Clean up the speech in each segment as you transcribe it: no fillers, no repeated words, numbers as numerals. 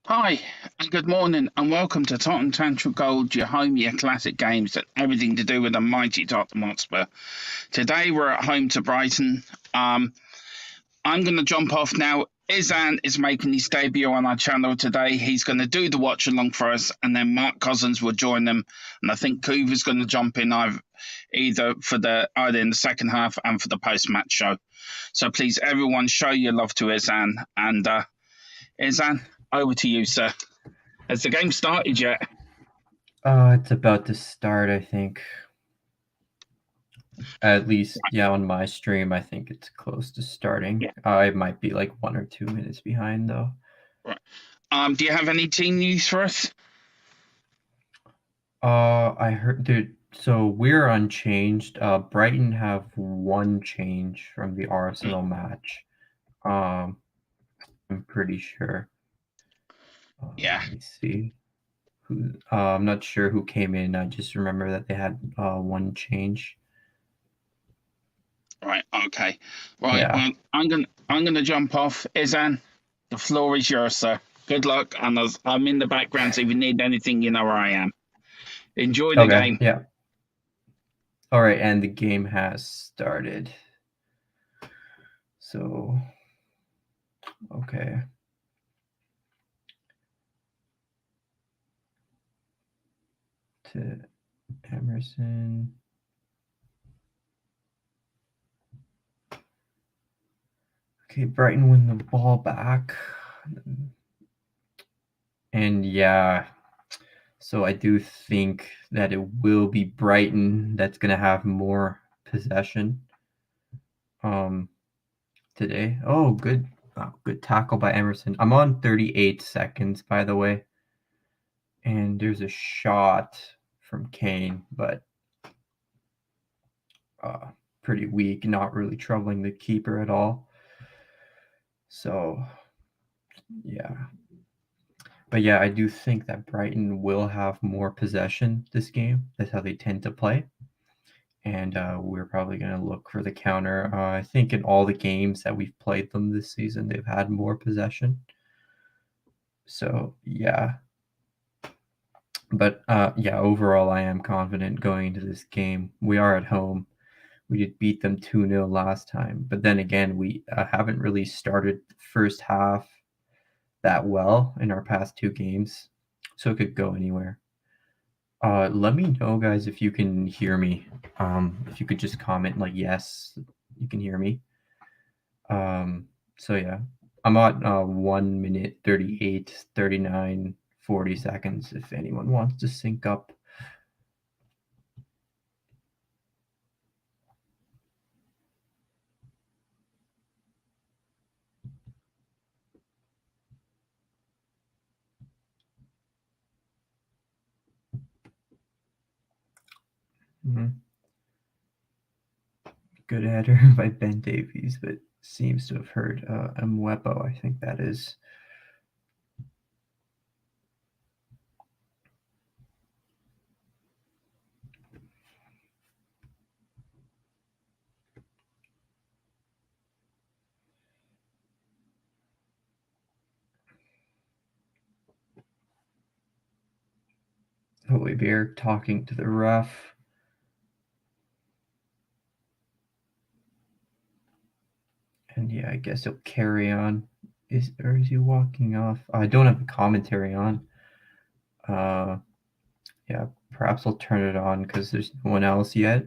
Hi, and good morning, and welcome to Tottenham Tantrum Gold, your home, your classic games, and everything to do with the mighty Tottenham Hotspur. Today we're at home to Brighton. I'm going to jump off now. Izhan is making his debut on our channel today. He's going to do the watch along for us, and then Mark Cousins will join them. And I think Coover's going to jump in either in the second half and for the post match show. So please, everyone, show your love to Izhan. And Izhan, over to you, sir. Has the game started yet? It's about to start, I think. At least, yeah, on my stream, I think it's close to starting. Yeah. I might be like 1 or 2 minutes behind, though. Right. Do you have any team news for us? I heard, dude. So we're unchanged. Brighton have one change from the Arsenal match. Um, I'm pretty sure. Yeah. Let me see. I'm not sure who came in. I just remember that they had one change. Right. Okay. Right. Yeah. Well, I'm gonna jump off. Izan, the floor is yours, sir. Good luck, and I'm in the background, so if you need anything, you know where I am. Enjoy the Okay. game. Yeah. All right, and the game has started. So, okay. To Emerson. Okay, Brighton win the ball back. And yeah, so I do think that it will be Brighton that's going to have more possession um today. Oh, good tackle by Emerson. I'm on 38 seconds, by the way. And there's a shot from Kane, but uh, pretty weak, not really troubling the keeper at all. So, yeah. But yeah, I do think that Brighton will have more possession this game. That's how they tend to play. And we're probably going to look for the counter. I think in all the games that we've played them this season, they've had more possession. So, yeah. But yeah, overall, I am confident going into this game. We are at home. We did beat them 2-0 last time. But then again, we haven't really started the first half that well in our past two games. So it could go anywhere. Let me know, guys, if you can hear me. If you could just comment like yes, you can hear me. So yeah, I'm at 1 minute 38, 39, 40 seconds. If anyone wants to sync up. Mhm. Good header by Ben Davies, but seems to have heard Mwepo. I think that is. Holy Bear talking to the ref. And yeah, I guess he'll carry on. Is he walking off? I don't have the commentary on. Yeah, perhaps I'll turn it on because there's no one else yet.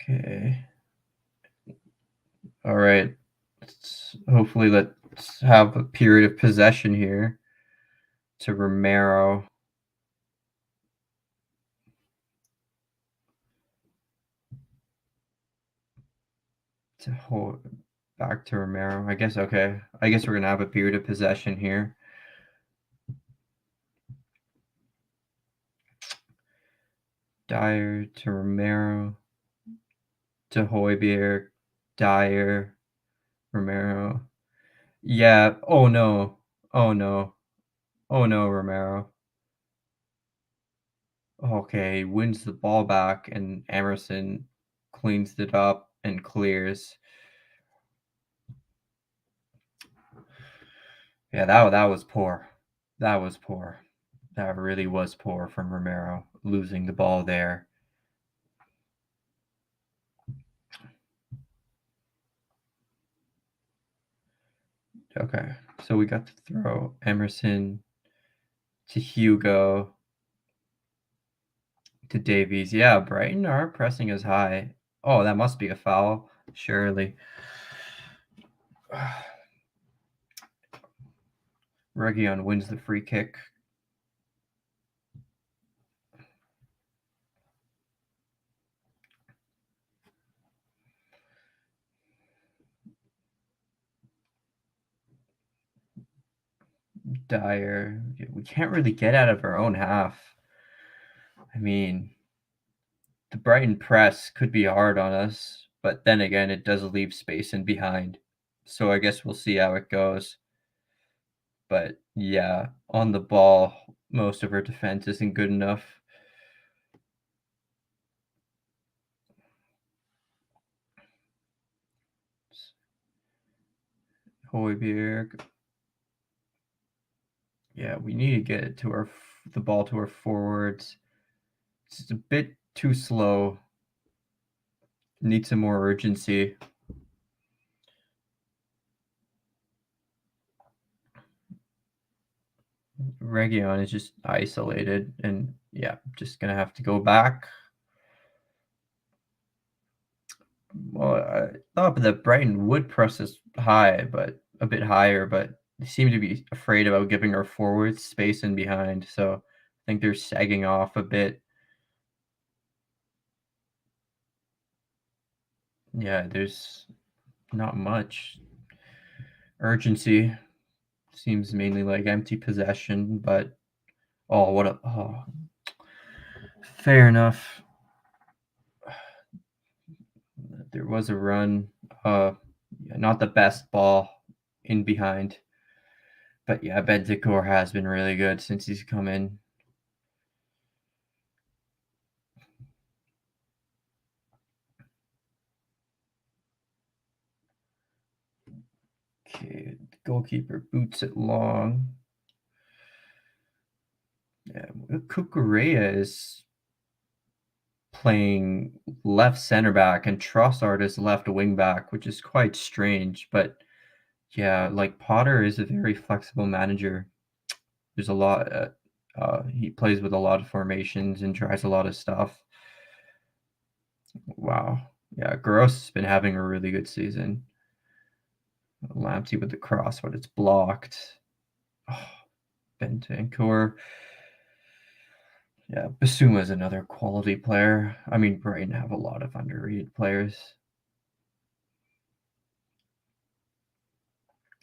Okay. All right. Let's have a period of possession here to Romero. To hold back to Romero. I guess okay. I guess we're gonna have a period of possession here. Dyer to Romero to Højbjerg, Dyer, Romero. Yeah. Oh no. Oh no. Oh no, Romero. Okay, wins the ball back and Emerson cleans it up and clears. Yeah, that was poor. That was poor. That really was poor from Romero, losing the ball there. Okay, so we got to throw Emerson to Hugo to Davies. Yeah, Brighton are pressing us high. Oh, that must be a foul, surely. Region wins the free kick. Dyer. We can't really get out of our own half. I mean, the Brighton press could be hard on us, but then again, it does leave space in behind. So I guess we'll see how it goes. But yeah, on the ball, most of our defense isn't good enough. Højbjerg. Yeah, we need to get to the ball to our forwards. It's a bit too slow. Need some more urgency. Region is just isolated, and yeah, just gonna have to go back. Well, I thought that Brighton would press us high, but a bit higher, but they seem to be afraid about giving our forwards space in behind. So I think they're sagging off a bit. Yeah, there's not much urgency. Seems mainly like empty possession, but fair enough. There was a run, not the best ball in behind, but yeah, Bentancur has been really good since he's come in. Okay, the goalkeeper boots it long. Yeah, Cucurella is playing left center back and Trossard is left wing back, which is quite strange. But yeah, like Potter is a very flexible manager. There's a lot. He plays with a lot of formations and tries a lot of stuff. Wow. Yeah, Gross has been having a really good season. Lamptey with the cross, but it's blocked. Oh, Bentancur. Yeah, Basuma is another quality player. I mean, Brighton have a lot of underrated players.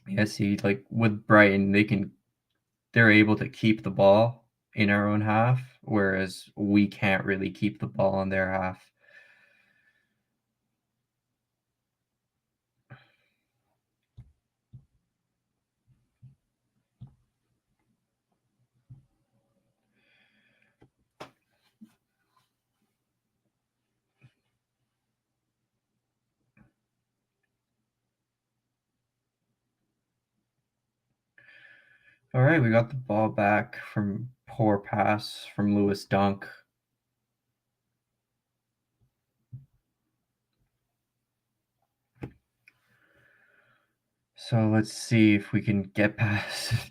Yeah, see, like with Brighton, they're able to keep the ball in our own half, whereas we can't really keep the ball in their half. All right, we got the ball back from poor pass from Lewis Dunk. So let's see if we can get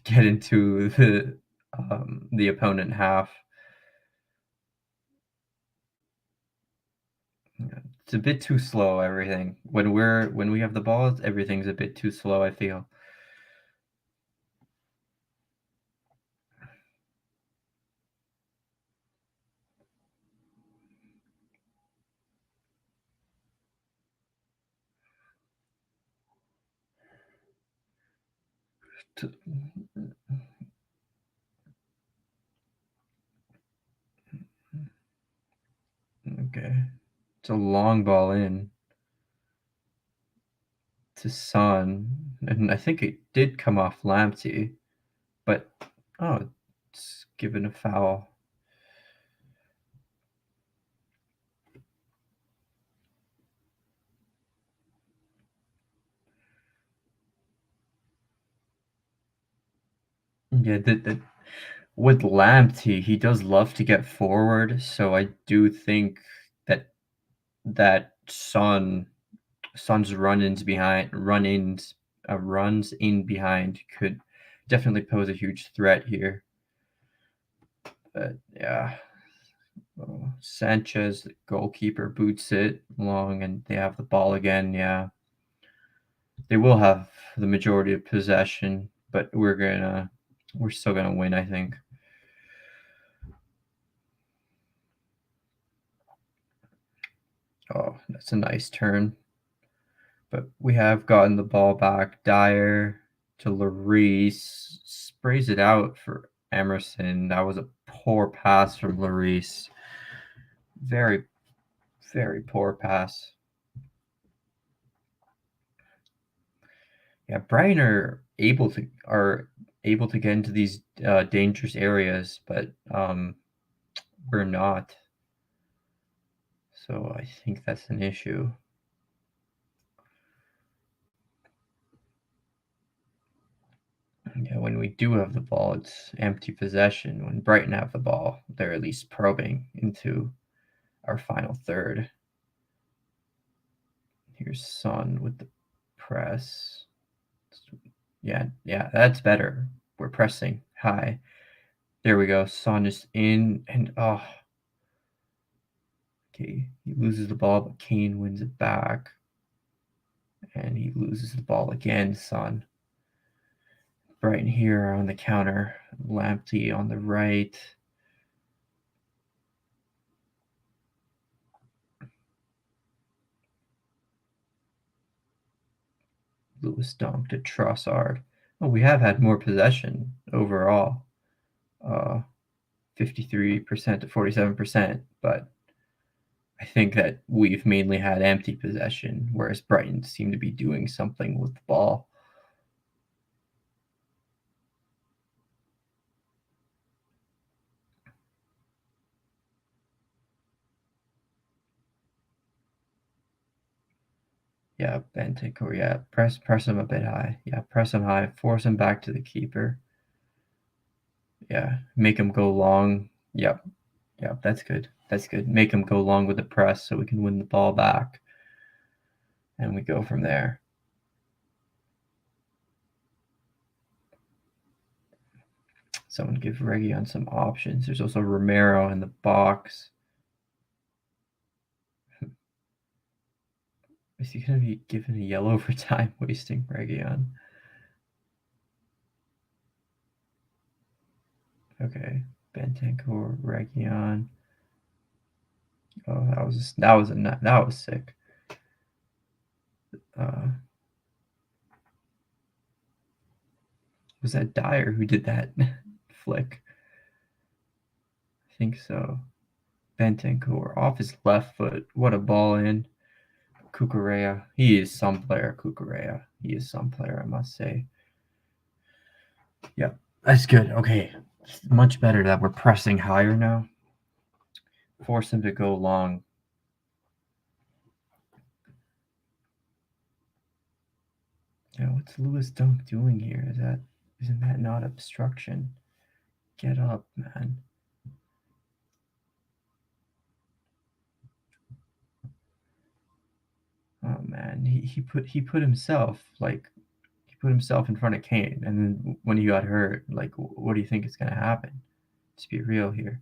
into the opponent half. Yeah, it's a bit too slow. Everything when we have the ball, everything's a bit too slow. I feel. Okay. It's a long ball in to Son, and I think it did come off Lamptey, but oh, it's given a foul. Yeah, with Lamptey, he does love to get forward, so I do think that Son's runs in behind could definitely pose a huge threat here. But yeah, Sanchez, the goalkeeper, boots it long, and they have the ball again. Yeah, they will have the majority of possession, but we're still gonna win, I think. Oh, that's a nice turn. But we have gotten the ball back. Dyer to Lloris, sprays it out for Emerson. That was a poor pass from Lloris. Very, very poor pass. Yeah, Brighton are able to get into these dangerous areas, but we're not. So I think that's an issue. Yeah, when we do have the ball, it's empty possession. When Brighton have the ball, they're at least probing into our final third. Here's Son with the press. Yeah, that's better. We're pressing high. There we go. Son is in, and oh, okay. He loses the ball, but Kane wins it back, and he loses the ball again. Son. Brighton here on the counter. Lamptey on the right. Lewis Dunk to Trossard. Oh, we have had more possession overall. 53% to 47%, but I think that we've mainly had empty possession, whereas Brighton seem to be doing something with the ball. Yeah, Bentancur, yeah, press him a bit high. Yeah, press him high, force him back to the keeper. Yeah, make him go long. Yep, that's good. That's good. Make him go long with the press so we can win the ball back. And we go from there. Someone give Reguilón some options. There's also Romero in the box. Is he going to be given a yellow for time wasting Reguilón? Okay, Bentancur, Reguilón. Oh, that was sick. Was that Dyer who did that flick? I think so. Bentancur off his left foot. What a ball in. Cucurella. He is some player, Cucurella. He is some player, I must say. Yeah, that's good. Okay. It's much better that we're pressing higher now. Force him to go long. Yeah, what's Lewis Dunk doing here? Isn't that not obstruction? Get up, man. Oh man, he put himself in front of Kane, and then when he got hurt, like, what do you think is gonna happen? Let's be real here.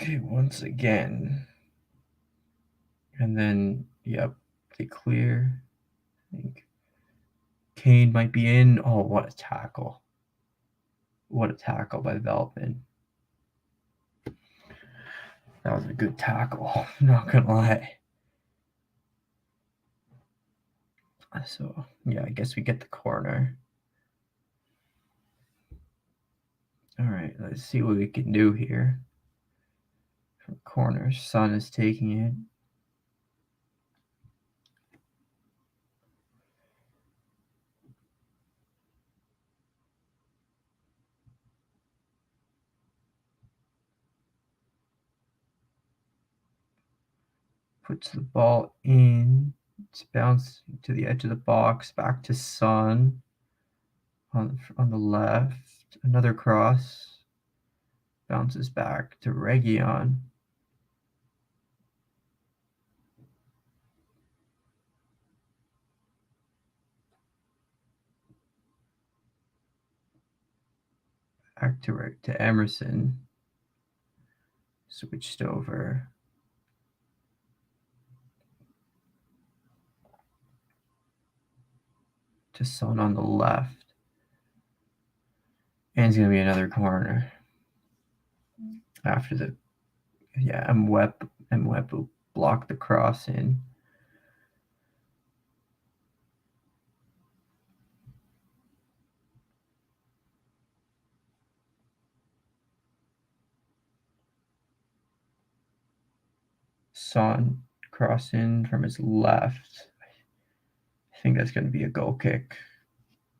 Okay, once again. And then, yep, they clear. I think Kane might be in. Oh, what a tackle. What a tackle by Veltman. That was a good tackle. I'm not going to lie. So, yeah, I guess we get the corner. All right, let's see what we can do here. From corner, Son is taking it. Puts the ball in. It's bounced to the edge of the box. Back to Son on the left. Another cross. Bounces back to Region. Back to Emerson. Switched over. To Son on the left. And it's going to be another corner. After the, yeah, Mwep will block the cross in. Son cross in from his left. I think that's going to be a goal kick.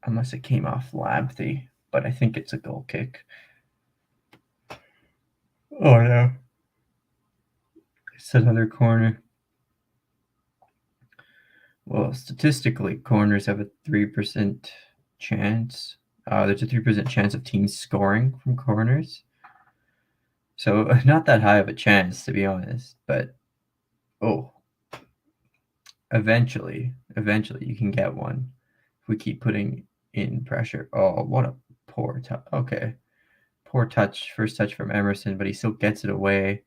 Unless it came off Lamptey. But I think it's a goal kick. Oh, no. It's another corner. Well, statistically, corners have a 3% chance. There's a 3% chance of teams scoring from corners. So not that high of a chance, to be honest. But, eventually you can get one if we keep putting in pressure. Oh, what a poor touch. Okay. Poor touch, first touch from Emerson, but he still gets it away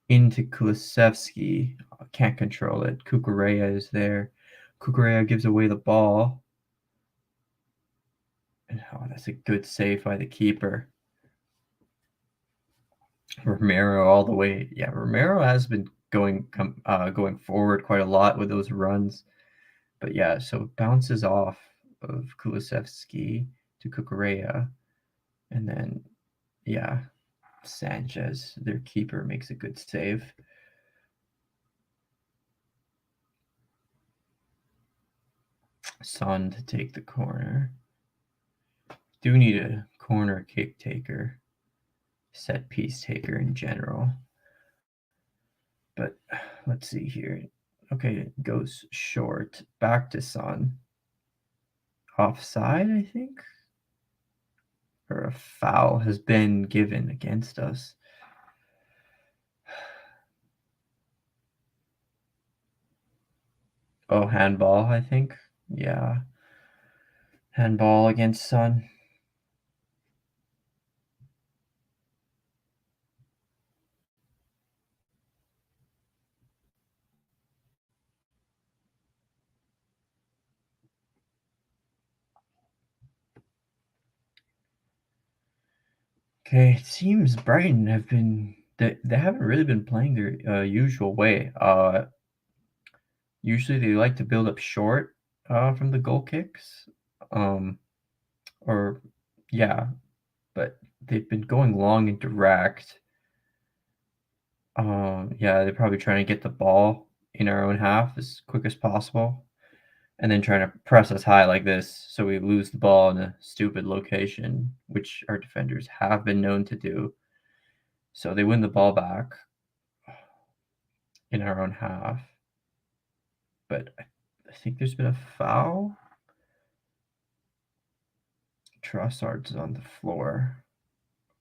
into Kulusevski. Can't control it. Kukureya is there. Kukureya gives away the ball. And that's a good save by the keeper. Romero all the way. Yeah, Romero has been going forward quite a lot with those runs. But yeah, so it bounces off of Kulusevski to Kukureya. And then, yeah, Sanchez, their keeper, makes a good save. Son to take the corner. Do need a corner kick taker, set piece taker in general. But let's see here. Okay, it goes short. Back to Son. Offside, I think? Or a foul has been given against us. Oh, handball, I think. Yeah. Handball against Son. Okay, it seems Brighton have been they haven't really been playing their usual way. Usually they like to build up short from the goal kicks. Or yeah, but they've been going long and direct. Yeah, they're probably trying to get the ball in our own half as quick as possible, and then trying to press us high like this, so we lose the ball in a stupid location, which our defenders have been known to do. So they win the ball back in our own half, but I think there's been a foul. Trossard's on the floor.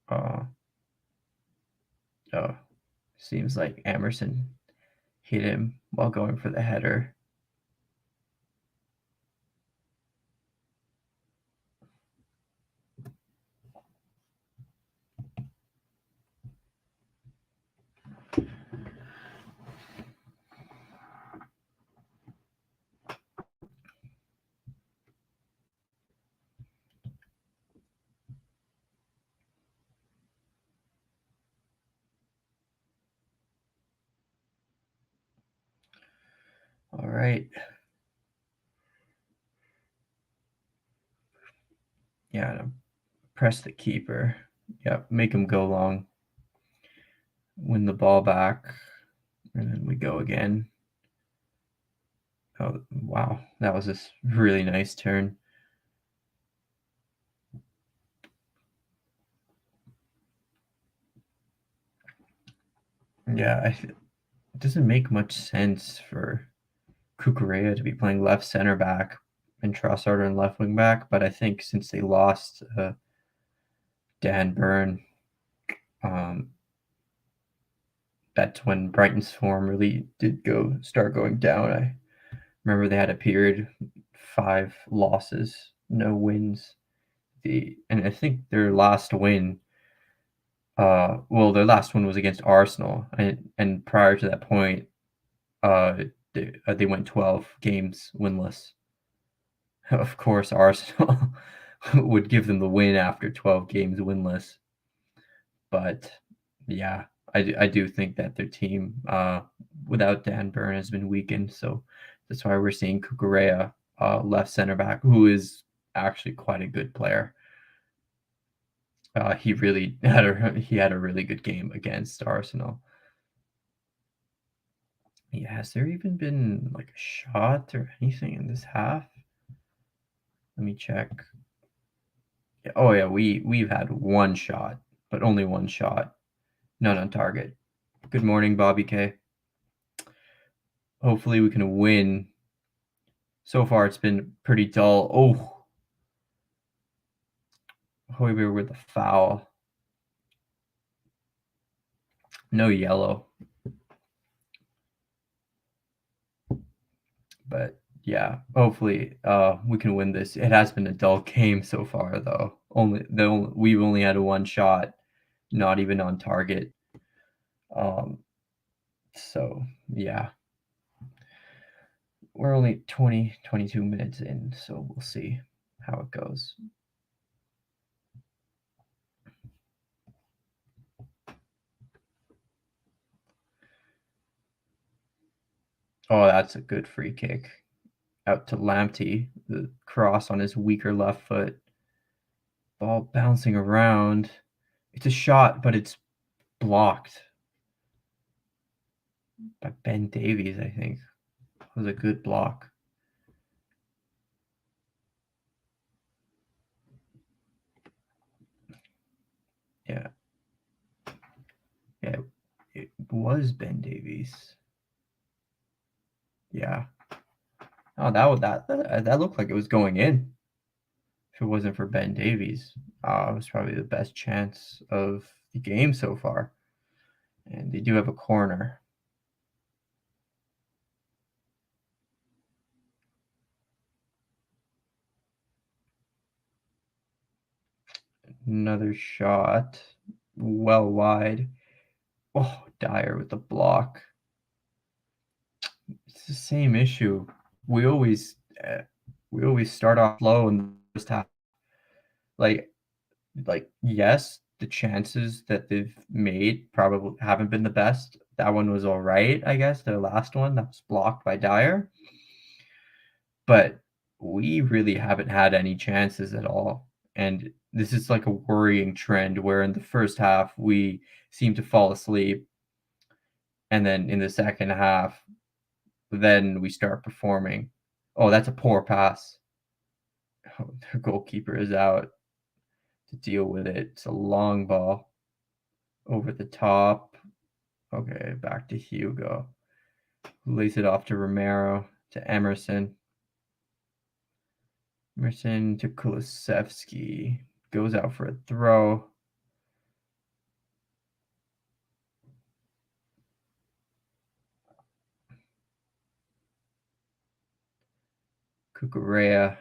Oh, seems like Emerson hit him while going for the header. All right. Yeah, press the keeper. Yep, make him go long. Win the ball back. And then we go again. Oh, wow. That was a really nice turn. Yeah, it doesn't make much sense for Cucurella to be playing left center back and Trossard on left wing back, but I think since they lost Dan Burn, that's when Brighton's form really did start going down. I remember they had a period 5 losses, no wins. And I think their last win, their last one was against Arsenal, and prior to that point, they went 12 games winless. Of course, Arsenal would give them the win after 12 games winless. But yeah, I do think that their team, without Dan Burn, has been weakened. So that's why we're seeing Cucurella, left center back, who is actually quite a good player. He really had a really good game against Arsenal. Yeah, has there even been like a shot or anything in this half? Let me check. Oh yeah, we've had one shot, but only one shot, none on target. Good morning, Bobby K. Hopefully we can win. So far it's been pretty dull. Oh, Hoiberg with a foul. No yellow. But yeah, hopefully we can win this. It has been a dull game so far though. We've only had one shot, not even on target. So yeah. We're only 22 minutes in, so we'll see how it goes. Oh, that's a good free kick. Out to Lamptey, the cross on his weaker left foot. Ball bouncing around. It's a shot, but it's blocked by Ben Davies, I think. It was a good block. Yeah. Yeah, it was Ben Davies. Yeah. Oh, that looked like it was going in. If it wasn't for Ben Davies, it was probably the best chance of the game so far. And they do have a corner. Another shot, well wide. Oh, Dyer with the block. It's the same issue. We always start off slow in the first half. Like yes, the chances that they've made probably haven't been the best. That one was all right, I guess. The last one that was blocked by Dyer, but we really haven't had any chances at all. And this is like a worrying trend where in the first half we seem to fall asleep, and then in the second half, then we start performing. Oh, that's a poor pass. Oh, the goalkeeper is out to deal with it. It's a long ball over the top. Okay, back to Hugo. Lays it off to Romero, to Emerson. Emerson to Kulusevski. Goes out for a throw. Cucurella.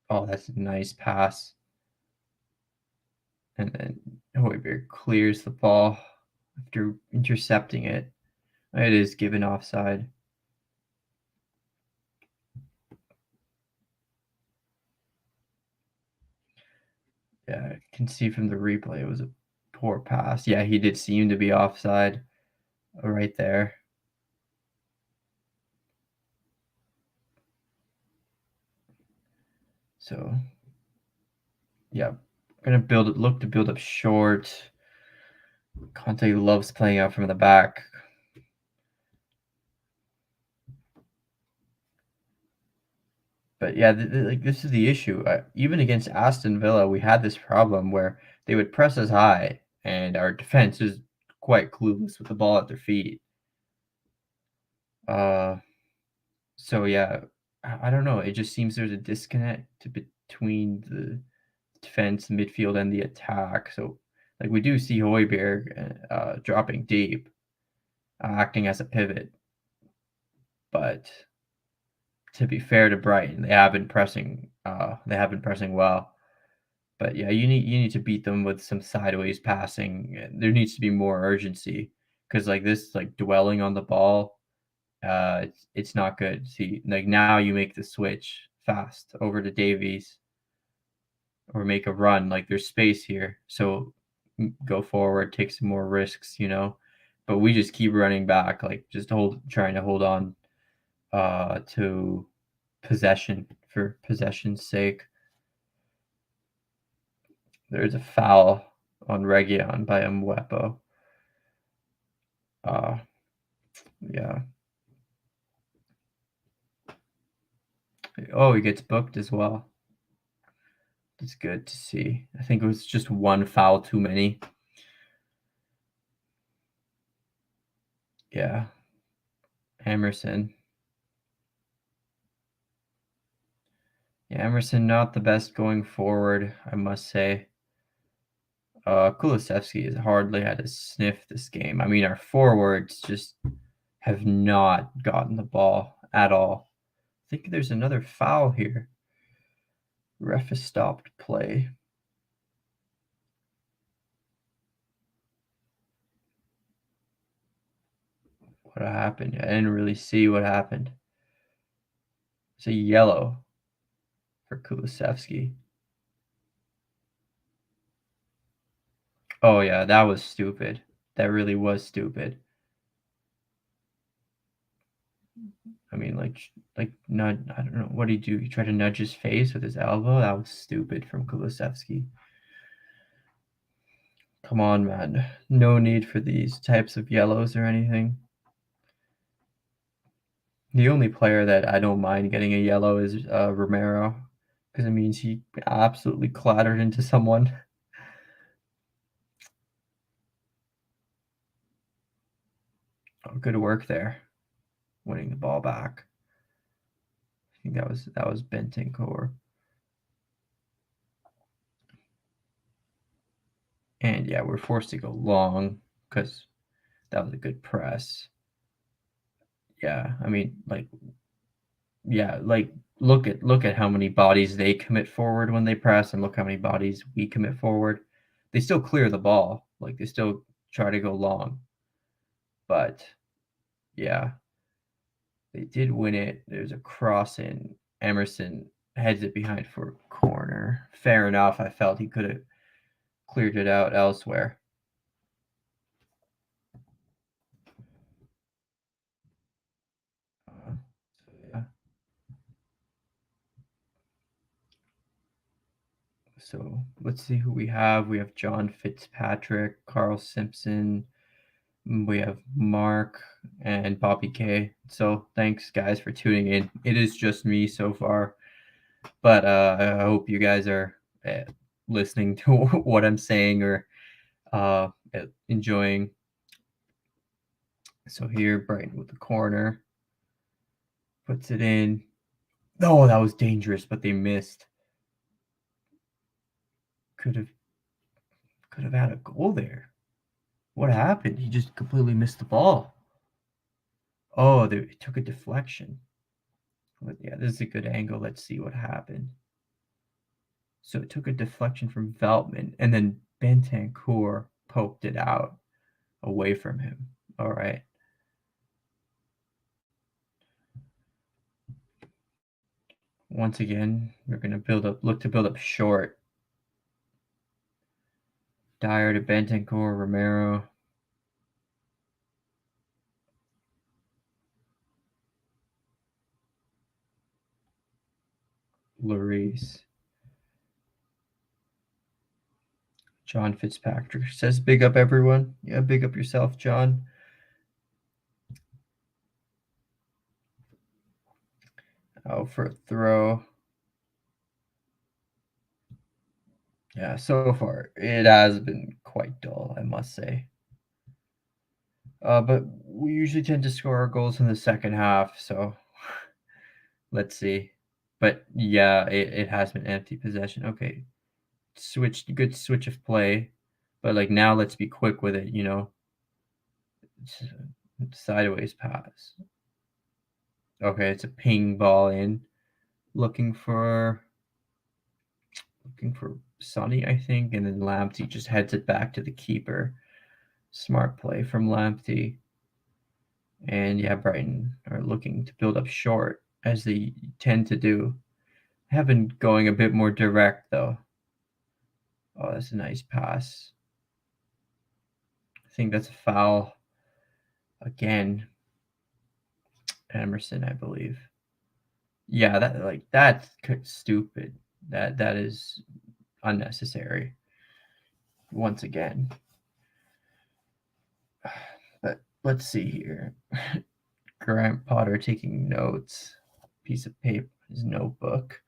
Oh, that's a nice pass. And then Hoiberg clears the ball after intercepting it. It is given offside. Yeah, I can see from the replay it was a poor pass. Yeah, he did seem to be offside right there. So yeah, gonna look to build up short. Conte loves playing out from the back. But yeah, like this is the issue. Even against Aston Villa, we had this problem where they would press us high, and our defense is quite clueless with the ball at their feet. So yeah, I don't know. It just seems there's a disconnect between the defense, midfield, and the attack. So like we do see Højbjerg dropping deep, acting as a pivot, but to be fair to Brighton, they have been pressing. They have been pressing well. But yeah, you need to beat them with some sideways passing. There needs to be more urgency because like this, like dwelling on the ball, it's not good. See, like now you make the switch fast over to Davies or make a run. Like there's space here, so go forward, take some more risks, you know. But we just keep running back, like just trying to hold on to possession for possession's sake. There's a foul on Region by Mwepo. Yeah. Oh, he gets booked as well. It's good to see. I think it was just one foul too many. Yeah. Emerson. Yeah, Emerson not the best going forward, I must say. Kulusevski has hardly had a sniff this game. I mean, our forwards just have not gotten the ball at all. I think there's another foul here. Ref has stopped play. What happened? I didn't really see what happened. It's a yellow for Kulusevski. Oh yeah, that was stupid. That really was stupid. I mean, not. I don't know what did he do. He tried to nudge his face with his elbow. That was stupid from Kulusevski. Come on, man. No need for these types of yellows or anything. The only player that I don't mind getting a yellow is Romero, because it means he absolutely clattered into someone. Oh, good work there, winning the ball back. I think that was Bentancur. And yeah, we're forced to go long because that was a good press. Yeah, I mean, look at how many bodies they commit forward when they press, and look how many bodies we commit forward. They still clear the ball, like they still try to go long, but yeah, they did win it. There's a cross in. Emerson heads it behind for a corner. Fair enough. I felt he could have cleared it out elsewhere. Yeah. So let's see who we have. We have John Fitzpatrick, Carl Simpson. We have Mark and Bobby K. So thanks, guys, for tuning in. It is just me so far, but I hope you guys are listening to what I'm saying or enjoying. So here, Brighton with the corner. Puts it in. Oh, that was dangerous, but they missed. Could have had a goal there. What happened? He just completely missed the ball. Oh, they took a deflection. But yeah, this is a good angle. Let's see what happened. So it took a deflection from Veltman, and then Bentancur poked it out away from him. All right. Once again, we're going to look to build up short. Dyer to Bentancur, Romero. Lloris. John Fitzpatrick says, "Big up everyone." Yeah, big up yourself, John. Oh, for a throw. Yeah, so far it has been quite dull, I must say. But we usually tend to score our goals in the second half, so let's see. But yeah, it has been empty possession. Okay, good switch of play, but like now let's be quick with it. Sideways pass. Okay, it's a ping ball in. Looking for Sonny, I think, and then Lamptey just heads it back to the keeper. Smart play from Lamptey. And yeah, Brighton are looking to build up short, as they tend to do. Have been going a bit more direct, though. Oh, that's a nice pass. I think that's a foul again. Emerson, I believe. Yeah, that's stupid. That is unnecessary. Once again. But let's see here. Grant Potter taking notes. Piece of paper, his notebook.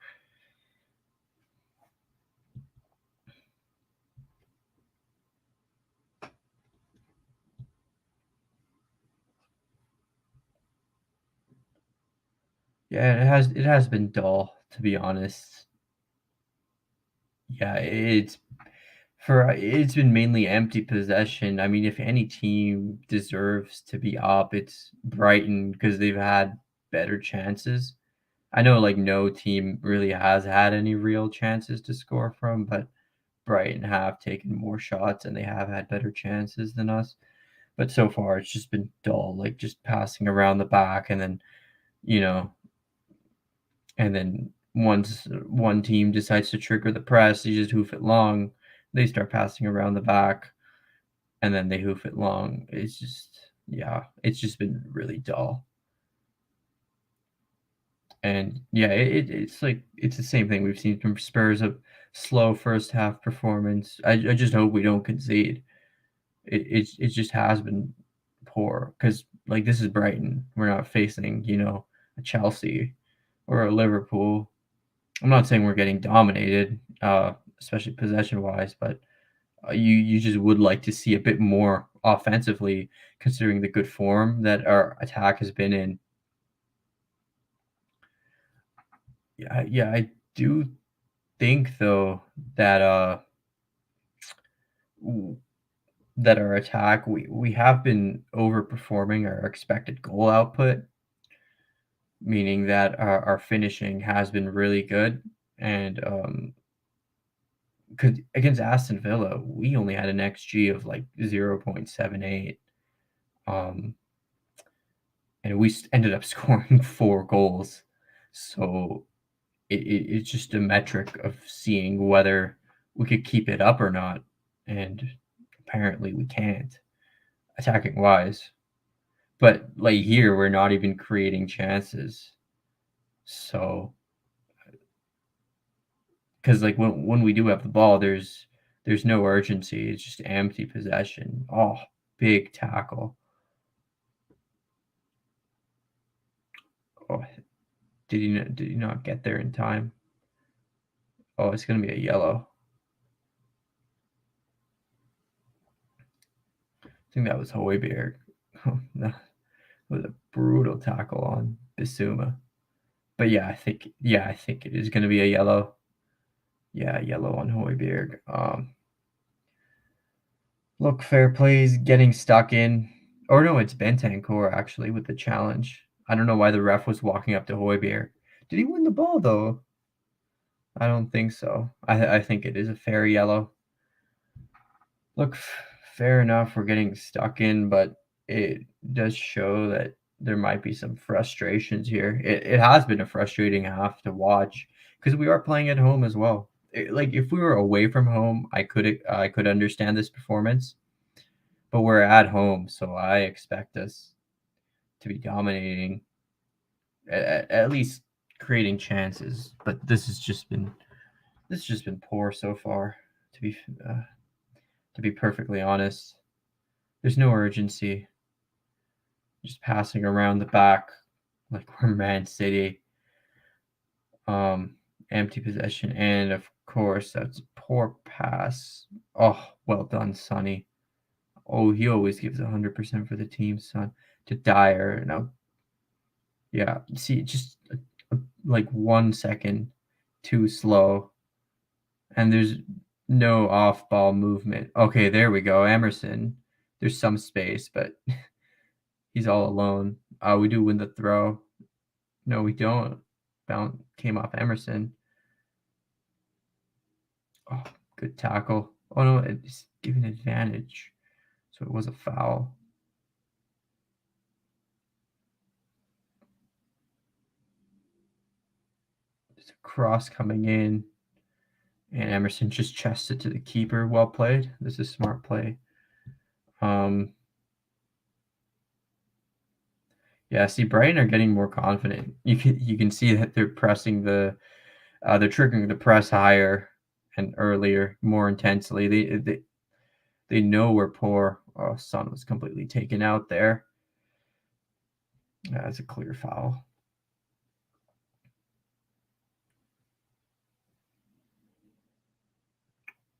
Yeah, it has been dull, to be honest. Yeah, it's been mainly empty possession. I mean, if any team deserves to be up, it's Brighton because they've had better chances. I know like no team really has had any real chances to score from, but Brighton have taken more shots and they have had better chances than us. But so far, it's just been dull, like just passing around the back, and then you know, and then once one team decides to trigger the press, you just hoof it long. They start passing around the back, and then they hoof it long. It's just been really dull. And yeah, it's like it's the same thing we've seen from Spurs, a slow first half performance. I just hope we don't concede. It just has been poor because like this is Brighton. We're not facing a Chelsea or a Liverpool. I'm not saying we're getting dominated, especially possession wise, but you just would like to see a bit more offensively, considering the good form that our attack has been in. Yeah, I do think though that that our attack we have been overperforming our expected goal output, meaning that our finishing has been really good. And 'cause against Aston Villa, we only had an XG of like 0.78. Um, and we ended up scoring 4 goals. So it's just a metric of seeing whether we could keep it up or not. And apparently we can't, attacking wise. But like here, we're not even creating chances. So, because like when we do have the ball, there's no urgency. It's just empty possession. Oh, big tackle. Oh, did he not get there in time? Oh, it's gonna be a yellow. I think that was Højbjerg. Oh, no, it was a brutal tackle on Bissouma. But yeah, I think it is gonna be a yellow. Yeah, yellow on Højbjerg. Look, fair play's getting stuck in. Or no, it's Bentancur actually with the challenge. I don't know why the ref was walking up to Højbjerg. Did he win the ball though? I don't think so. I think it is a fair yellow. Look, fair enough. We're getting stuck in, but it does show that there might be some frustrations here. It has been a frustrating half to watch because we are playing at home as well. Like if we were away from home, I could understand this performance, but we're at home, so I expect us to be dominating, at least creating chances. But this has just been poor so far. To be to be perfectly honest. There's no urgency. Just passing around the back like we're Man City. Empty possession, and of course that's a poor pass. Oh, well done, Sonny. Oh, he always gives 100% for the team, son. To Dyer. Now, yeah, see, just like 1 second too slow, and there's no off-ball movement. Okay, there we go. Emerson. There's some space, but he's all alone. We do win the throw. No, we don't. Bounce came off Emerson. Oh, good tackle. Oh no, it's given advantage. So it was a foul. There's a cross coming in. And Emerson just chests it to the keeper. Well played. This is smart play. Yeah, see, Brighton are getting more confident. You can see that they're pressing they're triggering the press higher and earlier, more intensely. They know we're poor. Oh, Son was completely taken out there. That's a clear foul.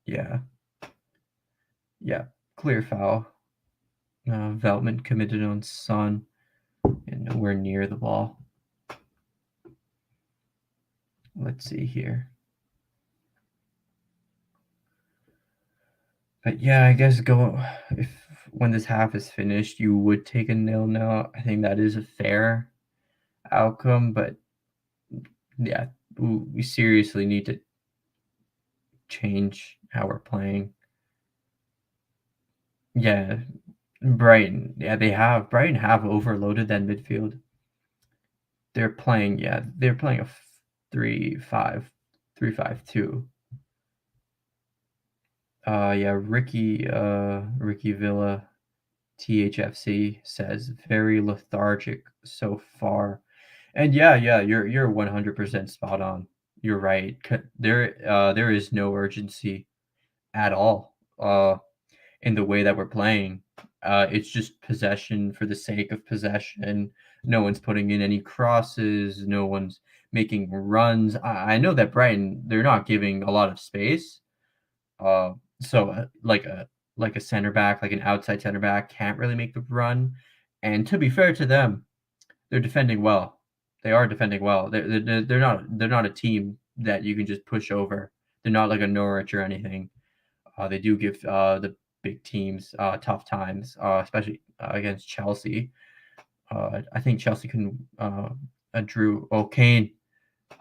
Yeah. Yeah, clear foul. Veltman committed on Son and nowhere near the ball. Let's see here. But yeah, I guess when this half is finished, you would take a 0 now. I think that is a fair outcome, but yeah, we seriously need to change how we're playing. Yeah, Brighton. Yeah, Brighton have overloaded that midfield. They're playing a 3-5-2. Yeah, Ricky Villa, THFC says very lethargic so far, and yeah, you're 100% spot on. You're right. There is no urgency at all. In the way that we're playing, it's just possession for the sake of possession. No one's putting in any crosses. No one's making runs. I know that Brighton, they're not giving a lot of space. So like a center back, like an outside center back, can't really make the run. And to be fair to them, they're defending well. They are defending well. They're not a team that you can just push over. They're not like a Norwich or anything. They do give the big teams tough times, especially against Chelsea. I think Chelsea can drew. Oh, Kane.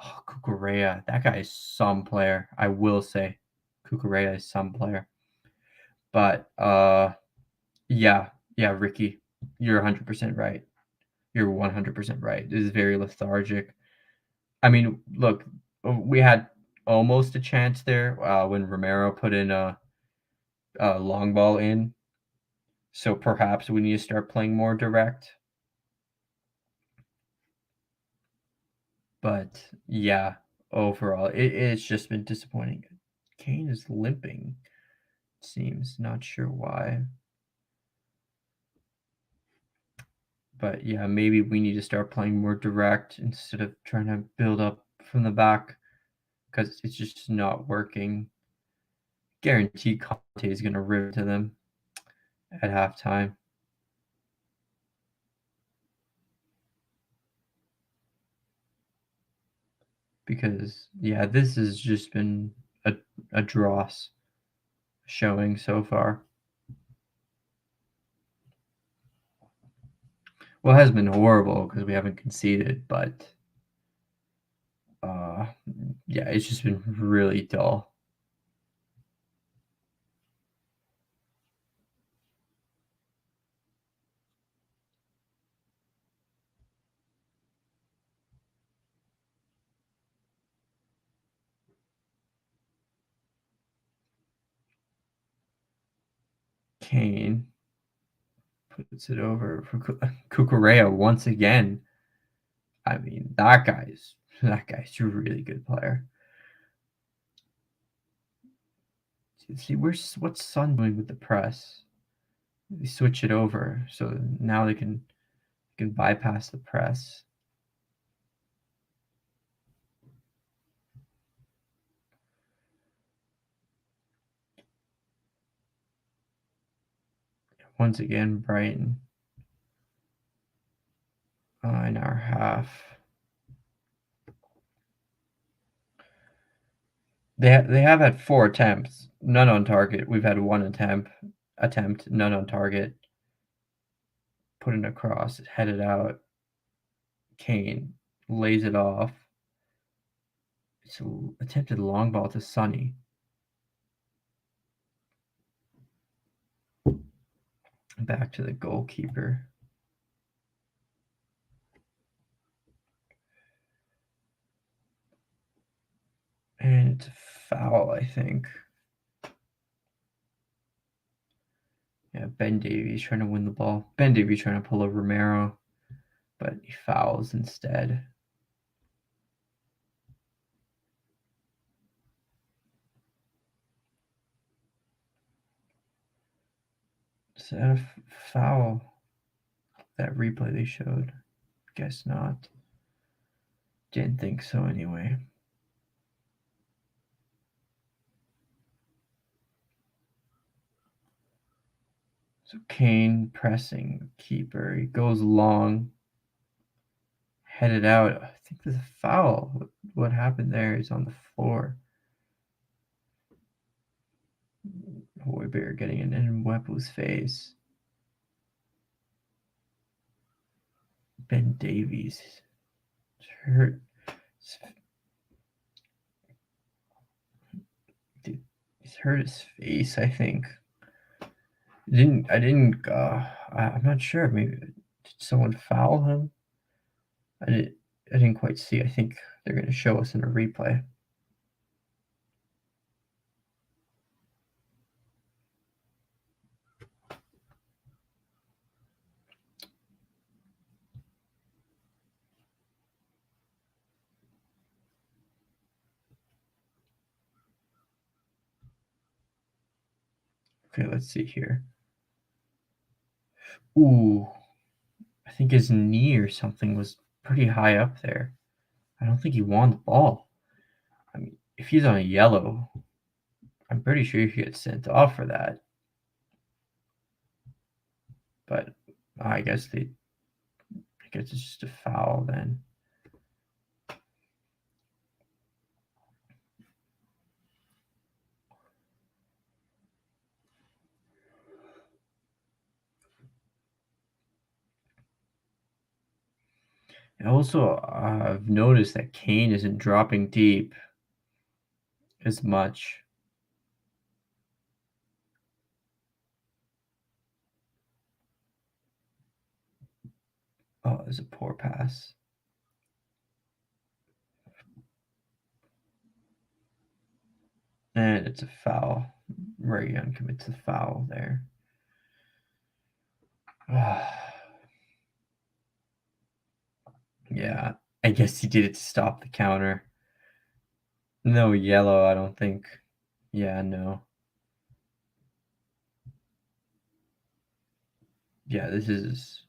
Oh, Cucurella. That guy is some player. I will say, Cucurella is some player. But yeah, Ricky, you're 100% right. You're 100% right. This is very lethargic. I mean, look, we had almost a chance there when Romero put in a long ball in. So perhaps we need to start playing more direct. But yeah, overall, it's just been disappointing. Kane is limping, it seems. Not sure why. But yeah, maybe we need to start playing more direct instead of trying to build up from the back because it's just not working. Guaranteed Conte is going to rip to them at halftime. Because yeah, this has just been a dross showing so far. Well, it has been horrible because we haven't conceded, but yeah, it's just been really dull. Kane puts it over for Cucurella once again. I mean, that guy's a really good player. See, what's Sun doing with the press? They switch it over, so now they can bypass the press. Once again, Brighton in our half. They have had 4 attempts, none on target. We've had 1 attempt, none on target. Put it across, headed out. Kane lays it off. It's an attempted long ball to Sonny. Back to the goalkeeper. And it's a foul, I think. Yeah, Ben Davies trying to win the ball. Ben Davies trying to pull a Romero, but he fouls instead. Is that a foul? That replay they showed? Guess not. Didn't think so anyway. So Kane pressing keeper. He goes long. Headed out. I think there's a foul. What happened there is on the floor. Hoiberg getting it in Mwepu's face. Ben Davies is hurt. He's hurt his face, I think. I'm not sure. Maybe did someone foul him? I didn't quite see. I think they're going to show us in a replay. Okay, let's see here. Ooh, I think his knee or something was pretty high up there. I don't think he won the ball. I mean, if he's on a yellow, I'm pretty sure he gets sent off for that. But I guess it's just a foul then. And also, I've noticed that Kane isn't dropping deep as much. Oh, there's a poor pass. And it's a foul. Regan commits a foul there. Yeah, I guess he did it to stop the counter. No yellow, I don't think. Yeah, no. Yeah, this is,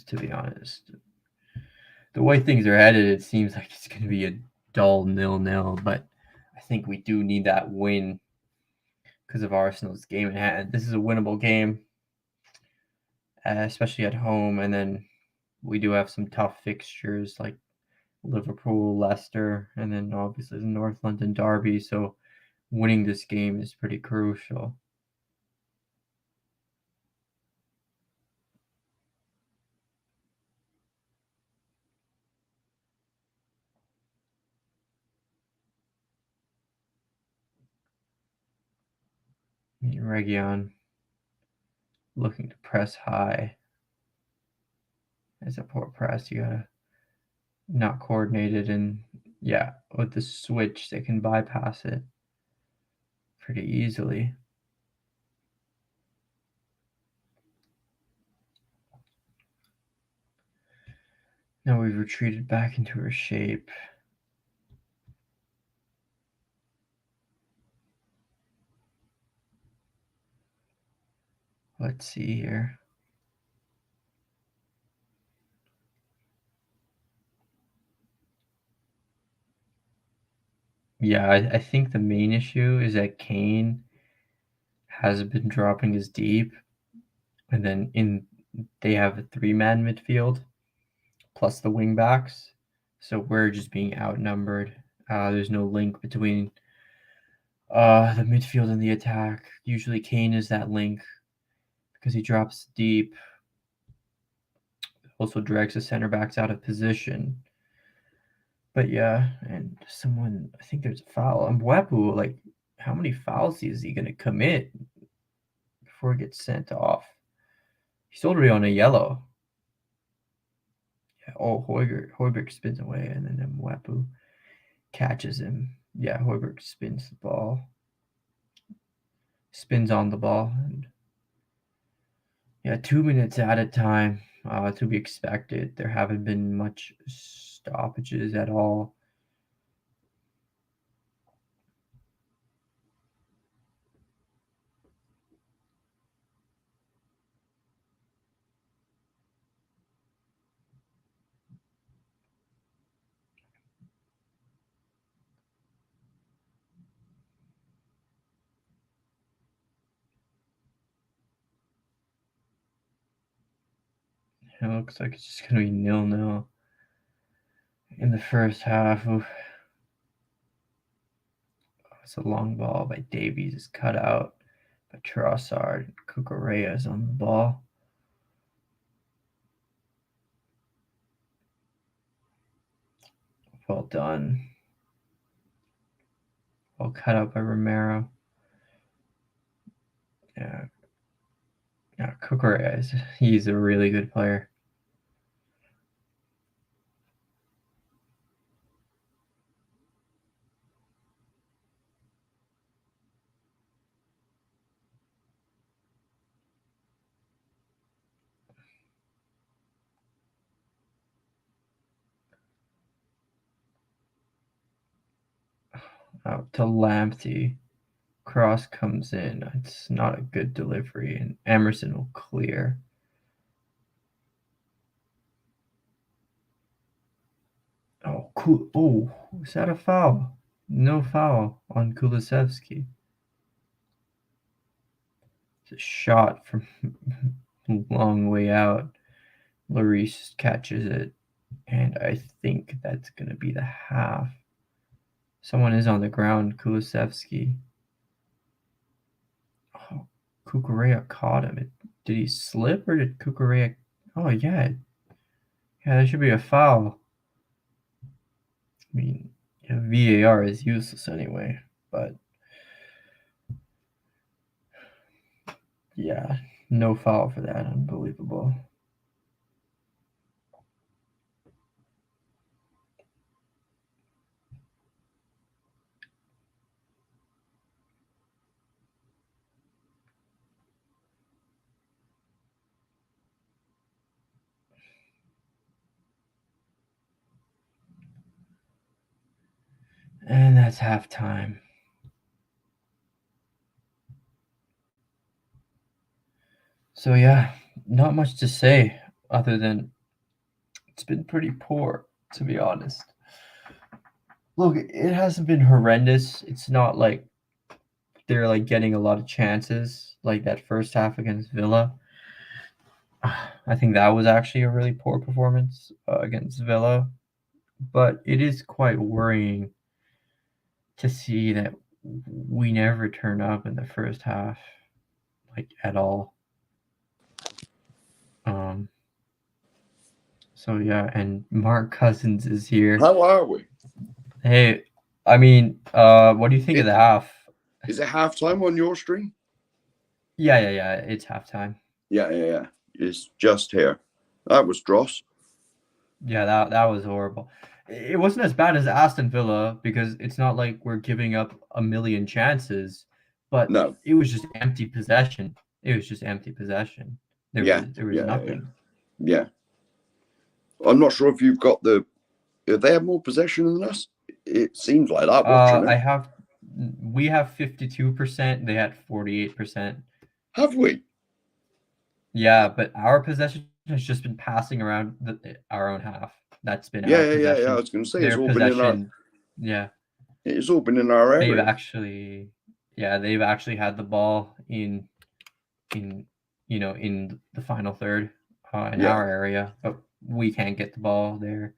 to be honest, the way things are headed, it seems like it's going to be a dull 0-0, but I think we do need that win because of Arsenal's game in hand. This is a winnable game, especially at home, and then we do have some tough fixtures like Liverpool, Leicester, and then obviously the North London derby, so winning this game is pretty crucial. Region looking to press high. It's a poor press. You gotta not coordinated, and yeah, with the switch they can bypass it pretty easily. Now we've retreated back into our shape. Let's see here. Yeah, I think the main issue is that Kane has been dropping his deep, and then they have a 3-man midfield plus the wing backs, so we're just being outnumbered. There's no link between the midfield and the attack. Usually Kane is that link because he drops deep, also drags the center backs out of position. But yeah, and I think there's a foul. And Mwepu, like, how many fouls is he going to commit before he gets sent off? He's already on a yellow. Yeah, Højbjerg spins away, and then Mwepu catches him. Yeah, Højbjerg spins the ball. Spins on the ball. And yeah, 2 minutes at a time, to be expected. There haven't been much stoppages at all. It looks like it's just going to be 0-0 in the first half. Oof. It's a long ball by Davies. Is cut out by Trossard. Cucurella is on the ball. Well done. Well cut out by Romero. Yeah, Cucurella he's a really good player. Out to Lamptey. Cross comes in. It's not a good delivery, and Emerson will clear. Oh, cool. Oh, is that a foul? No foul on Kulusevski. It's a shot from a long way out. Lloris catches it, and I think that's going to be the half. Someone is on the ground, Kulusevski. Oh, Cucurella caught him. Did he slip or did Cucurella? Oh, yeah. Yeah, that should be a foul. I mean, yeah, VAR is useless anyway, but yeah, no foul for that. Unbelievable. And that's halftime. So yeah, not much to say other than it's been pretty poor, to be honest. Look, it hasn't been horrendous. It's not like they're like getting a lot of chances like that first half against Villa. I think that was actually a really poor performance against Villa, but it is quite worrying to see that we never turn up in the first half, like at all. So yeah, and Mark Cousins is here. How are we? Hey, I mean, what do you think of the half? Is it halftime on your stream? Yeah. It's halftime. Yeah. It's just here. That was dross. Yeah, that was horrible. It wasn't as bad as Aston Villa because it's not like we're giving up a million chances, but No. it was just empty possession. There was nothing. Yeah. I'm not sure if you've got if they have more possession than us. It seems like that. We have 52%. They had 48%. Have we? Yeah, but our possession has just been passing around our own half. That's been our Yeah. I possession. was going to say Their possession, yeah, it's all been in our they've area. actually, they've actually had the ball in in the final third in Yeah. our area, but we can't get the ball there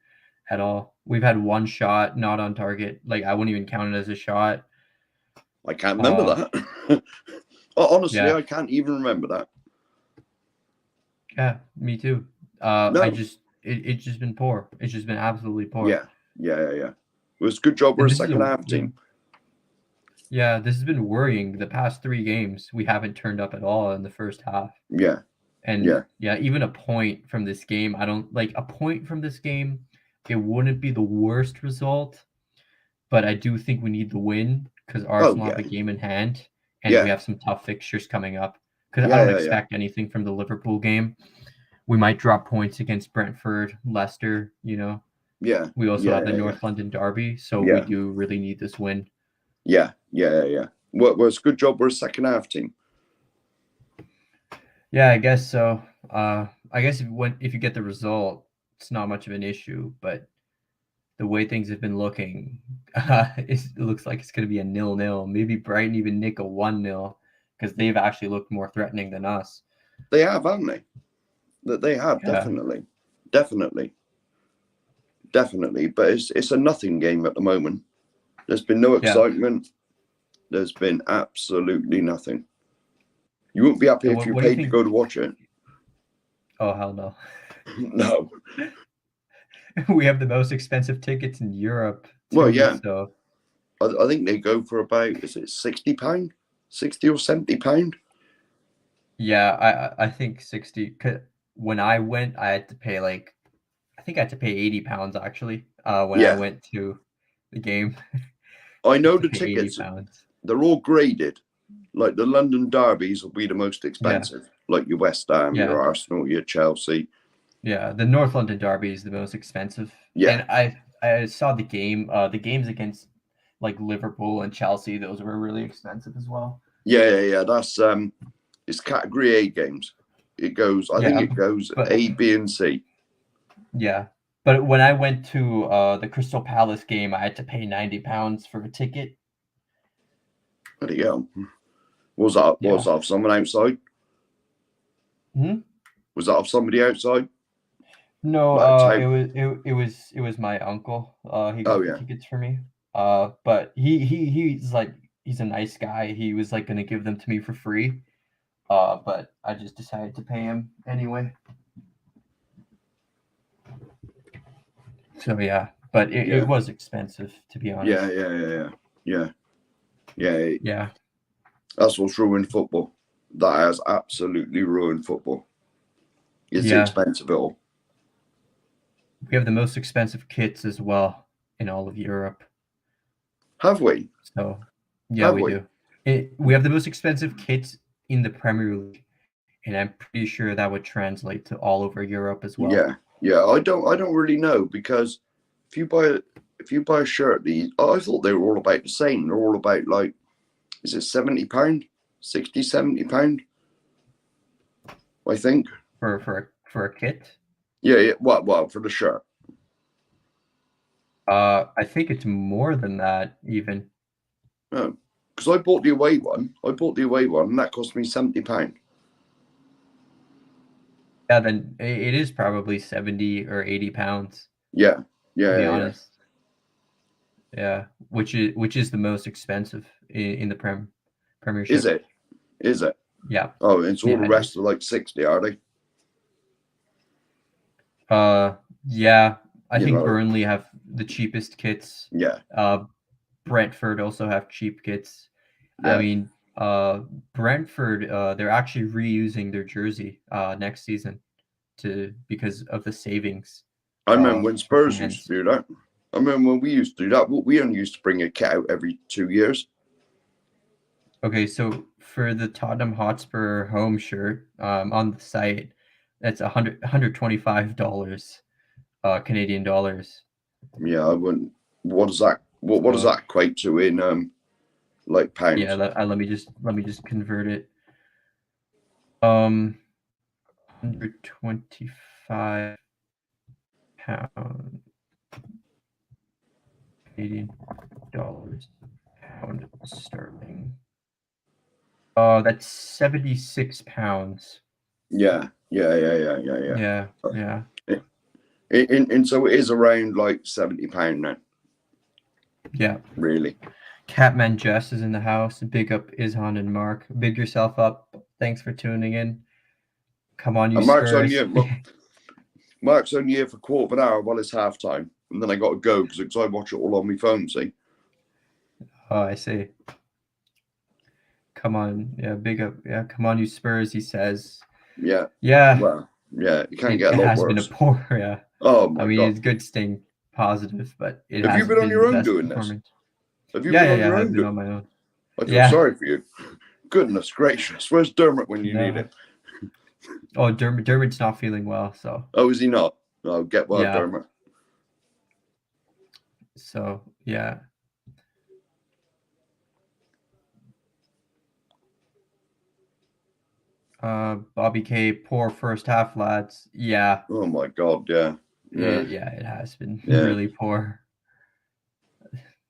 at all. We've had one shot not on target. Like, I wouldn't even count it as a shot. I can't remember that. Honestly, Yeah, I can't even remember that. yeah, me too. No. It's just been poor. It's just been absolutely poor. Yeah. It was a good job we're a second half team. Yeah, this has been worrying. The past 3 games, we haven't turned up at all in the first half. Yeah. And even a point from this game, I don't like a point from this game. It wouldn't be the worst result, but I do think we need the win because Arsenal have a game in hand, and we have some tough fixtures coming up. Because I don't expect anything from the Liverpool game. We might drop points against Brentford, Leicester. Yeah. We also have the North London derby, so we do really need this win. Yeah. Well, it's a good job we're a second half team. Yeah, I guess so. I guess if you get the result, it's not much of an issue. But the way things have been looking, it looks like it's going to be a 0-0. Maybe Brighton even nick a 1-0 because they've actually looked more threatening than us. They have, haven't they? That they have, definitely. But it's a nothing game at the moment. There's been no excitement. There's been absolutely nothing. You wouldn't be happy if you paid to go to watch it. Oh, hell no. No. We have the most expensive tickets in Europe. Well, yeah. So I think they go for about, is it £60? £60 or £70? Yeah, I think 60. 'Cause when I went, I had to pay I think I had to pay £80 actually. When I went to the game. I know the tickets. They're all graded. Like the London derbies will be the most expensive. Like your West Ham, your Arsenal, your Chelsea. Yeah, the North London derby is the most expensive. Yeah. And I saw the game. The games against like Liverpool and Chelsea, those were really expensive as well. Yeah. That's it's category A games. It goes. I think it goes A, B, and C. Yeah, but when I went to the Crystal Palace game, I had to pay £90 for a ticket. There you go. Was that of someone outside? Was that of somebody outside? No, it was my uncle. He got the tickets for me. But he's a nice guy. He was like gonna give them to me for free. But I just decided to pay him anyway. So yeah, but it was expensive, to be honest. Yeah. That's what's ruined football. That has absolutely ruined football. It's expensive at all. We have the most expensive kits as well in all of Europe. Have we? So yeah, we do. We have the most expensive kits in the Premier League, and I'm pretty sure that would translate to all over Europe as well. Yeah. I don't really know because if you buy a shirt, I thought they were all about the same. They're all about like, is it £70, £60, £70? I think for a kit. Yeah. Well, for the shirt. I think it's more than that even. Oh, because I bought the away one. And that cost me £70. Yeah, then it is probably £70 or £80. Yeah. To be honest. Yeah, which is the most expensive in the Premiership. Is it? Yeah. Oh, it's all the rest are like 60, are they? Yeah. I think Burnley have the cheapest kits. Yeah. Brentford also have cheap kits. Yeah. I mean, Brentford, they're actually reusing their jersey next season because of the savings. I remember when Spurs used to do that. I remember when we used to do that. We only used to bring a kit out every 2 years. Okay, so for the Tottenham Hotspur home shirt on the site, that's $125 Canadian dollars. Yeah, I wouldn't. What does that? What does that equate to in like pounds? Yeah, let me just convert it. 125 pound Canadian dollars, pound sterling. Oh, that's 76 pounds. Yeah. Yeah. And so it is around like £70 now. Yeah. Really. Catman Jess is in the house. Big up Izhan and Mark. Big yourself up. Thanks for tuning in. Come on, you And Mark's Spurs. Mark's only here for a quarter of an hour while it's half time, and then I got to go because I watch it all on my phone. See. Oh, I see. Come on, yeah, big up, yeah. Come on, you Spurs. He says. Yeah. Yeah. Well, yeah, it can't get a It lot has worse. been a poor, yeah. Oh my I mean, God. it's good staying positive, but it Have you hasn't been on your the own best doing performance. this? Have you Yeah, been on yeah, your I've own been doing? on my own. I feel Yeah. sorry for you. Goodness gracious, where's Dermot when you need him? Oh, Dermot's not feeling well, so. Oh, is he not? Oh, get well, Yeah. Dermot. So yeah. Bobby K, poor first half, lads. Yeah. Oh my God, yeah. It has been Yeah. really poor.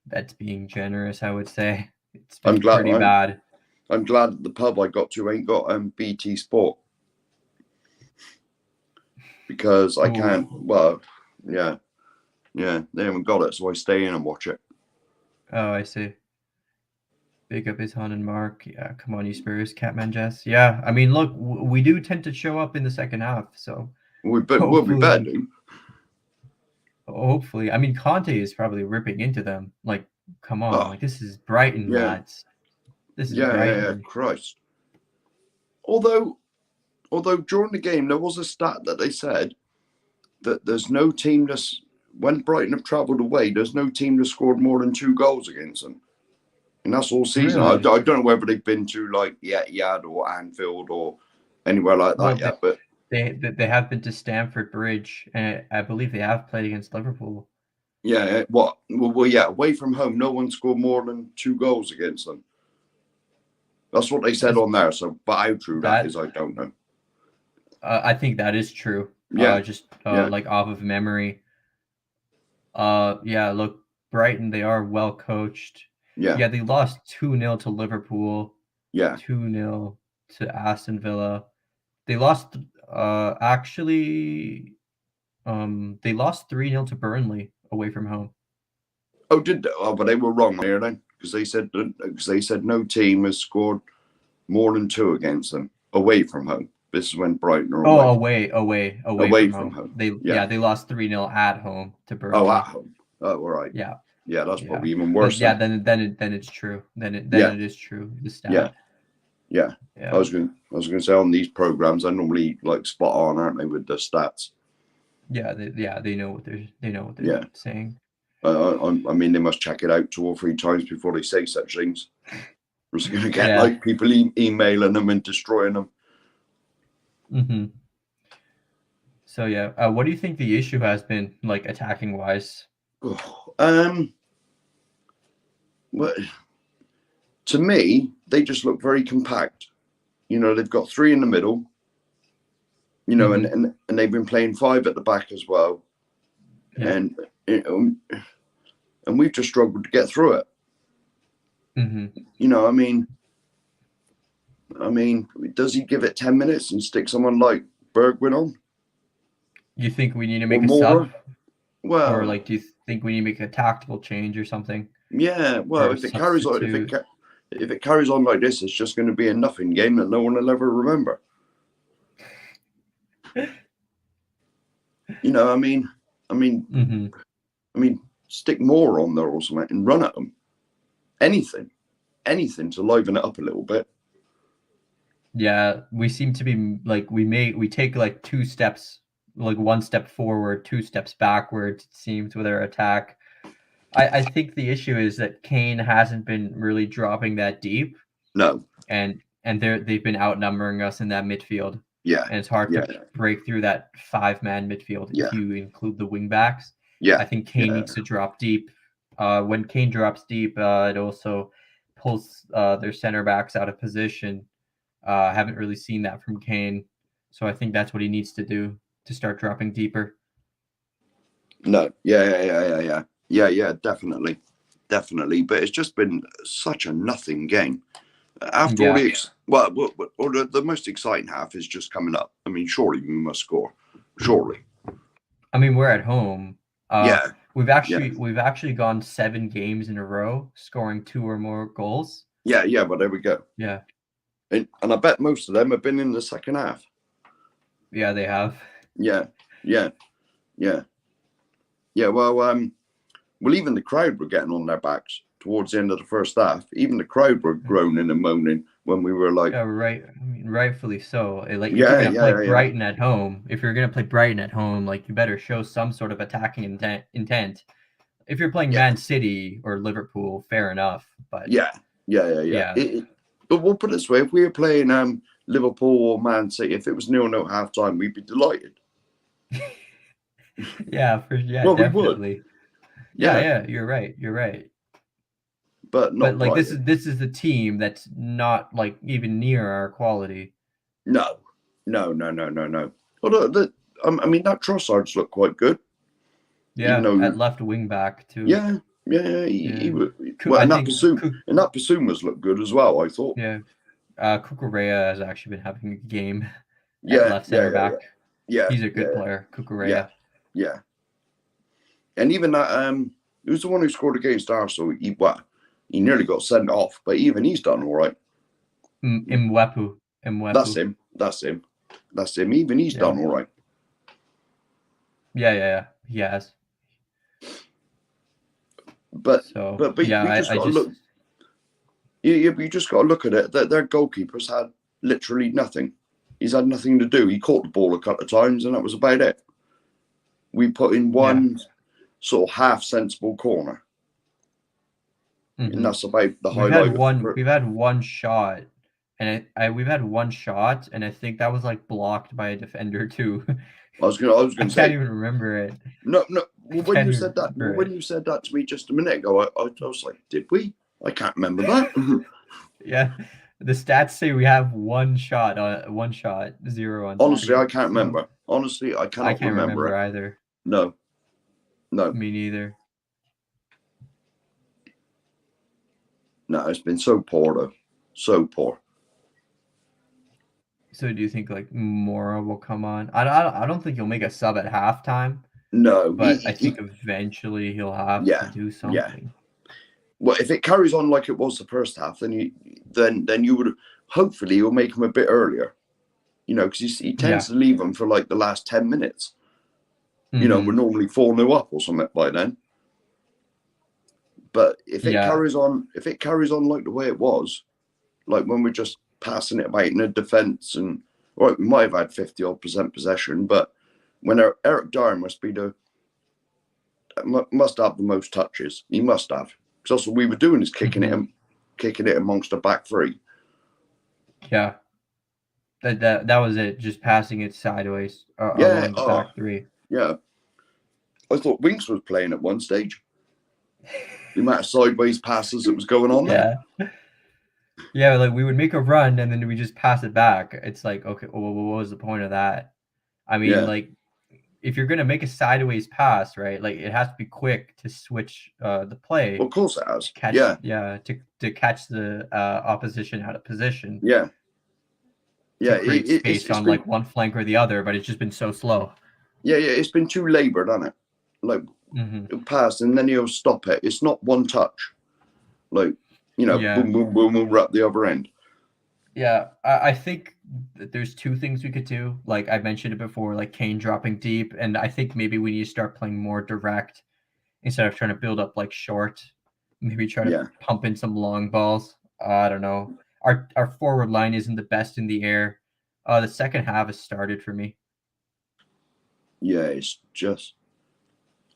That's being generous, I would say. It's I'm been glad- pretty bad. I'm glad that the pub I got to ain't got BT Sport because I can't. Well, yeah, they haven't got it, so I stay in and watch it. Oh, I see. Big up Izhan and Mark. Yeah, come on, you Spurs, Catman Jess. Yeah, I mean, look, we do tend to show up in the second half, so We'll be better. Hopefully, I mean, Conte is probably ripping into them. Like, come on, like this is Brighton, lads. This is Brighton. Yeah, Christ. Although during the game there was a stat that they said that there's no team that's when Brighton have travelled away, there's no team that scored more than 2 goals against them, and that's all season. Really? I don't know whether they've been to like Etihad or Anfield or anywhere like that yet, but they have been to Stamford Bridge, and I believe they have played against Liverpool. Yeah, what? Well, yeah, away from home, no one scored more than 2 goals against them. That's what they said on there. So, but how true that is, I don't know. I think that is true. Yeah. Like off of memory. Yeah. Look, Brighton, they are well coached. Yeah. They lost 2-0 to Liverpool. Yeah. 2-0 to Aston Villa. They lost. Actually, they lost 3-0 to Burnley away from home. Oh, did they? Oh, but they were wrong there then, because they said no team has scored more than 2 against them away from home. This is when Brighton are away. Away from home. They lost 3-0 at home to Burnley. Oh, at home. Oh, all right. Yeah. Yeah, that's probably even worse. But then it's true. Then it is true. The stat. Yeah. I was going to say on these programs, I normally like spot on, aren't they, with the stats? Yeah, they know what they're saying. I mean, they must check it out 2 or 3 times before they say such things. We're just going to get like people emailing them and destroying them. Mm-hmm. So what do you think the issue has been, like attacking wise? Well, to me, they just look very compact. You know, they've got 3 in the middle. You know, and they've been playing 5 at the back as well. Yeah. And we've just struggled to get through it. Mm-hmm. You know, I mean, does he give it 10 minutes and stick someone like Bergwijn on? You think we need to make a sub? Well, or like, do you think we need to make a tactical change or something? Yeah, well, if it carries on like this, it's just going to be a nothing game that no one will ever remember. You know, I mean, stick more on there or something and run at them. Anything to liven it up a little bit. Yeah, we seem to be like we take like 2 steps, like 1 step forward, 2 steps backwards. It seems with our attack. I think the issue is that Kane hasn't been really dropping that deep. No, and they've been outnumbering us in that midfield. Yeah, and it's hard to break through that 5-man midfield if you include the wing backs. Yeah, I think Kane needs to drop deep. When Kane drops deep, it also pulls their center backs out of position. Haven't really seen that from Kane, So I think that's what he needs to do to start dropping deeper. No, yeah, definitely. But it's just been such a nothing game. After all the most exciting half is just coming up. I mean, surely we must score. Surely. I mean, we're at home. Yeah. We've actually gone 7 games in a row, scoring 2 or more goals. Yeah, but there we go. Yeah. And I bet most of them have been in the second half. Yeah, they have. Yeah. Well, even the crowd were getting on their backs towards the end of the first half. Even the crowd were groaning and moaning when we were like, yeah, right. I mean, rightfully so. Like, if you're gonna play Brighton at home, like, you better show some sort of attacking intent. If you're playing Man City or Liverpool, fair enough. But yeah. But we'll put it this way: if we were playing Liverpool or Man City, if it was 0-0 at half time, we'd be delighted. Well, definitely. We would. Yeah, you're right. But not like Brighton. this is a team that's not like even near our quality. No. Although I mean, that Trossard's looked quite good. Yeah, at left wing back too. Yeah. Well, and that Basuma's looked good as well, I thought. Yeah. Cucurella has actually been having a game at left center back. Yeah. He's a good player, Cucurella. Yeah. And even that who's the one who scored against Arsenal? He nearly got sent off, but even he's done all right. Mwepu. That's him. Even he's done all right. Yeah. He has. But you just got to look. You just got to look at it. Their goalkeeper's had literally nothing. He's had nothing to do. He caught the ball a couple of times, and that was about it. We put in one sort of half sensible corner, and that's about the highlight. We've had one shot, and we've had one shot, and I think that was like blocked by a defender too. I was gonna say. I can't even remember it. No. Well, when you said that to me just a minute ago, I was like, did we? I can't remember that. Yeah, the stats say we have one shot, 0 on. Honestly, I can't remember. Honestly, I cannot remember either. No. Me neither. No, it's been so poor though. So poor. So do you think like Mora will come on? I don't think he'll make a sub at halftime. No, but I think eventually he'll have to do something. Yeah. Well, if it carries on like it was the first half, then you would hopefully you'll make him a bit earlier. Because he tends to leave them for like the last 10 minutes. We're normally 4-0 up or something by then. But if it carries on like the way it was, like when we're just passing it about in the defence, and we might have had 50% possession, but when Eric Dyer must have the most touches. He must have, because that's what we were doing, is kicking it amongst the back three. Yeah, that was it. Just passing it sideways along the back three. Yeah, I thought Winks was playing at one stage. The amount of sideways passes that was going on there. Yeah, like we would make a run and then we just pass it back. It's like, okay, well, what was the point of that? I mean, like, if you're gonna make a sideways pass, right? Like, it has to be quick to switch the play. Well, of course it has. To catch the opposition out of position. Yeah. To create space on like one flank or the other, but it's just been so slow. Yeah, it's been too laboured, hasn't it? Like, it'll pass and then he'll stop it. It's not one touch. Like, boom, boom, boom, we're up the other end. Yeah, I think that there's two things we could do. Like I mentioned it before, like Kane dropping deep, and I think maybe we need to start playing more direct instead of trying to build up like short. Maybe try to pump in some long balls. I don't know. Our forward line isn't the best in the air. The second half has started for me. Yeah, it's just.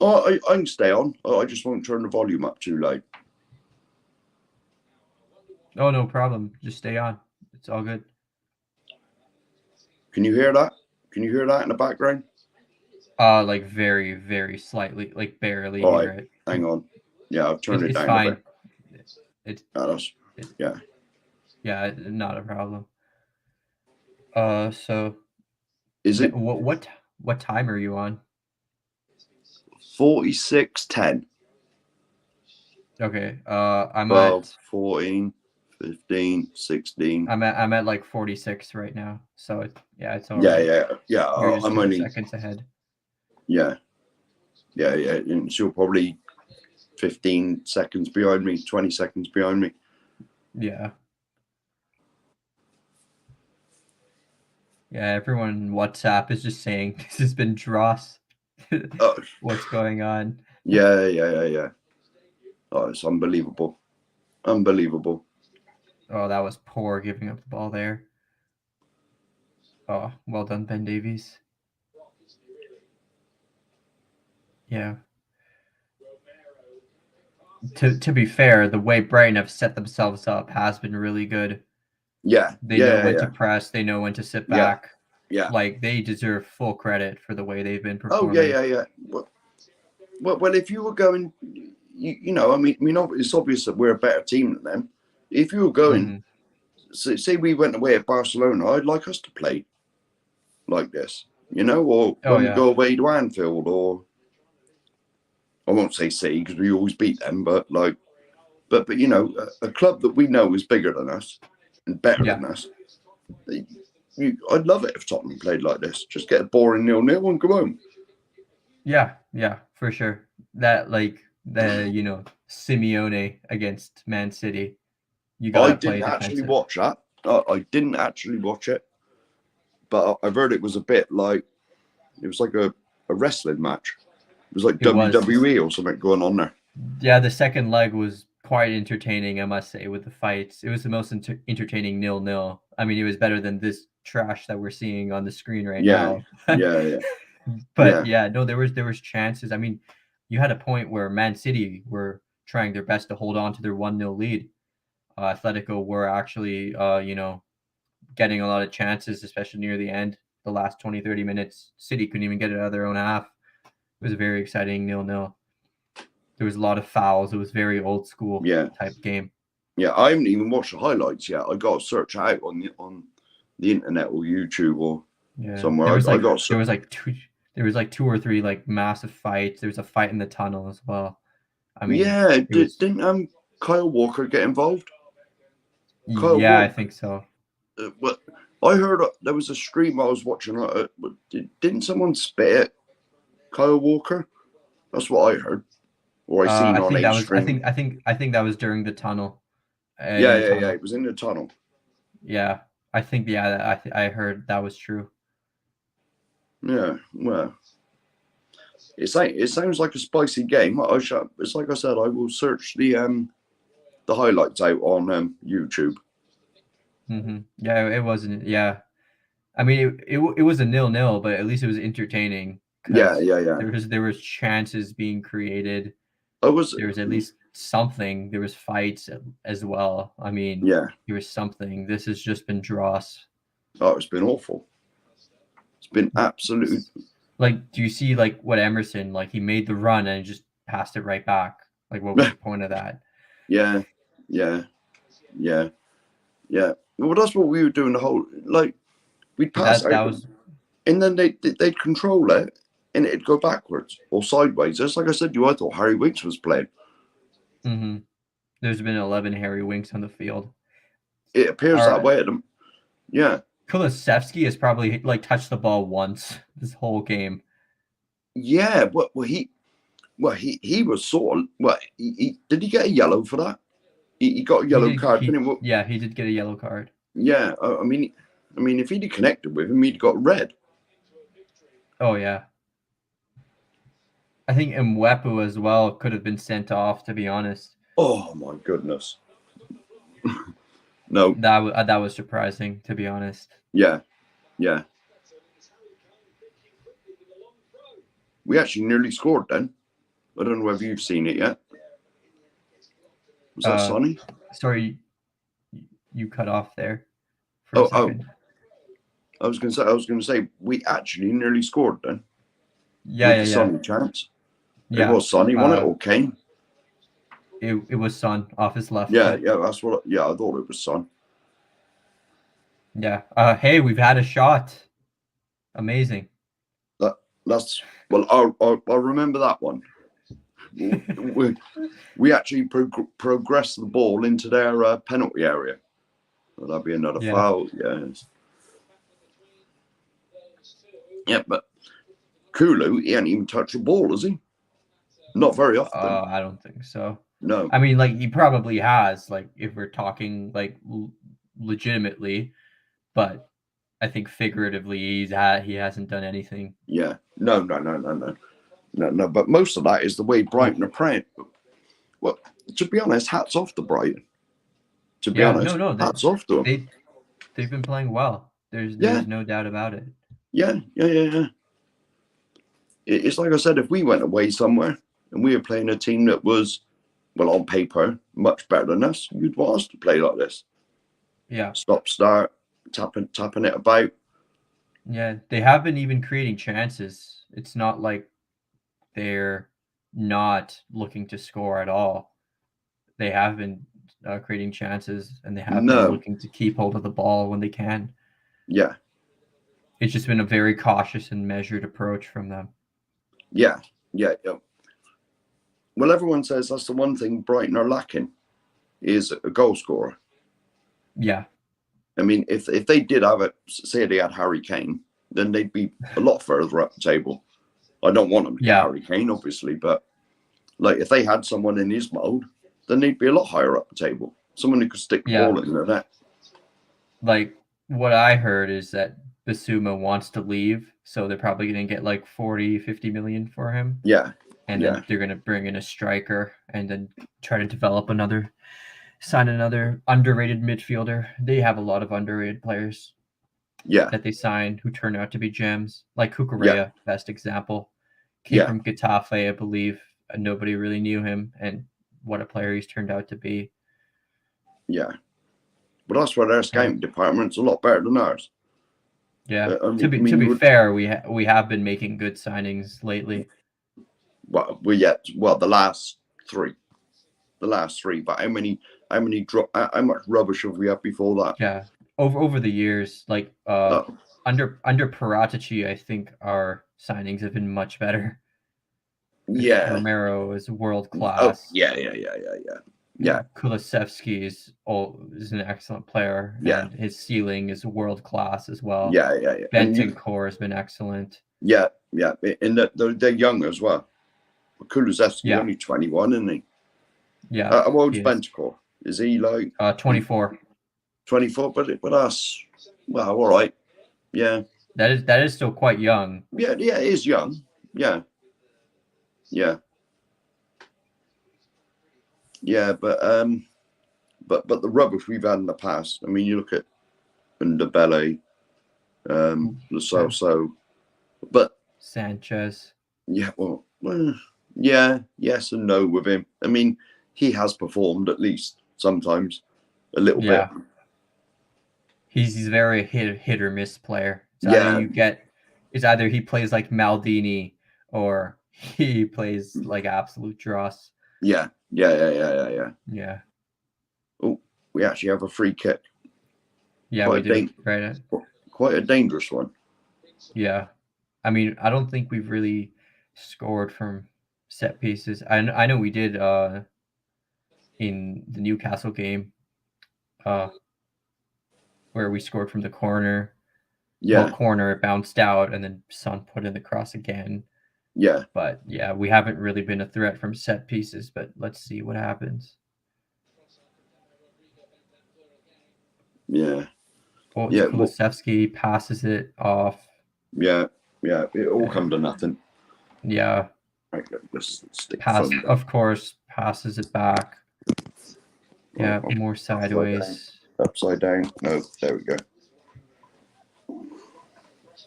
Oh, I can stay on. I just won't turn the volume up too loud. Oh, no problem. Just stay on. It's all good. Can you hear that? Can you hear that in the background? Like very, very slightly, like barely hear it. Hang on. Yeah, I've turned it down. It's fine. Yeah, not a problem. So Is it What time are you on? 46:10? Okay. I'm 12, at 14, 15, 16. I'm at like 46 right now. So it's all Yeah, right. yeah. You're just I'm 2 only, seconds ahead. yeah. And she'll probably 15 seconds behind me, 20 seconds behind me. Yeah. Yeah, everyone in WhatsApp is just saying this has been dross. Oh, What's going on? yeah. Oh, it's unbelievable. Unbelievable. Oh, that was poor giving up the ball there. Oh, well done, Ben Davies. Yeah. To be fair, the way Brighton have set themselves up has been really good. Yeah. They know when to press, they know when to sit back. Yeah. Like, they deserve full credit for the way they've been Oh, performing. yeah. Well, if you were going, I mean, it's obvious that we're a better team than them. If you were going, say we went away at Barcelona, I'd like us to play like this, or when we go away to Anfield, or I won't say City because we always beat them, but a club that we know is bigger than us and better than us. I'd love it if Tottenham played like this. Just get a boring 0-0 and go home. Yeah, for sure. That Simeone against Man City. You gotta play defensive. Actually watch that. I didn't actually watch it, but I've heard it was a bit like it was like a wrestling match. It was like WWE or something going on there. Yeah, the second leg was quite entertaining, I must say, with the fights. It was the most entertaining 0-0. I mean, it was better than this trash that we're seeing on the screen right now. Yeah. But no, there was chances. I mean, you had a point where Man City were trying their best to hold on to their 1-0 lead. Atletico were actually, getting a lot of chances, especially near the end, the last 20, 30 minutes. City couldn't even get it out of their own half. It was a very exciting 0-0. There was a lot of fouls. It was very old school type game. Yeah, I haven't even watched the highlights yet. I got to search out on the internet or YouTube or somewhere. There was like two or three like massive fights. There was a fight in the tunnel as well. I mean, didn't Kyle Walker get involved? I think so. But I heard there was a stream I was watching. Didn't someone spit at Kyle Walker? That's what I heard, or I seen on a stream. I think that was during the tunnel. Yeah. It was in the tunnel. Yeah, I think I heard that was true. Yeah, well, it sounds like a spicy game. It's like I said, I will search the highlights out on YouTube. Yeah, it wasn't. Yeah, I mean it was a 0-0, but at least it was entertaining. Yeah. There was chances being created. There was at least something. There was fights as well. I mean, there was something. This has just been dross. Oh, it's been awful. It's been absolute. Like, do you see like what Emerson, like he made the run and just passed it right back? Like, what was the point of that? Yeah. Well, that's what we were doing the whole, like, we'd pass out, and then they'd control it, and it'd go backwards or sideways. Just like I said to you, I thought Harry Winks was playing. There's been 11 Harry Winks on the field. It appears that way at them. Yeah. Kulusevski has probably like touched the ball once this whole game. Yeah, he was sort of. Did he get a yellow for that? He got a yellow card. Yeah, he did get a yellow card. Yeah, I mean, if he'd connected with him, he'd got red. Oh yeah. I think Mwepu as well could have been sent off, to be honest. Oh my goodness. No. That was surprising, to be honest. Yeah. We actually nearly scored then. I don't know whether you've seen it yet. Was that Sonny? Sorry, you cut off there for a second. I was going to say we actually nearly scored then. Yeah. Sonny chance. Yeah. It was Sonny, wasn't it, or Kane? It was Son off his left. Yeah, that's what. I thought it was Son. Yeah. Hey, we've had a shot. Amazing. That's well. I remember that one. We actually progressed the ball into their penalty area. Well, that'd be another foul. Yes. Yeah, but Kulu, he ain't even touched the ball, has he? Not very often. I don't think so. No. I mean, like, he probably has, like, if we're talking, like, legitimately, but I think figuratively he hasn't done anything. Yeah. No. But most of that is the way Brighton are playing. Well, to be honest, hats off to Brighton. To be honest, hats off to them. They've been playing well. There's no doubt about it. Yeah. It's like I said, if we went away somewhere and we were playing a team that was, well, on paper, much better than us, you'd want us to play like this. Yeah. Stop, start, tapping it about. Yeah, they have been even creating chances. It's not like they're not looking to score at all. They have been creating chances, and they have been looking to keep hold of the ball when they can. Yeah. It's just been a very cautious and measured approach from them. Yeah. Well, everyone says that's the one thing Brighton are lacking is a goal scorer. Yeah. I mean, if they did have it, say they had Harry Kane, then they'd be a lot further up the table. I don't want them to get Harry Kane, obviously, but like if they had someone in his mold, then they'd be a lot higher up the table. Someone who could stick the ball in the net. Like what I heard is that Bissouma wants to leave, so they're probably going to get like 40, 50 million for him. Yeah. And then they're going to bring in a striker and then try to sign another underrated midfielder. They have a lot of underrated players. Yeah. That they signed who turned out to be gems. Like Cucurella, best example. Came from Getafe, I believe. Nobody really knew him, and what a player he's turned out to be. Yeah. But that's why their scouting department's a lot better than ours. Yeah. To be fair, we have been making good signings lately. Well, the last three. But how much rubbish have we had before that? Yeah. Over the years, like under Paratici, I think our signings have been much better. Yeah. Romero is world class. Oh, yeah. Kulusevski is an excellent player. Yeah. And his ceiling is world class as well. Yeah. Bentancur has been excellent. Yeah. And they're young as well. Kulusevski only 21, isn't he? Yeah. How old's Bentancur? Is he like 24? 24, but that's all right. Yeah. That is still quite young. Yeah, it is young. Yeah. Yeah, but the rubbish we've had in the past. I mean, you look at Ndebele, Lo Celso, but Sanchez. Yeah, well, yeah, yes and no with him. I mean, he has performed at least sometimes a little bit. He's a very hit or miss player. It's either he plays like Maldini or he plays like absolute dross. Yeah. Oh, we actually have a free kick. Yeah, we do. Quite a dangerous one. Yeah. I mean, I don't think we've really scored from set pieces. I know we did in the Newcastle game where we scored from the corner. Yeah. Well, corner, it bounced out, and then Son put in the cross again. Yeah. But yeah, we haven't really been a threat from set pieces, but let's see what happens. Yeah. Well, Kulusevski passes it off. Yeah. It all come to nothing. Yeah. Right, let's stick of course, passes it back. Yeah, more sideways. Upside down. No, there we go.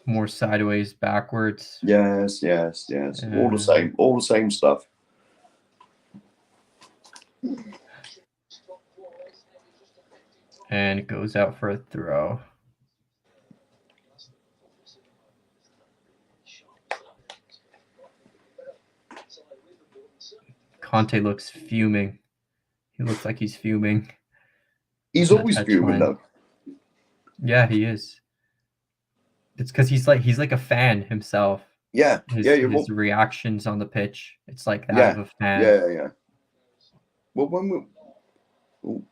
More sideways, backwards. Yes. All the same stuff. And it goes out for a throw. Conte looks fuming. He looks like he's fuming. He's always fuming, though. Yeah, he is. It's because he's like a fan himself. Yeah, yeah, His reactions on the pitch, it's like that yeah, of a fan. yeah. Well, when we, oh,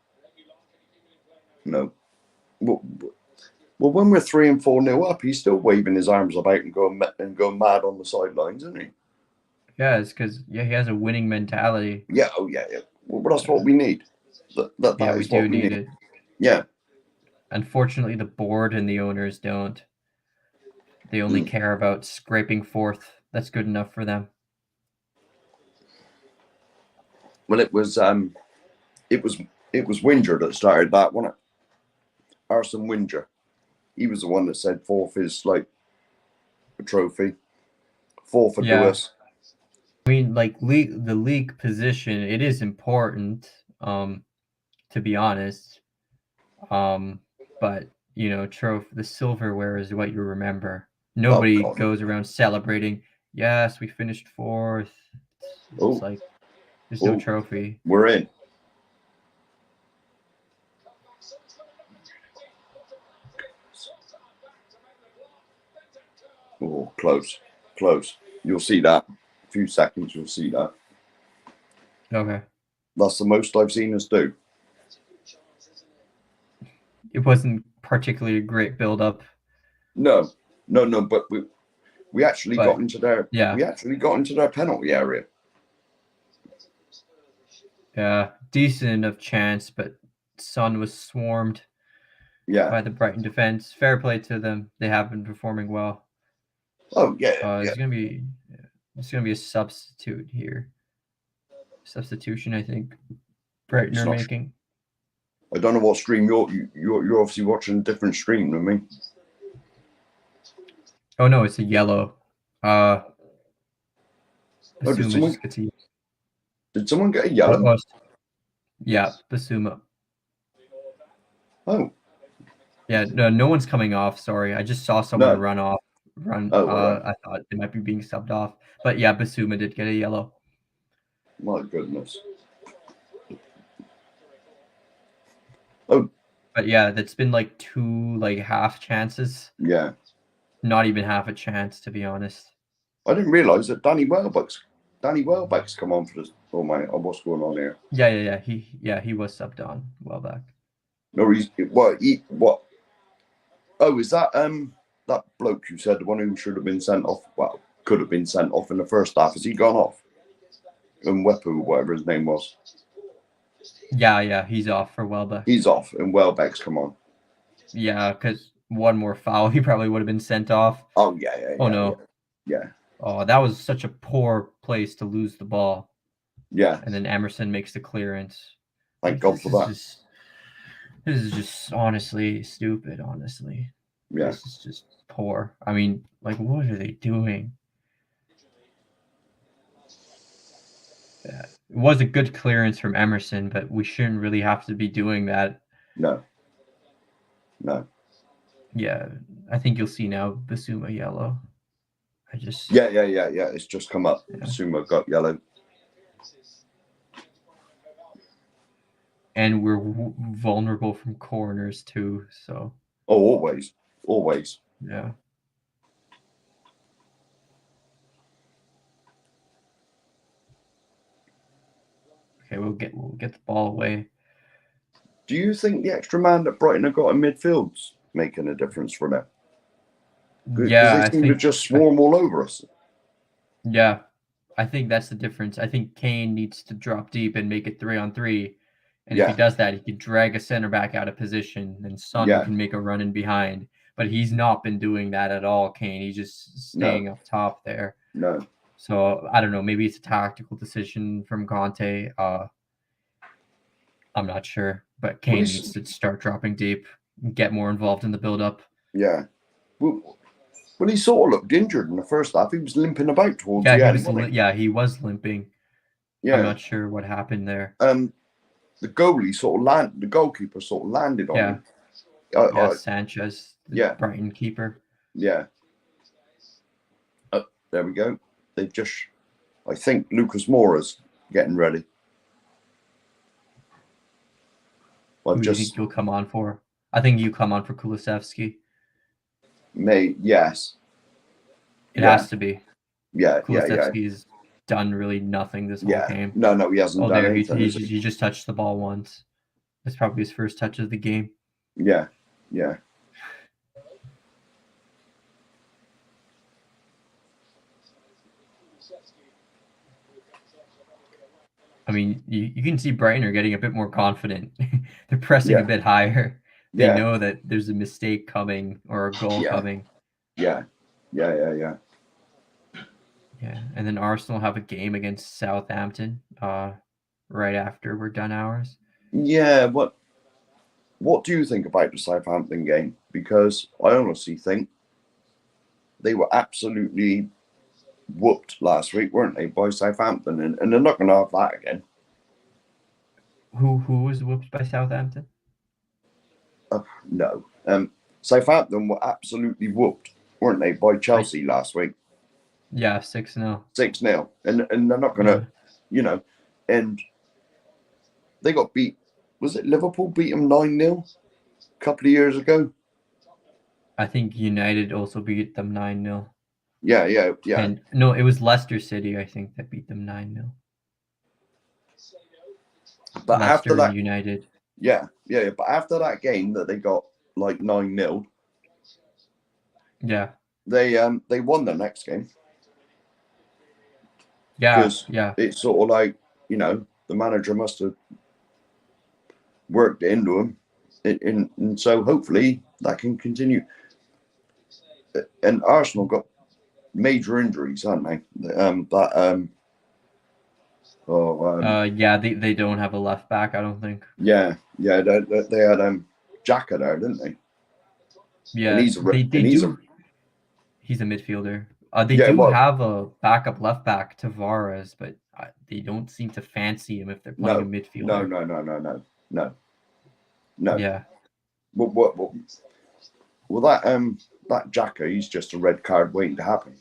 no, well, when we're 3 and 4-0 up, he's still waving his arms about and going mad on the sidelines, isn't he? Yeah, it's because he has a winning mentality. Yeah, oh yeah. Well, that's what we need. That Yeah, we is what do we need need. it. Yeah. Unfortunately, the board and the owners don't. They only care about scraping fourth. That's good enough for them. Well, it was Winger that started that, wasn't it? Arsene Winger. He was the one that said fourth is like a trophy. Fourth would do us. I mean, like the league position, it is important, to be honest. But the silverware is what you remember. Nobody goes around celebrating. Yes, we finished fourth. It's like there's no trophy. We're in. Oh, close. You'll see that. A few seconds, you'll see that. Okay. That's the most I've seen us do. It wasn't particularly a great build-up. No, but we actually got into their penalty area. Yeah, decent of chance, but Son was swarmed by the Brighton defense. Fair play to them. They have been performing well. Oh yeah. It's gonna be a substitute here. Substitution, I think. Brighton are making. I don't know what stream you're obviously watching a different stream than me. Oh no, it's a yellow. Did someone get a yellow? Yeah, Basuma. Oh. Yeah, no one's coming off. Sorry, I just saw someone run off. Right. I thought they might be being subbed off, but yeah, Basuma did get a yellow. My goodness. Oh. But yeah, that's been like 2 half chances. Yeah. Not even half a chance, to be honest. I didn't realise that Danny Welbeck's come on for this. Oh my! What's going on here? Yeah. He was subbed on Welbeck. No, what? Oh, is that that bloke you said, the one who should have been sent off? Well, could have been sent off in the first half. Has he gone off? And Wepu, whatever his name was. Yeah, he's off for Welbeck. He's off, and Welbeck's come on. Yeah, because one more foul, he probably would have been sent off. Oh yeah. Oh no. Yeah. Oh, that was such a poor place to lose the ball. Yeah. And then Emerson makes the clearance. Thank God for that. This is just honestly stupid, honestly. Yeah. This is just poor. I mean, what are they doing? Yeah. It was a good clearance from Emerson, but we shouldn't really have to be doing that. No. Yeah, I think you'll see now Basuma yellow. Yeah. It's just come up. Yeah. Basuma got yellow. And we're vulnerable from corners too, so. Oh, always. Yeah. Okay, we'll get the ball away. Do you think the extra man that Brighton have got in midfield's making a difference for them? Yeah, they seem to just swarm all over us. Yeah, I think that's the difference. I think Kane needs to drop deep and make it 3-on-3. And if he does that, he can drag a center back out of position, and Son can make a run in behind. But he's not been doing that at all, Kane. He's just staying up top there. No. So I don't know. Maybe it's a tactical decision from Conte. I'm not sure, but Kane needs to start dropping deep, get more involved in the build-up. Yeah. Well, he sort of looked injured in the first half. He was limping about towards the end. He was limping. Yeah. I'm not sure what happened there. The goalie the goalkeeper sort of landed on him. Sanchez, the Brighton keeper. Yeah. There we go. I think Lucas Moura's getting ready. Who do you think you'll come on for? I think you come on for Kulusevski. Yes. It has to be. Yeah. Kulusevski's done really nothing this whole game. No, he hasn't done anything. He just touched the ball once. That's probably his first touch of the game. Yeah. I mean, you can see Brighton are getting a bit more confident. They're pressing a bit higher. They know that there's a mistake coming or a goal coming. Yeah. Yeah, and then Arsenal have a game against Southampton right after we're done ours. Yeah, what do you think about the Southampton game? Because I honestly think they were absolutely whooped last week, weren't they, by Southampton? And they're not going to have that again. Who was whooped by Southampton? No. Southampton were absolutely whooped, weren't they, by Chelsea last week? Yeah, 6-0. 6-0. And they're not going to, and they got beat. Was it Liverpool beat them 9-0 a couple of years ago? I think United also beat them 9-0. Yeah. And no, it was Leicester City, I think, that beat them 9-0. But Leicester after that, and United. Yeah. But after that game that they got like 9-0, yeah, they won the next game. Yeah. It's sort of like, the manager must have worked it into them, and so hopefully that can continue. And Arsenal got major injuries, haven't they? They don't have a left back, I don't think. Yeah, they had Xhaka there, didn't they? Yeah, and he's a midfielder. They have a backup left back, Tavares, but they don't seem to fancy him if they're playing a midfielder. No. Yeah. Well, that Xhaka, he's just a red card waiting to happen.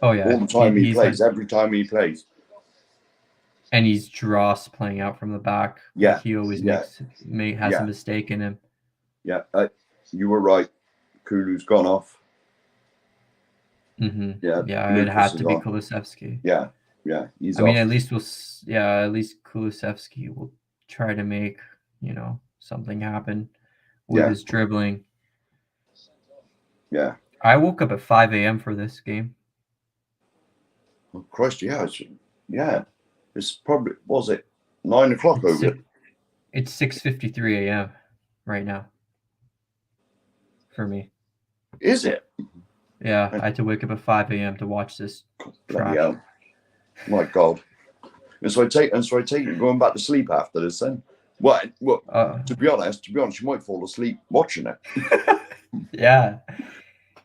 Oh yeah. All the time he plays, every time he plays. And he's dross playing out from the back. Yeah. He always has a mistake in him. Yeah. You were right. Kulu's gone off. Mm-hmm. Yeah, it had to be Kulusevski. Yeah. He's off. I mean, at least Kulusevski will try to make, something happen with his dribbling. Yeah. I woke up at 5 a.m. for this game. Oh, Christ, yeah. It's probably, was it 9 o'clock over it? It's 6:53 a.m. right now for me. Is it? Yeah, I had to wake up at 5 a.m. to watch this. Bloody hell. My God. And so I take you going back to sleep after this then? Well, to be honest, you might fall asleep watching it. Yeah.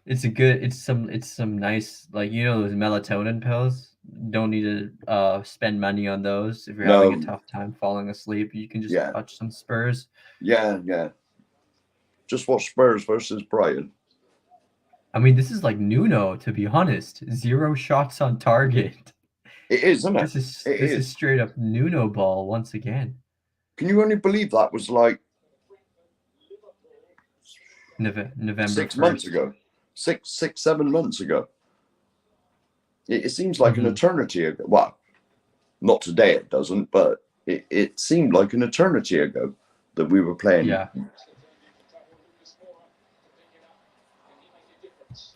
It's some nice, those melatonin pills. Don't need to spend money on those. If you're having a tough time falling asleep, you can just watch some Spurs. Yeah. Just watch Spurs versus Brighton. I mean, this is like Nuno, to be honest. 0 shots on target. It is, isn't it? This is straight up Nuno ball once again. Can you only believe that was like November 6 months ago? 7 months ago. It seems like an eternity ago. Well, not today it doesn't, but it seemed like an eternity ago that we were playing. Yeah.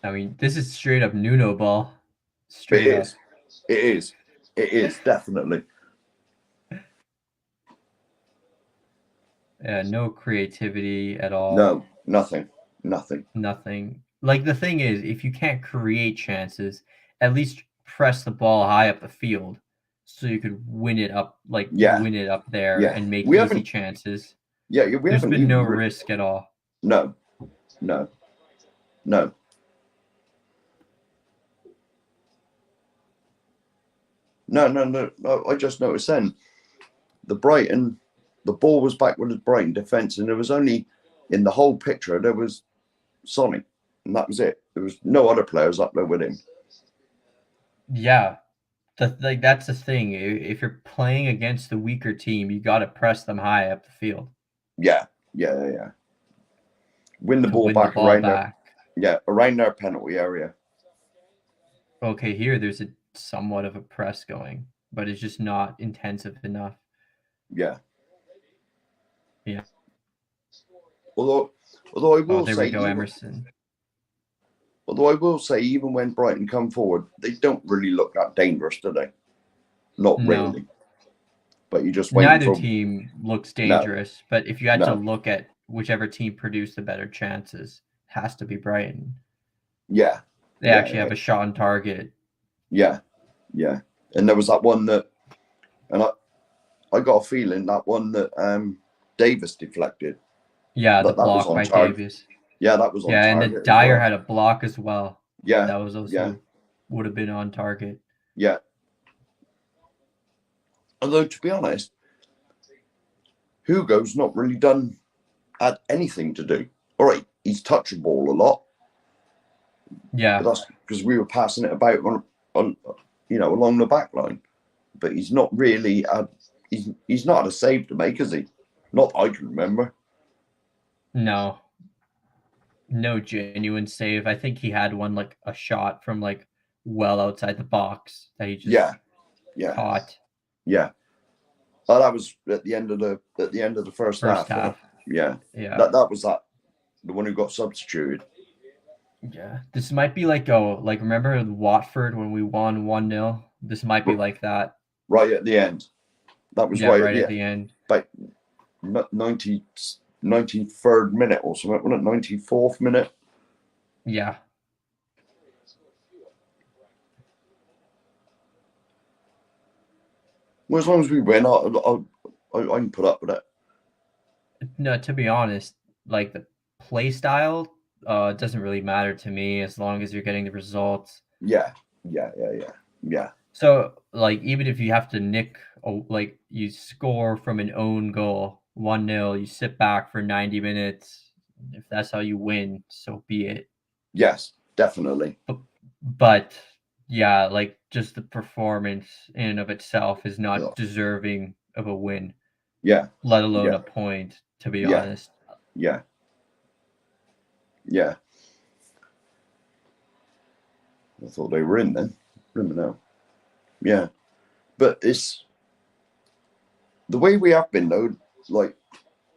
I mean, this is straight up Nuno ball. It is, definitely. Yeah, no creativity at all. No, nothing. Like, the thing is, if you can't create chances, at least press the ball high up the field so you could win it up there and make easy chances. Yeah, there's been no risk at all. No. I just noticed then the ball was back with the Brighton defence, and there was only in the whole picture there was Sonny, and that was it. There was no other players up there with him. Yeah, that's the thing. If you're playing against the weaker team, you got to press them high up the field. Yeah. Win the ball back around there. Yeah, around their penalty area. Okay, here there's a somewhat of a press going, but it's just not intensive enough. Yeah. Yeah. Although I will there say, we go, Emerson. Although I will say, even when Brighton come forward, they don't really look that dangerous, do they? Not really. But you just wait. Neither team looks dangerous, but if you had to No. look at whichever team produced the better chances, it has to be Brighton. Yeah. They actually have a shot on target. Yeah. Yeah. And there was that one that, and I got a feeling that one that Davis deflected. Yeah, the block by Davis. Yeah, that was on target. Yeah, and then Dyer had a block as well. Yeah. That was also would have been on target. Yeah. Although, to be honest, Hugo's not really had anything to do. All right, he's touched the ball a lot. Yeah. But that's because we were passing it about on along the back line. But he's not really he's not had a save to make, is he? Not that I can remember. No genuine save. I think he had one, like a shot from like well outside the box that he just caught. Yeah. Oh, that was at the end of the first half. Yeah. That was the one who got substituted. Yeah. This might be like remember Watford when we won 1-0? This might be like that. Right at the end. That was right at the end. But 93rd minute or something, wasn't it? 94th minute? Yeah. Well, as long as we win, I can put up with it. No, to be honest, like the play style doesn't really matter to me as long as you're getting the results. Yeah. So, like, even if you have to you score from an own goal, 1-0, you sit back for 90 minutes. If that's how you win, so be it. Yes, definitely. But yeah, like just the performance in and of itself is not deserving of a win. Yeah. Let alone a point, to be honest. Yeah. I thought they were in then. Now. Yeah. But it's the way we have been though, like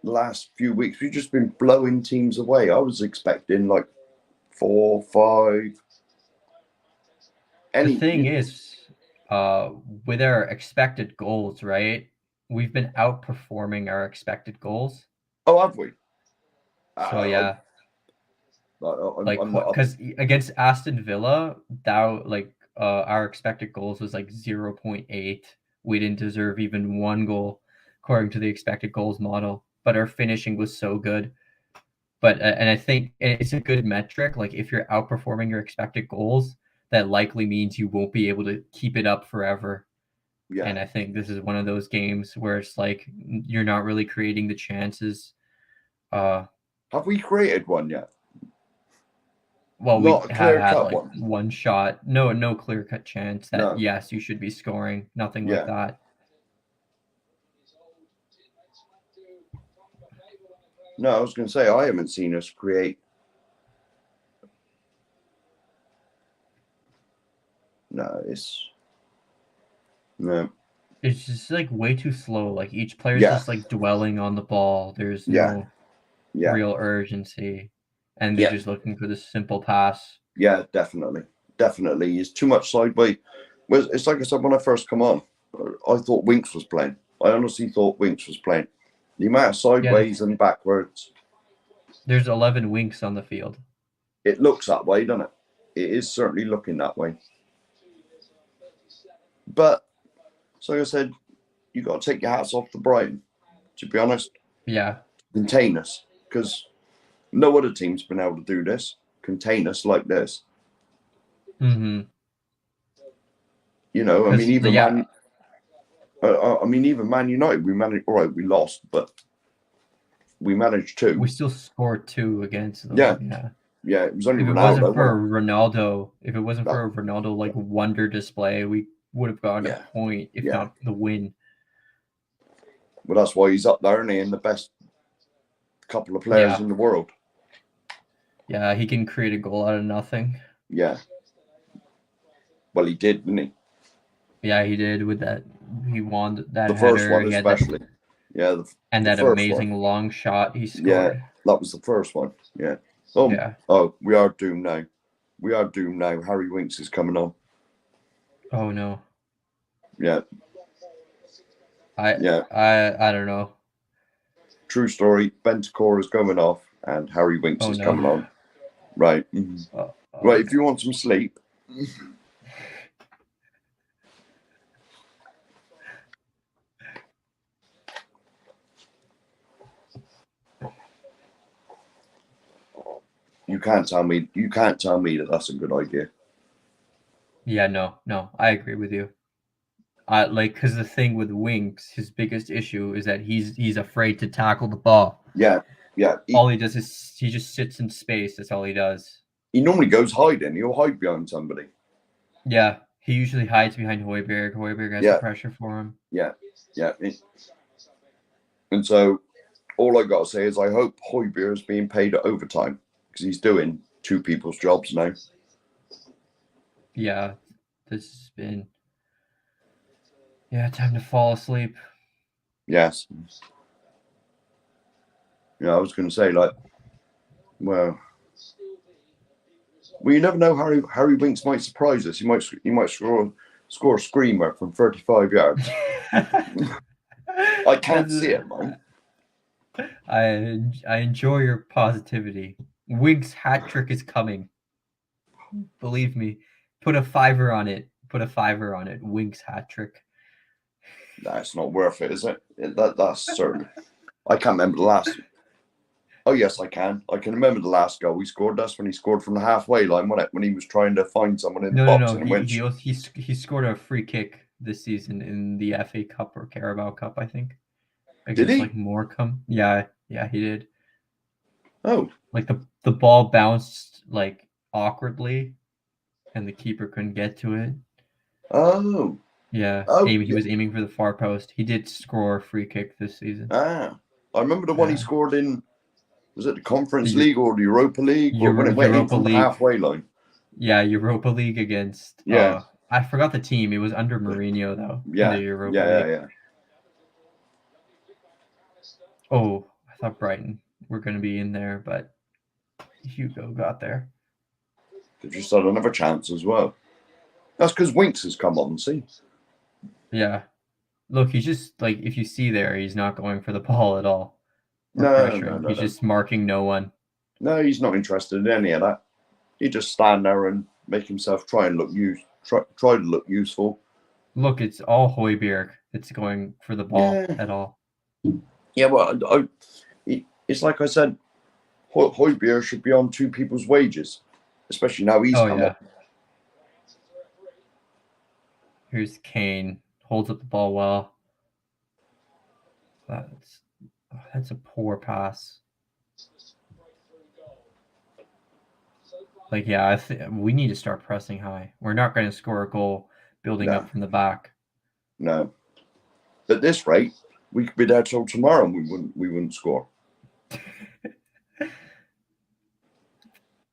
the last few weeks, we've just been blowing teams away. I was expecting like 4, 5. The thing is, with our expected goals, right? We've been outperforming our expected goals. Oh, have we? So yeah. Because against Aston Villa, our expected goals was like 0.8. We didn't deserve even one goal according to the expected goals model, but our finishing was so good. But and I think it's a good metric. Like if you're outperforming your expected goals, that likely means you won't be able to keep it up forever. Yeah. And I think this is one of those games where it's like you're not really creating the chances. Have we created one yet? Well, we have had like one shot. No clear-cut chance that yes, you should be scoring. Nothing like that. No, I was going to say I haven't seen us create. It's just like way too slow. Like each player's just like dwelling on the ball. There's no real urgency, and they're just looking for the simple pass. Yeah, definitely. It's too much sideways. It's like I said when I first come on, I thought Winks was playing. I honestly thought Winks was playing. The amount of sideways and backwards. There's 11 Winks on the field. It looks that way, doesn't it? It is certainly looking that way. But, so like I said, you got to take your hats off to Brighton, to be honest. Yeah. Contain us, because no other team's been able to do this. Contain us like this. Mm-hmm. You know, I mean, even even Man United, we managed. All right, we lost, but we managed to. We still scored 2 against them. Yeah. It was only if it wasn't for a Ronaldo like wonder display, we would have gotten a point, if not the win. Well, that's why he's up there, isn't he? And the best couple of players in the world. Yeah, he can create a goal out of nothing. Yeah. Well, he did, didn't he? Yeah, he did with that. He won that The first header. one, He had that, especially. Yeah, and the that first amazing one. long shot he Yeah, scored. that was the first one. Yeah. Oh, Yeah. oh, we are doomed now. We are doomed now. Harry Winks is coming on. Oh no. Yeah. I don't know. True story. Bentancur is going off, and Harry Winks is coming on. Right. Right. If you want some sleep. You can't tell me that that's a good idea. Yeah, no, I agree with you. Because the thing with Winks, his biggest issue is that he's afraid to tackle the ball. Yeah. All he does is he just sits in space. That's all he does. He normally goes hiding. He'll hide behind somebody. Yeah, he usually hides behind Højbjerg. Højbjerg has the pressure for him. Yeah. And so, all I gotta say is I hope Højbjerg is being paid at overtime because he's doing two people's jobs now. Yeah, this has been time to fall asleep. Yes. I was going to say well, you never know. Harry Winks might surprise us. He might score a screamer from 35 yards. I can't see it, man. I enjoy your positivity. Winks hat trick is coming. Believe me. Put a $5 on it. Winks hat trick. That's not worth it, is it? That's certain. I can't remember the last. Oh yes, I can. I can remember the last goal he scored. That's when he scored from the halfway line, wasn't it? When he was trying to find someone in the box. No. He scored a free kick this season in the FA Cup or Carabao Cup, I think. Did he? Like Morecambe. Yeah, he did. Oh. Like the ball bounced like awkwardly, and the keeper couldn't get to it. Oh. Yeah. He was aiming for the far post. He did score a free kick this season. Ah. I remember the one he scored in. Was it the Conference League or the Europa League? When it went in from the halfway line. Yeah, Europa League against. Yeah. I forgot the team. It was under Mourinho though. Yeah. In the Europa League. Yeah. Oh, I thought Brighton were going to be in there, but Hugo got there. They just had another chance as well. That's because Winks has come on, see? Yeah. Look, he's just like, if you see there, he's not going for the ball at all. No. He's just marking no one. No, he's not interested in any of that. He just stand there and make himself try to look useful. Look, it's all Højbjerg that's going for the ball at all. Yeah, well, it's like I said, Højbjerg should be on two people's wages, especially now he's come up. Here's Kane, holds up the ball well. That's a poor pass. Like, yeah, we need to start pressing high. We're not going to score a goal building up from the back. No. At this rate, we could be there till tomorrow and we wouldn't score.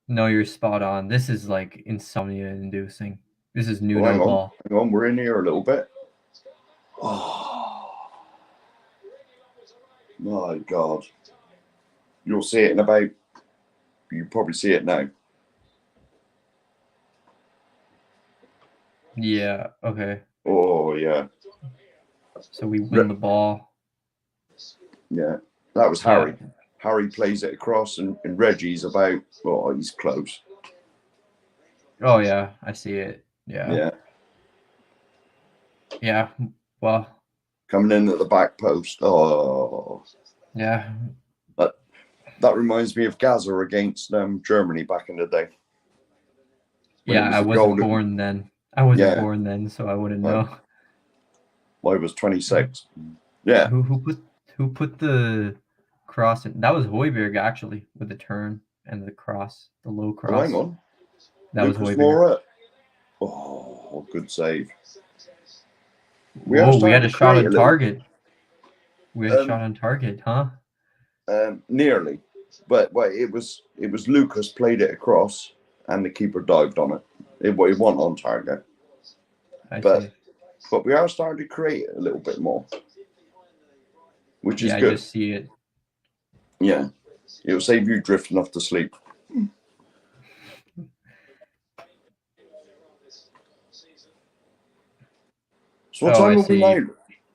No, you're spot on. This is like insomnia-inducing. This is Nuno ball. Hang on, we're in here a little bit. Oh. My God. You'll see it in about... You probably see it now. Yeah, okay. Oh, yeah. So we win the ball. Yeah, that was Harry. Yeah. Harry plays it across, and Reggie's about... Oh, he's close. Oh, yeah, I see it. Yeah. Yeah, well... Coming in at the back post. Oh. Yeah. That reminds me of Gaza against Germany back in the day. Yeah, I wasn't born then. I wasn't born then, so I wouldn't know. Well, I was 26. Yeah. Who put the cross in? That was Højbjerg, actually, with the turn and the cross, the low cross. Oh, hang on. That was Højbjerg. Oh, good save. We had a shot on target. We had a shot on target, huh? Nearly. But it was Lucas played it across, and the keeper dived on it. It wasn't on target. I But see. but we are starting to create it a little bit more, which is Yeah, I good. just see it. Yeah, it'll save you drifting off to sleep. So what Oh, I time are we see. now?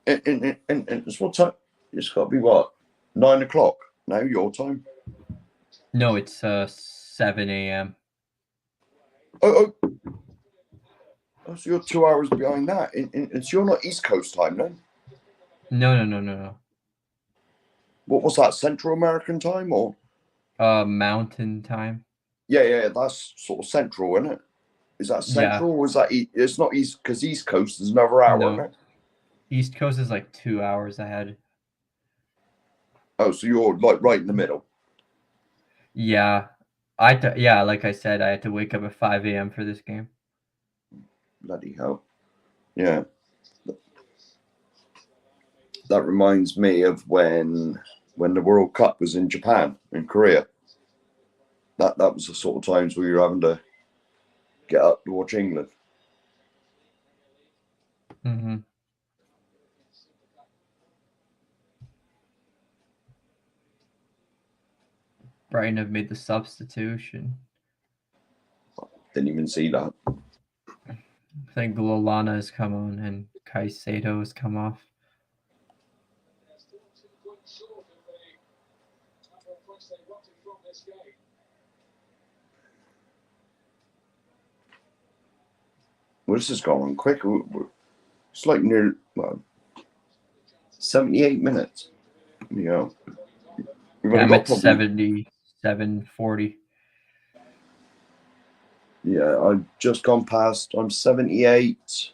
And it's what time? It's got to be what? 9 o'clock now, your time. No, it's 7 a.m. Oh, so you're 2 hours behind that. And so you're not East Coast time then? No. What was that? Central American time or? Mountain time. Yeah, that's sort of central, isn't it? Is that central or is that it's not East? Because East Coast is another hour, No. isn't it? East Coast is like 2 hours ahead. Oh, so you're like right in the middle. Yeah. Like I said, I had to wake up at 5 a.m. for this game. Bloody hell. Yeah. That reminds me of when the World Cup was in Japan, in Korea. That was the sort of times we were having to get up to watch England. Mm-hmm. Brighton have made the substitution. Didn't even see that. I think Lallana has come on and Caicedo has come off. Well, this has gone on quick. It's like near 78 minutes. You know, we've only I'm got at probably 77:40. Yeah, I've just gone past. I'm 78,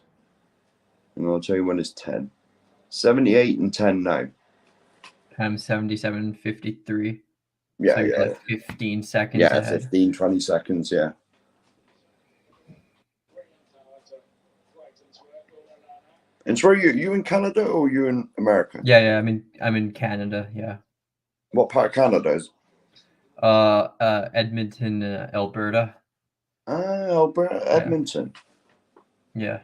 and I'll tell you when it's 10. 78 and 10 now. I'm 77:53. Yeah, So you're yeah. like 15 seconds Yeah, ahead. 15, 20 seconds, yeah. And so are you in Canada or you in America? Yeah, I'm in Canada, yeah. What part of Canada is? Edmonton, Alberta. Alberta, Edmonton. Yeah.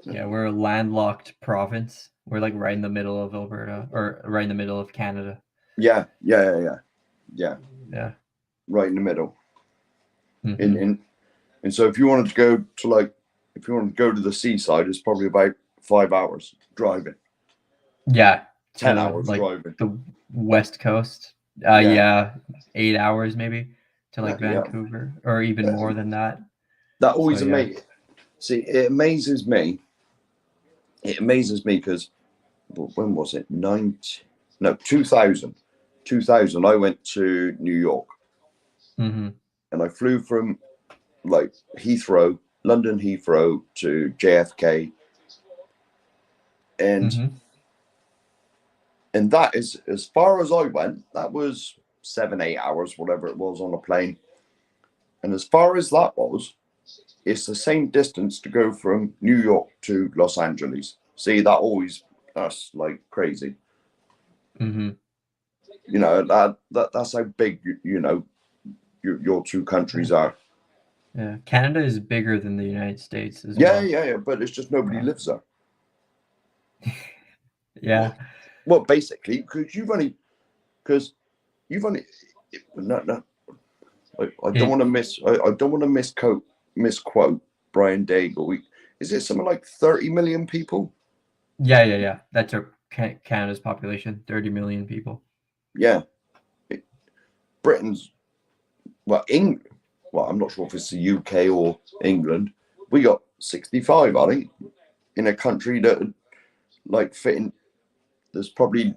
Yeah, we're a landlocked province. We're like right in the middle of Alberta, or right in the middle of Canada. Yeah. Yeah. Right in the middle. Mm-hmm. And so if you wanted to go to the seaside, it's probably about 5 hours driving. Yeah. 10 hours like driving. the West Coast. Yeah, 8 hours maybe to like Vancouver, or even more than that. That always amazes. See, it amazes me. It amazes me because when was it? 2000. 2000. I went to New York, Mm-hmm. and I flew from like Heathrow, London Heathrow to JFK, and that is as far as I went. That was 7-8 hours, whatever it was on a plane. And as far as that was, it's the same distance to go from New York to Los Angeles. See, that's like crazy. Mm-hmm. You know, that's how big your two countries are. Yeah, Canada is bigger than the United States as well. well. Yeah, but it's just nobody lives there. Yeah. Well, basically, because you've only no. I don't want to misquote Brian Daigle. Is it something like 30 million people? Yeah. That's our Canada's population, 30 million people. Yeah. Britain's England. Well, I'm not sure if it's the UK or England. We got 65, I think, in a country that like fitting. There's probably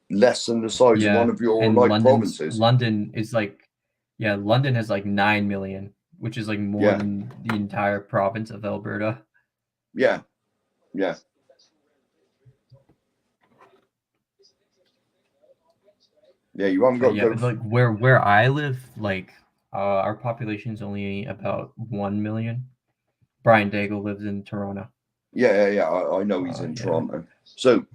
less than the size of one of your provinces. London is London has like 9 million, which is like more than the entire province of Alberta. Yeah. Yeah, you haven't got to go. Like where I live, like Our population is only about 1 million. Brian Daigle lives in Toronto. Yeah. I know he's in Toronto. So,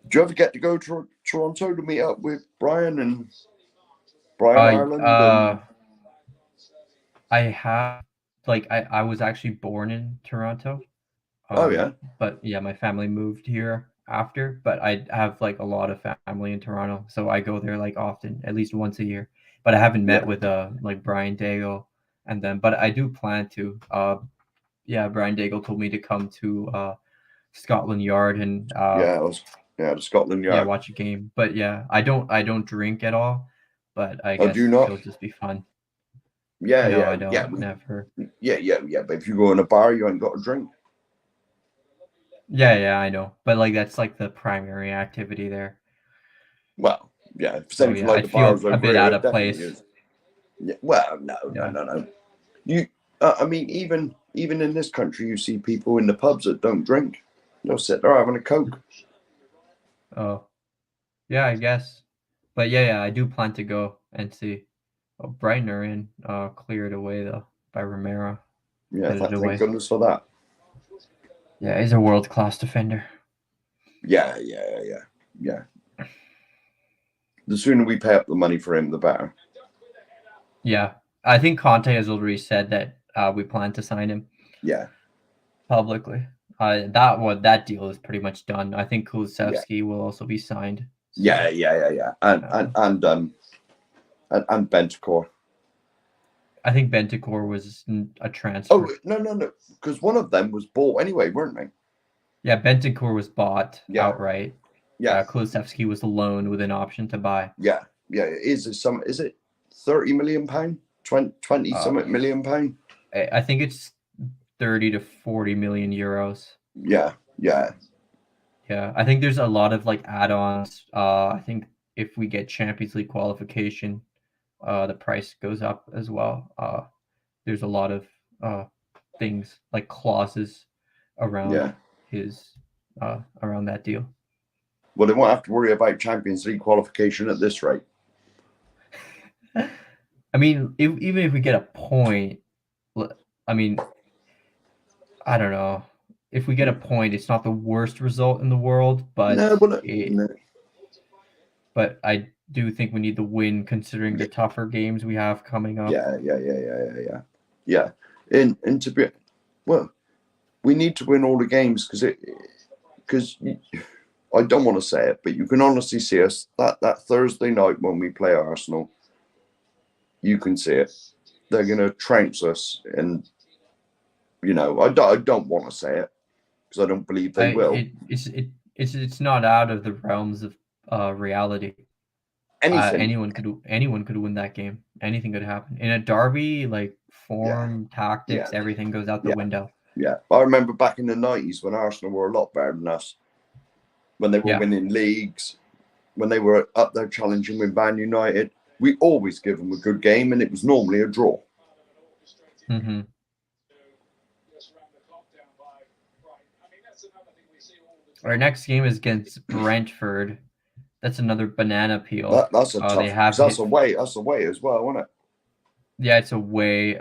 do you ever get to go to Toronto to meet up with Brian and Ireland? I have, like, I was actually born in Toronto. Oh yeah. But yeah, my family moved here after, but I have like a lot of family in Toronto, so I go there like often, at least once a year. But I haven't met with like Brian Daigle and then, but I do plan to. Yeah, Brian Daigle told me to come to Scotland Yard and the Scotland Yard. watch a game. But yeah, I don't drink at all, but I Oh, guess do you not? it'll just be fun. Yeah, No, yeah, I don't. yeah. Never. Yeah. But if you go in a bar, you ain't got a drink. Yeah, I know. But like that's like the primary activity there. Well, yeah. So Same for yeah, like I'd the feel bars a over bit here, out it of definitely place. is. Yeah, well, no. You, I mean, even in this country, you see people in the pubs that don't drink. They'll sit there having a Coke. Oh, yeah, I guess. But yeah, I do plan to go and see. Oh, Brighton are in, cleared away though by Romero. Yeah, Headed away. thank goodness for that. Yeah, he's a world-class defender. Yeah. The sooner we pay up the money for him, the better. Yeah, I think Conte has already said that we plan to sign him. Yeah. Publicly. That deal is pretty much done. I think Kulusevski will also be signed. So, yeah. And Bentancur. I think Bentancur was a transfer. Oh no, because one of them was bought anyway, weren't they? Yeah, Bentancur was bought outright. Yeah, Kulusevski was a loan with an option to buy. Yeah. Is it £30 million? 20 something million pound? I think it's 30 to 40 million euros. Yeah. I think there's a lot of like add-ons. I think if we get Champions League qualification, the price goes up as well. There's a lot of things like clauses around his around that deal. Well, they won't have to worry about Champions League qualification at this rate. I mean, even if we get a point, I mean, I don't know. If we get a point, it's not the worst result in the world, but but I do think we need the win considering the tougher games we have coming up. Yeah. And to be we need to win all the games because I don't want to say it, but you can honestly see us that Thursday night when we play Arsenal. You can see it. They're going to trounce us, and I don't want to say it because I don't believe they will. It's not out of the realms of reality. Anyone could win that game. Anything could happen in a derby. Like form, tactics, everything goes out the window. Yeah, I remember back in the 90s when Arsenal were a lot better than us. When they were winning leagues, when they were up there challenging with Man United, we always give them a good game, and it was normally a draw. Mm-hmm. Our next game is against Brentford. That's another banana peel. That's a tough. That's away as well, isn't it? Yeah, it's away.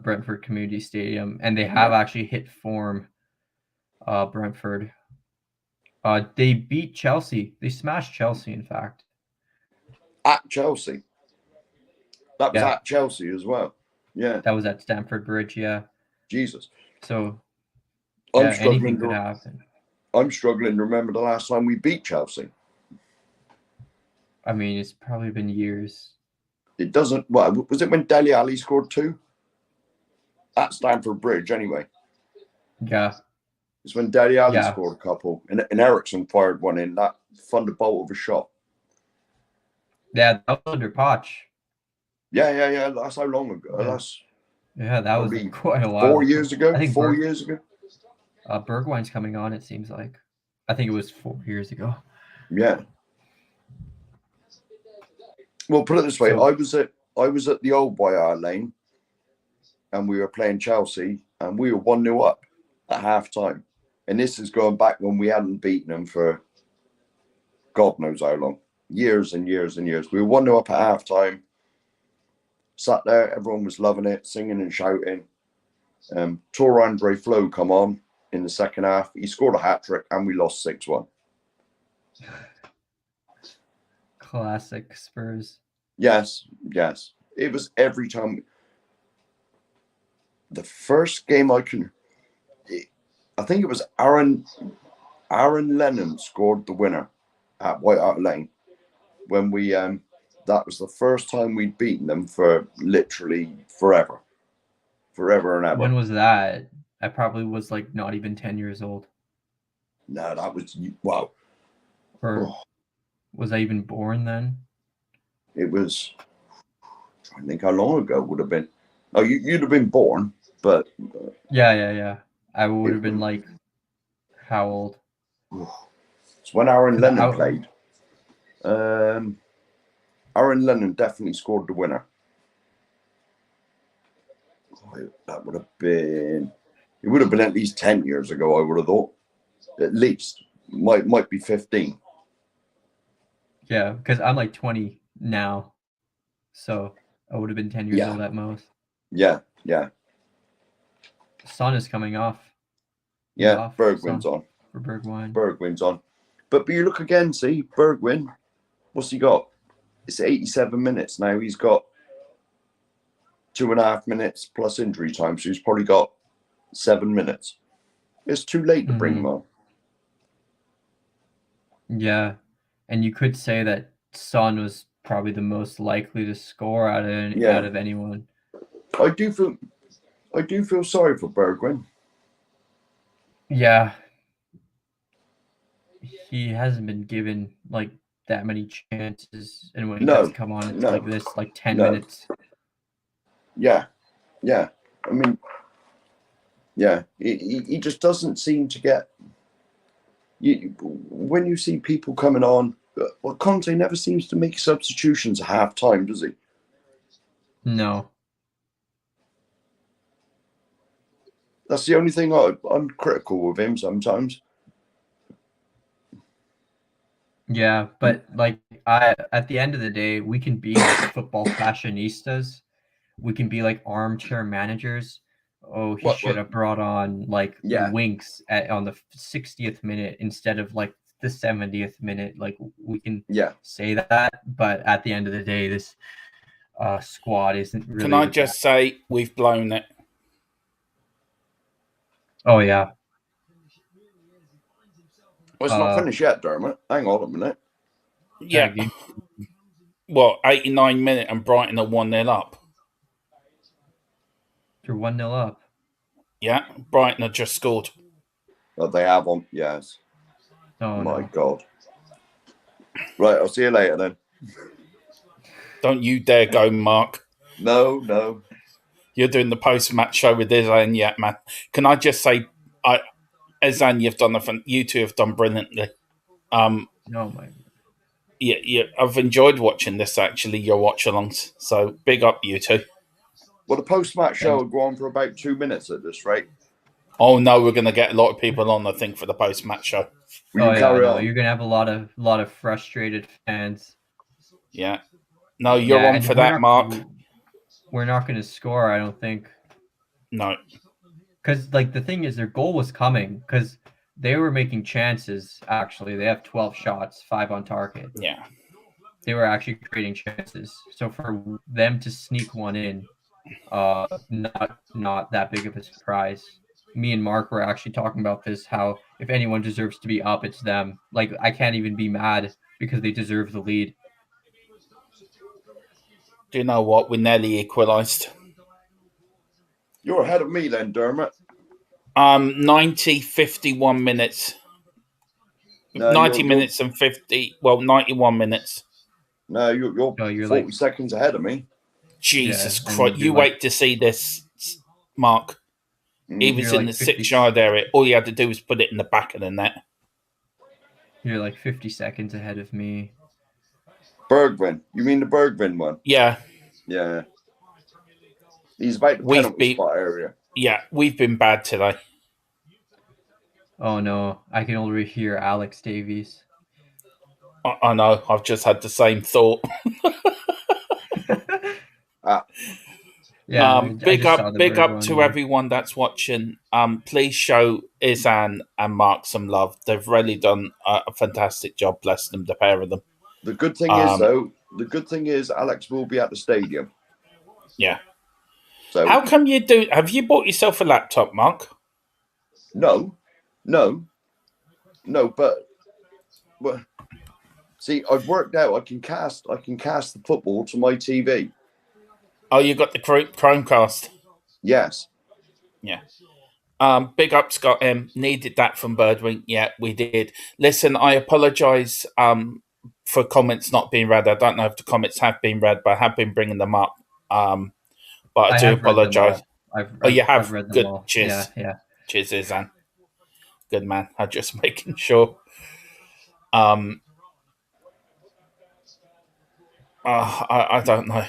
Brentford Community Stadium, and they have actually hit form. Brentford. They beat Chelsea. They smashed Chelsea, in fact. At Chelsea. That was at Chelsea as well. Yeah. That was at Stamford Bridge. Yeah. Jesus. So. Anything could happen. I'm struggling to remember the last time we beat Chelsea. I mean, it's probably been years. It doesn't. Well, was it when Dele Alli scored 2? At Stamford Bridge, anyway. Yeah. It's when Dele Alli scored a couple, and Ericsson fired one in. That thunderbolt of a shot. Yeah, that was under Poch. Yeah. That's how long ago. That was quite a while. 4 years ago. I think 4 years ago. Bergwijn's coming on. It seems like. I think it was 4 years ago. Yeah. Well, put it this way: I was at the old Boyar Lane, and we were playing Chelsea, and we were 1-0 up at half time. And this is going back when we hadn't beaten them for God knows how long, years and years and years. We were 1-0 up at half time. Sat there, everyone was loving it, singing and shouting. Tor Andre Flo come on in the second half. He scored a hat-trick and we lost 6-1. Classic Spurs. Yes. It was every time. The first game I think it was Aaron Lennon scored the winner at White Hart Lane when we that was the first time we'd beaten them for literally forever and ever. When was that? I probably was like not even 10 years old. No, that was wow. Or was I even born then? It was. I'm trying to think how long ago it would have been. Oh, you'd have been born, but Yeah. I would have been like how old? It's when Aaron Lennon played. Aaron Lennon definitely scored the winner. That would have been. It would have been at least 10 years ago. I would have thought, at least might be 15. Yeah, because I'm like 20 now, so I would have been 10 years old at most. Yeah. The sun is coming off. Yeah, Bergwin's on. For Bergwijn. Bergwin's on. But you look again, see, Bergwijn, what's he got? It's 87 minutes now. He's got 2.5 minutes plus injury time, so he's probably got 7 minutes. It's too late to bring him on. Yeah, and you could say that Son was probably the most likely to score out of anyone. I do feel sorry for Bergwijn. Yeah. He hasn't been given like that many chances, and when he does come on, it's like this, like 10 minutes. Yeah. I mean, yeah, he just doesn't seem to get. When you see people coming on, well, Conte never seems to make substitutions at half time, does he? No. That's the only thing I'm critical with him sometimes. Yeah, but like at the end of the day, we can be like football fashionistas. We can be like armchair managers. Oh, he should have brought on like Winks on the 60th minute instead of like the 70th minute. Like we can say that, but at the end of the day, this squad isn't really. Can I just say we've blown it? Oh yeah. Well, it's not finished yet, Dermot. Hang on a minute. Yeah. Well, 89 minute and Brighton are 1-0 up. You're 1-0 up. Yeah, Brighton have just scored. Oh, they have on, yes. Oh my God. Right, I'll see you later then. Don't you dare go, Mark. No. You're doing the post-match show with Izhan yet, man. Can I just say, Izhan, you two have done brilliantly. Oh my. Yeah, I've enjoyed watching this, actually, your watch-alongs. So, big up, you two. Well, the post-match show will go on for about 2 minutes at this rate. Oh, no, we're going to get a lot of people on, I think, for the post-match show. Will you carry on? You're going to have a lot of frustrated fans. Yeah. No, you're on for that, Mark. We're not going to score, I don't think. No. Because, like, the thing is, their goal was coming because they were making chances, actually. They have 12 shots, 5 on target. Yeah. They were actually creating chances. So for them to sneak one in, not that big of a surprise. Me and Mark were actually talking about this, how if anyone deserves to be up, it's them. Like, I can't even be mad because they deserve the lead. Do you know what? We nearly equalised. You're ahead of me then, Dermot. 90, 51 minutes. No, 90 minutes and 91 minutes. No, you're 40 like, seconds ahead of me. Jesus Christ. You wait to see this, Mark. He was in the 6-yard area. All you had to do was put it in the back of the net. You're like 50 seconds ahead of me. Bergwijn. You mean the Bergwijn one? Yeah. Yeah. He's about the penalty spot area. Yeah, we've been bad today. Oh, no. I can already hear Alex Davies. I know. I've just had the same thought. Yeah, I Big just saw up, the big bird up one, to yeah. everyone that's watching. Please show Izhan and Mark some love. They've really done a fantastic job. Bless them, the pair of them. The good thing is, though, Alex will be at the stadium. Yeah. So How come you do? Have you bought yourself a laptop, Mark? no, but see, I've worked out I can cast the football to my TV. Oh, you got the Chromecast. Yes. Yeah. Big up, Scott M. Needed that from Birdwing. Yeah, we did. Listen, I apologise for comments not being read. I don't know if the comments have been read, but I have been bringing them up. But I do have read them apologise. all. I've You have? read them Good. all. Cheers. Yeah. Cheers, Izan. Good man. I'm just making sure. I don't know.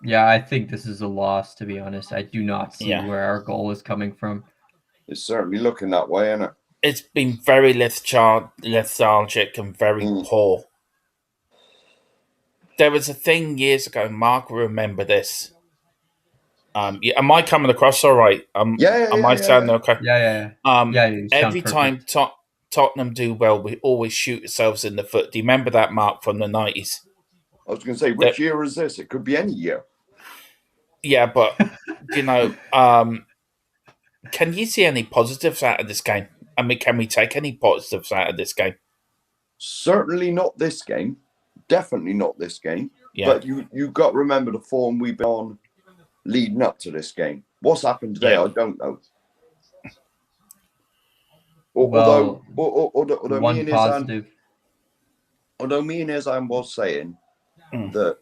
Yeah, I think this is a loss, to be honest. I do not see Yeah. where our goal is coming from. It's certainly looking that way, isn't it? It's been very lethargic and very poor. There was a thing years ago, Mark will remember this. Am I coming across all right? Am I sounding okay? Yeah. You sound Every perfect. time Tottenham do well, we always shoot ourselves in the foot. Do you remember that, Mark, from the 90s? I was going to say, which year is this? It could be any year. Yeah, but, can you see any positives out of this game? I mean, can we take any positives out of this game? Certainly not this game. Definitely not this game. Yeah. But you've got to remember the form we've been on leading up to this game. What's happened today, I don't know. Although one positive. Although me and Izhan was saying that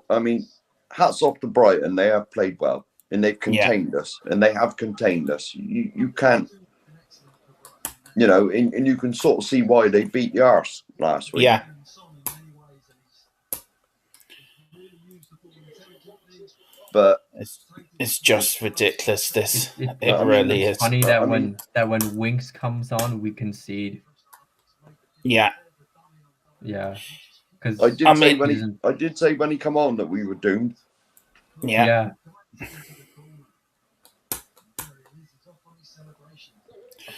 I mean, hats off to Brighton. They have played well and they've contained us, and they have contained us. You can't, and you can sort of see why they beat the Arse last week. Yeah. But it's just ridiculous. It really is. Funny that when Winks comes on, we concede. Yeah. Yeah. Because I did say when he come on that we were doomed. Yeah.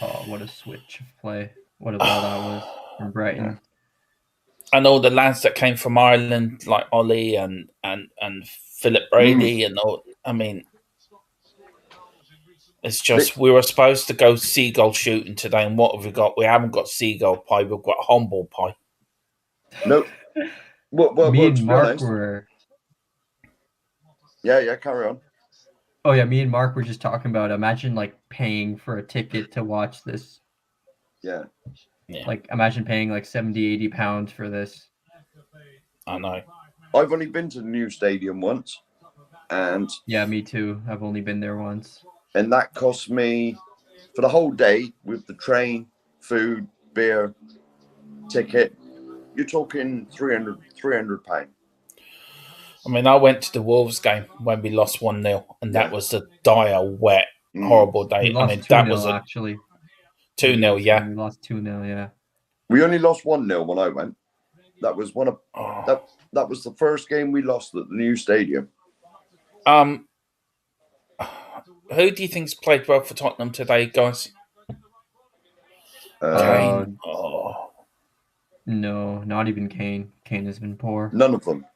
Oh, what a switch of play! What a ball that was from Brighton. And all the lads that came from Ireland, like Ollie and Philip Brady, and all. I mean, it's just we were supposed to go seagull shooting today, and what have we got? We haven't got seagull pie. We've got humble pie. Nope. Me and Mark were. Yeah, carry on. Oh yeah, me and Mark were just talking about. Imagine like paying for a ticket to watch this. Yeah. Like imagine paying like 70, 80 pounds for this. I know. I've only been to the new stadium once, and yeah, me too. I've only been there once, and that cost me for the whole day with the train, food, beer, ticket. You're talking £300. I mean, I went to the Wolves game when we lost 1-0, and that was a dire, wet, horrible day. I mean, that was actually 2-0. Yeah, we lost 2-0. Yeah, we only lost 1-0 when I went. That was that was the first game we lost at the new stadium. Who do you think's played well for Tottenham today, guys? Kane. No, not even Kane. Kane has been poor. None of them.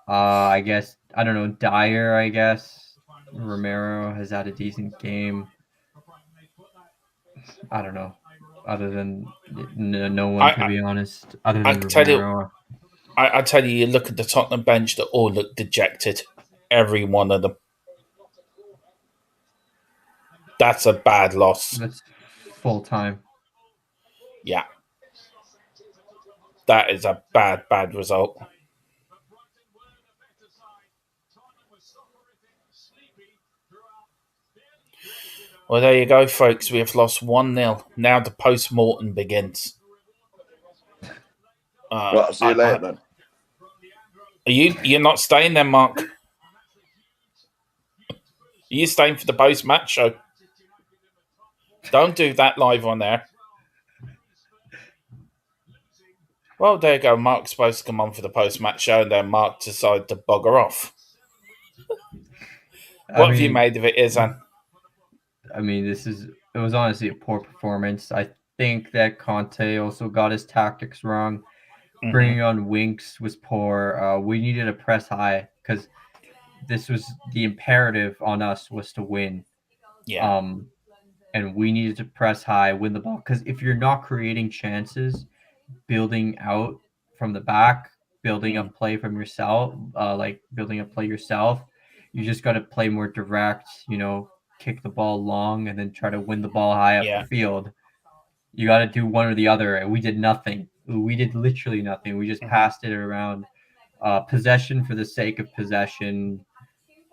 I guess I don't know. Dyer, I guess. Romero has had a decent game. I don't know. Other than no one, to be honest. Other than Romero. I tell you, you look at the Tottenham bench; they all look dejected. Every one of them. That's a bad loss. That's full time. Yeah. That is a bad result. Well, there you go, folks. We have lost 1-0. Now the post-mortem begins. Right, see you later then. You're not staying there, Mark? Are you staying for the post-match show? Don't do that live on there. Well, there you go. Mark's supposed to come on for the post-match show, and then Mark decided to bugger off. I What have you mean, made of it, Izhan? it was honestly a poor performance. I think that Conte also got his tactics wrong. Bringing on Winks was poor. We needed to press high because this was the imperative on us was to win. Yeah. And we needed to press high, win the ball. Because if you're not creating chances, building out from the back, building up play from yourself, like building up play yourself, you just got to play more direct. Kick the ball long and then try to win the ball high up the field. You got to do one or the other, and we did nothing. We did literally nothing. We just passed it around, possession for the sake of possession,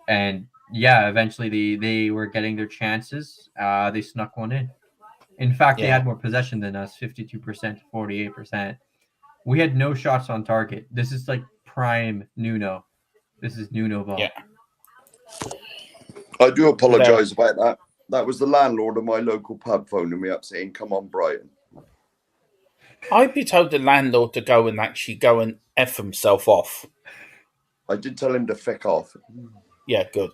and yeah, eventually they were getting their chances. They snuck one in. In fact, they had more possession than us, 52% to 48%. We had no shots on target. This is like prime Nuno. This is Nuno ball. Yeah. I do apologise about that. That was the landlord of my local pub phoning me up saying, "Come on, Brighton." I'd be told the landlord to go and actually go and F himself off. I did tell him to feck off. Yeah, good.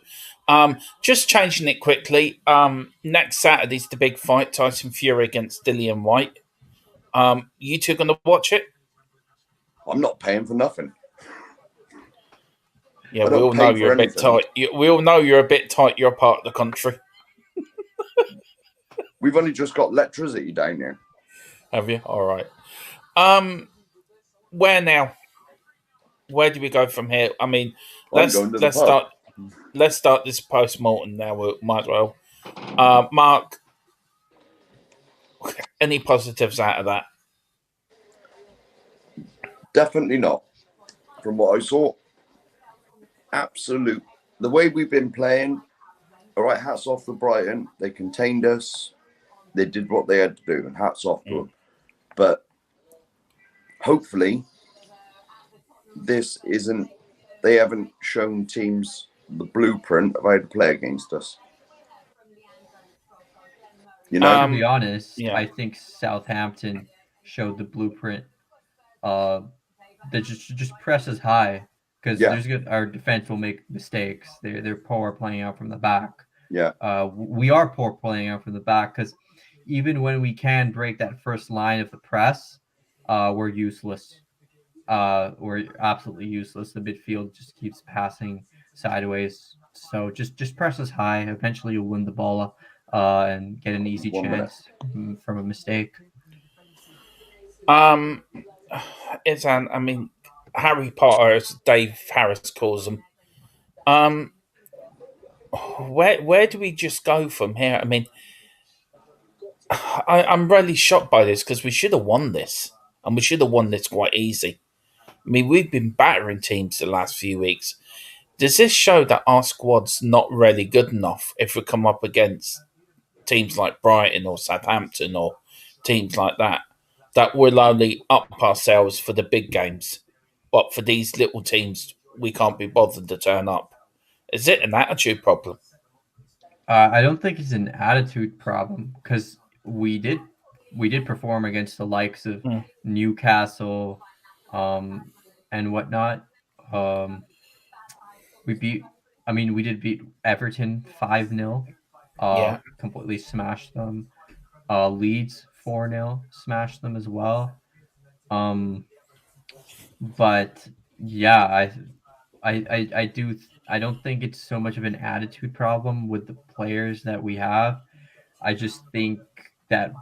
Just changing it quickly. Next Saturday's the big fight, Tyson Fury against Dillian White. You two going to watch it? I'm not paying for nothing. Yeah, we all know you're a bit tight. We all know you're a bit tight. You're part of the country. We've only just got electricity down here. Have you? All right. Where now? Where do we go from here? I mean, let's start. Let's start this post-mortem now. We might as well. Mark, any positives out of that? Definitely not. From what I saw, absolute. The way we've been playing, all right, hats off to Brighton. They contained us. They did what they had to do, and hats off to them. But hopefully, they haven't shown teams the blueprint of how to play against us. To be honest, I think Southampton showed the blueprint. That just presses high because our defense will make mistakes. They're poor playing out from the back. Yeah. We are poor playing out from the back because even when we can break that first line of the press, we're useless. We're absolutely useless. The midfield just keeps passing sideways. So just press us high. Eventually, you'll win the ball and get an easy chance from a mistake. Izhan, I mean, Harry Potter, as Dave Harris calls them. Where do we just go from here? I mean, I'm really shocked by this because we should have won this, and we should have won this quite easy. I mean, we've been battering teams the last few weeks. Does this show that our squad's not really good enough if we come up against teams like Brighton or Southampton or teams like that we'll only up ourselves for the big games, but for these little teams, we can't be bothered to turn up? Is it an attitude problem? I don't think it's an attitude problem because we did perform against the likes of Newcastle, and whatnot. We did beat Everton 5-0. Completely smashed them. Leeds 4-0, smashed them as well. But yeah, I don't think it's so much of an attitude problem with the players that we have. I just think that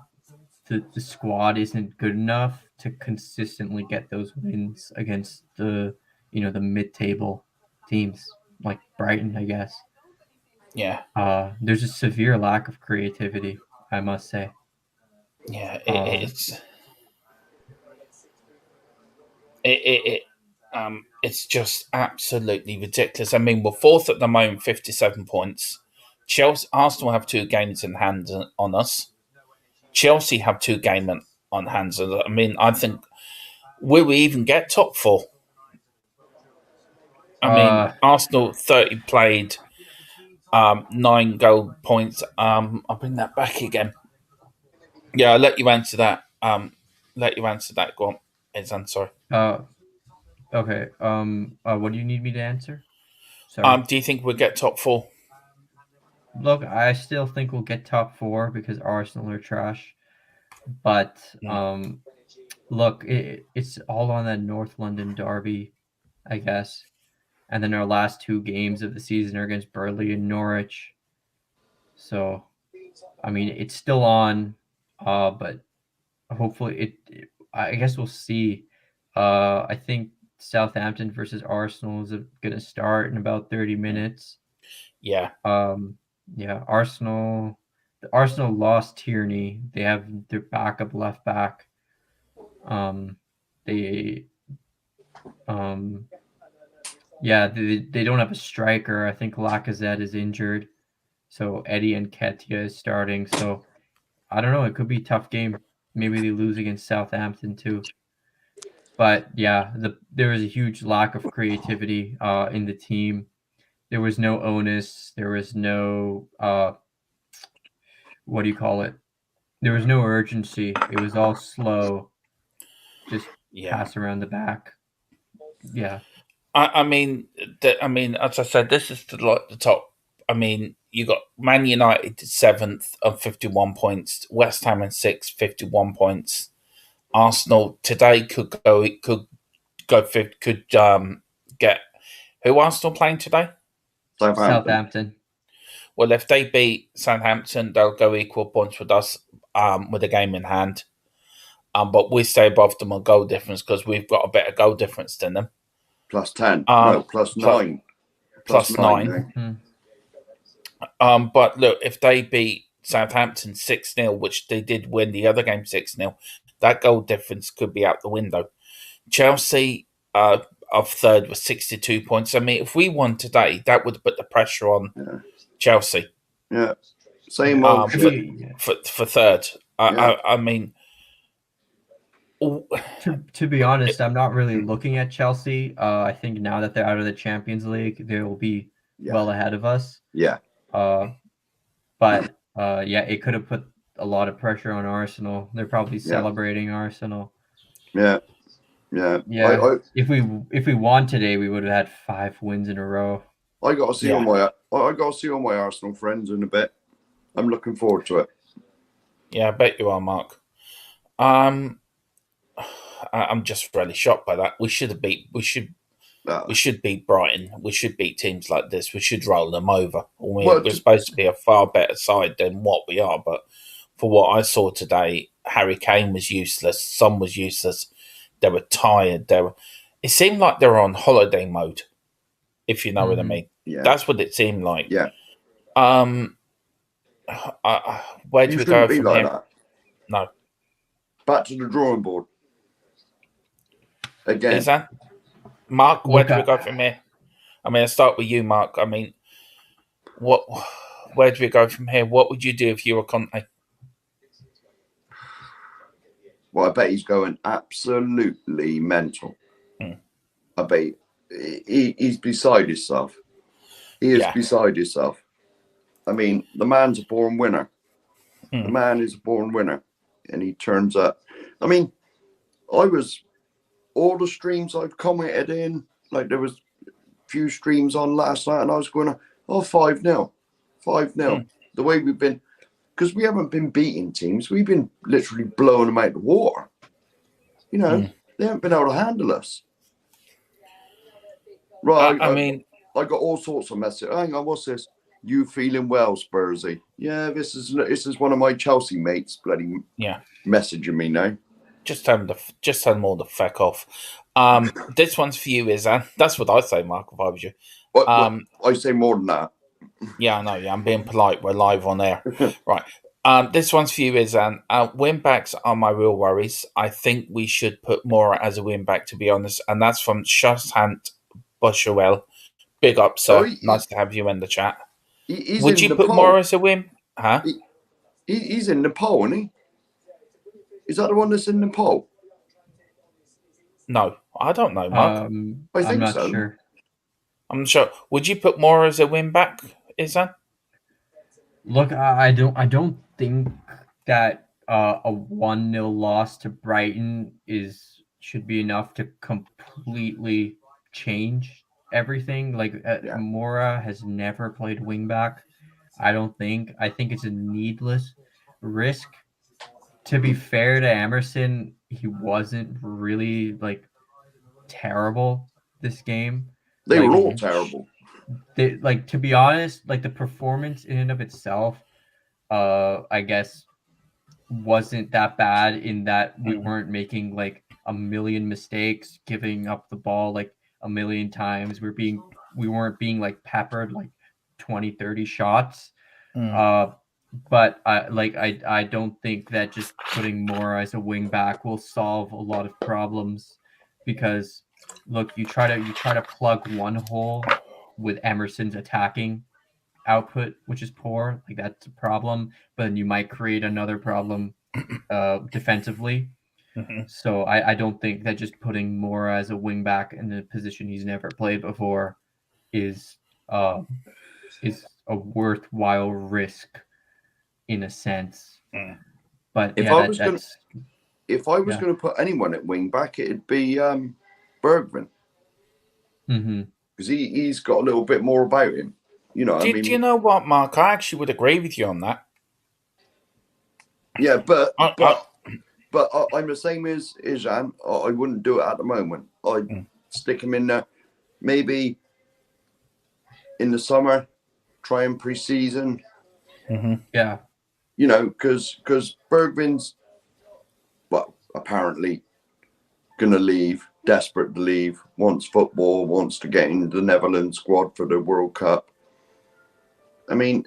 the squad isn't good enough to consistently get those wins against the mid-table teams like Brighton, I guess. Yeah. There's a severe lack of creativity, I must say. Yeah, it's just absolutely ridiculous. I mean, we're fourth at the moment, 57 points. Arsenal have 2 games in hand on us. Chelsea have 2 games on hands. I mean, I think will we even get top 4? I mean, Arsenal 30 played, 9 goal points. I'll bring that back again. Yeah, I'll let you answer that. Go on. Izhan, sorry. Okay. What do you need me to answer? Sorry. Do you think we'll get top 4? Look, I still think we'll get top 4 because Arsenal are trash. But look, it's all on that North London derby, I guess. And then our last 2 games of the season are against Burnley and Norwich. So, I mean, it's still on, but hopefully I guess we'll see. I think Southampton versus Arsenal is going to start in about 30 minutes. Yeah. Yeah, Arsenal lost Tierney. They have their backup left back. They they don't have a striker. I think Lacazette is injured. So Eddie and Nketiah is starting. So I don't know. It could be a tough game. Maybe they lose against Southampton too. But yeah, there was a huge lack of creativity in the team. There was no onus. There was no what do you call it? There was no urgency. It was all slow. Just pass around the back. Yeah. I mean, as I said, this is the top. I mean, you got Man United 7th on 51 points, West Ham in 6th, 51 points. Arsenal today could get who Arsenal playing today? Southampton. Well, if they beat Southampton, they'll go equal points with us with a game in hand. But we stay above them on goal difference because we've got a better goal difference than them. Plus 10. No, plus 9. Plus 9. But look, if they beat Southampton 6-0, which they did win the other game 6-0, that goal difference could be out the window. Chelsea of third with 62 points. I mean, if we won today, that would put the pressure on Chelsea. Yeah. Same old for third. I mean... To be honest, I'm not really looking at Chelsea. I think now that they're out of the Champions League, they will be well ahead of us. Yeah. But it could have put a lot of pressure on Arsenal. They're probably celebrating Arsenal. Yeah. If we won today, we would have had 5 wins in a row. I got to see all my Arsenal friends in a bit. I'm looking forward to it. Yeah, I bet you are, Mark. I'm just really shocked by that. We should beat Brighton. We should beat teams like this. We should roll them over. We're supposed to be a far better side than what we are. But for what I saw today, Harry Kane was useless. Son was useless. They were tired. It seemed like they were on holiday mode, if you know what I mean. Yeah. That's what it seemed like. Yeah. Where do we go from like here? That. No. Back to the drawing board. Again. Is that? Mark, where do we go from here? I mean, I'll start with you, Mark. I mean, where do we go from here? What would you do if you were Conte? Well, I bet he's going absolutely mental. I bet he's beside himself. He is beside himself. I mean, the man's a born winner. The man is a born winner. And he turns up. I mean, all the streams I've commented in, like there was a few streams on last night, and I was going, 5-0. 5-0. The way we've been, because we haven't been beating teams, we've been literally blowing them out of the water. You know, they haven't been able to handle us. Right. I got all sorts of messages. Hang on, what's this? You feeling well, Spursy? Yeah, this is one of my Chelsea mates bloody messaging me now. Just tell them all to feck off. This one's for you, Izhan. That's what I'd say, Mark, if I was you. I say more than that. Yeah, I know. Yeah, I'm being polite. We're live on air. Right. This one's for you, Izhan. Win-backs are my real worries. I think we should put Mora as a win-back, to be honest. And that's from Shashant Bushuel. Big up, sir. Nice to have you in the chat. Would you put Mora as a win? Huh? He's in Nepal, isn't he? Is that the one that's in Nepal? No, I don't know, Mark. I think I'm not so. sure. I'm not sure. Would you put Mora as a win back, Izhan? Look, I don't think that a 1-0 loss to Brighton is should be enough to completely change everything. Like Mora has never played wingback. I don't think. I think it's a needless risk. To be fair to Emerson, he wasn't really like terrible this game. They like, were all terrible. Like, to be honest, like the performance in and of itself, I guess wasn't that bad in that we weren't making like a million mistakes, giving up the ball like a million times. We weren't being like peppered like 20, 30 shots. But I don't think that just putting Mora as a wing back will solve a lot of problems, because look, you try to plug one hole with Emerson's attacking output, which is poor, like that's a problem, but then you might create another problem defensively. So I don't think that just putting Mora as a wing back in a position he's never played before is a worthwhile risk in a sense. But if I was going to put anyone at wing back, it'd be Bergman, because he's got a little bit more about him. You know, do you know what, Mark? I actually would agree with you on that. Yeah, but I'm the same as Izhan. I wouldn't do it at the moment. I'd stick him in there, maybe in the summer, try him pre-season. Yeah. You know, because Bergman's, well, apparently going to leave, desperate to leave, wants football, wants to get in the Netherlands squad for the World Cup. I mean,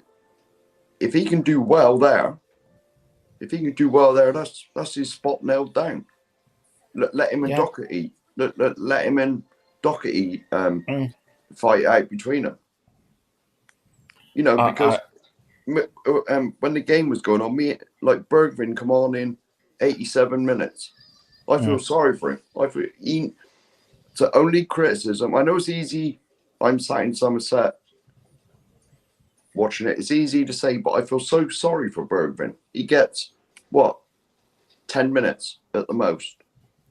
if he can do well there, that's his spot nailed down. Let him and Doherty. Let him and Doherty fight out between them. You know, because when the game was going on, Bergvin come on in 87 minutes. I feel sorry for him. So only criticism. I know it's easy. I'm sat in Somerset watching it. It's easy to say, but I feel so sorry for Bergvin. He gets, 10 minutes at the most.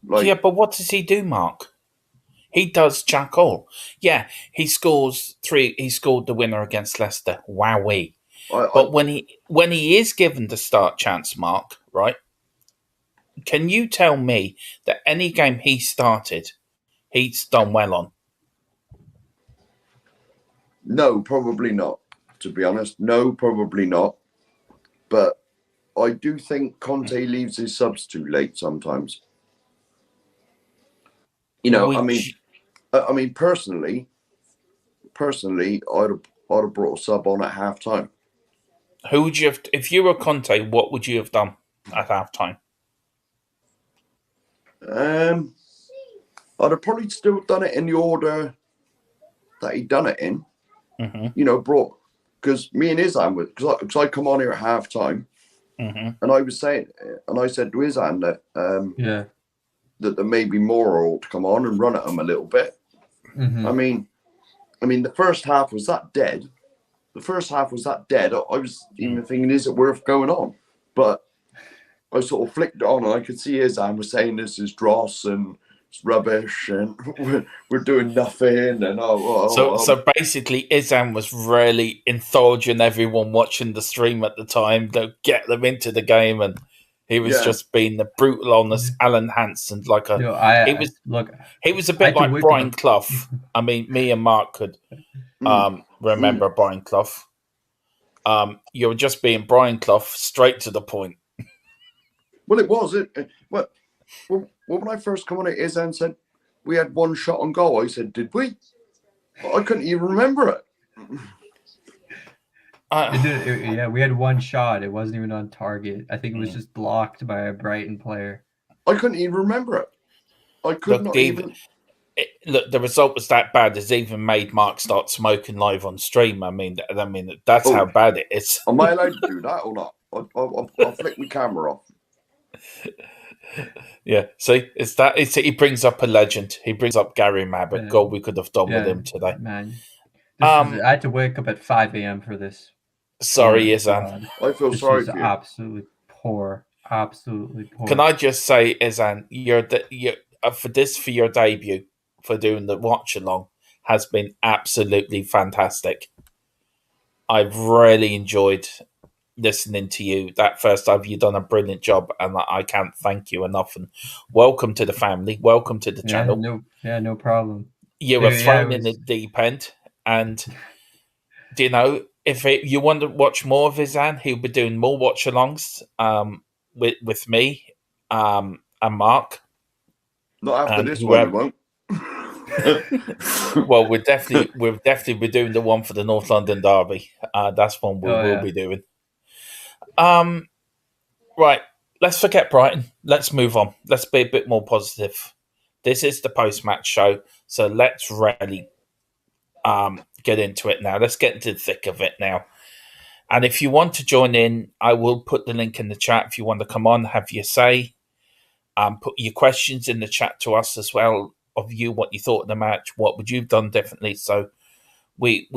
But what does he do, Mark? He does jack all. Yeah, he scores 3. He scored the winner against Leicester. Wowee. But when he is given the start chance, Mark, right? Can you tell me that any game he started, he's done well on? No, probably not. To be honest, no, probably not. But I do think Conte leaves his subs too late sometimes. You know, I mean, personally, I'd have brought a sub on at half time. Who would you have? If you were Conte, what would you have done at half time? I'd have probably still done it in the order that he'd done it in. You know, because me and Izhan because I come on here at half time, and I was saying, and I said to Izhan that that there may be more ought to come on and run at him a little bit. I mean, the first half was that dead. I was even thinking, is it worth going on? But I sort of flicked it on, and I could see Izhan was saying this is dross and it's rubbish, and we're doing nothing. And so basically, Izhan was really indulging everyone watching the stream at the time to get them into the game, and he was just being the brutal, honest Alan Hansen. He was a bit like Brian Clough. I mean, me and Mark could remember Brian Clough. You were just being Brian Clough, straight to the point. Well, it was. Well, when I first come on it, Izhan said we had one shot on goal. I said, did we? I couldn't even remember it. We had one shot. It wasn't even on target. I think it was just blocked by a Brighton player. I couldn't even remember it. I could not even. Look, the result was that bad. It's even made Mark start smoking live on stream. I mean, that's how bad it is. Am I allowed to do that or not? I'll flick my camera off. Yeah, see, he brings up a legend. He brings up Gary Mabbott. God, we could have done with him today. Man, I had to wake up at 5 a.m. for this. Sorry, Izhan. I feel sorry for you. Absolutely poor. Absolutely poor. Can I just say, Izhan, for your debut, for doing the watch along, has been absolutely fantastic. I've really enjoyed listening to you that first time. You've done a brilliant job, and I can't thank you enough. And welcome to the family. Welcome to the channel. No problem. You were thrown in the deep end, and if you want to watch more of Izhan, he'll be doing more watch-alongs with me and Mark. Not after this one, it won't. Well, we'll definitely be doing the one for the North London Derby. That's one we will be doing. Right, let's forget Brighton. Let's move on. Let's be a bit more positive. This is the post-match show, so let's really get into it now. Let's get into the thick of it now. And if you want to join in, I will put the link in the chat. If you want to come on, have your say, put your questions in the chat to us as well. Of you, what you thought of the match, what would you have done differently? So we'd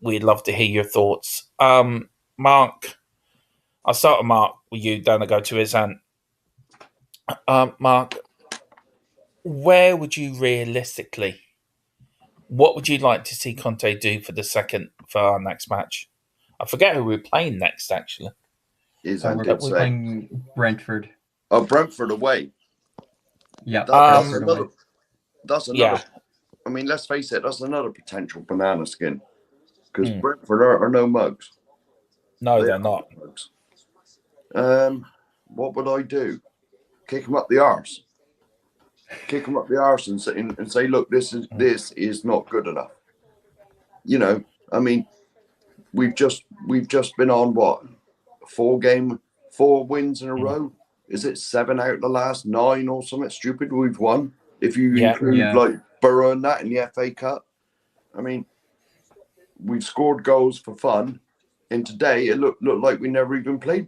love to hear your thoughts. Mark, I'll start with Mark with you. Then I go to Izhan. Mark, where would you realistically? What would you like to see Conte do for our next match? I forget who we're playing next. Actually, we're playing Brentford. Oh, Brentford away. Yeah, that's another. I mean, let's face it. That's another potential banana skin because Brentford are no mugs. No, they're not. Mugs. What would I do? Kick them up the arse. Kick them up the arse and say, look, this is not good enough. I mean, we've just been on what 4 wins in a row. Is it 7 out of the last 9 or something stupid we've won? If you include like Borough and that in the FA Cup. I mean, we've scored goals for fun, and today it looked like we never even played.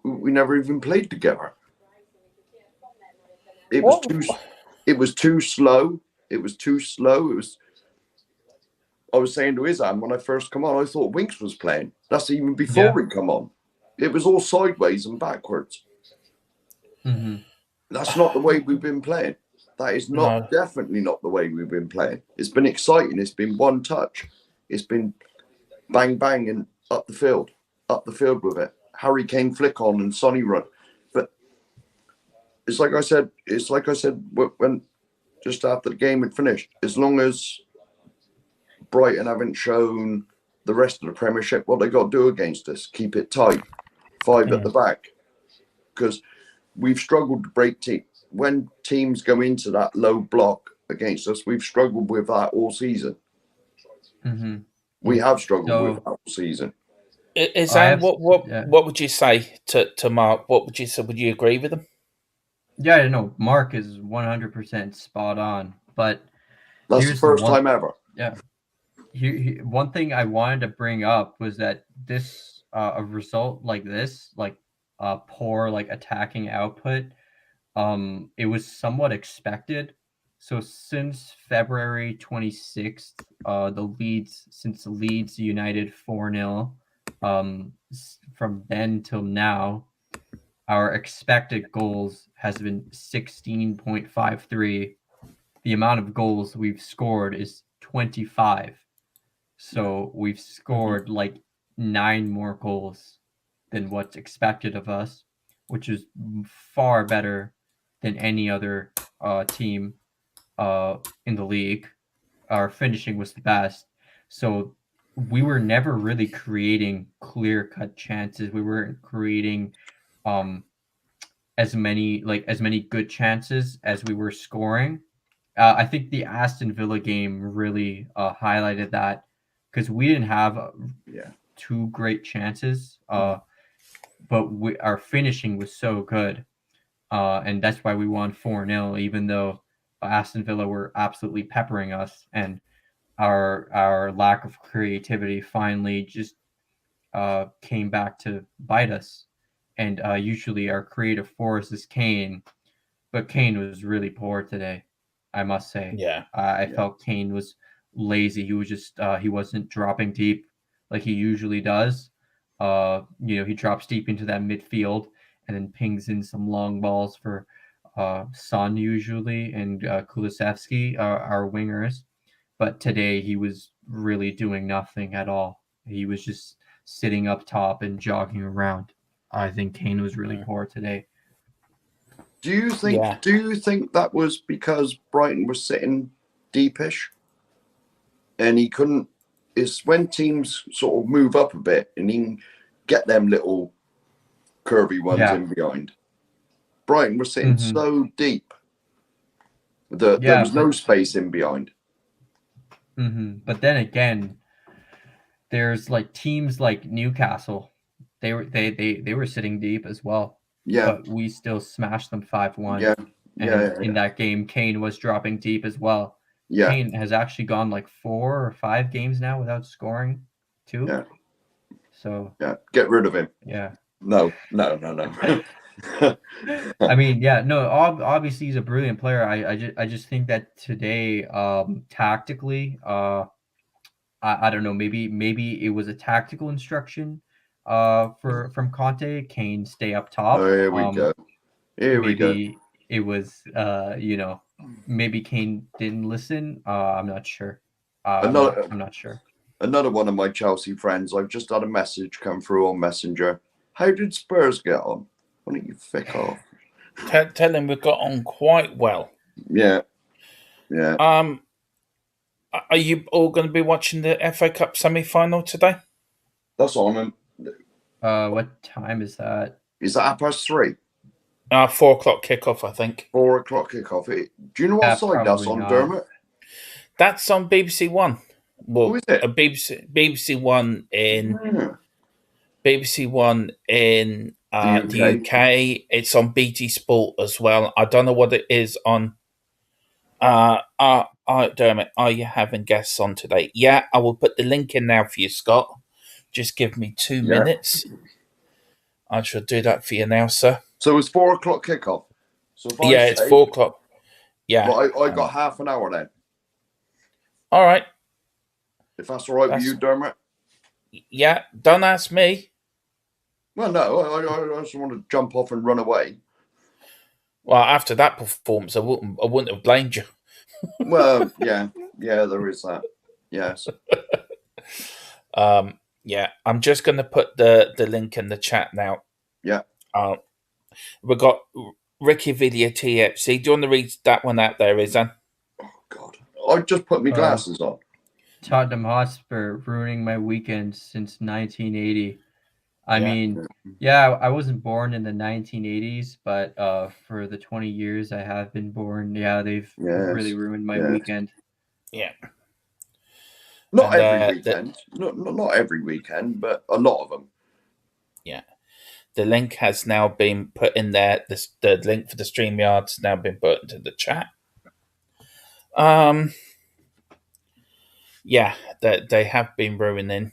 We never even played together. It was too slow. I was saying to Izhan when I first come on, I thought Winks was playing. That's even before he come on. It was all sideways and backwards. Mm-hmm. That's not the way we've been playing. That is definitely not the way we've been playing. It's been exciting. It's been one touch. It's been bang, bang, and up the field with it. Harry Kane flick on and Sonny run. But it's like I said when just after the game had finished, as long as Brighton haven't shown the rest of the Premiership what they got to do against us, keep it tight, 5 at the back, because we've struggled to break teams. When teams go into that low block against us, we've struggled with that all season. Mm-hmm. We have struggled with that all season. Izhan, what would you say to Mark? What would you say? Would you agree with him? Yeah, no, Mark is 100% spot on. But that's the first time ever. Yeah. One thing I wanted to bring up was that this a result like this, like poor like attacking output, it was somewhat expected. So since February 26th, since Leeds United 4-0, from then till now, our expected goals has been 16.53. The amount of goals we've scored is 25. So we've scored like 9 more goals than what's expected of us, which is far better than any other team in the league. Our finishing was the best. So we were never really creating clear-cut chances. We weren't creating as many good chances as we were scoring. I think the Aston Villa game really highlighted that, because we didn't have 2 great chances, but our finishing was so good, and that's why we won 4-0, even though Aston Villa were absolutely peppering us, and our lack of creativity finally just came back to bite us. And usually our creative force is Kane, but Kane was really poor today, I must say. I felt Kane was lazy. He was just he wasn't dropping deep like he usually does. He drops deep into that midfield and then pings in some long balls for Son usually and Kulusevski are wingers, but today he was really doing nothing at all. He was just sitting up top and jogging around. I think Kane was really poor today. Do you think that was because Brighton was sitting deepish and he couldn't? It's when teams sort of move up a bit and he can get them little curvy ones in behind. Brighton was sitting so deep that there was no space in behind. But then again, there's like teams like Newcastle. They were sitting deep as well. Yeah. But we still smashed them 5-1. Yeah. In that game, Kane was dropping deep as well. Yeah. Kane has actually gone like 4 or 5 games now without scoring 2. Yeah. So get rid of him. Yeah. No. I mean, obviously he's a brilliant player. I just think that today, tactically, I don't know, maybe it was a tactical instruction from Conte. Kane, stay up top. Oh, here we go. We go. It was maybe Kane didn't listen. I'm not sure. I'm not sure. Another one of my Chelsea friends, I've just had a message come through on Messenger. How did Spurs get on? Why don't you fick off? Tell him we got on quite well. Yeah. Are you all going to be watching the FA Cup semi-final today? That's on. What time is that? Is that 3:30? 4 o'clock kickoff, I think. 4 o'clock kickoff. Do you know what side that's on, Dermot? That's on BBC One. Well, Who is it? BBC One in BBC One in the UK. It's on BT Sport as well. I don't know what it is on. Dermot, are you having guests on today? Yeah, I will put the link in now for you, Scott. Just give me 2 minutes. I shall do that for you now, sir. So it's 4 o'clock kickoff. So it's 4 o'clock. Yeah. But I got half an hour then. All right. If that's all right with you, Dermot. Yeah, don't ask me. Well, no, I just want to jump off and run away. Well, after that performance, I wouldn't have blamed you. Well, yeah, there is that. Yes. I'm just going to put the link in the chat now. Yeah. We've got Ricky Video TFC. Do you want to read that one out there, Izhan? Oh, God. I just put my glasses on. Tottenham Hotspur ruining my weekend since 1980. I mean, I wasn't born in the 1980s, but for the 20 years I have been born, they've really ruined my weekend. Yeah. Not every weekend. Not every weekend, but a lot of them. Yeah. The link has now been put in there. The link for the StreamYard has now been put into the chat. They have been ruining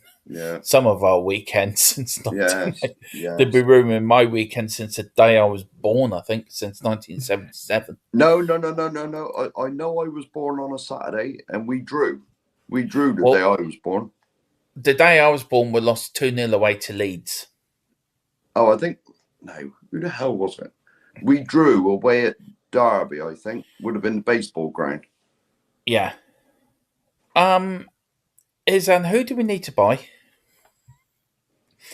some of our weekends since 1980. They've been ruining my weekend since the day I was born, I think, since 1977. No. I know I was born on a Saturday and we drew. We drew the day I was born. The day I was born, we lost 2-0 away to Leeds. Oh, I think... No, who the hell was it? We drew away at Derby, I think. Would have been the baseball ground. Yeah. Izhan, who do we need to buy?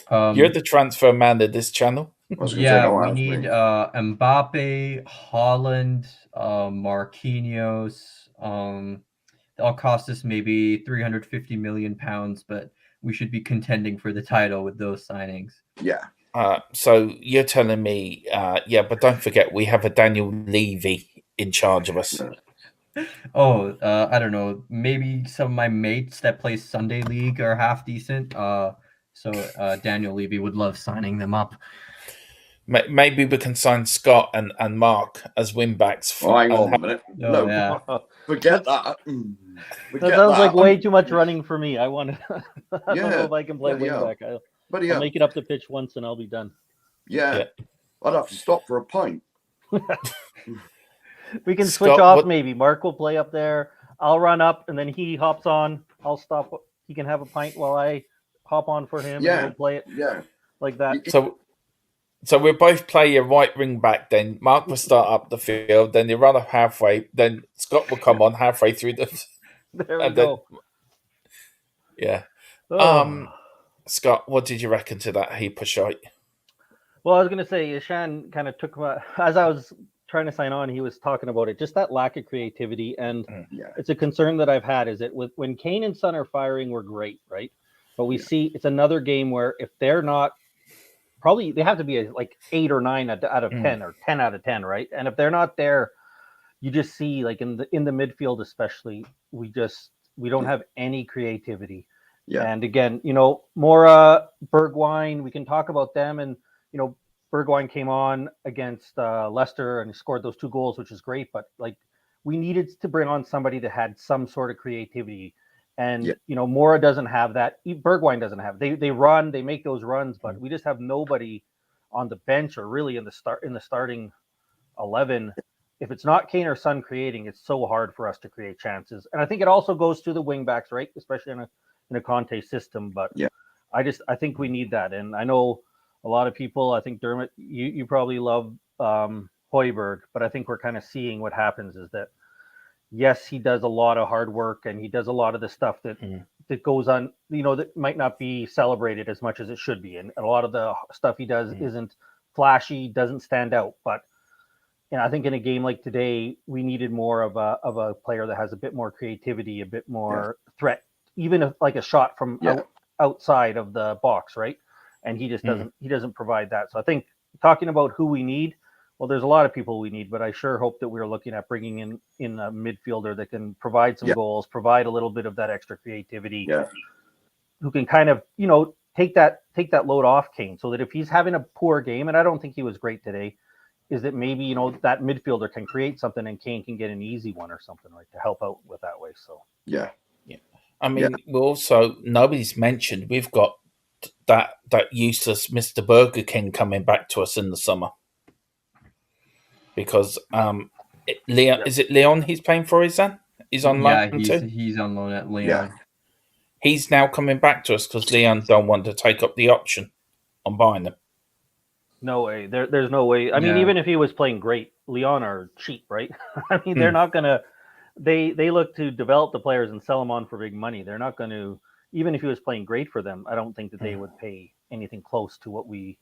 You're the transfer man of this channel. We need Mbappe, Holland, Marquinhos. They'll cost us maybe £350 million, but we should be contending for the title with those signings. Yeah. So you're telling me, but don't forget, we have a Daniel Levy in charge of us. Oh, I don't know. Maybe some of my mates that play Sunday League are half decent. So Daniel Levy would love signing them up. Maybe we can sign Scott and Mark as win-backs. Hang on a minute. Forget that. That sounds like way too much running for me. I want to. I don't know if I can play wing-back. I'll make it up the pitch once and I'll be done. Yeah. I'd have to stop for a pint. We can switch off maybe. Mark will play up there. I'll run up, and then he hops on. I'll stop. He can have a pint while I hop on for him. And we'll play it like that. So we'll both play your right wing back. Then Mark will start up the field. Then you run up halfway. Then Scott will come on halfway through the. There we go. Yeah. Oh. Scott, what did you reckon to that heap of shite? Well, I was going to say, Izhan kind of took as I was trying to sign on, he was talking about it, just that lack of creativity. And it's a concern that I've had is that when Kane and Son are firing, we're great, right? But we see it's another game where if they're not, probably they have to be like 8 or 9 out of 10 or 10 out of 10, right? And if they're not there, you just see like in the midfield, especially, we don't have any creativity. Yeah. And again, Mora, Bergwijn, we can talk about them. And, Bergwijn came on against Leicester and scored those 2 goals, which is great. But like we needed to bring on somebody that had some sort of creativity. And, Mora doesn't have that. Bergwijn doesn't have. They run, they make those runs, but we just have nobody on the bench or really in the starting 11. If it's not Kane or Son creating, it's so hard for us to create chances. And I think it also goes to the wing backs, right? Especially in a Conte system. But I think we need that. And I know a lot of people, I think Dermot, you probably love Højbjerg, but I think we're kind of seeing what happens is that, yes, he does a lot of hard work and he does a lot of the stuff that goes on, that might not be celebrated as much as it should be. And a lot of the stuff he does isn't flashy, doesn't stand out. But I think in a game like today, we needed more of a player that has a bit more creativity, a bit more threat, even if like a shot from outside of the box, right? And he just doesn't provide that. So I think talking about who we need, well, there's a lot of people we need, but I sure hope that we're looking at bringing in a midfielder that can provide some goals, provide a little bit of that extra creativity, who can kind of, take that load off Kane, so that if he's having a poor game, and I don't think he was great today, is that maybe, that midfielder can create something and Kane can get an easy one or something, right, to help out with that way. So I mean, we also, nobody's mentioned, we've got that useless Mr. Burger King coming back to us in the summer. Because Leon, is it Leon he's playing for, Izhan? He's on loan too? He's on loan at Leon. He's now coming back to us because Leon don't want to take up the option on buying them. No way. There's no way. I mean, even if he was playing great, Leon are cheap, right? I mean, they're not going to... They look to develop the players and sell them on for big money. They're not going to... Even if he was playing great for them, I don't think that they would pay anything close to what we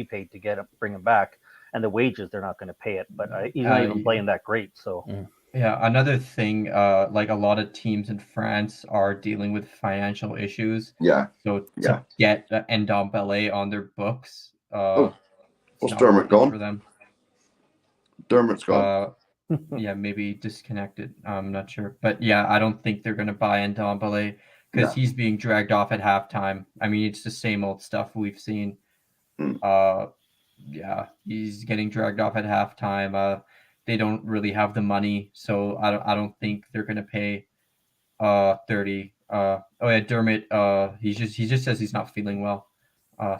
paid to bring him back. And the wages, they're not going to pay it. But he's not even playing that great, so... Yeah, another thing, like a lot of teams in France are dealing with financial issues. Yeah. So to get Ndombele on their books... what's Dermot gone? For them. Dermot's gone. Maybe disconnected. I'm not sure. But yeah, I don't think they're going to buy Ndombele because he's being dragged off at halftime. I mean, it's the same old stuff we've seen. He's getting dragged off at halftime. They don't really have the money, so I don't think they're going to pay 30. Dermot, he just says he's not feeling well.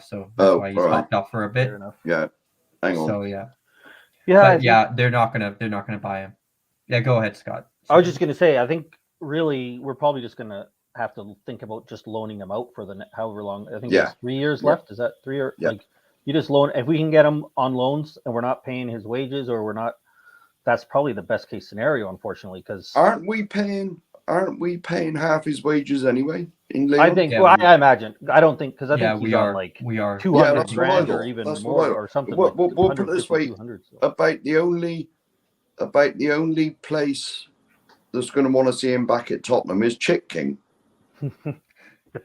So that's why he's hopped off for a bit. Fair enough. Yeah. Hang on. So they're not gonna buy him. Yeah, go ahead, Scott. I was just gonna say, I think really we're probably just gonna have to think about just loaning him out for the however long. I think there's 3 years left. Is that 3 or like you just loan? If we can get him on loans and we're not paying his wages or we're not, that's probably the best case scenario, unfortunately. Because aren't we paying half his wages anyway? In Leon? I think. I imagine. I don't think because I think we are like 200 grand or even more or something. We'll put it this way: about the only place that's going to want to see him back at Tottenham is Chick King.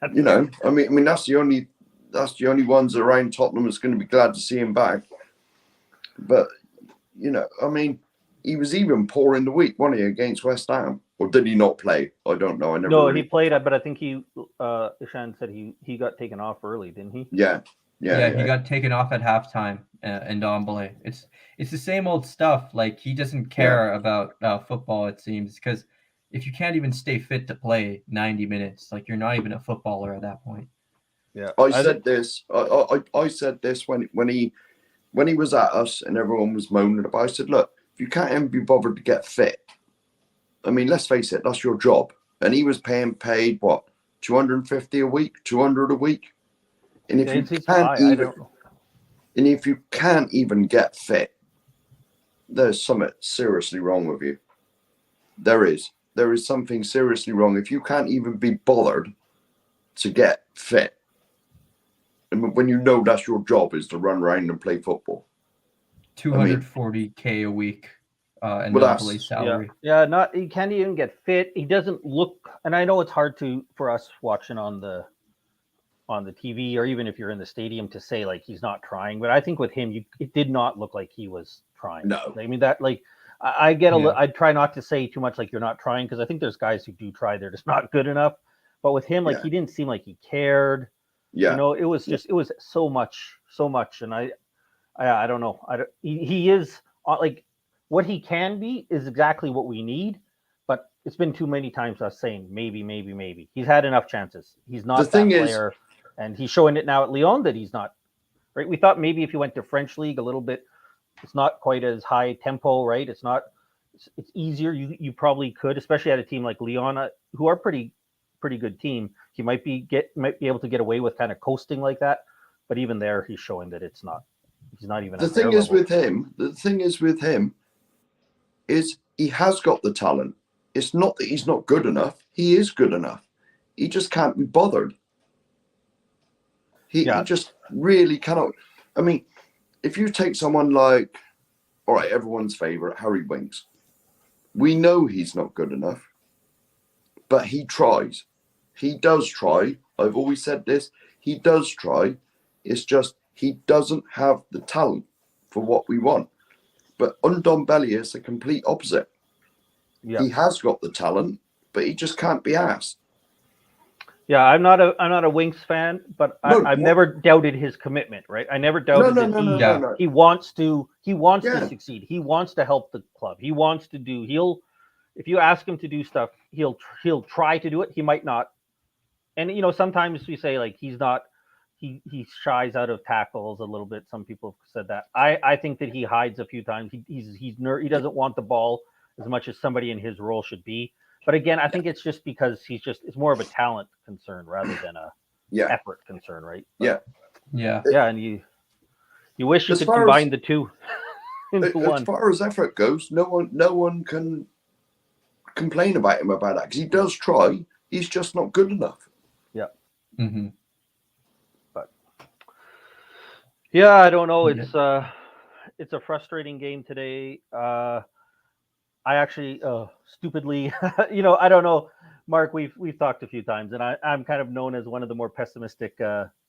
I mean that's the only ones around Tottenham that's going to be glad to see him back. But I mean, he was even poor in the week, wasn't he, against West Ham? Or did he not play? I don't know. He played, but I think Izhan said he got taken off early, didn't he? Yeah, he got taken off at halftime. And Ndombele, it's the same old stuff. Like he doesn't care about football, it seems, because if you can't even stay fit to play 90 minutes, like you're not even a footballer at that point. Yeah, I said this when he was at us and everyone was moaning about. I said, look, if you can't even be bothered to get fit. I mean, let's face it, that's your job. And he was paid what, 250 a week, 200 a week? And if And if you can't even get fit, there's something seriously wrong with you. There is something seriously wrong if you can't even be bothered to get fit. And when you know that's your job is to run around and play football. $240K a week and Well, non-play salary. Yeah, he can't even get fit. He doesn't look, and I know it's hard for us watching on the TV, or even if you're in the stadium, to say like he's not trying. But I think with him, it did not look like he was trying. No. I mean, that, like, I get I try not to say too much like you're not trying, because I think there's guys who do try, they're just not good enough. But with him, like, he didn't seem like he cared. Yeah. You know, it was just, it was so much. And I don't know. He is like, what he can be is exactly what we need. But it's been too many times us saying maybe. He's had enough chances. He's not that player. And he's showing it now at Lyon that he's not, right? We thought maybe if he went to French league a little bit, it's not quite as high tempo, right? It's easier. You probably could, especially at a team like Lyon, who are pretty good team. He might be able to get away with kind of coasting like that. But even there, he's showing that he's not even. The thing is with him is he has got the talent. It's not that he's not good enough. He is good enough. He just can't be bothered. He just really cannot. I mean, if you take someone like, all right, everyone's favorite, Harry Winks, we know he's not good enough, but he tries. He does try. I've always said this. He does try. It's just he doesn't have the talent for what we want. But Ndombele is the complete opposite. Yeah. He has got the talent, but he just can't be asked. Yeah, I'm not a Winks fan, but I've never doubted his commitment, right? I never doubted that he wants to succeed. He wants to help the club. He wants to do. If you ask him to do stuff, he'll try to do it. He might not. And you know, sometimes we say like he shies out of tackles a little bit. Some people have said that. I think that he hides a few times. He doesn't want the ball as much as somebody in his role should be. But again, I think it's just because it's more of a talent concern rather than a effort concern, right? Yeah. And you wish you could combine the two into one. As far as effort goes, no one can complain about him about that because he does try. He's just not good enough. Yeah. Mm-hmm. But I don't know. It's a frustrating game today. I actually stupidly, I don't know, Mark. We've talked a few times, and I'm kind of known as one of the more pessimistic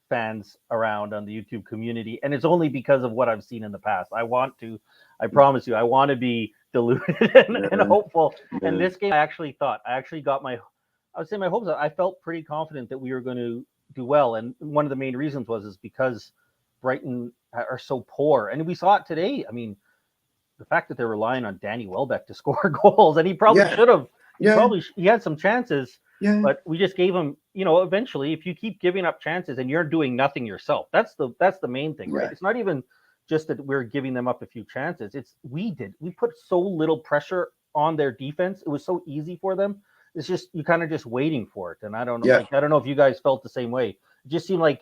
fans around on the YouTube community, and it's only because of what I've seen in the past. I promise you, I want to be deluded and hopeful. Yeah. And this game, I actually got my hopes up. I felt pretty confident that we were going to do well, and one of the main reasons was because Brighton are so poor, and we saw it today. I mean, the fact that they're relying on Danny Welbeck to score goals, and he probably should have. He had some chances, but we just gave him. Eventually, if you keep giving up chances and you're doing nothing yourself, that's the main thing, right? It's not even just that we're giving them up a few chances. We put so little pressure on their defense. It was so easy for them. It's just you're kind of just waiting for it, and I don't know. I don't know if you guys felt the same way. It just seemed like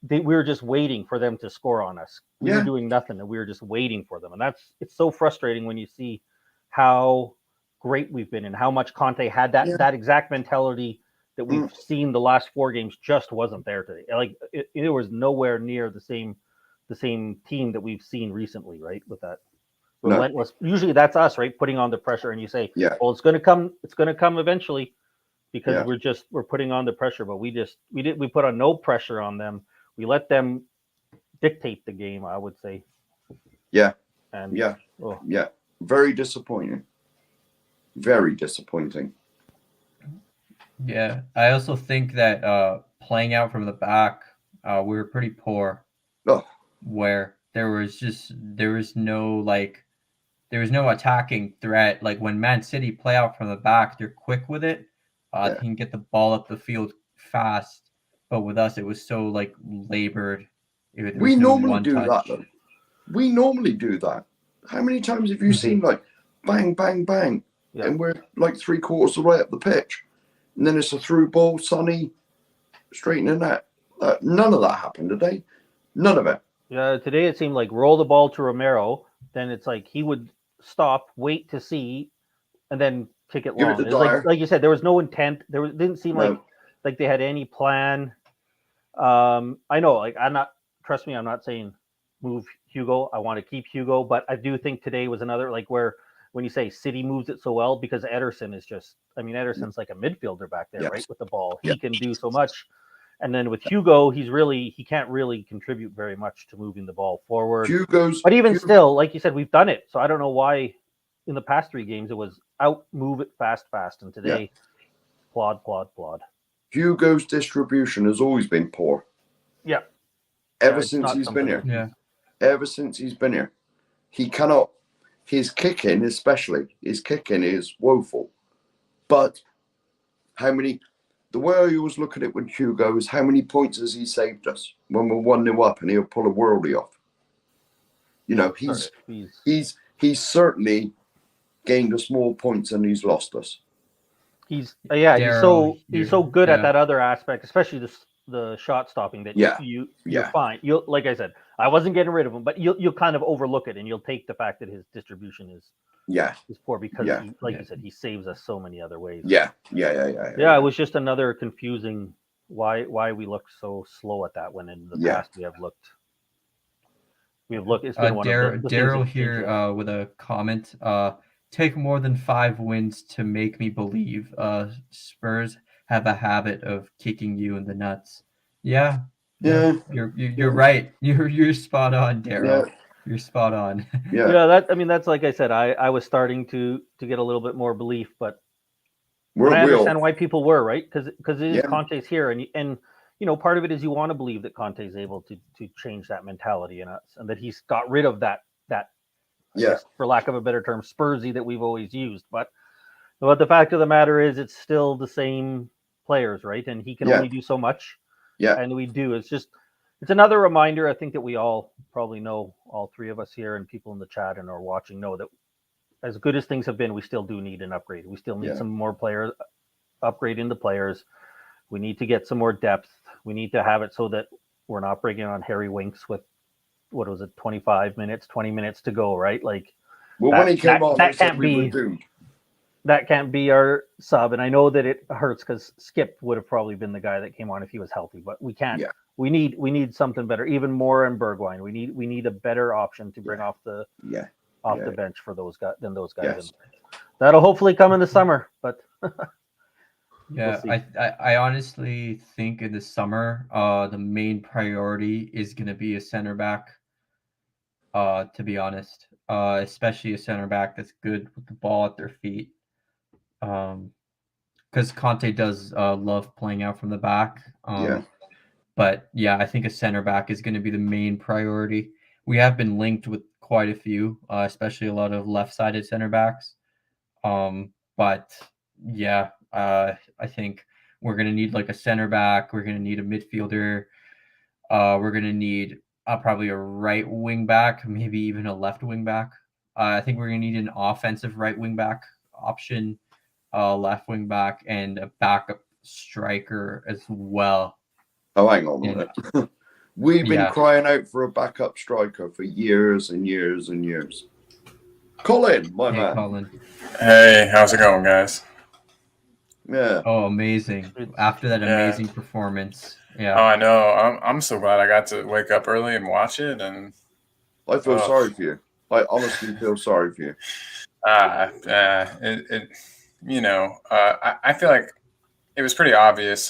we were just waiting for them to score on us. We were doing nothing, and we were just waiting for them. And it's so frustrating when you see how great we've been and how much Conte had that exact mentality that we've seen the last 4 games just wasn't there today. Like it was nowhere near the same team that we've seen recently, right? With that relentless. Usually that's us, right? Putting on the pressure, and you say, well, it's going to come eventually, because we're putting on the pressure. But we put on no pressure on them. We let them dictate the game, I would say. Yeah. Very disappointing. Very disappointing. Yeah. I also think that playing out from the back, we were pretty poor. Oh. Where there was no attacking threat. Like when Man City play out from the back, they're quick with it. They can get the ball up the field fast. But with us, it was so labored. We normally do that, though. We normally do that. How many times have you seen bang, bang, bang, and we're 3/4 of the way up the pitch, and then it's a through ball, Sonny, straight in the net. None of that happened today. None of it. Today it seemed like roll the ball to Romero, then it's like he would stop, wait to see, and then kick it Give it long. to It was Dyer. like you said, there was no intent. Didn't seem No. like they had any plan. I know, like trust me, I'm not saying move Hugo. I want to keep Hugo, but I do think today was another like where when you say City moves it so well because Ederson is just, I mean, Ederson's like a midfielder back there, Yes. right? With the ball, he Yeah. can do so much. And then with Hugo, he can't really contribute very much to moving the ball forward. But even still, like you said, we've done it. So I don't know why in the past 3 games it was out, move it fast, and today plod. Hugo's distribution has always been poor. Yeah. Ever since he's been here. Yeah. Ever since he's been here. He cannot, his kicking especially, his kicking is woeful. But how many, the way I always look at it with Hugo is how many points has he saved us when we're 1-0 up and he'll pull a worldie off. You know, he's certainly gained us more points than he's lost us. He's so good at that other aspect, especially the shot stopping that you're fine. You'll, like I said, I wasn't getting rid of him, but you'll kind of overlook it and you'll take the fact that his distribution is poor because he, like you said, he saves us so many other ways. Yeah. It was just another confusing why we look so slow at that when in the past we have looked. It's been one of the Daryl here with a comment. Take more than 5 wins to make me believe Spurs have a habit of kicking you in the nuts. Yeah. You're right. You're spot on, Daryl. Yeah. You're spot on. That's like I said. I was starting to get a little bit more belief, but I understand why people were right because it is Conte's here, and you know part of it is you want to believe that Conte's able to change that mentality in us, and that he's got rid of that. Guess, for lack of a better term, Spursy that we've always used. But the fact of the matter is, it's still the same players, right? And he can only do so much. Yeah. And we do. It's another reminder. I think that we all probably know, all 3 of us here and people in the chat and are watching know that as good as things have been, we still do need an upgrade. We still need some more players, upgrade in the players. We need to get some more depth. We need to have it so that we're not bringing on Harry Winks with, what was it, 20 minutes to go, right? Like, when he came on, that can't be doomed. That can't be our sub. And I know that it hurts because Skip would have probably been the guy that came on if he was healthy, but we can't. Yeah. We need something better, even more in Bergwijn. We need a better option to bring off the bench for those guys than those guys. Yes. That'll hopefully come in the summer, but we'll I honestly think in the summer, the main priority is going to be a center back. To be honest, especially a center back that's good with the ball at their feet. Because Conte does love playing out from the back. But I think a center back is going to be the main priority. We have been linked with quite a few, especially a lot of left-sided center backs. But I think we're going to need like a center back. We're going to need a midfielder. We're going to need probably a right wing back, maybe even a left wing back. I think we're going to need an offensive right wing back option, left wing back, and a backup striker as well. Oh, hang on a minute. We've been crying out for a backup striker for years and years and years. Colin, my man. Colin. Hey, how's it going, guys? Yeah. Oh, amazing. After that amazing performance. Yeah. Oh, I know. I'm so glad I got to wake up early and watch it. And I feel sorry for you. I honestly feel sorry for you. I feel like it was pretty obvious.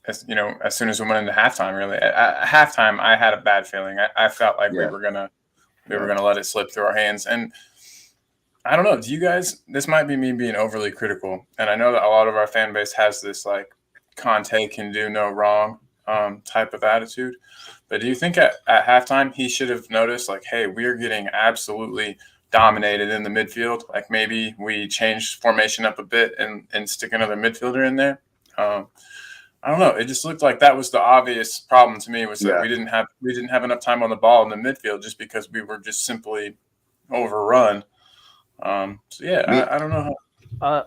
As soon as we went into halftime, really. At halftime, I had a bad feeling. I felt like we were gonna let it slip through our hands. And I don't know. Do you guys? This might be me being overly critical, and I know that a lot of our fan base has this like Conte can do no wrong type of attitude. But do you think at halftime he should have noticed like, hey, we're getting absolutely dominated in the midfield. Like maybe we changed formation up a bit and stick another midfielder in there. I don't know. It just looked like that was the obvious problem to me was that we didn't have enough time on the ball in the midfield just because we were just simply overrun. I don't know how.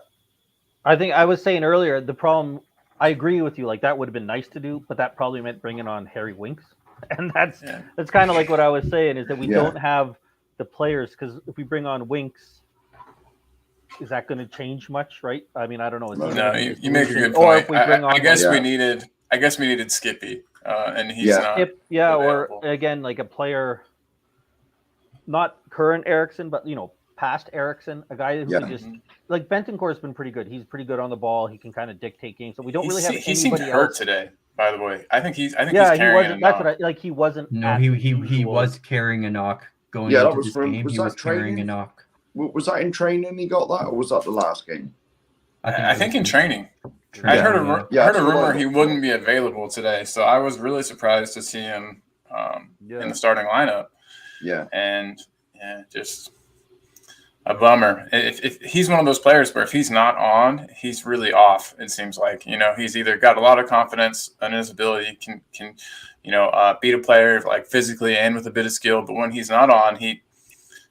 I think I was saying earlier the problem. I agree with you. Like that would have been nice to do, but that probably meant bringing on Harry Winks And that's kind of like what I was saying, is that we don't have the players, because if we bring on Winks, is that going to change much, right? I mean, I don't know. No, you make a good point. Or if we bring on, I guess we needed Skippy, and he's not. Or again, like a player, not current Eriksson, but past Eriksson, a guy who can just like Bentoncourt's been pretty good. He's pretty good on the ball. He can kind of dictate games. So we don't really have anybody. He seemed hurt today, by the way. I think he's carrying he wasn't. That's what he wasn't. No, he was carrying a knock going into this game. He was carrying a knock. Was that in training he got that, or was that the last game? I think in training. I heard a rumor he wouldn't be available today, so I was really surprised to see him in the starting lineup. Yeah. And just a bummer. If he's one of those players where if he's not on, he's really off. It seems like he's either got a lot of confidence in his ability, can beat a player like physically and with a bit of skill, but when he's not on, he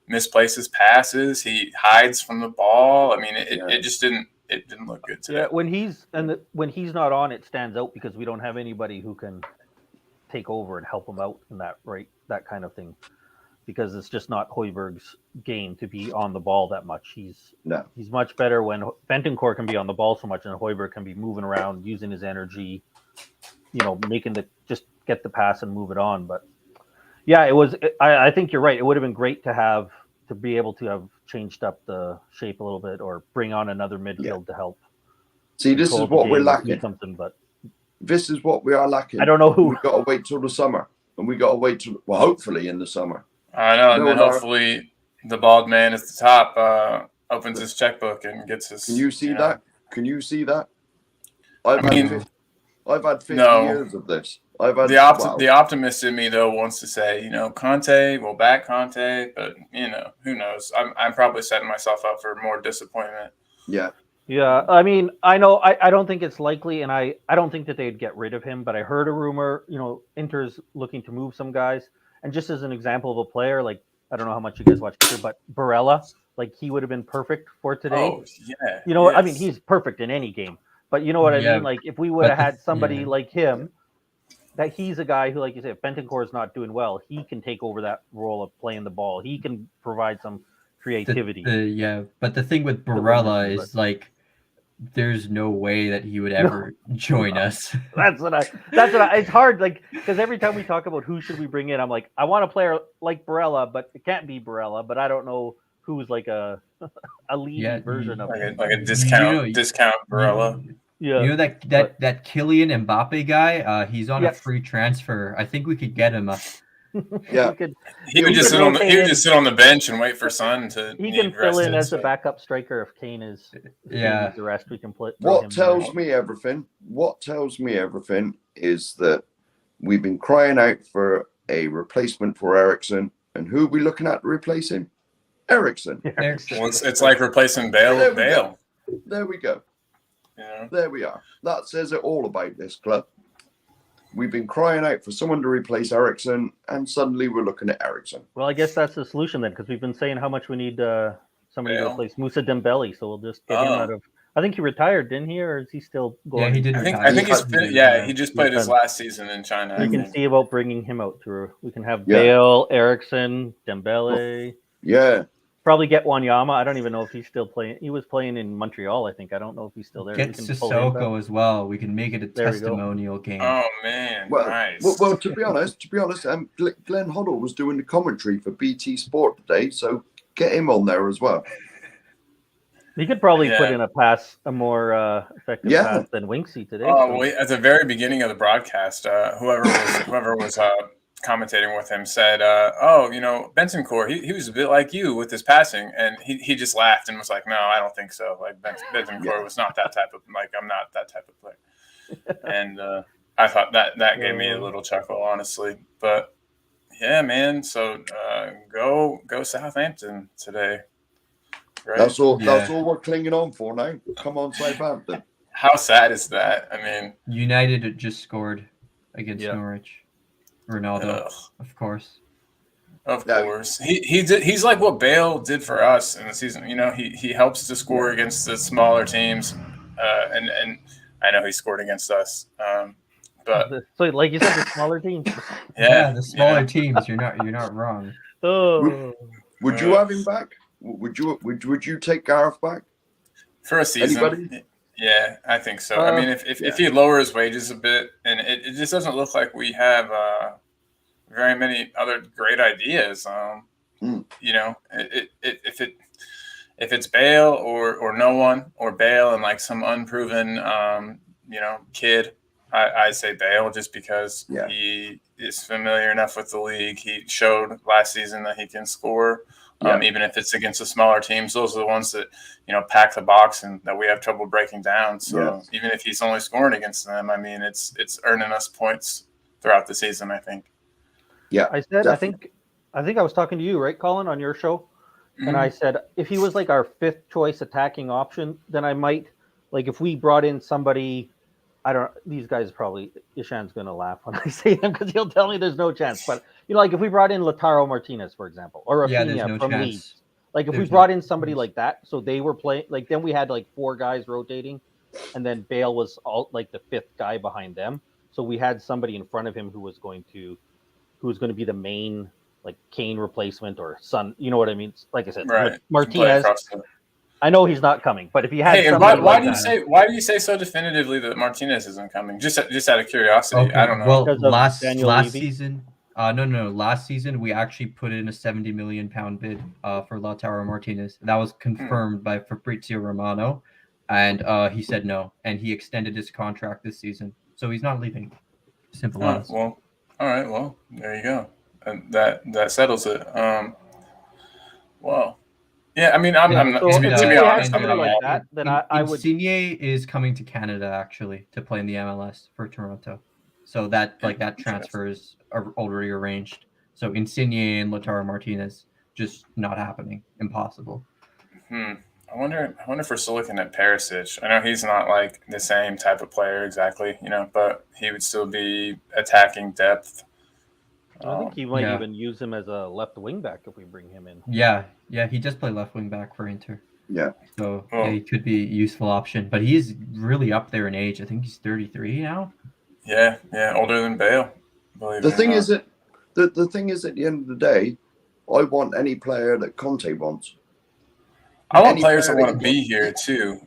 misplaces passes. He hides from the ball. I mean, it just didn't look good today. Yeah, when he's not on, it stands out because we don't have anybody who can take over and help him out in that kind of thing. Because it's just not Højbjerg's game to be on the ball that much. He's much better when Bentoncourt can be on the ball so much, and Højbjerg can be moving around, using his energy, making just get the pass and move it on. But yeah, it was. I think you're right. It would have been great to be able to have changed up the shape a little bit, or bring on another midfield to help. See, this is what we're lacking. But this is what we are lacking. I don't know who. We've got to wait till the summer, and we got to wait till hopefully in the summer. I know, and then hopefully the bald man at the top opens his checkbook and gets his. Can you see that? Can you see that? I've had 50 years of this. The optimist in me though wants to say, Conte will back Conte, but who knows? I'm probably setting myself up for more disappointment. Yeah. Yeah, I mean, I know I don't think it's likely, and I don't think that they'd get rid of him. But I heard a rumor, Inter's looking to move some guys. And just as an example of a player, like, I don't know how much you guys watch, but Barella, like, he would have been perfect for today. Oh, yeah. I mean, he's perfect in any game. But you know what I mean? Like, if we would have had somebody like him, that he's a guy who, like you say, if Bentoncourt is not doing well, he can take over that role of playing the ball. He can provide some creativity. But the thing with Barella is, like, there's no way that he would ever join us. That's what it's hard, like, because every time we talk about who should we bring in, I'm like, I want a player like Barella, but it can't be Barella, but I don't know who's like a lead version of it. Like a discount Barella. Yeah. That Kylian Mbappe guy, he's on a free transfer. I think we could get him. He would just sit on the bench and wait for Son to. He can fill in as a backup striker if Kane is. The rest we can play. What tells me everything is that we've been crying out for a replacement for Eriksson, and who are we looking at to replace him? Eriksson. Well, it's like replacing Bale. There we go. Yeah. There we are. That says it all about this club. We've been crying out for someone to replace Eriksson, and suddenly we're looking at Eriksson. Well, I guess that's the solution then, because we've been saying how much we need somebody to replace Moussa Dembele, so we'll just get him out of. I think he retired, didn't he, or is he still going? Yeah, he did. I think he just played his last season in China. We can see about bringing him out through. We can have Bale, Eriksson, Dembele. Yeah. Probably get Wanyama. I don't even know if he's still playing. He was playing in Montreal, I think. I don't know if he's still there. Get Sissoko as well. We can make it a testimonial game. Oh man, nice. Well, to be honest, Glenn Hoddle was doing the commentary for BT Sport today, so get him on there as well. He could probably put in a more effective pass than Winksy today. At the very beginning of the broadcast, whoever was commentating with him said, Bentoncourt, he was a bit like you with his passing, and he just laughed and was like, no, I don't think so. Like Bentoncourt was not that type of, like, I'm not that type of player. And I thought that gave me a little chuckle, honestly. But yeah, man. So go Southampton today. Right? That's all we're clinging on for now. Come on, Southampton. How sad is that? I mean, United just scored against Norwich. Ronaldo, of course. Of course. He's like what Bale did for us in the season. He helps to score against the smaller teams. And I know he scored against us. But so, like you said, the smaller teams. Yeah, the smaller teams. You're not wrong. Oh, would you have him back? Would you take Gareth back for a season? Anybody? Yeah, I think so. I mean, if he lowers wages a bit, and it just doesn't look like we have very many other great ideas. You know, if it's Bale or no one, or Bale and like some unproven you know, kid, I say Bale just because he is familiar enough with the league. He showed last season that he can score. Even if it's against the smaller teams, those are the ones that, you know, pack the box and that we have trouble breaking down. So even if he's only scoring against them, I mean, it's earning us points throughout the season, I think. Yeah, I said, definitely. I think I was talking to you, right, Colin, on your show, and I said if he was like our 5th choice attacking option, then I might, like, if we brought in somebody. I don't. These guys probably Izhan's going to laugh when I say them because he'll tell me there's no chance. But you know, like if we brought in Lautaro Martinez, for example, or Rafinha from Leeds, like if we brought in somebody like that, so they were playing, like then we had like 4 guys rotating, and then Bale was all like the 5th guy behind them. So we had somebody in front of him who was going to be the main like Kane replacement or Son. You know what I mean? Like I said, right. Martinez. I know he's not coming, but if he had, why do you say so definitively that Martinez isn't coming? Just out of curiosity, okay. I don't know. Well, last season, last season we actually put in a 70 million pound bid for Lautaro Martinez. That was confirmed by Fabrizio Romano, and he said no, and he extended his contract this season, so he's not leaving. Simple as. Well, all right. Well, there you go. And that settles it. Well. Yeah, I mean, I'm not, to be honest, somebody like that, then I would. Insigne is coming to Canada actually to play in the MLS for Toronto, so that transfer is already arranged. So Insigne and Lautaro Martinez just not happening, impossible. I wonder if we're still looking at Perisic. I know he's not like the same type of player exactly, you know, but he would still be attacking depth. I think he might even use him as a left wing back if we bring him in. Yeah, he does play left wing back for Inter. Yeah. So he could be a useful option, but he's really up there in age. I think he's 33 now. Yeah, older than Bale. The thing is at the end of the day, I want any player that Conte wants. I want players that want to be here too.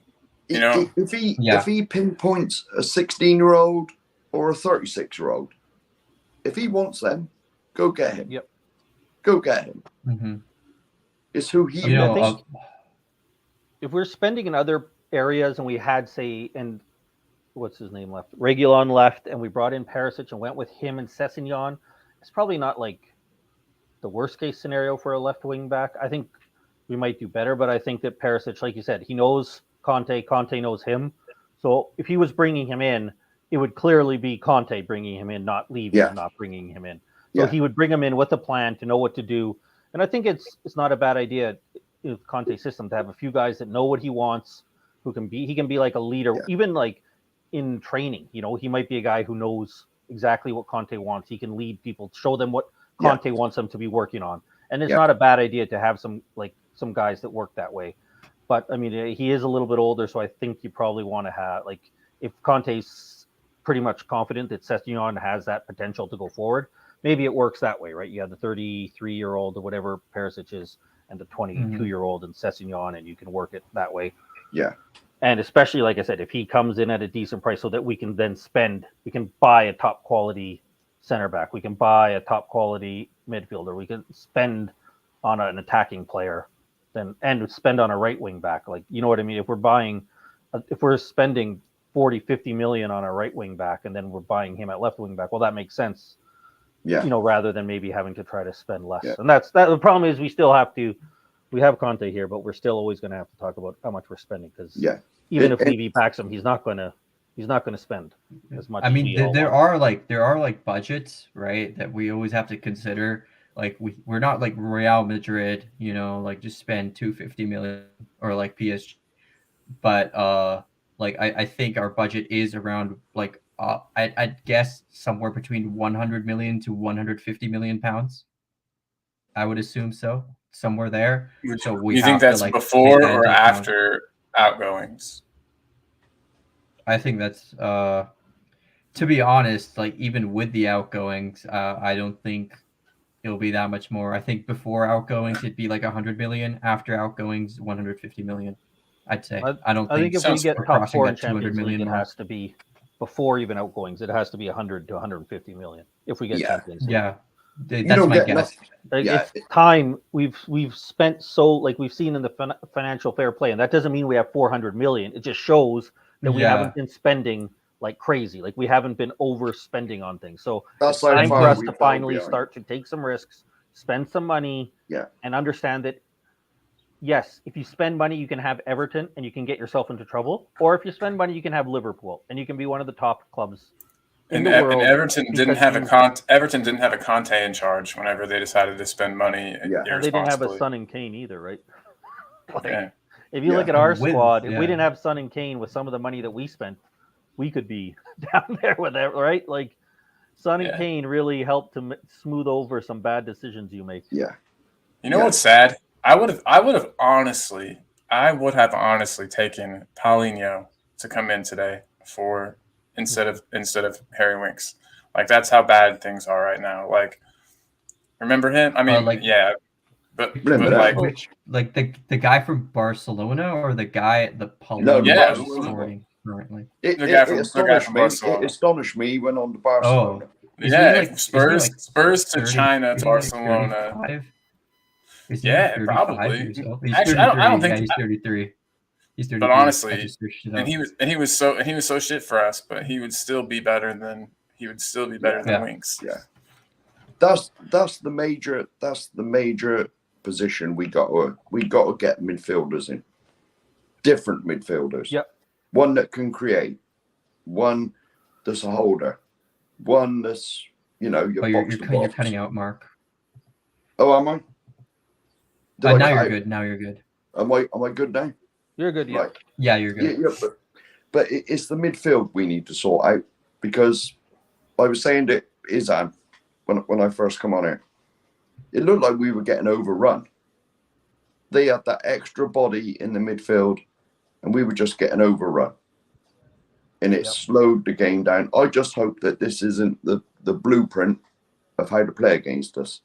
You know, if he pinpoints a 16-year-old or a 36-year-old, if he wants them, go get him. Yep. Go get him. Mm-hmm. It's who he wants. If we're spending in other areas and we had, say, and what's his name left? Reguilon left, and we brought in Perisic and went with him and Sessegnon, it's probably not like the worst case scenario for a left wing back. I think we might do better, but I think that Perisic, like you said, he knows Conte knows him. So if he was bringing him in, it would clearly be Conte bringing him in, not Levy not bringing him in. So he would bring him in with a plan to know what to do. And I think it's not a bad idea in Conte's system to have a few guys that know what he wants, he can be like a leader, even like in training. You know, he might be a guy who knows exactly what Conte wants. He can lead people, show them what Conte wants them to be working on. And it's not a bad idea to have some guys that work that way. But I mean, he is a little bit older, so I think you probably want to have, like, if Conte's pretty much confident that Sessegnon has that potential to go forward, maybe it works that way, right? You have the 33-year-old or whatever Perisic is, and the 22-year-old and Sessegnon, and you can work it that way. Yeah. And especially, like I said, if he comes in at a decent price so that we can then we can buy a top quality center back, we can buy a top quality midfielder, we can spend on an attacking player, and spend on a right wing back. Like, you know what I mean? If we're spending 40-50 million on a right wing back, and then we're buying him at left wing back, well, that makes sense. Yeah. You know, rather than maybe having to try to spend less. Yeah. And that's the problem is we have Conte here, but we're still always going to have to talk about how much we're spending, because even if Levy backs him, he's not going to spend as much. I mean, there are budgets, right, that we always have to consider. Like we're not like Real Madrid, you know, like just spend 250 million, or like PSG. But I think our budget is around I'd guess somewhere between 100 million to 150 million pounds. I would assume so, somewhere there. So you think that's before or after outgoings? I think that's to be honest, like even with the outgoings, I don't think it'll be that much more. I think before outgoings it'd be like 100 million. After outgoings, 150 million. I'd say. I think if we get top four in that 200 Champions million League, it mark. has to be before even outgoings. It has to be 100 to 150 million if we get Champions League. Yeah, that's my guess. It's time. We've spent we've seen in the financial fair play, and that doesn't mean we have 400 million. It just shows that we haven't been spending like crazy. Like we haven't been overspending on things. So it's time for us to finally start to take some risks, spend some money, and understand that. Yes, if you spend money, you can have Everton and you can get yourself into trouble. Or if you spend money, you can have Liverpool and you can be one of the top clubs in the world. And Everton didn't have a Conte in charge whenever they decided to spend money. And they didn't have a Son and Kane either, right? If you look at our squad, if we didn't have Son and Kane with some of the money that we spent, we could be down there with that, right? Like Son and Kane really helped to smooth over some bad decisions you make. Yeah. You know what's sad? I would have honestly taken Paulinho to come in today instead of Harry Winks. Like that's how bad things are right now. Like, remember him? I mean, but like the guy from Barcelona or the guy at the Paulinho currently. The guy from Barcelona. It astonished me. He went on to Barcelona. Spurs to China to Barcelona. Probably. Actually, I don't think he's 33. He's 33. But honestly, and he was so shit for us, but he would still be better than Winks. Yeah. That's the major position we got to get midfielders in. Different midfielders. Yep. One that can create, one that's a holder, one that's you're cutting out, Mark. Oh, am I? Now you're good. Now you're good. Am I good now? You're good. Yeah. Right. Yeah, you're good. Yeah, but it's the midfield we need to sort out because I was saying to Izhan when I first come on here, it looked like we were getting overrun. They had that extra body in the midfield, and we were just getting overrun. And it slowed the game down. I just hope that this isn't the blueprint of how to play against us,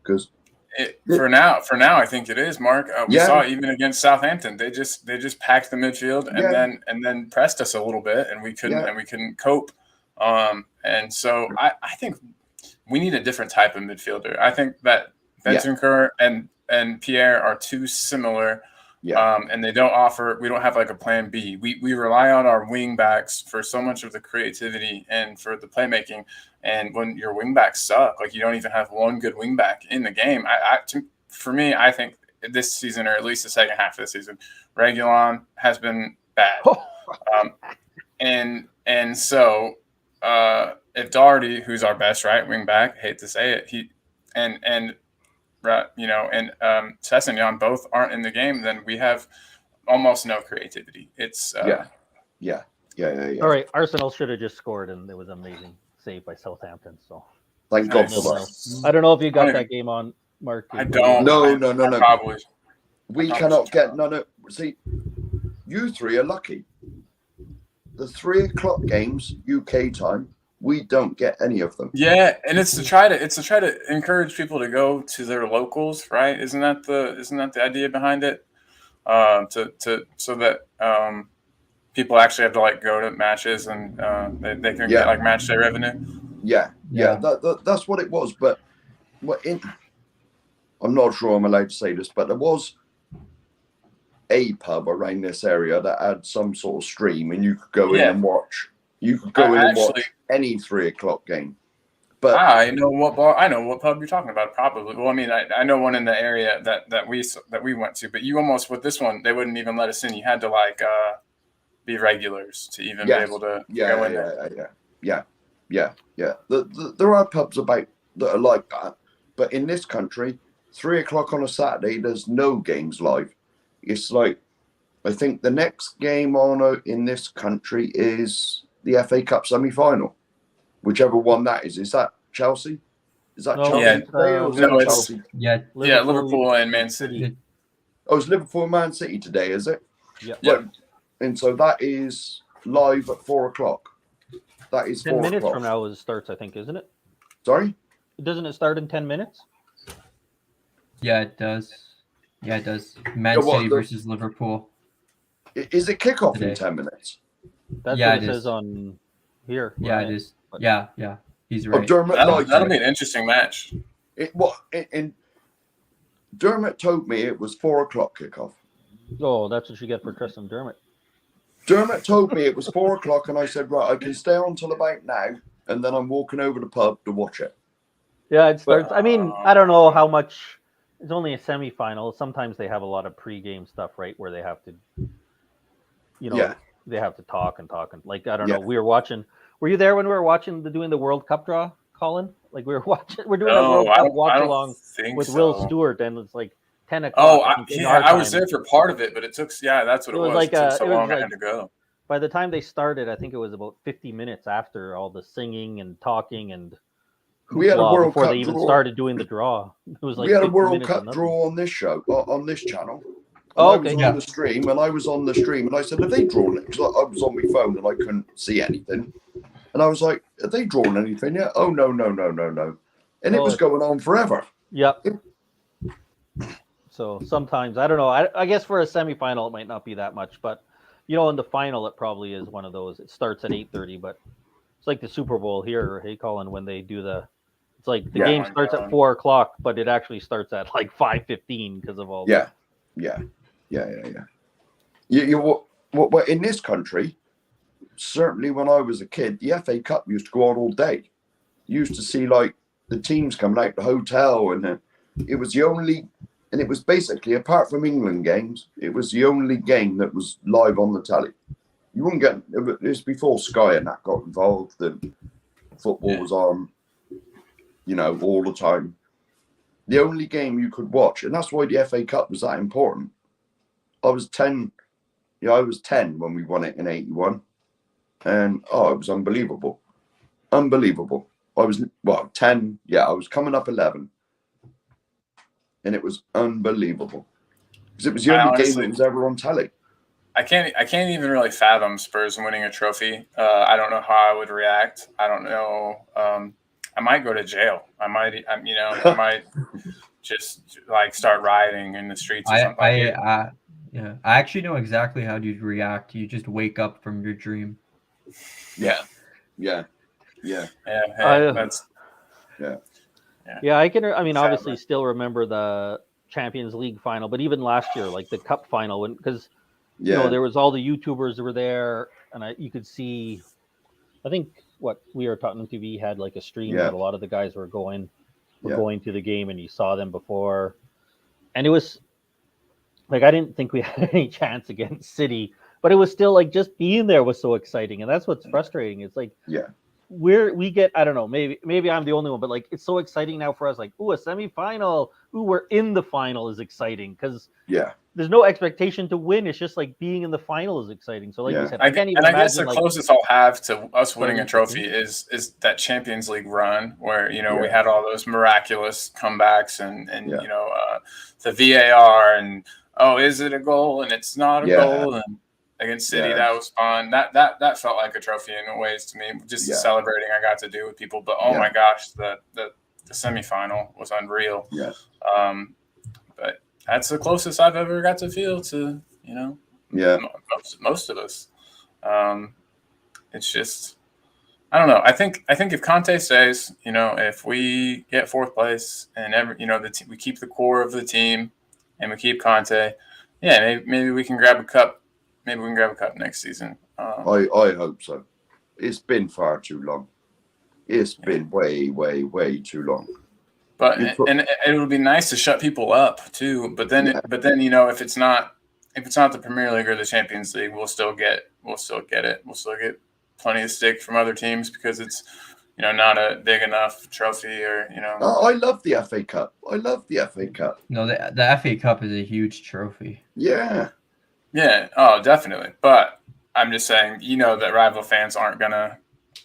because. For now, I think it is, Mark. We saw it even against Southampton. They just packed the midfield and then pressed us a little bit, and we couldn't cope. And so I think we need a different type of midfielder. I think that Bentancur and Pierre are too similar. And we don't have like a plan B. We rely on our wing backs for so much of the creativity and for the playmaking. And when your wing backs suck, like you don't even have one good wing back in the game. For me, I think this season, or at least the second half of the season, Reguilon has been bad. And so if Doherty, who's our best right wing back, hate to say it, and Sessegnon both aren't in the game, then we have almost no creativity. It's yeah. All right, Arsenal should have just scored, and it was amazing save by Southampton. So thank God for that. I don't know if you got that game on, Mark. I don't. No. Probably. We cannot get no. See, you three are lucky. The 3:00 games UK time. We don't get any of them. Yeah, and it's to try to encourage people to go to their locals, right? Isn't that the idea behind it? So that people actually have to like go to matches and they can get like match day revenue. Yeah. That's what it was. But I'm not sure I'm allowed to say this, but there was a pub around this area that had some sort of stream, and you could go in and watch. You could go in and watch any 3:00 game. But I know what pub you're talking about. Probably. Well, I mean, I know one in the area that we went to. But you almost with this one, they wouldn't even let us in. You had to like be regulars to even be able to go in there. Yeah. There are pubs about that are like that, but in this country, 3:00 on a Saturday, there's no games live. It's like I think the next game on in this country is the FA Cup semi-final, whichever one that is. Is that Chelsea? Is that Chelsea today? Or is it Chelsea? Liverpool and Man City. Oh, it's Liverpool and Man City today, is it? Yeah. Right. And so that is live at 4:00. That is 10 minutes 4 from o'clock. now it starts, I think, isn't it? Sorry? Doesn't it start in 10 minutes? Yeah, it does. Yeah, it does. Man City versus Liverpool. Is it kickoff today. in 10 minutes? That's Yeah, what it it says is. on here. Yeah, right? it is. But- Yeah, he's right. Dermot That'll be an interesting match. Dermot told me it was 4 o'clock kickoff. Oh, that's what you get for trusting Dermot. Dermot told me it was 4 o'clock, and I said, right, I can stay on till about now, and then I'm walking over to the pub to watch it. Yeah, it starts. I mean, I don't know how much. It's only a semifinal. Sometimes they have a lot of pre-game stuff, right, where they have to, they have to talk and like I don't know. We were watching. Were you there when we were watching doing the World Cup draw, Colin? Like we're doing a World Cup watch along with Will Stewart, and it's like 10 o'clock. I was there for part of it, but it took. Yeah, that's what it was. Like it took so long I had to go. By the time they started, I think it was about 50 minutes after all the singing and talking and. We had a World before Cup they even draw. started doing the draw. It was like we had a World Cup draw on this show, on this channel. I was on the stream, and I was on the stream, and I said, "Have they drawn it?" Because I was on my phone and I couldn't see anything. And I was like, "Have they drawn anything yet?" Oh no! And it was going on forever. Yep. So sometimes I don't know. I guess for a semifinal it might not be that much, but in the final it probably is one of those. It starts at 8:30, but it's like the Super Bowl here. Hey, Colin, when they do the. It's like the game starts at 4 o'clock, but it actually starts at like 5:15 because of all. Yeah. Well, in this country, certainly when I was a kid, the FA Cup used to go on all day. You used to see like the teams coming out the hotel, and it was the only, and it was basically apart from England games, it was the only game that was live on the telly. You wouldn't get it was before Sky and that got involved, and football was on. All the time. The only game you could watch, and that's why the FA Cup was that important. I was 10. I was 10 when we won it in 81. And, it was unbelievable. Unbelievable. I was, 10. Yeah, I was coming up 11. And it was unbelievable. Because it was the only game that was ever on telly. I can't even really fathom Spurs winning a trophy. I don't know how I would react. I don't know. I might go to jail. I might just like start rioting in the streets or something. I actually know exactly how you'd react. You just wake up from your dream. Yeah. Yeah, I can. I mean, obviously, still remember the Champions League final, but even last year, like the Cup final, because there was all the YouTubers that were there, and you could see. I think Tottenham TV had like a stream that a lot of the guys were going to the game, and you saw them before, and it was like I didn't think we had any chance against City, but it was still like just being there was so exciting, and that's what's frustrating. It's like we get I don't know, maybe I'm the only one, but like it's so exciting now for us. Like a semifinal, we're in the final is exciting because there's no expectation to win. It's just like being in the final is exciting. So like you said, I can't even imagine. I guess the closest I'll have to us winning a trophy is that Champions League run where we had all those miraculous comebacks and the VAR and is it a goal and it's not a goal and against City that was fun. That felt like a trophy in ways to me. Just the celebrating I got to do with people. But my gosh, the semifinal was unreal. Yeah. But that's the closest I've ever got to feel to, most of us. It's just, I don't know. I think if Conte stays, if we get fourth place and we keep the core of the team and we keep Conte, maybe we can grab a cup. Maybe we can grab a cup next season. I hope so. It's been far too long. It's been way, way, way too long. But and it would be nice to shut people up too. But then if it's not the Premier League or the Champions League, we'll still get it. We'll still get plenty of stick from other teams because it's not a big enough trophy or I love the FA Cup. I love the FA Cup. No, the FA Cup is a huge trophy. Yeah. Yeah. Oh, definitely. But I'm just saying, that rival fans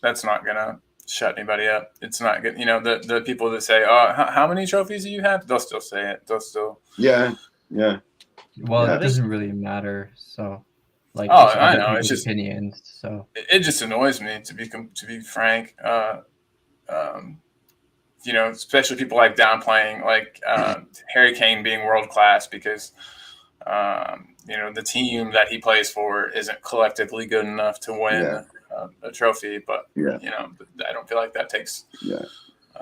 that's not gonna shut anybody up. It's not good. The people that say, how many trophies do you have? They'll still say it. They'll still. Yeah. Well, it doesn't really matter. So. like I know. It's people's just opinions. So it just annoys me to be frank. Especially people like downplaying like Harry Kane being world class because the team that he plays for isn't collectively good enough to win a trophy. But I don't feel like that takes.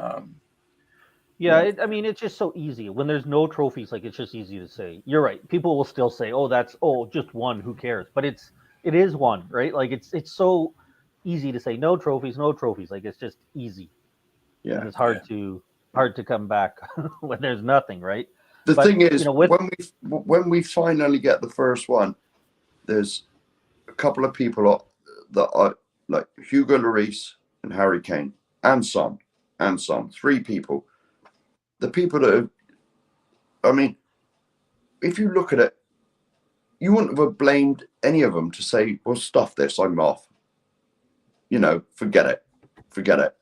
I mean, it's just so easy when there's no trophies. Like, it's just easy to say. You're right. People will still say, "Oh, that's just one. Who cares?" But it is one, right? Like, it's so easy to say no trophies, no trophies. Like, it's just easy. Yeah, and it's hard to come back when there's nothing, right? The thing is, when we finally get the first one, there's a couple of people that are like Hugo Lloris and Harry Kane and Son, 3 people. The people that I mean, if you look at it, you wouldn't have blamed any of them to say, well, stuff this, I'm off. Forget it.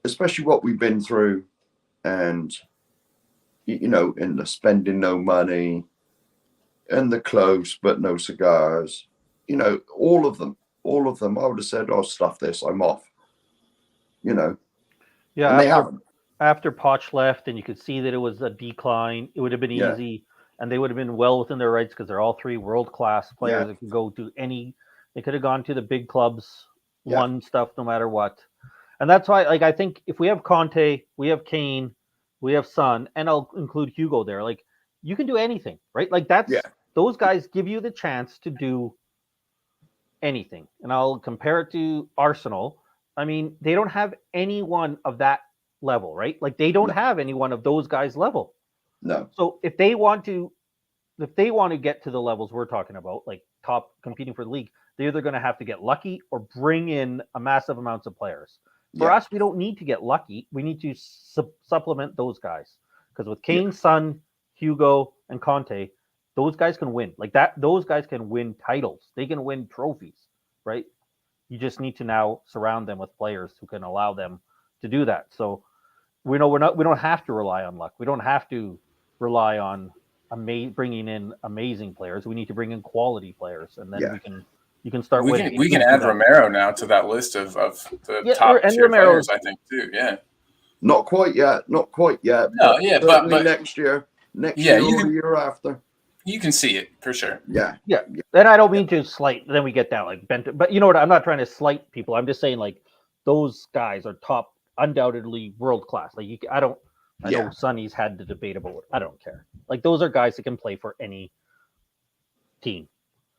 Especially what we've been through and, in the spending no money and the clothes but no cigars, all of them, I would have said, oh, stuff this, I'm off. Yeah, and they haven't. After Poch left and you could see that it was a decline, it would have been easy and they would have been well within their rights because they're all 3 world-class players that could go to they could have gone to the big clubs, won stuff no matter what. And that's why, like, I think if we have Conte, we have Kane, we have Son, and I'll include Hugo there, like, you can do anything, right? Like, those guys give you the chance to do anything. And I'll compare it to Arsenal. I mean, they don't have anyone of that level, right? Like, they don't have anyone of those guys' level. No. So if they want to get to the levels we're talking about, like top competing for the league, they're either going to have to get lucky or bring in a massive amounts of players. For us, we don't need to get lucky. We need to supplement those guys. Because with Kane, Son, Hugo, and Conte, those guys can win. Like that, those guys can win titles. They can win trophies, right? You just need to now surround them with players who can allow them to do that. So we don't have to rely on luck. We don't have to rely on bringing in amazing players. We need to bring in quality players, and then you can start winning. We can add Romero now to that list of the top tier players, I think, too. Yeah. Not quite yet. No, but next year or the year after. You can see it for sure. Yeah. And I don't mean to slight. Then we get down like bent. But you know what? I'm not trying to slight people. I'm just saying like those guys are top, undoubtedly world class. Like I know Sonny's had the debate about it. I don't care. Like those are guys that can play for any team.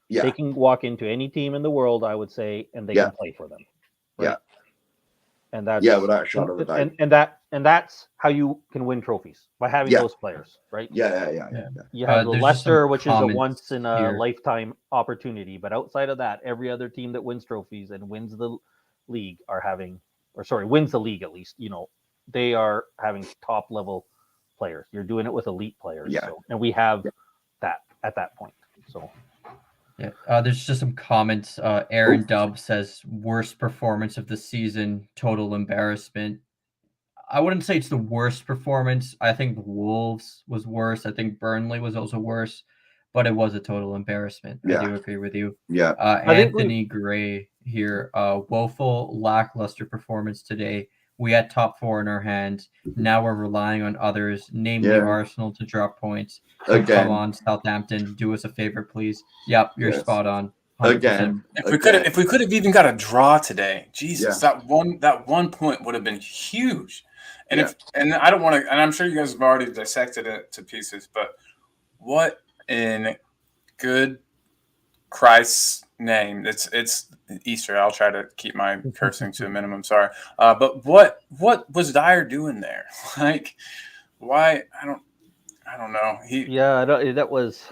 Yeah. They can walk into any team in the world, I would say, and they can play for them. Right? Yeah. And that's without a shadow of a doubt. And that's how you can win trophies, by having those players, right? Yeah. You have the Leicester, which is a once in a lifetime opportunity, but outside of that, every other team that wins trophies and wins the league wins the league at least, they are having top level players. You're doing it with elite players. Yeah. And we have that at that point. So yeah, there's just some comments. Aaron Dubb says worst performance of the season, total embarrassment. I wouldn't say it's the worst performance. I think Wolves was worse. I think Burnley was also worse, but it was a total embarrassment. Yeah. I do agree with you. Yeah. Anthony Gray here. Woeful, lackluster performance today. We had top 4 in our hands. Now we're relying on others, namely Arsenal, to drop points. Come on, Southampton, do us a favor, please. Yep, you're spot on. 100%. Again. If we could have even got a draw today, Jesus, that one point would have been huge. And I don't want to, and I'm sure you guys have already dissected it to pieces, but what in good Christ's name? It's Easter. I'll try to keep my cursing to a minimum. Sorry, but what was Dyer doing there? Like, why? I don't know. That was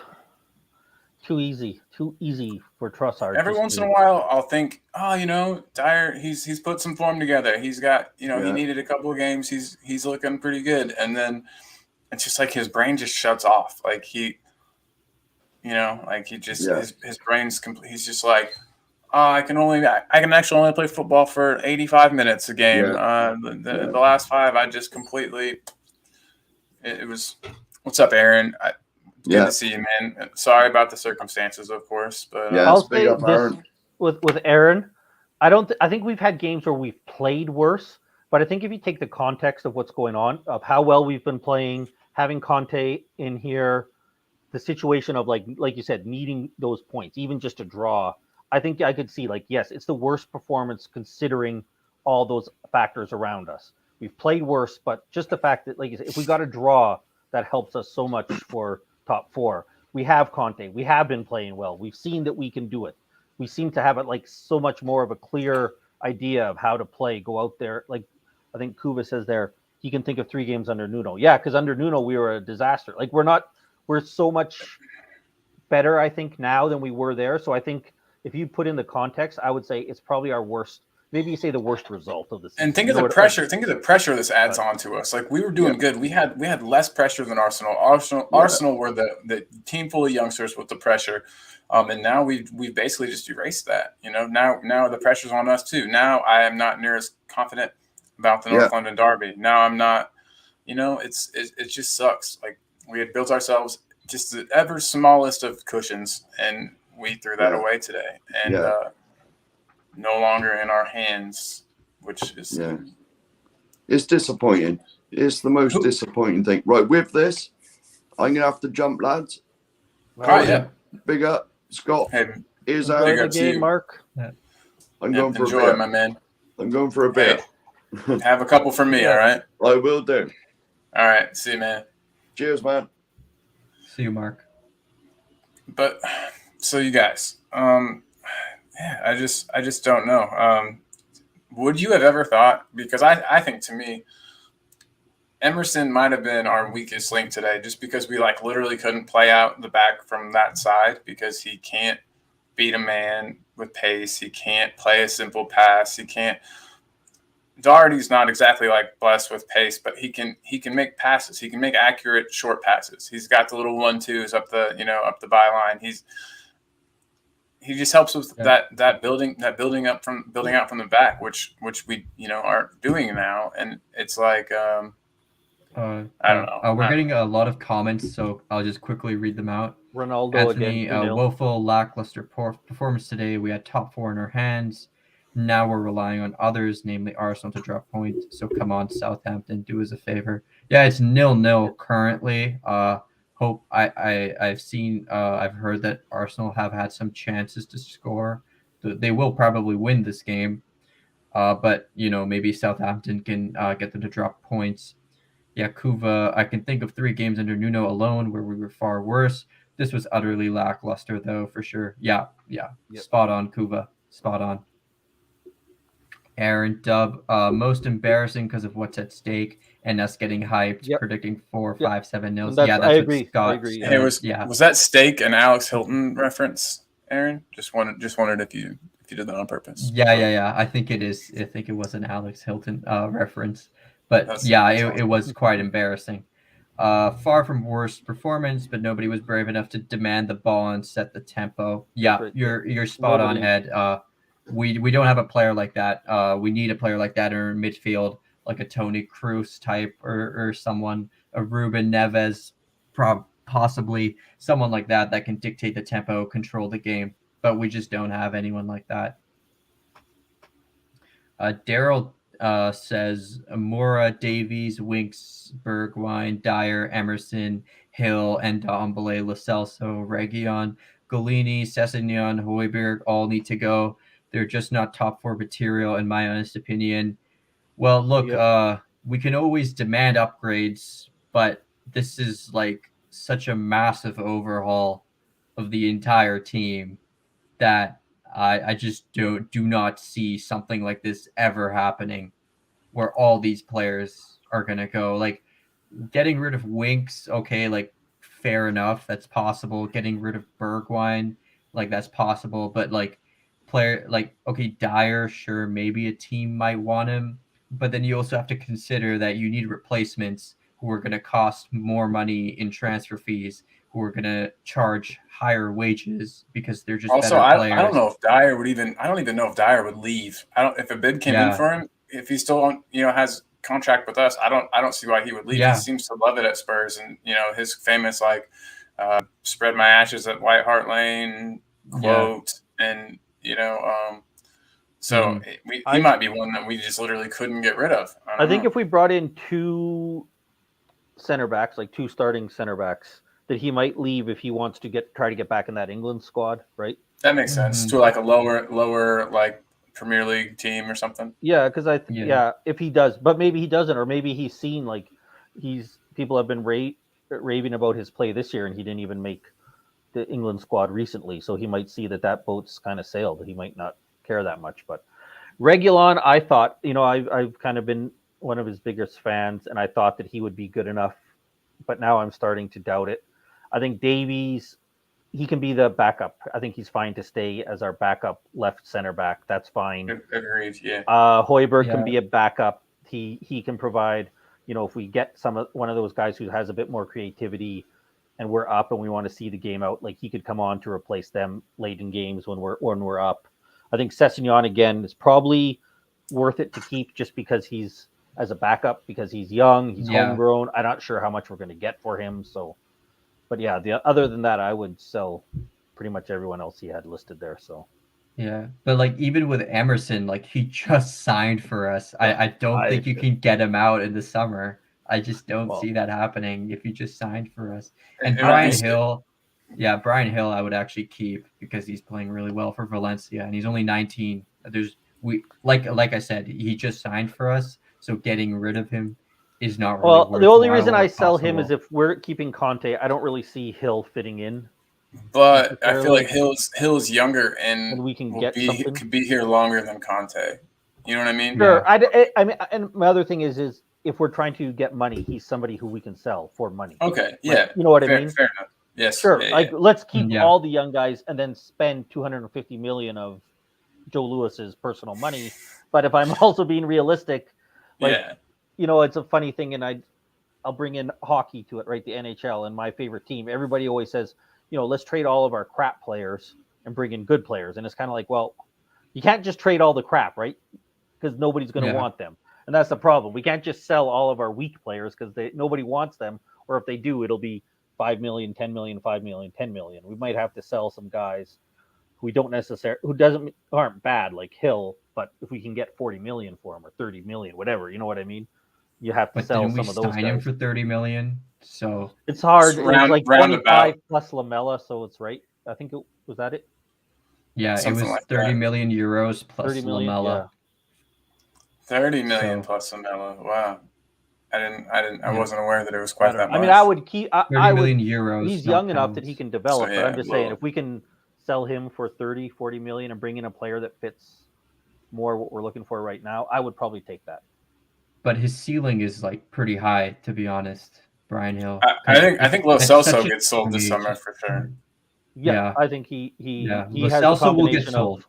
too easy for Trossard. Every once in a while, I'll think, Dyer, he's put some form together. He's got, he needed a couple of games. He's looking pretty good, and then it's just like his brain just shuts off. Like he just his brain's complete. He's just like, I can actually only play football for 85 minutes a game. The last 5, I just completely. It was. What's up, Aaron? Good to see you, man. Sorry about the circumstances, of course, but I'll say this with Aaron. I think we've had games where we've played worse, but I think if you take the context of what's going on, of how well we've been playing, having Conte in here, the situation of like you said, needing those points, even just a draw, I think I could see like, yes, it's the worst performance considering all those factors around us. We've played worse, but just the fact that, like you said, if we got a draw, that helps us so much for top 4. We have Conte. We have been playing well. We've seen that we can do it. We seem to have it like so much more of a clear idea of how to play. Go out there, like I think Kuva says there, he can think of 3 games under Nuno. Yeah, because under Nuno we were a disaster. Like we're so much better, I think, now than we were there. So I think if you put in the context, I would say it's probably our worst. Maybe you say the worst result of this. And think of the pressure. Think of the pressure this adds on to us. Like we were doing good. We had less pressure than Arsenal. Arsenal were the team full of youngsters with the pressure, and now we've basically just erased that. You know, now the pressure's on us too. Now I am not near as confident about the North London derby. Now I'm not. You know, it just sucks. Like we had built ourselves just the ever smallest of cushions, and we threw that away today. And no longer in our hands, which is it's disappointing. It's the most disappointing thing. Right, with this, I'm gonna have to jump, lads. Big up, Scott. Hey, Izhan, Mark. I'm going for enjoy, a bit, my man. I'm going for a bit. Hey, have a couple for me, all right? I will do. All right, see you, man. Cheers, man. See you, Mark. But so you guys, I just don't know. Would you have ever thought? Because I think to me, Emerson might have been our weakest link today, just because we like literally couldn't play out the back from that side because he can't beat a man with pace. He can't play a simple pass. He can't. Doherty's not exactly like blessed with pace, but he can make passes. He can make accurate short passes. He's got the little 1-2s up the byline. He just helps with that building out from the back, which we aren't doing now, and it's like I don't know. We're getting a lot of comments, so I'll just quickly read them out. Ronaldo Anthony, again. woeful, lackluster performance today. We had top 4 in our hands. Now we're relying on others, namely Arsenal, to drop points. So come on, Southampton, do us a favor. Yeah, it's 0-0 currently. Hope I've seen I've heard that Arsenal have had some chances to score. They will probably win this game, but maybe Southampton can get them to drop points. Yeah, Kuva, I can think of 3 games under Nuno alone where we were far worse. This was utterly lackluster, though, for sure. Yeah. Yep. Spot on, Kuva. Spot on. Aaron Dub, most embarrassing because of what's at stake and us getting hyped, predicting 4, 5, 7 nils. That's I agree. what Scott. I agree. Hey, was that steak an Alex Hilton reference, Aaron? Just wondered if you did that on purpose. Yeah. I think it is. I think it was an Alex Hilton reference. But it was quite embarrassing. Far from worst performance, but nobody was brave enough to demand the ball and set the tempo. Yeah, you're spot on, Ed. We don't have a player like that. We need a player like that in our midfield, like a Tony Kroos type or someone, a Ruben Neves, possibly someone like that can dictate the tempo, control the game. But we just don't have anyone like that. Daryl says Mora, Davies, Winks, Bergwijn, Dyer, Emerson, Hill, and Ndombele, Lo Celso, Reguilon, Golini, Sessegnon, Højbjerg all need to go. They're just not top 4 material, in my honest opinion. Well, look, we can always demand upgrades, but this is like such a massive overhaul of the entire team that I just do not see something like this ever happening where all these players are going to go. Like, getting rid of Winks, okay, like, fair enough. That's possible. Getting rid of Bergwijn, like, that's possible. But, like, Dyer, sure, maybe a team might want him. But then you also have to consider that you need replacements who are going to cost more money in transfer fees, who are going to charge higher wages because they're just also, better players. I don't know if Dyer would even. I don't even know if Dyer would leave. If a bid came in for him, if he still has contract with us, I don't see why he would leave. He seems to love it at Spurs, and his famous Spread my ashes at White Hart Lane, quote, and so he might be one that we just literally couldn't get rid of. I think if we brought in two center backs, like two starting center backs, that he might leave if he wants to try to get back in that England squad, right? That makes sense. To like a lower like Premier League team or something. Yeah, because if he does, but maybe he doesn't, or maybe he's seen like people have been raving about his play this year, and he didn't even make the England squad recently, so he might see that boat's kind of sailed. He might not care that much, but Reguilon, I thought, I've kind of been one of his biggest fans, and I thought that he would be good enough, but now I'm starting to doubt it. I think Davies, he can be the backup. I think he's fine to stay as our backup left center back. That's fine. Agreed. Yeah. Højbjerg can be a backup. He can provide. If we get one of those guys who has a bit more creativity, and we're up and we want to see the game out, like he could come on to replace them late in games when we're up. I think Sessegnon again is probably worth it to keep just because he's as a backup, because he's young, he's homegrown. I'm not sure how much we're going to get for him. So, but yeah, other than that, I would sell pretty much everyone else he had listed there. So, yeah, but like even with Emerson, like he just signed for us. I don't think you can get him out in the summer. I just don't see that happening if he just signed for us. And Brian Hill, I would actually keep because he's playing really well for Valencia, and he's only 19. Like I said, he just signed for us, so getting rid of him is not really worthwhile. The only reason I sell him is if we're keeping Conte. I don't really see Hill fitting in. But I feel like Hill's younger and we can could be here longer than Conte. You know what I mean? Sure. Yeah. I mean, and my other thing is if we're trying to get money, he's somebody who we can sell for money. Okay. Yeah. You know what I mean? Fair enough. Yes. Sure. Yeah, let's keep all the young guys and then spend $250 million of Joe Lewis's personal money. But if I'm also being realistic, it's a funny thing, and I'll bring in hockey to it, right? The NHL and my favorite team. Everybody always says, let's trade all of our crap players and bring in good players. And it's kind of like, well, you can't just trade all the crap, right? Because nobody's going to want them. And that's the problem. We can't just sell all of our weak players because nobody wants them. Or if they do, it'll be 5 million, 10 million, 5 million, 10 million. We might have to sell some guys who aren't bad like Hill, but if we can get 40 million for him or 30 million, whatever, you know what I mean? You have to sell some of those guys. Him for 30 million. So it's hard. It's like 25 plus Lamella, so it's right. I think was that it? Yeah, it was like 30 million euros plus 30 million, Lamella. 30 million plus Lamella. Wow. I wasn't aware that it was quite that much. I mean, I would keep 30 million euros. He's young enough that he can develop, but I'm just saying if we can sell him for 30, 40 million and bring in a player that fits more what we're looking for right now, I would probably take that. But his ceiling is like pretty high, to be honest. Brian Hill. I think Lo Celso gets sold this summer for sure. Yeah, I think he Lo Celso will get sold.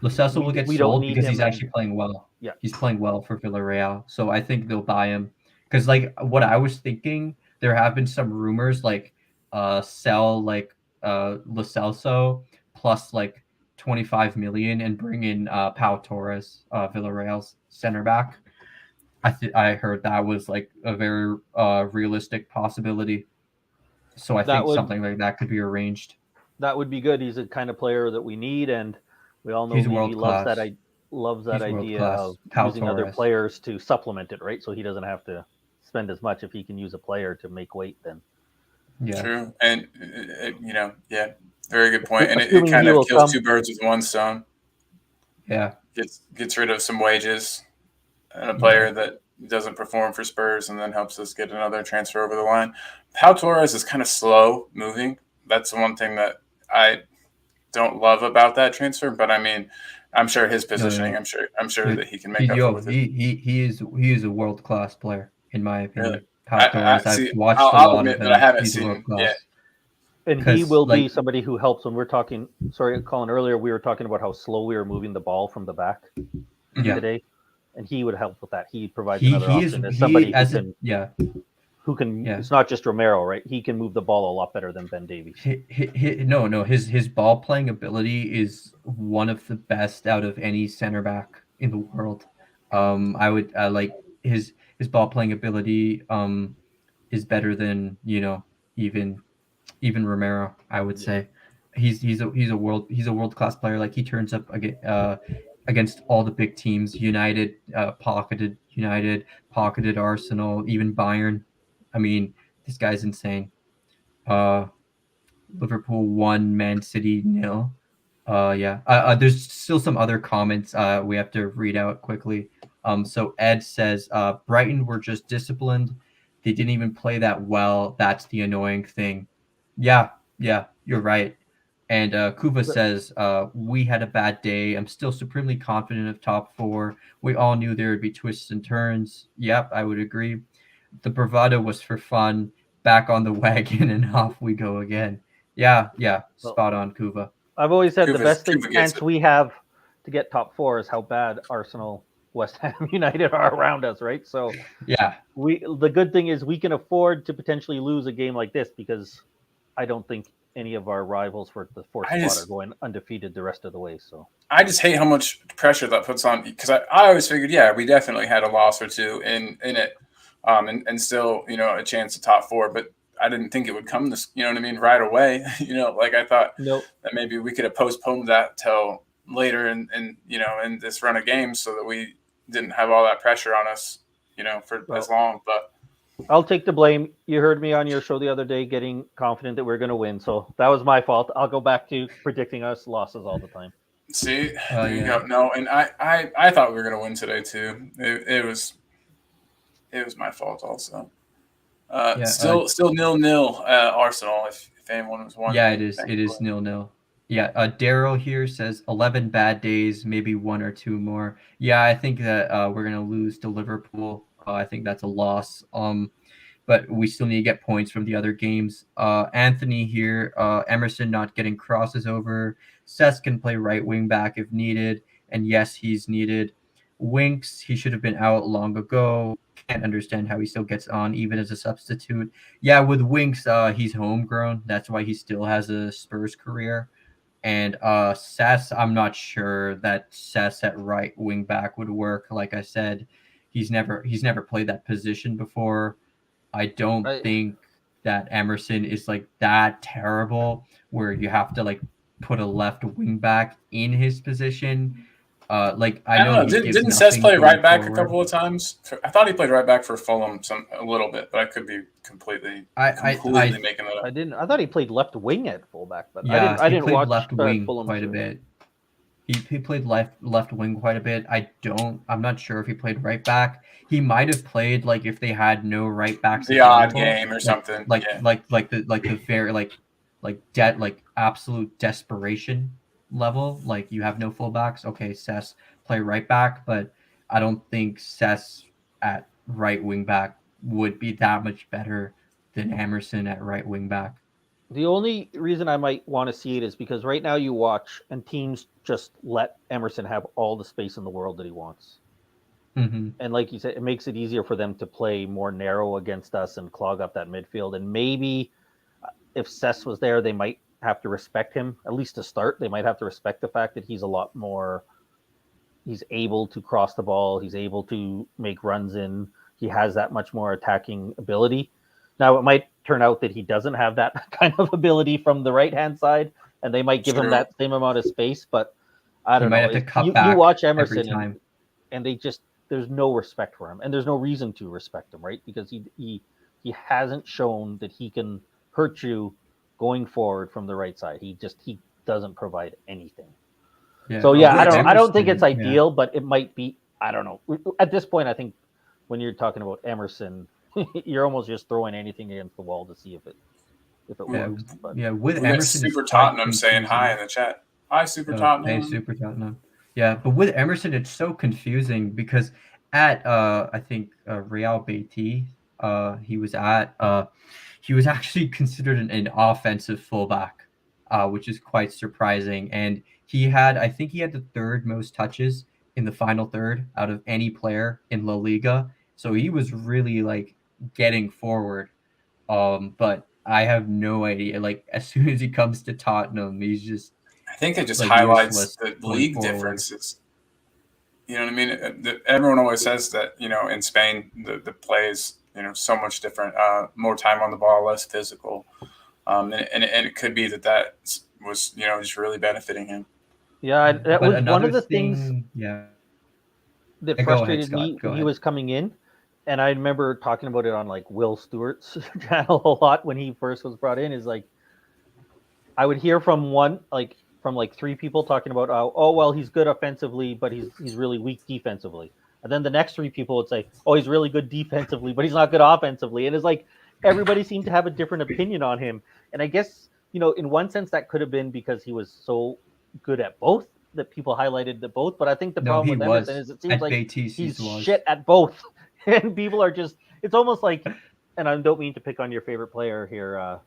Lo Celso will get sold because he's actually playing well. Yeah, he's playing well for Villarreal, so I think they'll buy him. Because like what I was thinking, there have been some rumors like sell like Lo Celso plus like 25 million and bring in Pau Torres, Villarreal's center back. I heard that was like a very realistic possibility. So I think something like that could be arranged. That would be good. He's a kind of player that we need, and we all know he loves that idea of using other players to supplement it, right? So he doesn't have to spend as much if he can use a player to make weight. Then true, and very good point. And it kind of kills two birds with one stone. Yeah, gets rid of some wages and a player that doesn't perform for Spurs, and then helps us get another transfer over the line. Pau Torres is kind of slow moving. That's the one thing that I don't love about that transfer. But I mean, I'm sure his positioning. I'm sure that he can make up for it. He is a world class player in my opinion. Really? Pau Torres, I've watched a lot of him. I haven't seen yet. And he will be somebody who helps when we're talking. Sorry, Colin. Earlier we were talking about how slow we were moving the ball from the back today. And he would help with that. He provides another option as somebody who can. It's not just Romero, right? He can move the ball a lot better than Ben Davies. His ball playing ability is one of the best out of any center back in the world. I would like his ball playing ability is better than even even Romero, I would say. He's a world class player. Like he turns up against all the big teams. Pocketed Arsenal, even Bayern. I mean, this guy's insane. Liverpool 1, Man City 0. There's still some other comments we have to read out quickly. So Ed says Brighton were just disciplined. They didn't even play that well. That's the annoying thing. Yeah, you're right. And Kuva says we had a bad day. I'm still supremely confident of top 4. We all knew there would be twists and turns. Yep, I would agree. The bravado was for fun. Back on the wagon and off we go again. Yeah, spot on, Kuva. I've always said the best chance we have to get top 4 is how bad Arsenal, West Ham United are around us, right? So yeah, the good thing is we can afford to potentially lose a game like this because I don't think any of our rivals for the 4th spot are going undefeated the rest of the way. So I just hate how much pressure that puts on, because I always figured, we definitely had a loss or two in it, and still, a chance at top 4, but I didn't think it would come this, right away. Like I thought that maybe we could have postponed that till later in this run of games so that we didn't have all that pressure on us, for as long. But I'll take the blame. You heard me on your show the other day getting confident that we're going to win. So that was my fault. I'll go back to predicting us losses all the time. See, there you go. No, and I thought we were going to win today too. It was my fault also. Still 0-0 Arsenal, if anyone was wondering. Yeah, it is 0-0. Yeah, Daryl here says 11 bad days, maybe 1 or 2 more. Yeah, I think that we're going to lose to Liverpool. I think that's a loss. But we still need to get points from the other games. Anthony here, Emerson not getting crosses over. Cesc can play right wing back if needed. And yes, he's needed. Winks, he should have been out long ago. Can't understand how he still gets on even as a substitute. Yeah, with Winks, he's homegrown. That's why he still has a Spurs career. And Cesc, I'm not sure that Cesc at right wing back would work. Like I said, he's never played that position before. I don't think that Emerson is like that terrible where you have to like put a left wing back in his position. I know. Didn't Cesc play right back a couple of times? I thought he played right back for Fulham a little bit, but I could be completely making that up. I thought he played left wing at fullback, but yeah, I didn't watch left wing Fulham quite a bit. He played left wing quite a bit. I'm not sure if he played right back. He might have played like if they had no right backs. The odd game or something. Like the very like absolute desperation level. Like you have no fullbacks. Okay, Cesc play right back, but I don't think Cesc at right wing back would be that much better than Emerson at right wing back. The only reason I might want to see it is because right now you watch and teams just let Emerson have all the space in the world that he wants. Mm-hmm. And like you said, it makes it easier for them to play more narrow against us and clog up that midfield. And maybe if Cesc was there, they might have to respect him, at least to start. They might have to respect the fact that he's a lot more, he's able to cross the ball. He's able to make runs in. He has that much more attacking ability. Now, it might turn out that he doesn't have that kind of ability from the right-hand side, and they might give him that same amount of space, but I don't know. Have to cut back you watch Emerson, and they just, there's no respect for him, and there's no reason to respect him, right? Because he hasn't shown that he can hurt you going forward from the right side. He doesn't provide anything. Yeah. So I don't think it's ideal, but it might be. I don't know. At this point, I think when you're talking about Emerson, you're almost just throwing anything against the wall to see if it works. But with Emerson, Super Tottenham saying hi in the chat. Hi, Super Tottenham. Hey, Super Tottenham. Yeah, but with Emerson, it's so confusing because at I think Real Betis, he was actually considered an offensive fullback, which is quite surprising. And I think he had the third most touches in the final third out of any player in La Liga. So he was really like getting forward. But I have no idea. Like as soon as he comes to Tottenham, he's just. I think it just highlights the league differences. You know what I mean? Everyone always says that, in Spain, the play is, so much different, more time on the ball, less physical. and it could be that was just really benefiting him. Yeah, that was one of the things. Yeah. That frustrated me when he was coming in, and I remember talking about it on like Will Stewart's channel a lot when he first was brought in. Is like I would hear from three people talking about oh well, he's good offensively, but he's really weak defensively, and then the next three people would say, oh, he's really good defensively, but he's not good offensively, and it's like everybody seemed to have a different opinion on him. And I guess in one sense that could have been because he was so good at both that people highlighted the both, but I think the problem with Emerson is it seems like he's shit at both, and people are just. It's almost like, and I don't mean to pick on your favorite player here,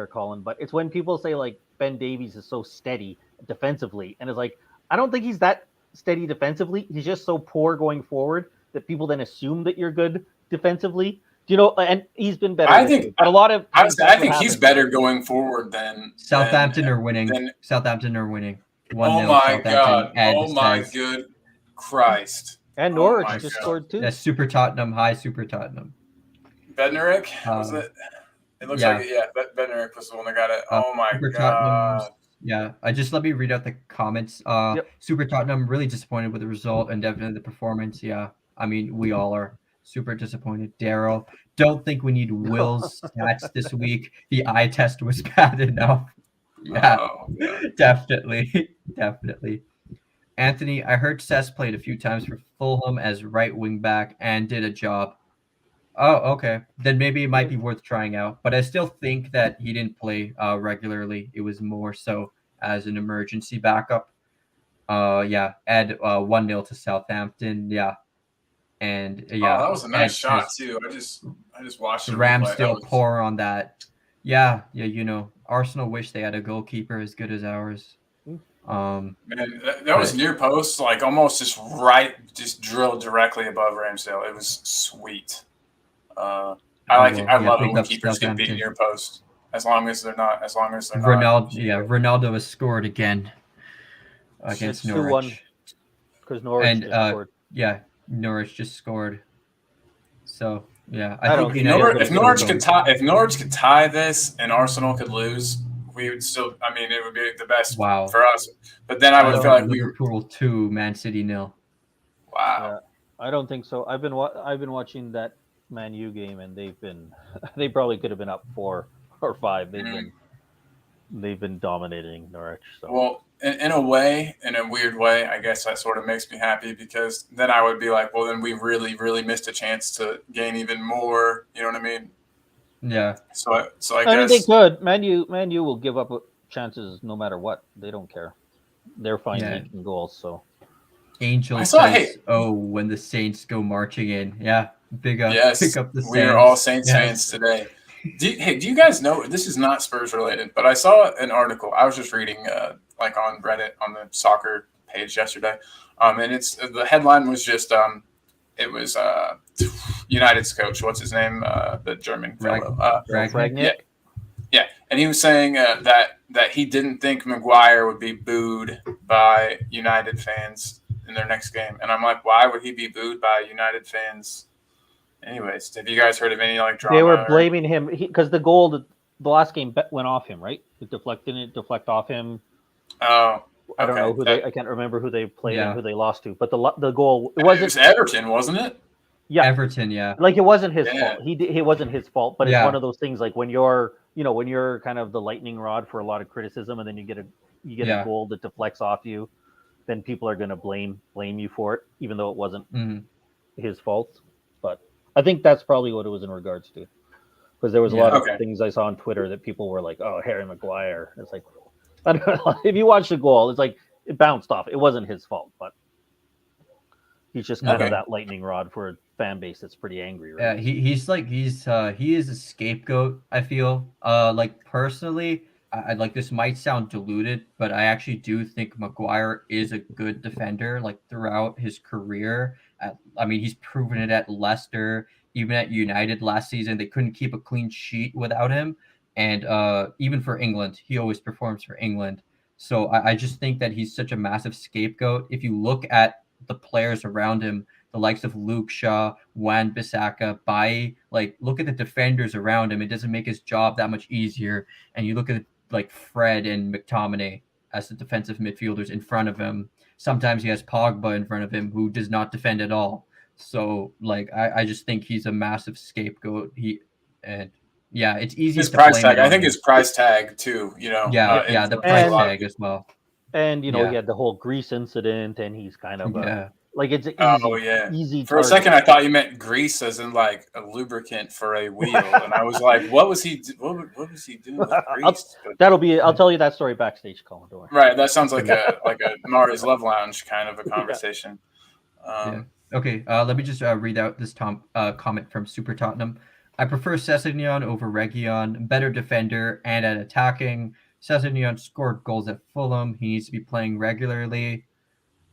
Colin, but it's when people say like Ben Davies is so steady defensively, and it's like I don't think he's that steady defensively. He's just so poor going forward that people then assume that you're good defensively. And he's been better. I think, but a lot of I think he's better going forward than Southampton are winning. Southampton are winning. 1-0 oh my God! Oh my good Christ! And Norwich just scored too. That's Super Tottenham, high Super Tottenham. Bednarek was it? It looks like Bednarek was the one that got it. Oh my Super God! Yeah, let me read out the comments. Super Tottenham really disappointed with the result and definitely the performance. Yeah, I mean we all are super disappointed. Daryl, don't think we need Will's stats this week. The eye test was bad enough. Yeah, definitely. Anthony, I heard Cess played a few times for Fulham as right wing back and did a job. Oh, okay. Then maybe it might be worth trying out. But I still think that he didn't play regularly. It was more so as an emergency backup. Ed 1-0 to Southampton. Yeah. And that was a nice shot too. I just watched the Rams still pour on that. Yeah, Arsenal wish they had a goalkeeper as good as ours. Man, that was near post, like almost just drilled directly above Ramsdale. It was sweet. I love it when keepers get beat near post, as long as they're not. Ronaldo has scored again against Norwich. Because Norwich just scored. Yeah, Norwich just scored. So yeah, if Norwich could tie this and Arsenal could lose, we would still. I mean, it would be the best for us. But then I would feel like Liverpool 2, Man City 0. Wow. I don't think so. I've been watching that Man U game, and they probably could have been up 4 or 5. They've been dominating Norwich. So. Well, in a weird way, I guess that sort of makes me happy because then I would be like, well, then we really, really missed a chance to gain even more. You know what I mean? Yeah. So I guess mean, they could. Man U will give up chances no matter what. They don't care. They're fine making goals. So. Angel says, when the Saints go marching in. Yeah. Pick up the Saints. We are all Saints fans today. Do you guys know, this is not Spurs related, but I saw an article. I was just reading like on Reddit on the soccer page yesterday. And the headline was just it was United's coach, what's his name? The German fellow. Ragnick. Yeah. And he was saying that he didn't think Maguire would be booed by United fans in their next game. And I'm like, why would he be booed by United fans? Anyways, have you guys heard of any drama? They were blaming him because the last game went off him, right? It deflect off him. Oh, okay. I don't know I can't remember who they played and who they lost to, but the goal it was Everton, wasn't it? Yeah, Everton. Yeah, like it wasn't his fault. It wasn't his fault, but it's one of those things like when you're kind of the lightning rod for a lot of criticism, and then you get a goal that deflects off you, then people are going to blame you for it, even though it wasn't his fault. But I think that's probably what it was in regards to, because there was a lot of things I saw on Twitter that people were like, "Oh, Harry Maguire." It's like, I don't know. If you watch the goal, it's like it bounced off. It wasn't his fault, but he's just kind of that lightning rod for a fan base that's pretty angry. Right? Yeah, he is a scapegoat. I feel like personally, I like this might sound diluted, but I actually do think Maguire is a good defender. Like throughout his career. He's proven it at Leicester, even at United last season. They couldn't keep a clean sheet without him. And even for England, he always performs for England. So I just think that he's such a massive scapegoat. If you look at the players around him, the likes of Luke Shaw, Wan-Bissaka, Bailly. Like, look at the defenders around him. It doesn't make his job that much easier. And you look at like Fred and McTominay as the defensive midfielders in front of him. Sometimes he has Pogba in front of him, who does not defend at all. So, like, I just think he's a massive scapegoat. It's easy. His price tag. I think his price tag too. The price tag as well. And he had the whole Greece incident, and he's kind of like it's easy. For a second, I thought you meant grease as in like a lubricant for a wheel, and I was like, "What was he? What was he doing with grease?" I'll tell you that story backstage, Colin. Don't worry. Right, that sounds like a Mari's Love Lounge kind of a conversation. Okay, let me just read out this comment from Super Tottenham. I prefer Sessegnon over Reguilon, better defender and at attacking. Sessegnon scored goals at Fulham. He needs to be playing regularly.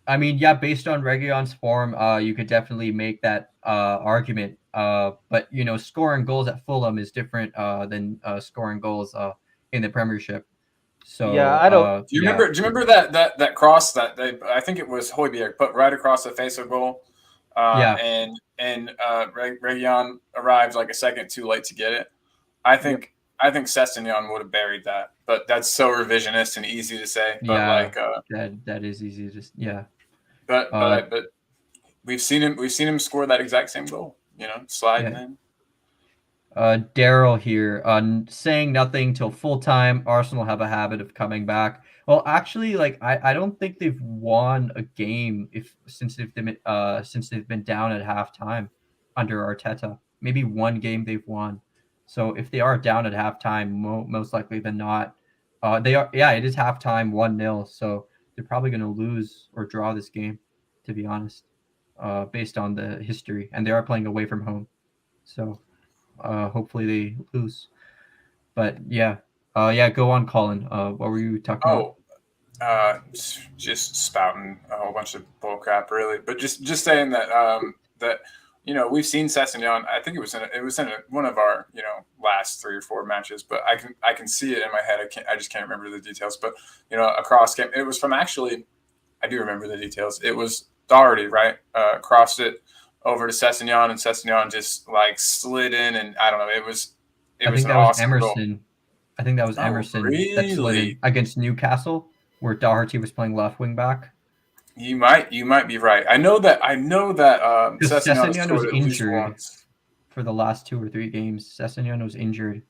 I mean, based on Reguilon's form, you could definitely make that argument. But scoring goals at Fulham is different than scoring goals in the Premiership. So I don't. Do you remember that cross that I think it was Højbjerg put right across the face of goal? And Reguilon arrived like a second too late to get it. I think Sessegnon would have buried that, but that's so revisionist and easy to say. But that is easy to But we've seen him score that exact same goal. Sliding in. Daryl here saying nothing till full time. Arsenal have a habit of coming back. Well, actually, like I don't think they've won a game since they've been down at halftime under Arteta. Maybe one game they've won. So if they are down at halftime, most likely than not, they are. Yeah, it is halftime, 1-0. So they're probably going to lose or draw this game, to be honest, based on the history. And they are playing away from home, so hopefully they lose. But go on, Colin. What were you talking about? Just spouting a whole bunch of bull crap, really. But just saying that we've seen Sessegnon. I think it was in one of our last 3 or 4 matches. But I can see it in my head. I just can't remember the details. But across game, it was from actually. I do remember the details. It was Doherty, right? Crossed it over to Sessegnon, and Sessegnon just like slid in, and I don't know. It was an awesome Emerson. goal. I think that was Emerson that slid in against Newcastle, where Doherty was playing left wing back. You might be right. I know that Sessegnon was injured for the last 2 or 3 games. Sessegnon was injured,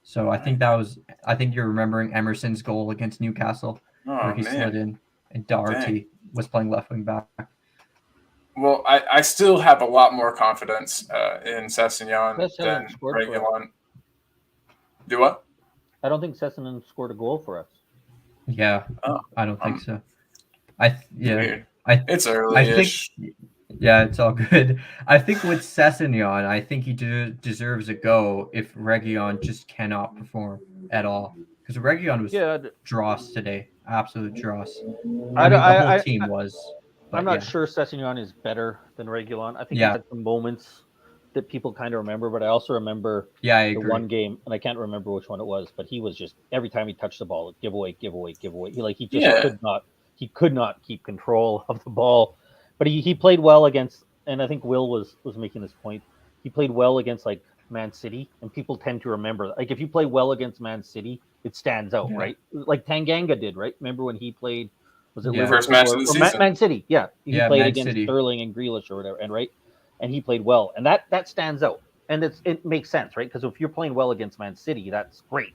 so I think you're remembering Emerson's goal against Newcastle, where he slid in, and Doherty was playing left wing back. Well, I still have a lot more confidence in Sessegnon than Reguilon. Do what? I don't think Sessegnon scored a goal for us. Yeah, I don't think so. It's early-ish. It's all good. I think with Sessegnon, I think he deserves a go if Reguilon just cannot perform at all. Because Reguilon was dross today, absolute dross. The whole team was. I'm not sure Sessegnon is better than Reguilon. I think he had some moments that people kind of remember, but I also remember the one game, and I can't remember which one it was, but he was just every time he touched the ball, give away. He could not keep control of the ball. But he played well against, and I think Will was making this point. He played well against like Man City, and people tend to remember, like, if you play well against Man City, it stands out, right? Like Tanganga did, right? Remember when he played? Was it Liverpool first match of the season? Man City? Yeah, he played Man against City. Sterling and Grealish or whatever, and he played well, and that stands out, and it makes sense, right? Because if you're playing well against Man City, that's great.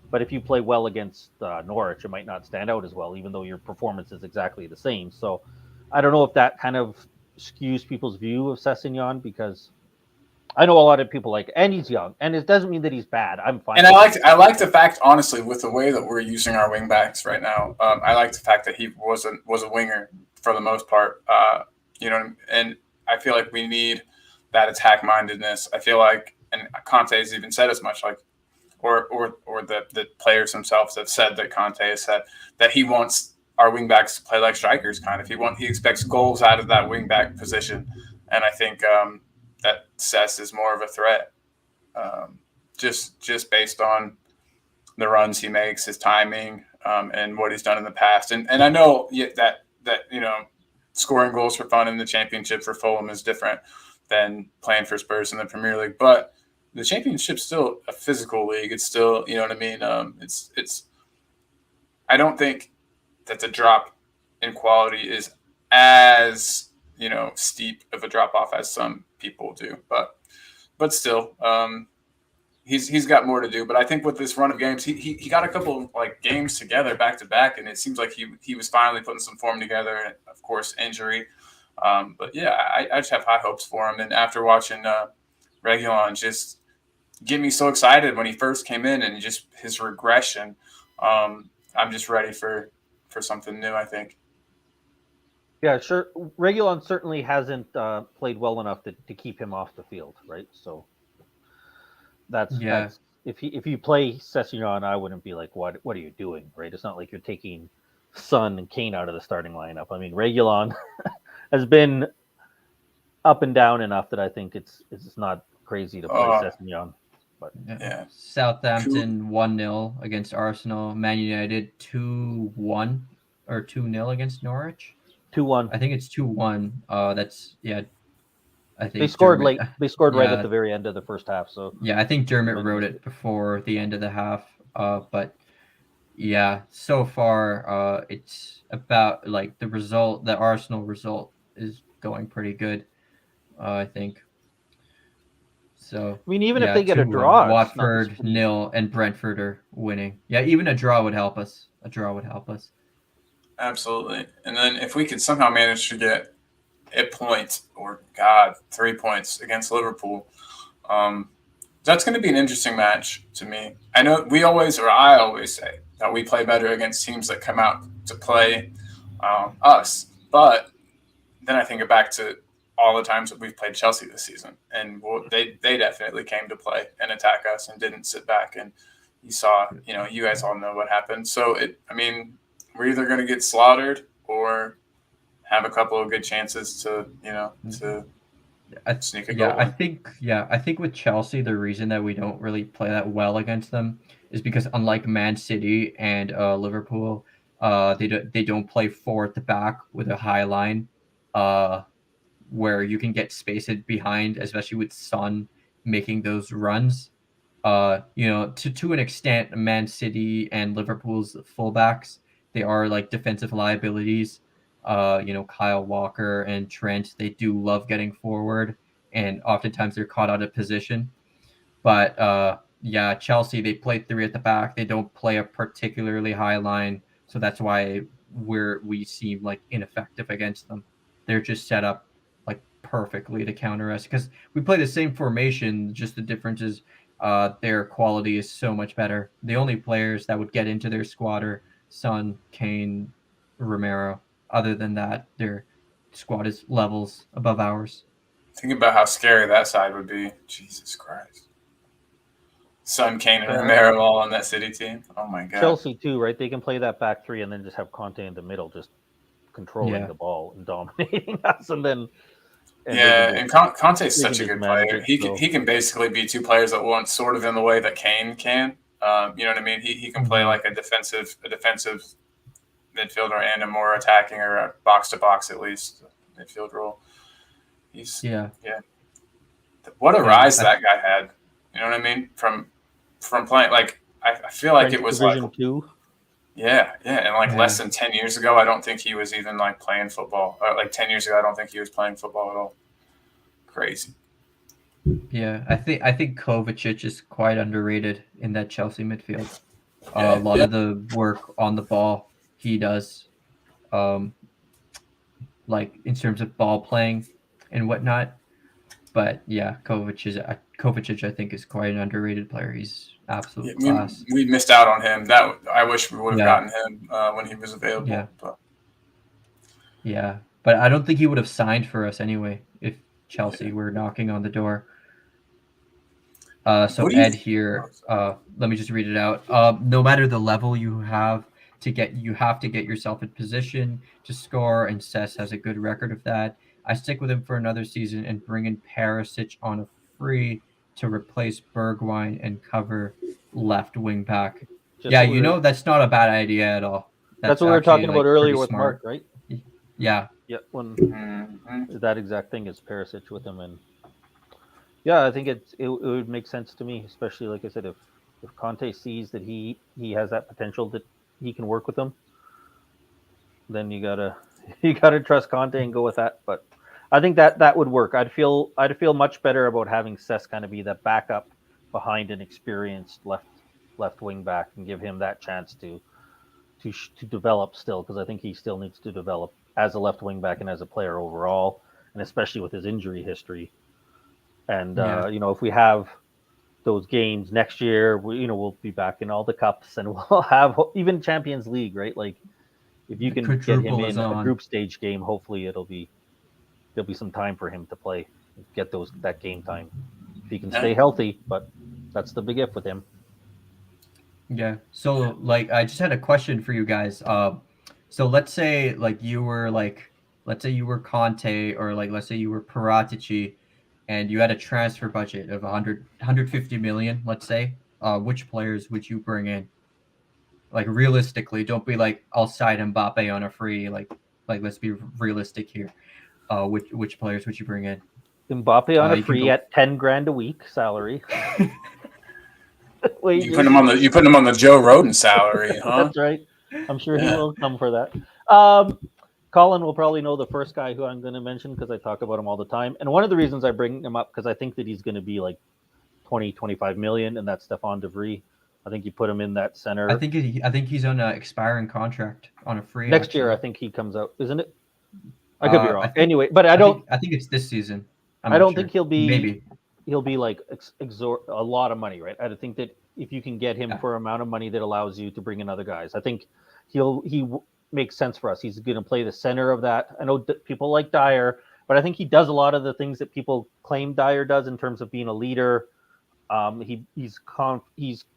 But if you play well against Norwich, it might not stand out as well, even though your performance is exactly the same. So I don't know if that kind of skews people's view of Sessegnon, because I know a lot of people like, and he's young, and it doesn't mean that he's bad. I'm fine. And I like the fact, honestly, with the way that we're using our wing backs right now. I like the fact that he was a winger for the most part. And I feel like we need that attack mindedness. I feel like, and Conte's even said as much, like, or the players themselves have said that Conte has said that he wants our wing backs to play like strikers, kind of. He expects goals out of that wing back position, and I think that Sess is more of a threat, just based on the runs he makes, his timing, and what he's done in the past. And I know that scoring goals for fun in the Championship for Fulham is different than playing for Spurs in the Premier League. But the Championship's still a physical league. It's still, you know what I mean? It's. I don't think that the drop in quality is as, steep of a drop off as some people do. But still, he's got more to do. But I think with this run of games, he got a couple like games together back to back, and it seems like he was finally putting some form together. And of course, injury. But yeah, I just have high hopes for him. And after watching Reguilon just get me so excited when he first came in, and just his regression, I'm just ready for something new, I think. Yeah, sure. Reguilon certainly hasn't played well enough to keep him off the field, right? So that's if you play Sessegnon, I wouldn't be like, what are you doing, right? It's not like you're taking Son and Kane out of the starting lineup. I mean, Reguilon has been up and down enough that I think it's not crazy to play Sessegnon. But yeah. Southampton 1-0 against Arsenal. Man United 2-1 or 2-0 against Norwich. 2-1. I think it's 2-1. That's I think they scored late. They scored right at the very end of the first half. So yeah, I think Dermot wrote it before the end of the half. But yeah, so far it's about like the result. The Arsenal result is going pretty good. I think. So I mean, even if they get a draw, Watford 0 and Brentford are winning. Yeah, even a draw would help us. Absolutely. And then if we could somehow manage to get a point or 3 points against Liverpool, that's going to be an interesting match to me. I know I always say that we play better against teams that come out to play us. But then I think it back to all the times that we've played Chelsea this season, and they definitely came to play and attack us and didn't sit back. And you saw, you guys all know what happened. So we're either going to get slaughtered or have a couple of good chances to sneak a goal. I think with Chelsea, the reason that we don't really play that well against them is because unlike Man City and Liverpool, they don't play 4 at the back with a high line, where you can get spaced behind, especially with Son making those runs. To an extent, Man City and Liverpool's fullbacks, they are like defensive liabilities. Kyle Walker and Trent, they do love getting forward, and oftentimes they're caught out of position. But Chelsea, they play 3 at the back. They don't play a particularly high line, so that's why we seem like ineffective against them. They're just set up like perfectly to counter us because we play the same formation. Just the difference is their quality is so much better. The only players that would get into their squad are Son, Kane, Romero. Other than that, their squad is levels above ours. Think about how scary that side would be. Jesus Christ. Son, Kane, and Romero all on that City team. Oh, my God. Chelsea, too, right? They can play that back 3 and then just have Conte in the middle, just controlling the ball and dominating us. And Conte's such a good player. He can basically be 2 players at once, sort of in the way that Kane can. You know what I mean? He can play like a defensive midfielder and a more attacking or a box-to-box, at least, midfield role. What a rise that guy had. You know what I mean? From playing, like, I feel like French it was Division like 2. And less than 10 years ago, I don't think he was even like playing football. Like 10 years ago, I don't think he was playing football at all. Crazy. Yeah, I think Kovacic is quite underrated in that Chelsea midfield. A lot of the work on the ball he does, like in terms of ball playing and whatnot. But yeah, Kovacic I think is quite an underrated player. He's absolute class. We missed out on him. That I wish we would have gotten him when he was available. But I don't think he would have signed for us anyway if Chelsea were knocking on the door. So Ed here, let me just read it out. No matter the level you have to get yourself in position to score, and Cess has a good record of that. I stick with him for another season and bring in Perisic on a free to replace Bergwijn and cover left wing back. That's not a bad idea at all. That's what we were talking about earlier with Mark, right? Yeah. Yeah, when Mm-hmm. that exact thing is Perisic with him, and yeah, I think it would make sense to me, especially like I said, if Conte sees that he has that potential that he can work with them, then you gotta you gotta trust Conte and go with that. But I think that would work. I'd feel much better about having Cesc kind of be the backup behind an experienced left wing back and give him that chance to develop still, because I think he still needs to develop as a left wing back and as a player overall, and especially with his injury history. And Yeah. if we have those games next year, we'll be back in all the cups and we'll have even Champions League, right? Like if you The can get him quadruple is in a on. group stage game, hopefully there'll be some time for him to play, get that game time if he can stay healthy. But that's the big if with him. Yeah. So like I just had a question for you guys. So let's say let's say you were Conte, or like let's say you were Paratici, and you had a transfer budget of 150 million, let's say. Which players would you bring in? Like realistically, don't be like I'll sign Mbappe on a free, like let's be realistic here. Which players would you bring in? Mbappe on a You can free go. at 10 grand a week salary. You Wages. put him on the Joe Roden salary, huh? That's right. I'm sure he Yeah. will come for that. Colin will probably know the first guy who I'm going to mention because I talk about him all the time. And one of the reasons I bring him up because I think that he's going to be like 20-25 million, and that's Stefan de Vrij. I think you put him in that center. I think he's on an expiring contract on a free next year. I think he comes out, isn't it? I could be wrong. Anyway, but I don't. I think it's this season. I don't think he'll be. Maybe he'll be like a lot of money, right? I think that if you can get him for an amount of money that allows you to bring in other guys, I think he makes sense for us. He's going to play the center of that. I know people like Dyer, but I think he does a lot of the things that people claim Dyer does in terms of being a leader. He's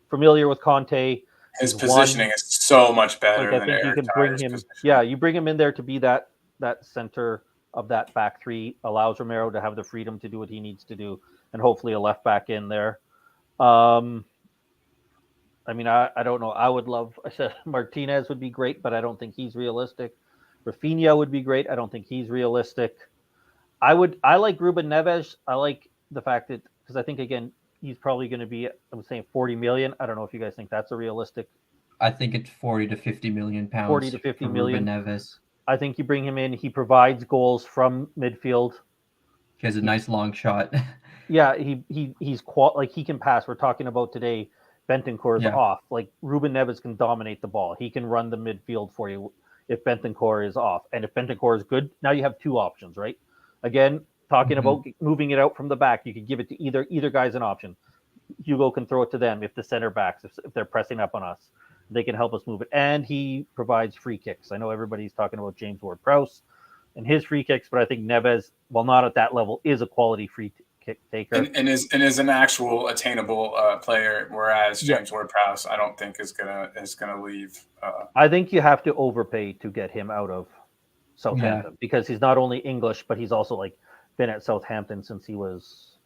familiar with Conte. His positioning is so much better than think you can bring him. position. Yeah, you bring him in there to be that center of that back three, allows Romero to have the freedom to do what he needs to do, and hopefully a left back in there. I don't know. I said Martinez would be great, but I don't think he's realistic. Rafinha would be great. I don't think he's realistic. I like Ruben Neves. I like the fact that, because I think, again, he's probably going to be, I'm saying 40 million. I don't know if you guys think that's a realistic. I think it's 40 to 50 million pounds. 40 to 50 million. Ruben Neves. I think you bring him in. He provides goals from midfield. He has a nice long shot. Yeah, he's he can pass. We're talking about today. Bentancur is off. Like Ruben Neves can dominate the ball. He can run the midfield for you if Bentancur is off. And if Bentancur is good, now you have two options, right? Again, talking about moving it out from the back, you could give it to either guy's an option. Hugo can throw it to them if the center backs, if they're pressing up on us, they can help us move it. And he provides free kicks. I know everybody's talking about James Ward-Prowse and his free kicks, but I think Neves, while not at that level, is a quality free kick taker and is an actual attainable player. Whereas James Ward-Prowse, I don't think is gonna leave. I think you have to overpay to get him out of Southampton because he's not only English, but he's also like been at Southampton since he was,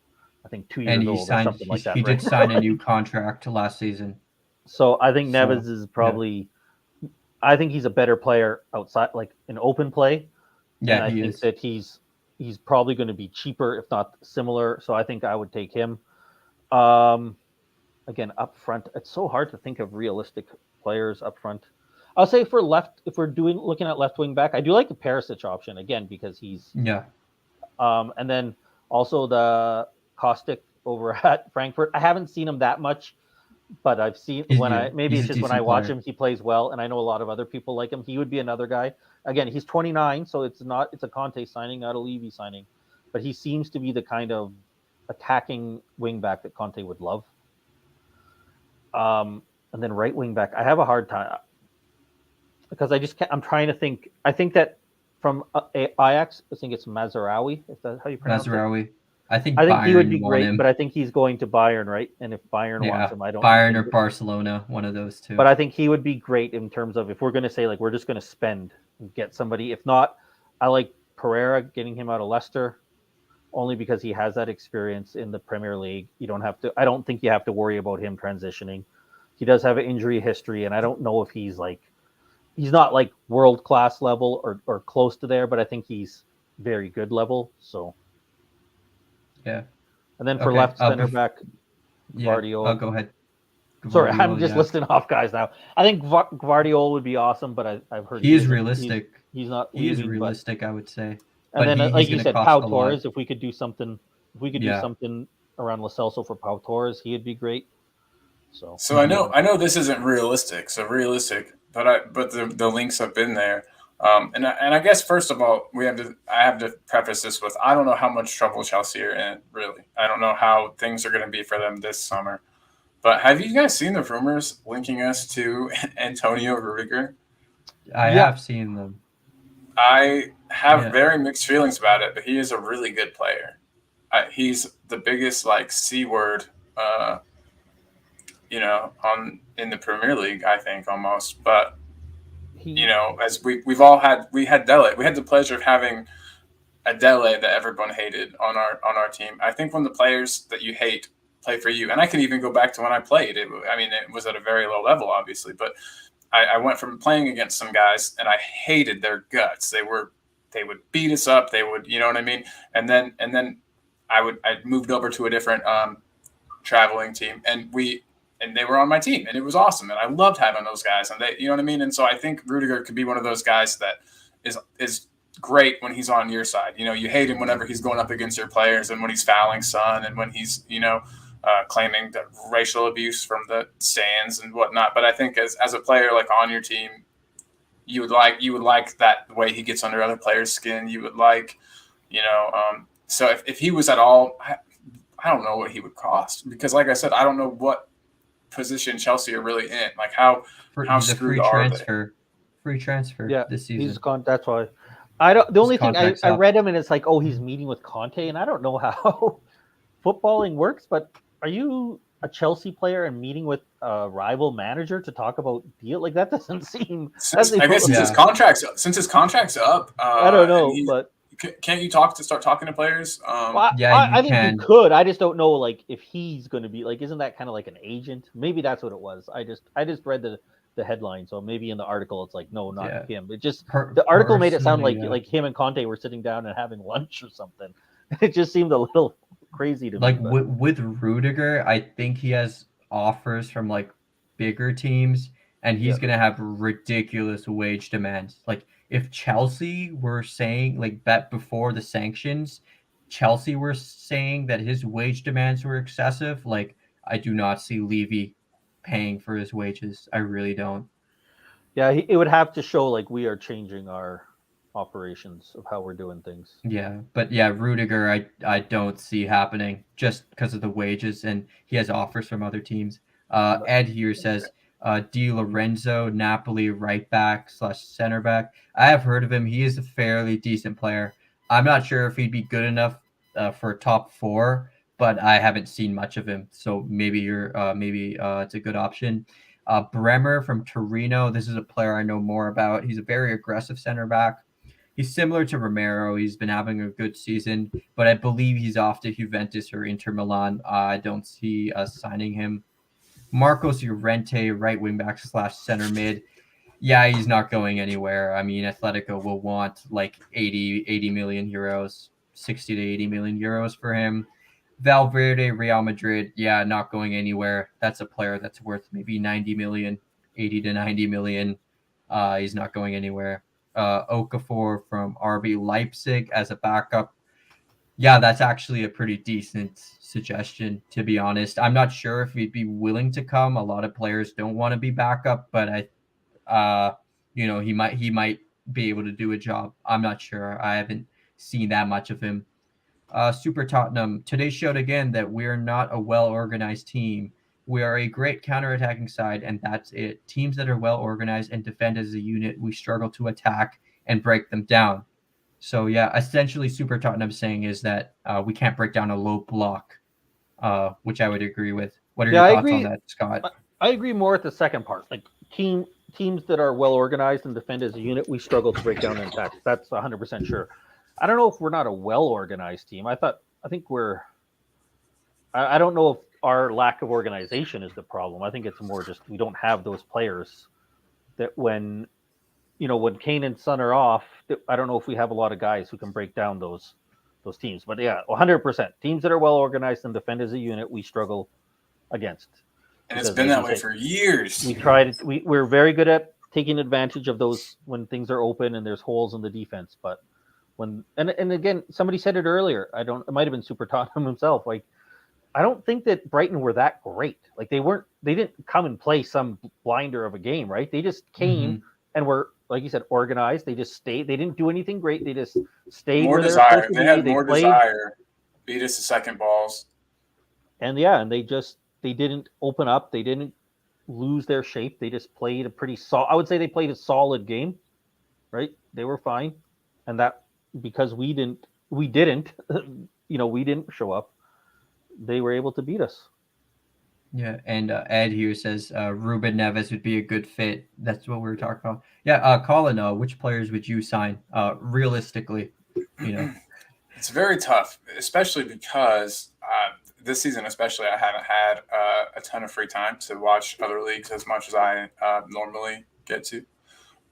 I think, 2 years old or something like that. He did sign a new contract last season. So I think Neves is probably. Yeah. I think he's a better player outside, like in open play. Yeah, and I think that he's probably going to be cheaper, if not similar. So I think I would take him. Again, up front, it's so hard to think of realistic players up front. I'll say for left, if we're looking at left wing back, I do like the Perisic option again because he's and then also the Kostic over at Frankfurt. I haven't seen him that much, but I've seen when I watch him, he plays well, and I know a lot of other people like him. He would be another guy. Again, he's 29, so it's a Conte signing, not a Levy signing, but he seems to be the kind of attacking wing back that Conte would love. And then right wing back, I have a hard time because I just can't. I'm trying to think. I think that from Ajax, I think it's Mazraoui. Is that how you pronounce it? I think he would be great, but I think he's going to Bayern, right? And if Bayern wants him, I don't. Bayern or Barcelona, one of those two. But I think he would be great in terms of if we're going to say like we're just going to spend and get somebody. If not, I like Pereira, getting him out of Leicester, only because he has that experience in the Premier League. You don't have to. I don't think you have to worry about him transitioning. He does have an injury history, and I don't know if he's like he's not like world class level or close to there, but I think he's very good level. So Yeah. and then for left center back, yeah. Guardiola. Go ahead. Sorry, I'm just listing off guys now. I think Guardiola would be awesome, but I've heard he is realistic. He's not. He leaving, is realistic, I would say. And But then, he's like you gonna said, cost Pau a lot. Torres. If we could do something, do something around Lo Celso for Pau Torres, he'd be great. So I know this isn't realistic. So realistic, but the links have been there. And I guess first of all, I have to preface this with I don't know how much trouble Chelsea are in. Really, I don't know how things are going to be for them this summer. But have you guys seen the rumors linking us to Antonio Rudiger? I have seen them. I have very mixed feelings about it, but he is a really good player. He's the biggest C word, in the Premier League, I think almost. But as we had Dele, we had the pleasure of having a Dele that everyone hated on our team. I think when the players that you hate play for you, and I can even go back to when I played. It was at a very low level, obviously, but I went from playing against some guys and I hated their guts. They would beat us up. They would, you know what I mean? And then I moved over to a different traveling team, and they were on my team, and it was awesome, and I loved having those guys, and they, you know what I mean? And so I think Rudiger could be one of those guys that is great when he's on your side. You hate him whenever he's going up against your players, and when he's fouling Son, and when he's claiming the racial abuse from the stands and whatnot. But I think as a player on your team, you would like that way he gets under other players' skin. You would like, so if he was at all, I don't know what he would cost, because like I said, I don't know what position Chelsea are really in. How screwed are they? Free transfer. This season. He's gone. That's why. I don't. The only thing I read him, and it's he's meeting with Conte, and I don't know how footballing works, but are you a Chelsea player and meeting with a rival manager to talk about deal? That doesn't seem. Since his contract's up, I don't know, but can't you start talking to players? I think you could. I just don't know, if he's going to be isn't that kind of like an agent? Maybe that's what it was. I just read the headline, so maybe in the article it's no, not him. It just the article made it sound like him and Conte were sitting down and having lunch or something. It just seemed a little crazy to me. With Rudiger, I think he has offers from bigger teams, and he's gonna have ridiculous wage demands. If Chelsea were saying that before the sanctions, Chelsea were saying that his wage demands were excessive, I do not see Levy paying for his wages. I really don't. Yeah, it would have to show we are changing our operations of how we're doing things. Yeah, but Rudiger, I don't see happening just because of the wages, and he has offers from other teams. Ed here says Di Lorenzo, Napoli right back / center back. I have heard of him. He is a fairly decent player. I'm not sure if he'd be good enough for top 4, but I haven't seen much of him. So maybe it's a good option. Bremer from Torino. This is a player I know more about. He's a very aggressive center back. He's similar to Romero. He's been having a good season, but I believe he's off to Juventus or Inter Milan. I don't see us signing him. Marcos Llorente, right wing back / center mid. Yeah, he's not going anywhere. I mean, Atletico will want 80 million euros, 60 to 80 million euros for him. Valverde, Real Madrid, not going anywhere. That's a player that's worth maybe 90 million, 80 to 90 million. He's not going anywhere. Okafor from RB Leipzig as a backup. Yeah, that's actually a pretty decent suggestion, to be honest. I'm not sure if he'd be willing to come. A lot of players don't want to be backup, but he might be able to do a job. I'm not sure. I haven't seen that much of him. Super Tottenham. Today showed again that we're not a well-organized team. We are a great counterattacking side, and that's it. Teams that are well-organized and defend as a unit, we struggle to attack and break them down. So, essentially Super Tottenham saying is that we can't break down a low block, which I would agree with. What are your thoughts on that, Scott? I agree more with the second part. Teams that are well-organized and defend as a unit, we struggle to break down and attack. That's 100% sure. I don't know if we're not a well-organized team. I think we're – I don't know if our lack of organization is the problem. I think it's more just we don't have those players that when when Kane and Son are off, I don't know if we have a lot of guys who can break down those teams. But yeah, 100%. Teams that are well organized and defend as a unit, we struggle against. And it's been that way for years. We tried. We're very good at taking advantage of those when things are open and there's holes in the defense. But and again, somebody said it earlier. It might have been Super Tottenham himself. Like, I don't think that Brighton were that great. Like, they didn't come and play some blinder of a game, right? They just came and were, like you said, organized. They just stayed. They didn't do anything great. They just stayed. More desire. They had more desire. Beat us to second balls. And they didn't open up. They didn't lose their shape. They just played a pretty solid. I would say they played a solid game, right? They were fine, and that because we didn't show up. They were able to beat us. Yeah, and Ed here says Ruben Neves would be a good fit. That's what we were talking about. Yeah, Colin, which players would you sign realistically? It's very tough, especially because this season, especially, I haven't had a ton of free time to watch other leagues as much as I normally get to.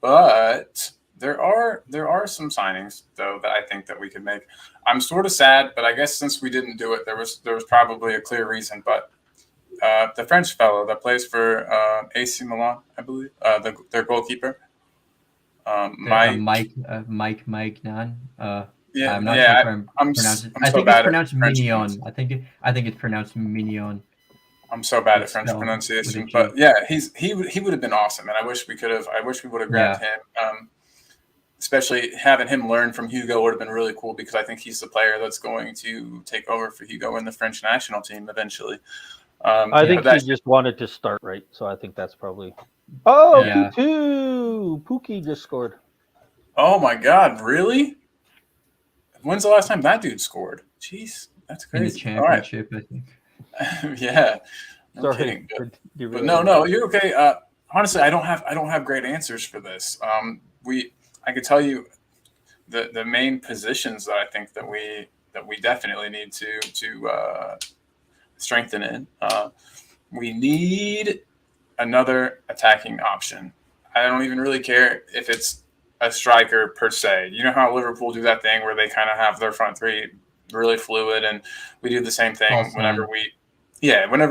But there are some signings though that I think that we could make. I'm sort of sad, but I guess since we didn't do it, there was probably a clear reason. But the French fellow that plays for AC Milan, I believe, their goalkeeper, Mike Nan. Yeah, I'm not sure if I'm pronouncing. I think it's pronounced Mignon. I think it's pronounced Mignon. I'm so bad at French pronunciation, but yeah, he would have been awesome, and I wish we would have grabbed him. Especially having him learn from Hugo would have been really cool because I think he's the player that's going to take over for Hugo in the French national team eventually. I think he just wanted to start, right? So I think that's probably. Oh, yeah. Pookie just scored. Oh my God! Really? When's the last time that dude scored? Jeez, that's crazy. In the championship, right. I think. Yeah. Sorry. Kidding, but no, you're okay. Honestly, I don't have great answers for this. I could tell you the main positions that I think that we definitely need to strengthen in. We need another attacking option. I don't even really care if it's a striker per se. You know how Liverpool do that thing where they kind of have their front three really fluid, and we do the same thing whenever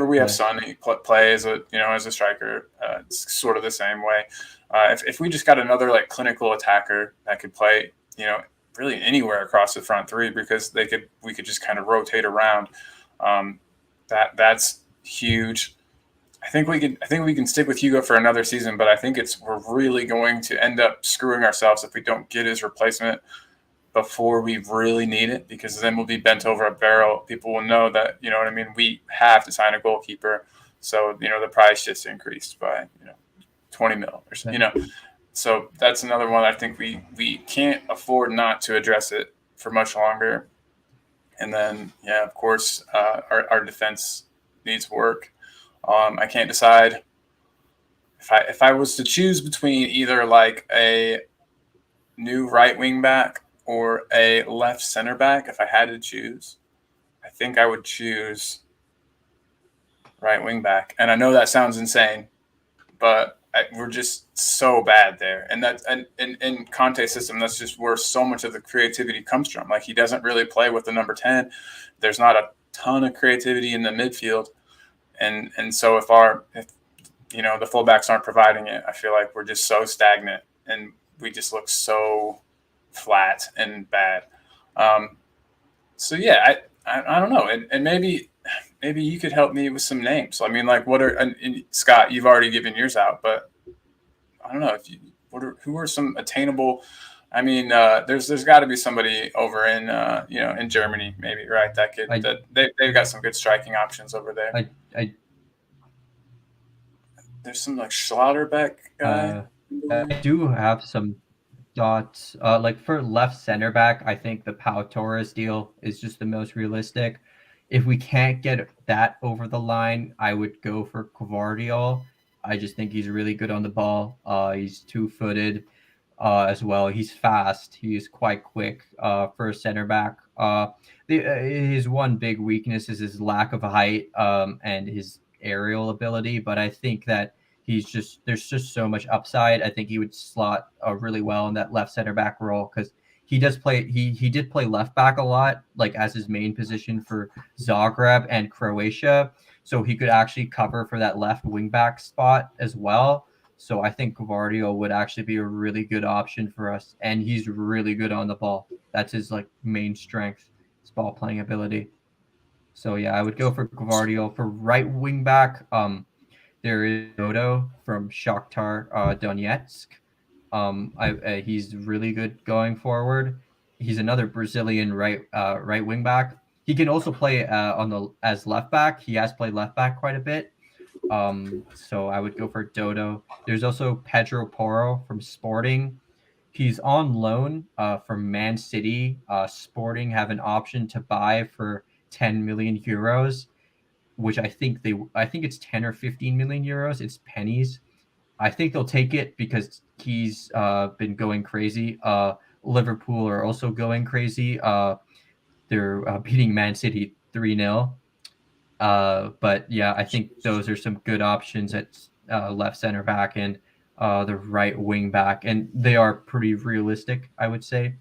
we have Son play as a striker. It's sort of the same way. If we just got another like clinical attacker that could play, really anywhere across the front three, because we could just kind of rotate around. That's huge. I think we can stick with Hugo for another season, but I think we're really going to end up screwing ourselves if we don't get his replacement before we really need it, because then we'll be bent over a barrel. People will know that, we have to sign a goalkeeper. So, the price just increased by, 20 mil or so, So that's another one. I think we can't afford not to address it for much longer. And then, of course, our defense needs work. I can't decide if I was to choose between either like a new right wing back or a left center back. If I had to choose, I think I would choose right wing back. And I know that sounds insane, but we're just so bad there. And that's in Conte's system, that's just where so much of the creativity comes from. Like, he doesn't really play with the number 10. There's not a ton of creativity in the midfield. And so if the fullbacks aren't providing it, I feel like we're just so stagnant and we just look so flat and bad. So yeah, I don't know. And maybe you could help me with some names. I mean, like, Scott, you've already given yours out, but I don't know who are some attainable. I mean, there's got to be somebody over in in Germany, maybe, right? They've got some good striking options over there. There's some like Schlotterbeck guy. I do have some thoughts. Like for left center back, I think the Pau Torres deal is just the most realistic. If we can't get that over the line, I would go for Gvardiol. I just think he's really good on the ball. He's 2-footed as well. He's fast. He's quite quick for a center back. His one big weakness is his lack of height and his aerial ability, but I think that there's just so much upside. I think he would slot really well in that left center back role because he did play left back a lot, like as his main position for Zagreb and Croatia. So he could actually cover for that left wing back spot as well. So I think Gvardiol would actually be a really good option for us, and he's really good on the ball. That's his like main strength, his ball playing ability. So yeah, I would go for Gvardiol for right wing back. There is Dodo from Shakhtar Donetsk. He's really good going forward. He's another Brazilian right wing back. He can also play as left back. He has played left back quite a bit. So I would go for Dodo. There's also Pedro Porro from Sporting. He's on loan from Man City. Sporting have an option to buy for 10 million euros, which I think it's 10 or 15 million euros. It's pennies. I think they'll take it because he's been going crazy. Liverpool are also going crazy. They're beating Man City 3-0. But yeah, I think those are some good options at left center back and the right wing back, and they are pretty realistic, I would say.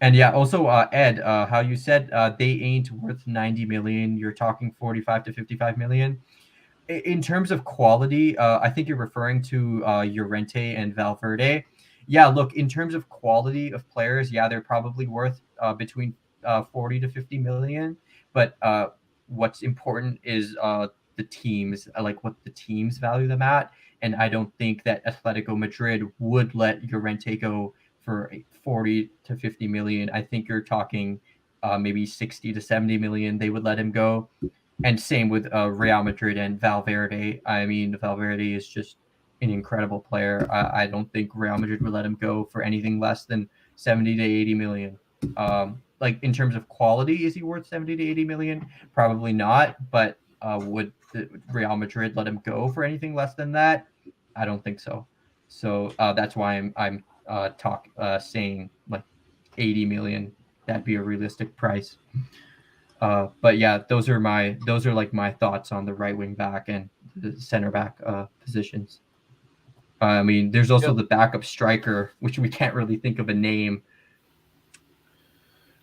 And yeah, also Ed, how you said they ain't worth 90 million. You're talking 45 to 55 million. In terms of quality, I think you're referring to Llorente and Valverde. Yeah, look, in terms of quality of players, yeah, they're probably worth between 40 to 50 million. But what's important is the teams, like what the teams value them at. And I don't think that Atletico Madrid would let Llorente go for 40 to 50 million. I think you're talking maybe 60 to 70 million. They would let him go. And same with Real Madrid and Valverde. I mean, Valverde is just an incredible player. I don't think Real Madrid would let him go for anything less than 70 to 80 million. Like in terms of quality, is he worth 70 to 80 million? Probably not. But would Real Madrid let him go for anything less than that? I don't think so. So that's why I'm saying like 80 million. That'd be a realistic price. But yeah, those are like my thoughts on the right wing back and the center back positions. I mean, there's also the backup striker, which we can't really think of a name.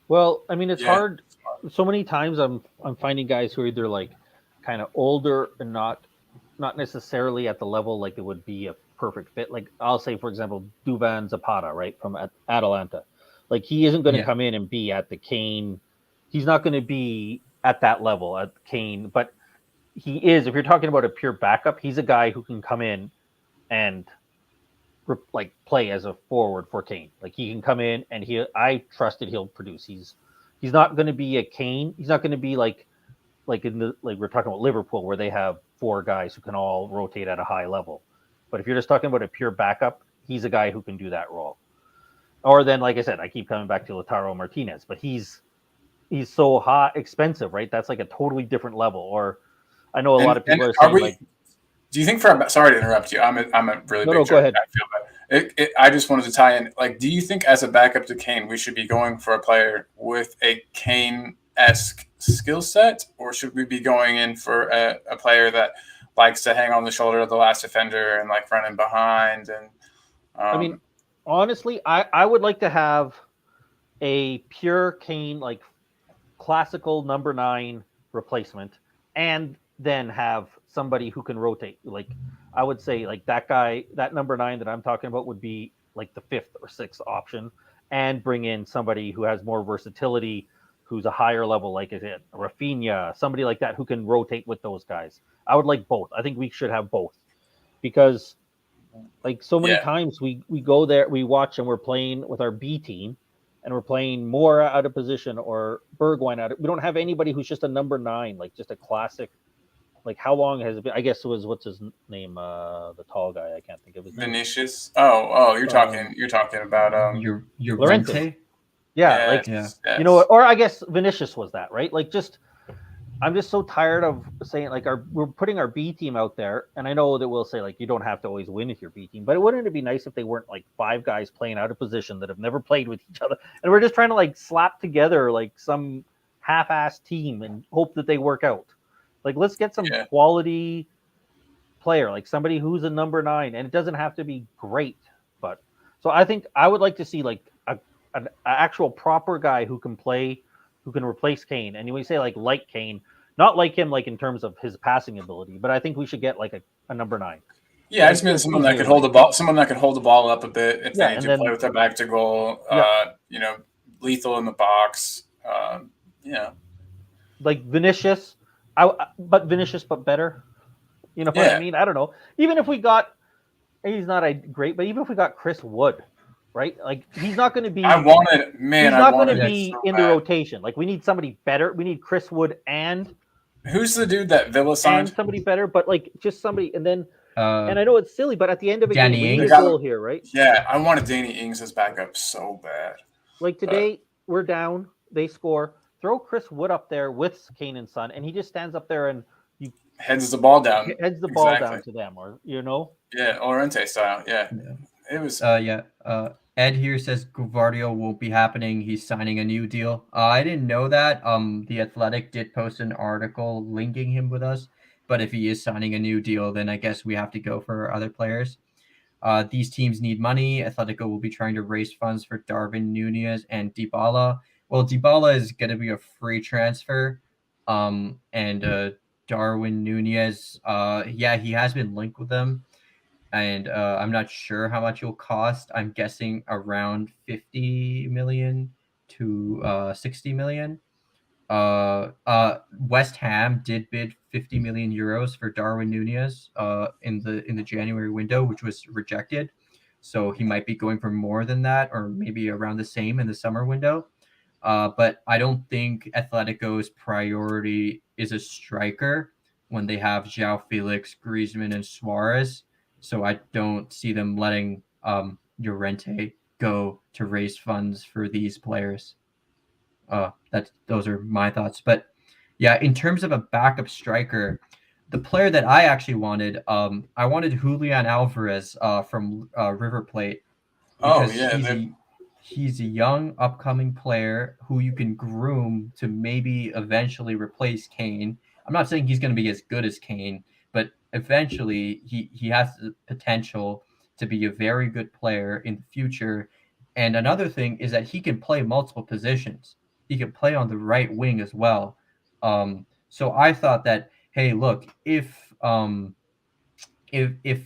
Well, I mean, it's hard. So many times I'm finding guys who are either like kind of older and not necessarily at the level like it would be a perfect fit. Like I'll say, for example, Duvan Zapata, right, from Atalanta. Like he isn't going to come in and be at the Kane. He's not going to be at that level at Kane, but he is. If you're talking about a pure backup, he's a guy who can come in and like play as a forward for Kane. Like he can come in and I trust that he'll produce. He's not going to be a Kane. He's not going to be like in the like we're talking about Liverpool where they have 4 guys who can all rotate at a high level. But if you're just talking about a pure backup, he's a guy who can do that role. Or then, like I said, I keep coming back to Lautaro Martinez, but he's so hot, expensive, right? That's like a totally different level. Or I know a lot of people are saying do you think sorry to interrupt you. I'm a really big go ahead. I feel bad. I just wanted to tie in. Like, do you think as a backup to Kane, we should be going for a player with a Kane-esque skill set, or should we be going in for a player that likes to hang on the shoulder of the last defender and like running behind? And I mean, honestly, I would like to have a pure Kane, like classical number 9 replacement, and then have somebody who can rotate. Like I would say, like that guy, that number 9 that I'm talking about would be like the 5th or 6th option, and bring in somebody who has more versatility, who's a higher level, like is it Rafinha, somebody like that who can rotate with those guys. I would like both. I think we should have both, because like so many times we go there, we watch, and we're playing with our B team, and we're playing more out of position or Bergwijn out. We don't have anybody who's just a number 9, like just a classic. Like how long has it been? I guess it was what's his name? The tall guy. I can't think of his name. Vinicius. Oh, you're talking about your Llorente. You know, or I guess Vinicius was that, right? Like I'm just so tired of saying like we're putting our B team out there, and I know that we'll say like you don't have to always win with your B team, but wouldn't it be nice if they weren't like 5 guys playing out of position that have never played with each other, and we're just trying to like slap together like some half-assed team and hope that they work out. Like let's get some quality player, like somebody who's a number 9, and it doesn't have to be great. But so I think I would like to see like an actual proper guy who can play, who can replace Kane. And when you say like Kane, not like him like in terms of his passing ability, but I think we should get like a number 9. Yeah, I just mean someone that could hold the ball, someone that could hold the ball up a bit if they need to play with their back to goal. You know, lethal in the box. Like Vinicius, but better. You know what I mean? I don't know. Even if we got, he's not great, but even if we got Chris Wood, right? Like he's not going to be. He's not going to be in the rotation. Like we need somebody better. We need Chris Wood and. Who's the dude that Villa signed? And somebody better, but like just somebody, and then. And I know it's silly, but at the end of it, we need a goal here, right? Yeah, I wanted Danny Ings as backup so bad. Like today, we're down. They score. Throw Chris Wood up there with Kane and Son, and he just stands up there and heads the ball down. Heads the ball down to them, or Yeah, Orente style. Yeah. It was. Ed here says Guvardio won't be happening. He's signing a new deal. I didn't know that. The Athletic did post an article linking him with us. But if he is signing a new deal, then I guess we have to go for other players. These teams need money. Atletico will be trying to raise funds for Darwin Nunez and Dybala. Well, Dybala is going to be a free transfer. And Darwin Nunez, he has been linked with them. And I'm not sure how much it'll cost. I'm guessing around 50 million to 60 million. West Ham did bid 50 million euros for Darwin Nunez in the January window, which was rejected. So he might be going for more than that, or maybe around the same in the summer window. But I don't think Atletico's priority is a striker when they have João Felix, Griezmann, and Suarez. So I don't see them letting Llorente go to raise funds for these players. Those are my thoughts. But yeah, in terms of a backup striker, the player that I actually wanted, I wanted Julian Alvarez from River Plate. He's a young upcoming player who you can groom to maybe eventually replace Kane. I'm not saying he's going to be as good as Kane, but eventually he has the potential to be a very good player in the future. And another thing is that he can play multiple positions. He can play on the right wing as well. So I thought that, hey, look, if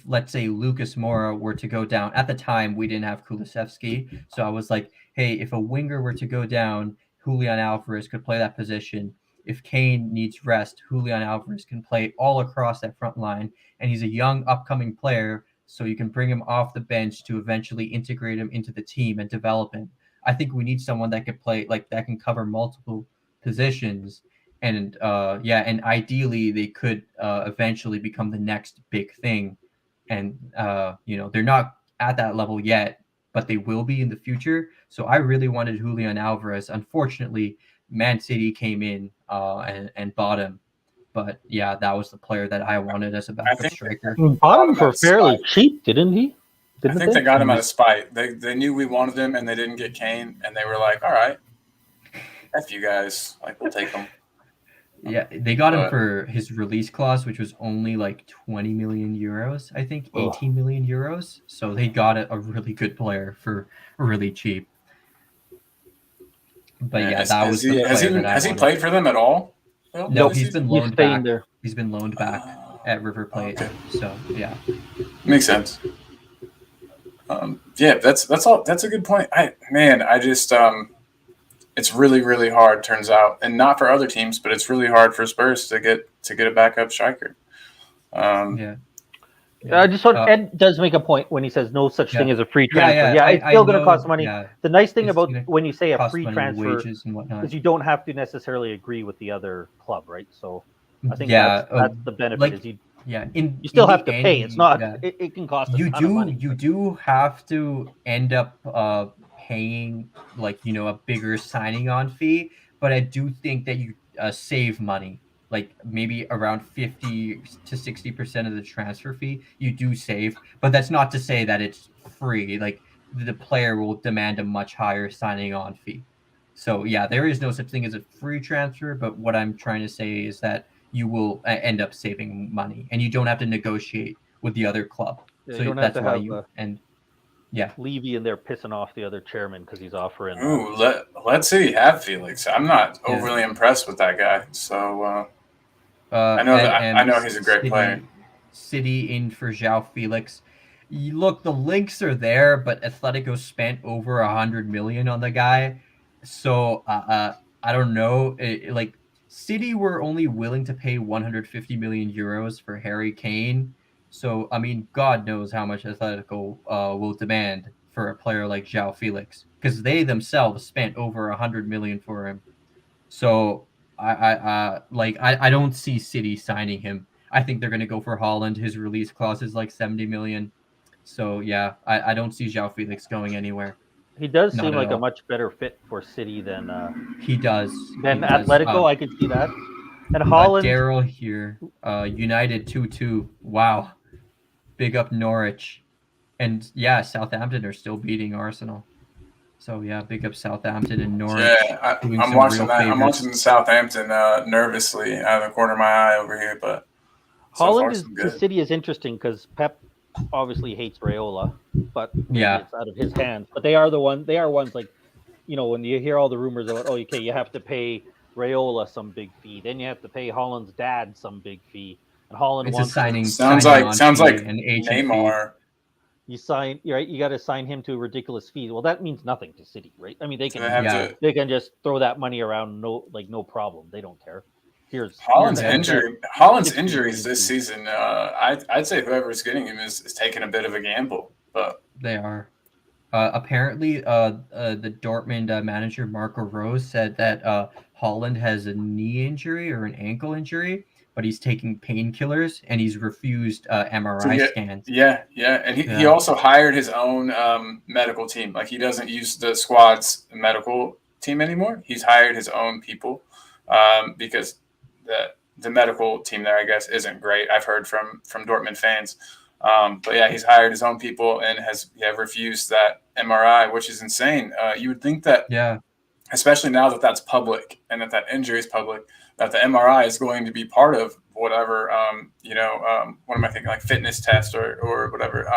let's say Lucas Moura were to go down, at the time we didn't have Kulusevski, so I was like, hey, if a winger were to go down, Julian Alvarez could play that position. If Kane needs rest, Julian Alvarez can play all across that front line, and he's a young upcoming player, so you can bring him off the bench to eventually integrate him into the team and develop him. I think we need someone that could play, like that can cover multiple positions, and and ideally they could eventually become the next big thing. And they're not at that level yet, but they will be in the future. So I really wanted Julian Alvarez. Unfortunately, Man City came in and bought him. But yeah, that was the player that I wanted as a backup striker. Bought him for fairly cheap, didn't he? I think they got him out of spite. They knew we wanted him, and they didn't get Kane, and they were like, "All right, F you guys, like we'll take him." Yeah, they got him for his release clause, which was only like 20 million euros, I think, 18 million euros. So they got a really good player for really cheap. But has he played for them at all? No, he's been loaned back. He's been loaned back at River Plate. Okay. So yeah, makes sense. That's all. That's a good point. I just it's really, really hard, turns out, and not for other teams, but it's really hard for Spurs to get a backup striker. I just want Ed does make a point when he says no such thing as a free transfer. It's still going to cost money. Yeah. The nice thing about when you say a free transfer is you don't have to necessarily agree with the other club, right? So I think that's the benefit is you still have to pay. It's not it can cost a ton of money. You do have to end up paying a bigger signing on fee, but I do think that you save money. Like maybe around 50 to 60% of the transfer fee, you do save, but that's not to say that it's free. Like the player will demand a much higher signing on fee. So yeah, there is no such thing as a free transfer, but what I'm trying to say is that you will end up saving money, and you don't have to negotiate with the other club. Yeah, so you don't have that's to why have yeah. Levy in there pissing off the other chairman because he's offering. Ooh, let City have Felix. I'm not overly impressed with that guy. So I know he's a great player. City in for João Felix. Look, the links are there, but Atletico spent over 100 million on the guy. So I don't know. Like City were only willing to pay 150 million euros for Harry Kane. So I mean, God knows how much Atletico will demand for a player like João Felix, because they themselves spent over 100 million for him. So I don't see City signing him. I think they're going to go for Haaland. His release clause is like 70 million. So yeah, I don't see João Felix going anywhere. He does Not seem at like a all. much better fit for City than He does. Atletico. I could see that. And Haaland. Daryl here, United 2-2. Wow, big up Norwich, and yeah, Southampton are still beating Arsenal. So yeah, big up Southampton and Norwich. Yeah, I'm watching that. I'm watching Southampton nervously out of the corner of my eye over here. But Haaland to City is interesting because Pep obviously hates Raiola, but it's out of his hands. But they are ones like, when you hear all the rumors about, okay, you have to pay Raiola some big fee, then you have to pay Haaland's dad some big fee, and Haaland wants sounds like an Neymar. You sign, right? You got to sign him to a ridiculous fee. Well, that means nothing to City, right? I mean, they can just throw that money around, no problem. They don't care. Haaland's injuries this season. I'd say whoever's getting him is taking a bit of a gamble, but they are. Apparently, the Dortmund manager Marco Rose said that Haaland has a knee injury or an ankle injury, but he's taking painkillers and he's refused MRI scans. Yeah, and he also hired his own medical team. Like, he doesn't use the squad's medical team anymore. He's hired his own people because the medical team there, I guess, isn't great. I've heard from Dortmund fans. But yeah, he's hired his own people and has refused that MRI, which is insane. You would think that, especially now that that's public and that injury is public, that the MRI is going to be part of whatever, what am I thinking, like fitness test or whatever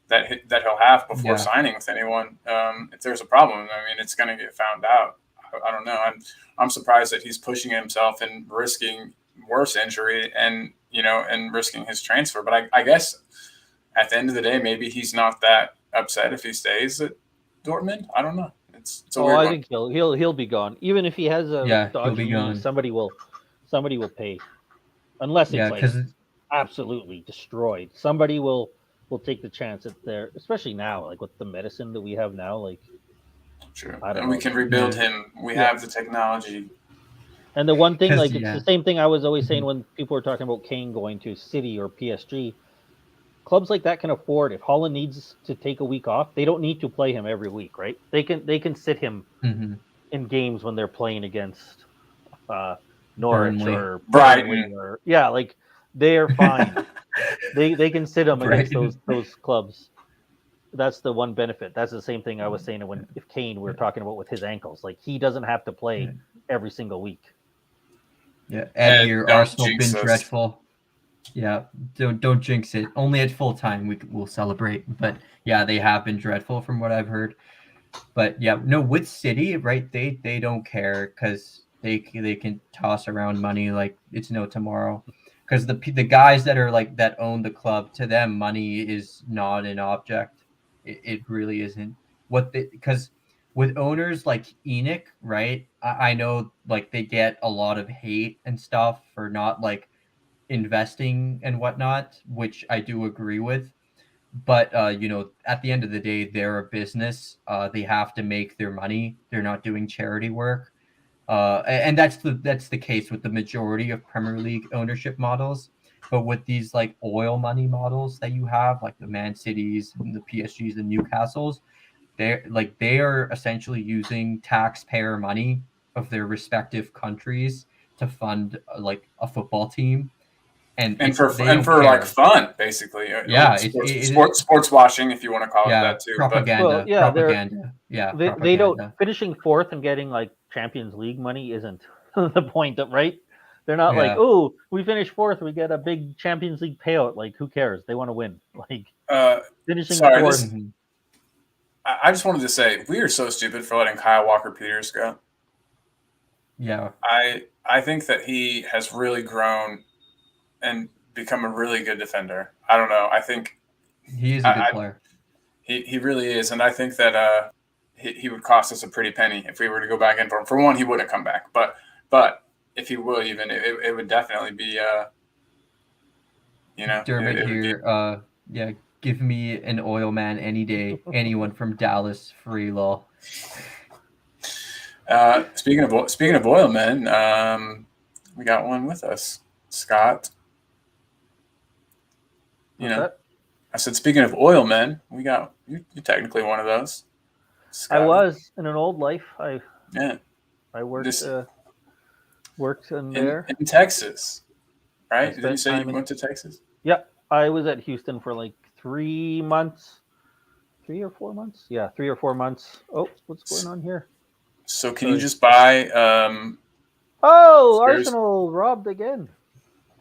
that he'll have before signing with anyone. If there's a problem, I mean, it's going to get found out. I don't know. I'm surprised that he's pushing himself and risking worse injury and risking his transfer. But I guess at the end of the day, maybe he's not that upset if he stays at Dortmund. I don't know. It's a weird one. I think he'll be gone. Even if he has a dodgy knee, somebody will pay. Unless it's absolutely destroyed. Somebody will take the chance at there, especially now, like with the medicine that we have now, like sure. And we can rebuild him. We have the technology. And the one thing, like, it's the same thing I was always saying when people were talking about Kane going to City or PSG. Clubs like that can afford, if Haaland needs to take a week off, they don't need to play him every week, right? They can sit him in games when they're playing against Norwich or Brighton. Like, they're fine. they can sit him against those clubs. That's the one benefit. That's the same thing I was saying if Kane we were talking about with his ankles. Like, he doesn't have to play every single week. Yeah, Ed here, Arsenal been dreadful. Yeah, don't jinx it. Only at full time we'll celebrate. But yeah, they have been dreadful from what I've heard. But yeah, no, with City, right? They don't care because they can toss around money like it's no tomorrow. Because the guys that are like that own the club, to them money is not an object. It really isn't. Because with owners like Enoch, right? I know like they get a lot of hate and stuff for not like investing and whatnot, which I do agree with. But at the end of the day, they're a business. They have to make their money. They're not doing charity work. And that's the case with the majority of Premier League ownership models. But with these like oil money models that you have, like the Man Cities and the PSGs and Newcastles, they are essentially using taxpayer money of their respective countries to fund like a football team, and for like fun, basically. Sports washing, if you want to call it that too. Propaganda. They don't finishing fourth and getting like Champions League money isn't the point, right? They're not like, Yeah. oh, we finished fourth, we get a big Champions League payout. Like, who cares? They want to win. Like, finishing fourth. I just wanted to say we are so stupid for letting Kyle Walker-Peters go. Yeah. I think that he has really grown and become a really good defender. I don't know. I think he is a good player. He really is, and I think that he would cost us a pretty penny if we were to go back in for him. For one, he wouldn't come back, but if he would, even it would definitely be Dermot here. Yeah, give me an oil man any day. Anyone from Dallas, free lol. Speaking of oil men, we got one with us, Scott. I said, speaking of oil men, we got you're technically one of those. Scott. I was in an old life. I worked in Texas, right? Did you say you went to Texas? Yep, I was at Houston for like 3 months, 3 or 4 months. Yeah, 3 or 4 months. Oh, what's going on here? So can you just buy? Oh, Spurs? Arsenal robbed again.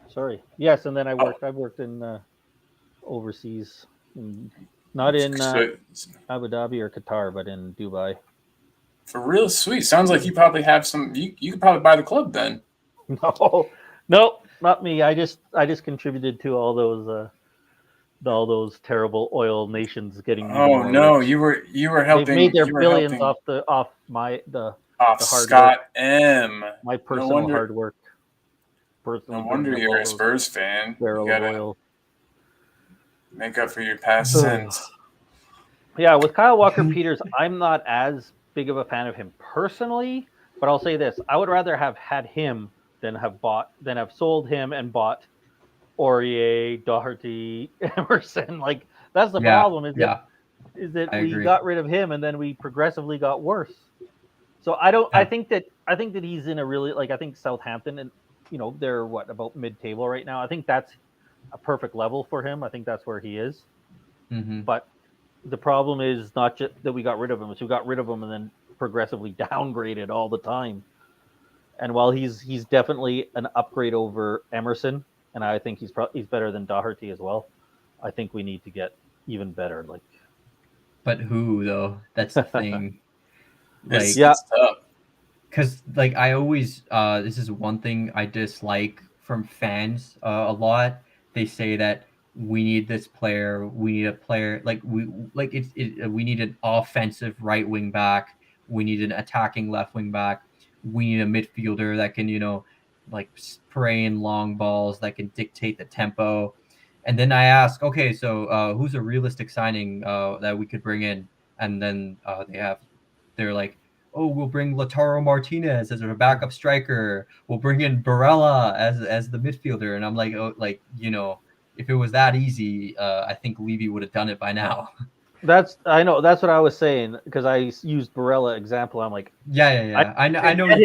Sorry. Yes, and then I worked in overseas, not in Abu Dhabi or Qatar, but in Dubai. For real, sweet. Sounds like you probably have some. You could probably buy the club then. No, not me. I just contributed to all those terrible oil nations getting. Oh no, rich. you were helping. They made their billions off the hard Scott work. M. My personal hard work. No wonder you're a Spurs fan. You gotta make up for your past sins. Yeah, with Kyle Walker-Peters, I'm not as big of a fan of him personally, but I'll say this: I would rather have had him than have sold him and bought Aurier, Doherty, Emerson. Like that's the problem. Is that we got rid of him and then we progressively got worse. So I think that he's in a really I think Southampton and they're about mid-table right now. I think that's a perfect level for him. I think that's where he is. Mm-hmm. But the problem is not just that we got rid of him; it's we got rid of him and then progressively downgraded all the time. And while he's definitely an upgrade over Emerson, and I think he's better than Doherty as well, I think we need to get even better. But who though? That's the thing. It's tough. Because I always this is one thing I dislike from fans a lot. They say that we need this player, we need a player we need an offensive right wing back, we need an attacking left wing back, we need a midfielder that can spray in long balls that can dictate the tempo. And then I ask, okay, so who's a realistic signing that we could bring in? And then they're like, oh, we'll bring Lautaro Martinez as a backup striker. We'll bring in Barella as the midfielder. And I'm like, if it was that easy, I think Levy would have done it by now. I know. That's what I was saying because I used Barella example. I'm like, yeah. I know that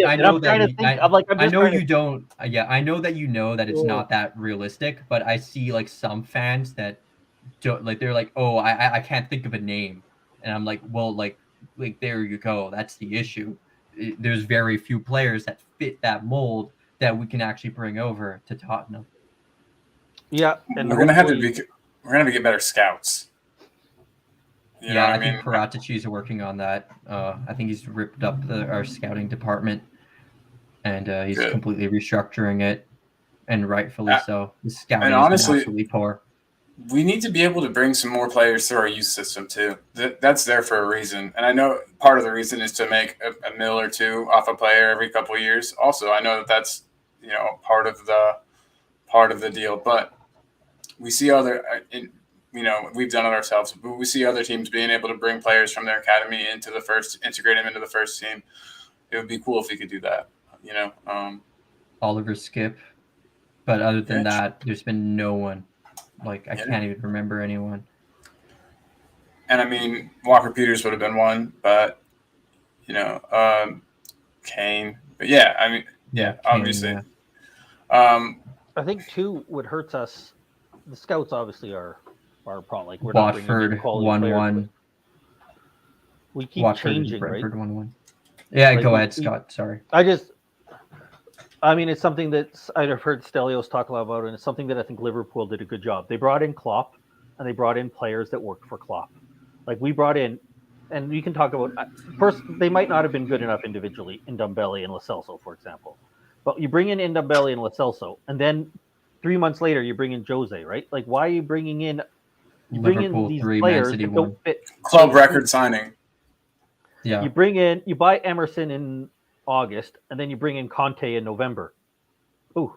you know that it's not that realistic, but I see some fans that don't they're like, oh, I can't think of a name, and I'm like, well, there you go. That's the issue. There's very few players that fit that mold that we can actually bring over to Tottenham. Yeah, and we're gonna have to get better scouts. I think Paratici are working on that. I think he's ripped up our scouting department, and he's completely restructuring it, and rightfully so. The scouting is absolutely poor. We need to be able to bring some more players through our youth system too. That's there for a reason, and I know part of the reason is to make a mil or two off a player every couple of years. Also, I know that's part of the deal, but we see we've done it ourselves, but we see other teams being able to bring players from their academy integrate them into the first team. It would be cool if we could do that, Oliver Skip. But other than that, there's been no one. I can't even remember anyone. And I mean, Walker-Peters would have been one, but, Kane. But Kane, obviously. Yeah. I think, too, what hurts us, the scouts obviously are probably we're Watford 1-1. We keep Watford changing, Brentford right? 1-1. Yeah, go ahead, Scott. Sorry. I mean, it's something that I've heard Stelios talk a lot about, and it's something that I think Liverpool did a good job. They brought in Klopp, and they brought in players that worked for Klopp. Like we brought in, and we can talk about first. They might not have been good enough individually in Ndombele and Lo Celso, for example, but you bring in Ndombele and Lo Celso, and then 3 months later you bring in Jose, right? Like, why are you bringing in? You bring in these players that don't fit. Club record signing. Yeah. You buy Emerson in August, and then you bring in Conte in November. Oh,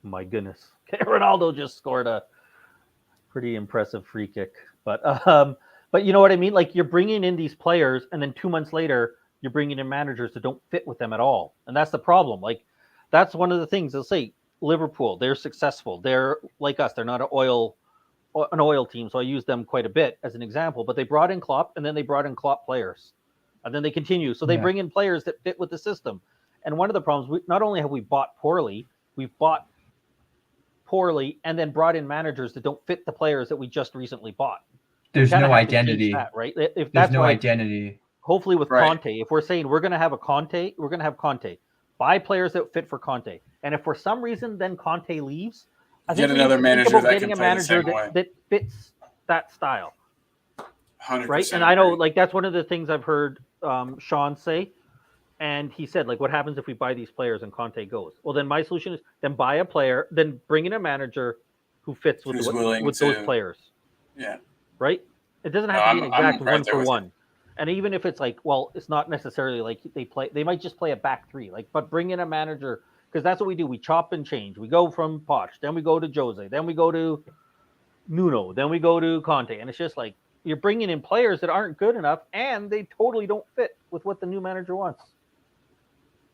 my goodness. Ronaldo just scored a pretty impressive free kick. But you know what I mean? Like, you're bringing in these players, and then 2 months later, you're bringing in managers that don't fit with them at all. And that's the problem. Like, that's one of the things they'll say. Liverpool, they're successful. They're like us. They're not an oil team, so I use them quite a bit as an example. But they brought in Klopp, and then they brought in Klopp players. And then they continue. So they bring in players that fit with the system. And one of the problems, not only have we bought poorly, we've bought poorly and then brought in managers that don't fit the players that we just recently bought. There's no identity. That, right? If There's no identity. Hopefully with Conte, if we're saying we're going to have Conte. Buy players that fit for Conte. And if for some reason then Conte leaves, I think another manager that getting can a manager that fits that style. 100%. Right? And I know, like, that's one of the things I've heard Sean say. And he said, like, what happens if we buy these players and Conte goes? Well, then my solution is then buy a player, then bring in a manager who fits with those players. Yeah. Right? It doesn't have to be an exact one for one. And even if it's like, well, it's not necessarily like they might just play a back three, like, but bring in a manager, because that's what we do. We chop and change. We go from Poch, then we go to Jose, then we go to Nuno, then we go to Conte. And it's just like, you're bringing in players that aren't good enough, and they totally don't fit with what the new manager wants.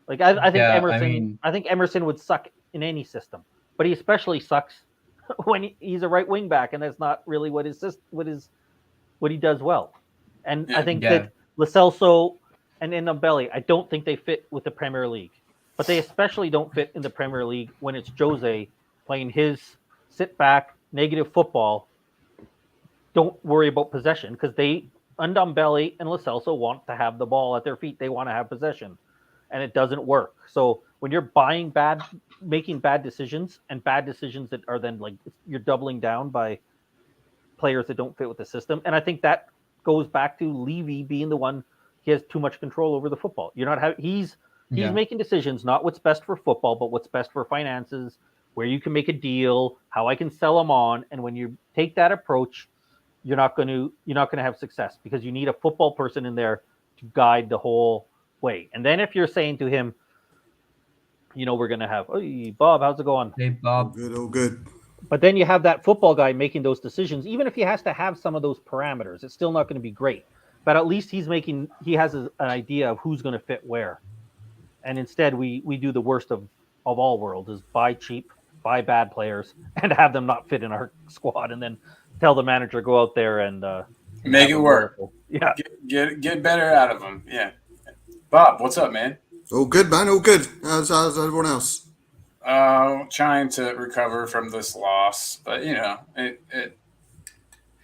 Like, I think Emerson would suck in any system, but he especially sucks when he's a right wing back, and that's not really what he does well. And I think that Lo Celso and Ndombele, I don't think they fit with the Premier League, but they especially don't fit in the Premier League when it's Jose playing his sit back negative football. Don't worry about possession, because Ndombele and Lo Celso want to have the ball at their feet. They want to have possession, and it doesn't work. So when you're making bad decisions, and bad decisions that are then like you're doubling down by players that don't fit with the system. And I think that goes back to Levy being the one. He has too much control over the football. He's making decisions, not what's best for football, but what's best for finances, where you can make a deal, how I can sell them on. And when you take that approach, you're not going to have success, because you need a football person in there to guide the whole way. And then if you're saying to him, we're going to have, hey, Bob, how's it going? Hey, Bob. All good. But then you have that football guy making those decisions. Even if he has to have some of those parameters, it's still not going to be great. But at least he has an idea of who's going to fit where. And instead, we do the worst of all worlds, is buy cheap, buy bad players, and have them not fit in our squad, and then tell the manager, go out there and make it work. Yeah, get better out of them. Yeah, Bob, what's up, man? All good, man. All good. How's everyone else? Trying to recover from this loss, but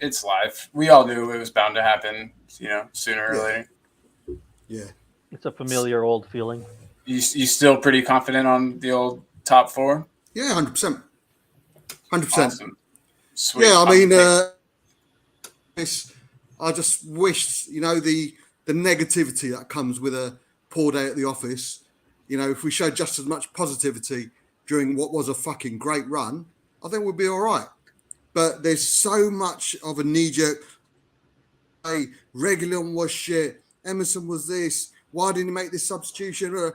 it's life. We all knew it was bound to happen, sooner or later. Yeah, it's a familiar old feeling. You still pretty confident on the old top four? Yeah, 100%. 100%. Awesome. Sweet. Yeah, I mean, I just wish, the negativity that comes with a poor day at the office, if we showed just as much positivity during what was a fucking great run, I think we'd be all right. But there's so much of a knee-jerk, hey, Reguilon was shit, Emerson was this, why didn't he make this substitution?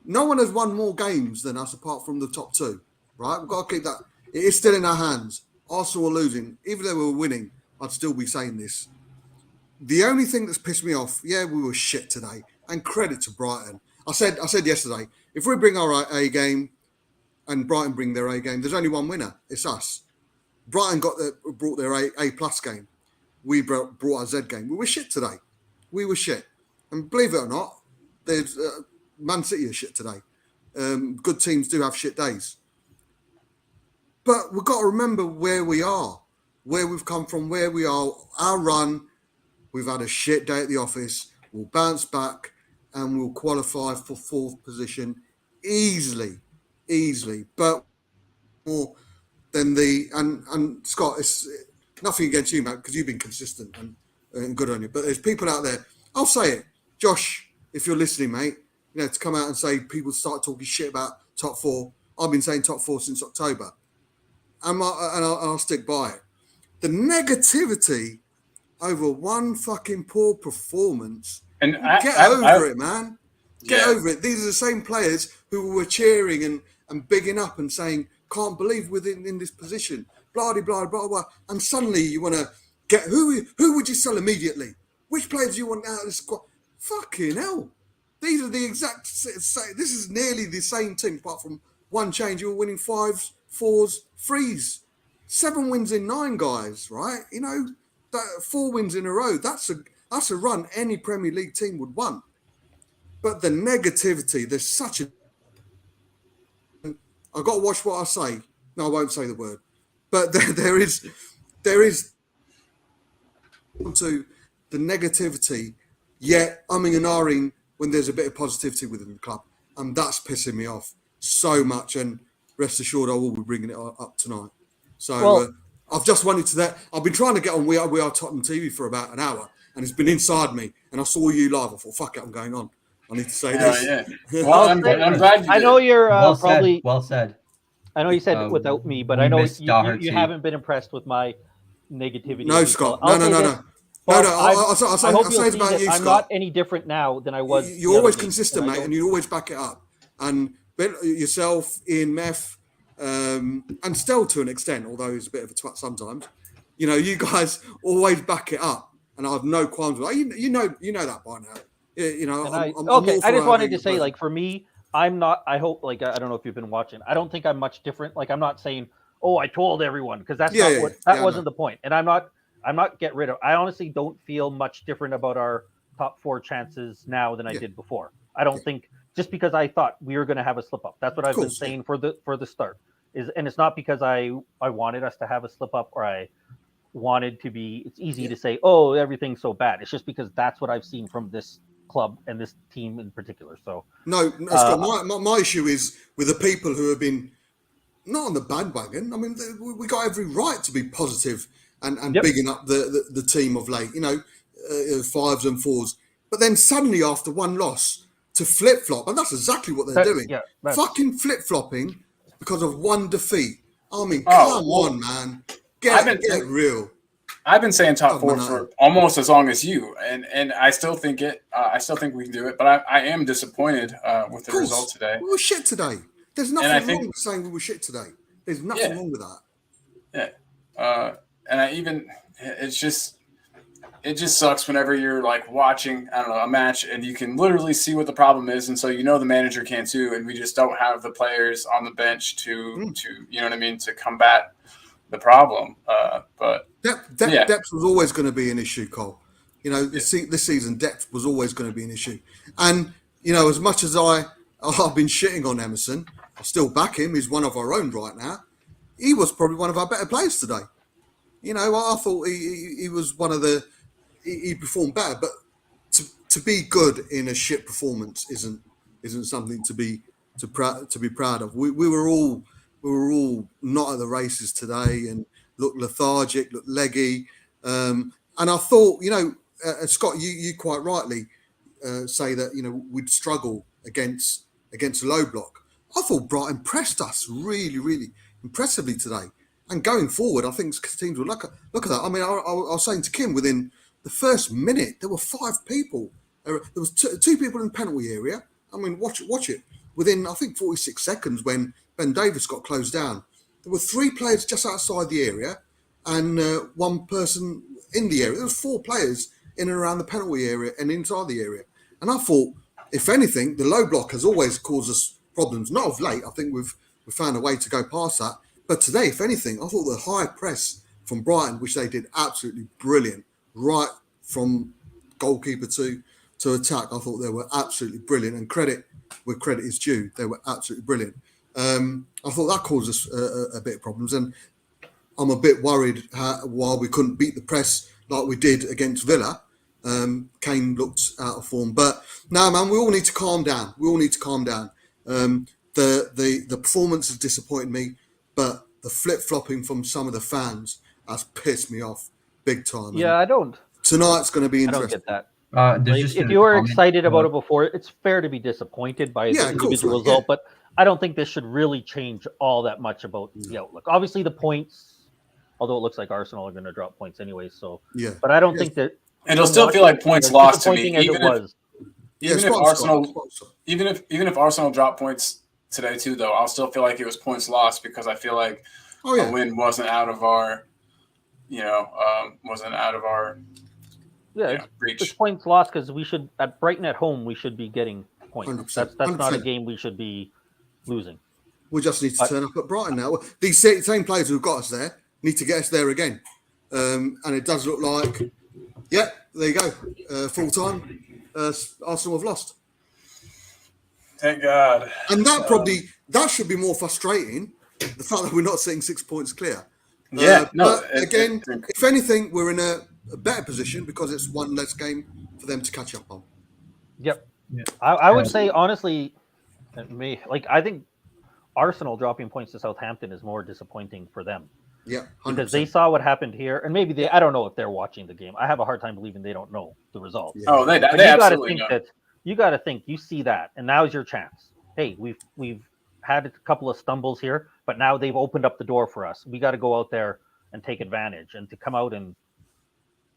No one has won more games than us apart from the top two, right? We've got to keep that. It is still in our hands. Arsenal are losing. Even though we were winning, I'd still be saying this. The only thing that's pissed me off, we were shit today, and credit to Brighton. I said yesterday, if we bring our A game and Brighton bring their A game, there's only one winner. It's us. Brighton brought their A plus game. We brought our Z game. We were shit today. We were shit. And believe it or not, there's Man City is shit today. Good teams do have shit days. But we've got to remember where we are, where we've come from, where we are. Our run, we've had a shit day at the office. We'll bounce back and we'll qualify for fourth position easily. easily. But more than and Scott, it's nothing against you, mate, because you've been consistent and good on you. But there's people out there. I'll say it, Josh, if you're listening, mate. To come out and say people start talking shit about top four. I've been saying top four since October, and I'll stick by it. The negativity over one fucking poor performance. And get over it, man. Get over it. These are the same players who were cheering and bigging up and saying, "Can't believe we're in this position." Blah blah blah blah. And suddenly you want to get who would you sell immediately? Which players do you want out of the squad? Fucking hell. These are the exact same. This is nearly the same team, apart from one change. You were winning 5s, 4s, 3s, 7 wins in 9, guys. Right? 4 wins in a row. That's a run any Premier League team would want. But the negativity, there's such a. I've got to watch what I say. No, I won't say the word. But there is to the negativity, yet umming and ahhing when there's a bit of positivity within the club. And that's pissing me off so much. And rest assured, I will be bringing it up tonight. So I've just wanted to that. I've been trying to get on We Are Tottenham TV for about an hour, and it's been inside me. And I saw you live. I thought, fuck it, I'm going on. I need to say this. Yeah. Well, I'm glad you I know you're probably... Well said. I know you said it without me, but I know you haven't been impressed with my negativity. No, Scott. No. I'll say it about you, Scott. I'm not any different now than I was. You're always consistent, mate, and you always back it up. And yourself, Ian, Meth, and still to an extent, although he's a bit of a twat sometimes, you guys always back it up. And I have no qualms with that. You know that by now. I just wanted to say, like, for me, I'm not, I hope, like, I don't know if you've been watching. I don't think I'm much different. Like, I'm not saying, oh, I told everyone, because that's wasn't the point. And I'm not get rid of. I honestly don't feel much different about our top 4 chances now than I did before. I don't think, just because I thought we were going to have a slip up. That's what I've been saying for the start. And it's not because I wanted us to have a slip up, or I wanted to be. It's easy to say, oh, everything's so bad. It's just because that's what I've seen from this club and this team in particular. So no, Scott, my issue is with the people who have been not on the bandwagon. I mean, we got every right to be positive and bigging up the team of late. 5s and 4s, but then suddenly after one loss to flip flop, and that's exactly what they're doing. Fucking flip flopping because of one defeat. I mean, come on, man, get real. I've been saying top 4 for almost as long as you, and I still think I still think we can do it. But I am disappointed with the result today. We were shit today. There's nothing wrong with saying we were shit today. There's nothing wrong with that. Yeah, and it just sucks whenever you're like watching, I don't know, a match and you can literally see what the problem is, and so the manager can too, and we just don't have the players on the bench to to combat the problem. But depth was always going to be an issue, Cole. This season, depth was always going to be an issue. And as much as I've been shitting on Emerson, I still back him. He's one of our own right now. He was probably one of our better players today. I thought he was one of the. He performed better, but to be good in a shit performance isn't something to be proud of. We were all not at the races today and looked lethargic, looked leggy. And I thought, Scott, you quite rightly say that we'd struggle against a low block. I thought Brighton pressed us really, really impressively today. And going forward, I think teams will look at that. I mean, I was saying to Kim, within the first minute, there were 5 people. There was 2 people in the penalty area. I mean, watch it. Within, I think, 46 seconds, when Ben Davis got closed down, there were 3 players just outside the area and 1 person in the area. There was 4 players in and around the penalty area and inside the area. And I thought, if anything, the low block has always caused us problems. Not of late. I think we've found a way to go past that. But today, if anything, I thought the high press from Brighton, which they did absolutely brilliant, right from goalkeeper to attack, I thought they were absolutely brilliant. And credit where credit is due, they were absolutely brilliant. I thought that caused us a bit of problems. And I'm a bit worried why we couldn't beat the press like we did against Villa. Kane looked out of form. But no, man, we all need to calm down. the performance has disappointed me, but the flip-flopping from some of the fans has pissed me off big time. Yeah, I don't. Tonight's going to be I don't interesting. get that. If you were excited about it before, it's fair to be disappointed by the individual result, but I don't think this should really change all that much about the outlook. Obviously, the points, although it looks like Arsenal are going to drop points anyway, so but I don't think that. And it'll still feel like points lost to me, even if Arsenal dropped points today too, though, I'll still feel like it was points lost because I feel like a win wasn't out of our, reach. It's points lost because we should at Brighton at home we should be getting points. 100%, That's not a game we should be losing. We just need to turn up at Brighton now. These same players who've got us there need to get us there again, and it does look like, there you go, full time. Arsenal have lost. Thank God. And that should be more frustrating. The fact that we're not sitting 6 points clear. If anything, we're in a better position because it's one less game for them to catch up on. Yep. Yeah. I would say honestly, I think Arsenal dropping points to Southampton is more disappointing for them. Yeah, 100%. Because they saw what happened here, and maybe I don't know if they're watching the game. I have a hard time believing they don't know the result. Yeah. Oh, they absolutely know. You got to think you see that, and now's your chance. Hey, we've had a couple of stumbles here, but now they've opened up the door for us. We got to go out there and take advantage, and to come out and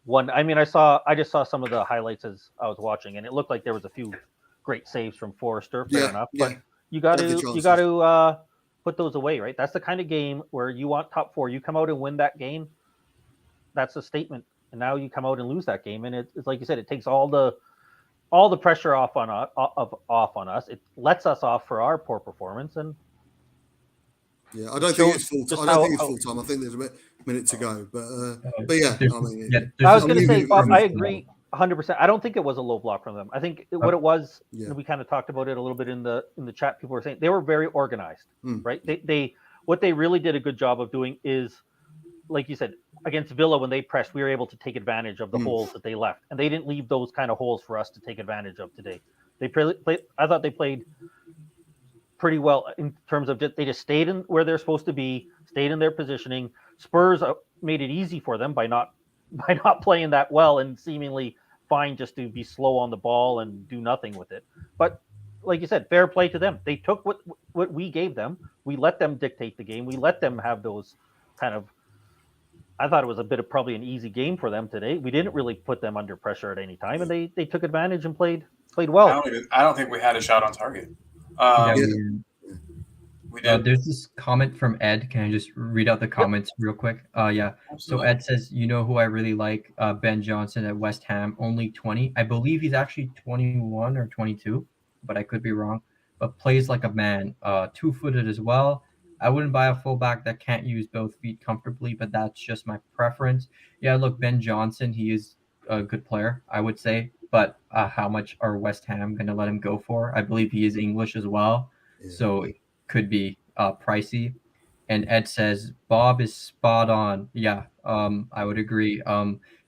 one. I mean, I just saw some of the highlights as I was watching, and it looked like there was a few great saves from Forrester. Fair enough, but you got to put those away, right? That's the kind of game where you want top four. You come out and win that game. That's a statement. And now you come out and lose that game, and it's like you said, it takes all the pressure off on us. It lets us off for our poor performance, and I don't think it's full time. I don't think it's full time. I think there's a minute to go, but yeah. I was going to say, Bob, I agree 100%. I don't think it was a low block from them. I think what it was, and we kind of talked about it a little bit in the chat. People were saying they were very organized, right? What they really did a good job of doing is, like you said, against Villa when they pressed, we were able to take advantage of the holes that they left, and they didn't leave those kind of holes for us to take advantage of today. I thought they played pretty well in terms of they just stayed in where they're supposed to be, stayed in their positioning. Spurs made it easy for them by not playing that well and seemingly fine just to be slow on the ball and do nothing with it. But like you said, fair play to them. They took what we gave them. We let them dictate the game. We let them have those kind of. I thought it was a bit of probably an easy game for them today. We didn't really put them under pressure at any time, and they took advantage and played well. I don't think we had a shot on target. We did. There's this comment from Ed. Can I just read out the comments real quick? Absolutely. So Ed says, you know who I really like? Ben Johnson at West Ham, only 20. I believe he's actually 21 or 22, but I could be wrong. But plays like a man. 2-footed as well. I wouldn't buy a fullback that can't use both feet comfortably, but that's just my preference. Yeah, look, Ben Johnson, he is a good player, I would say. But how much are West Ham going to let him go for? I believe he is English as well. Yeah. So it could be pricey. And Ed says, Bob is spot on. Yeah, I would agree.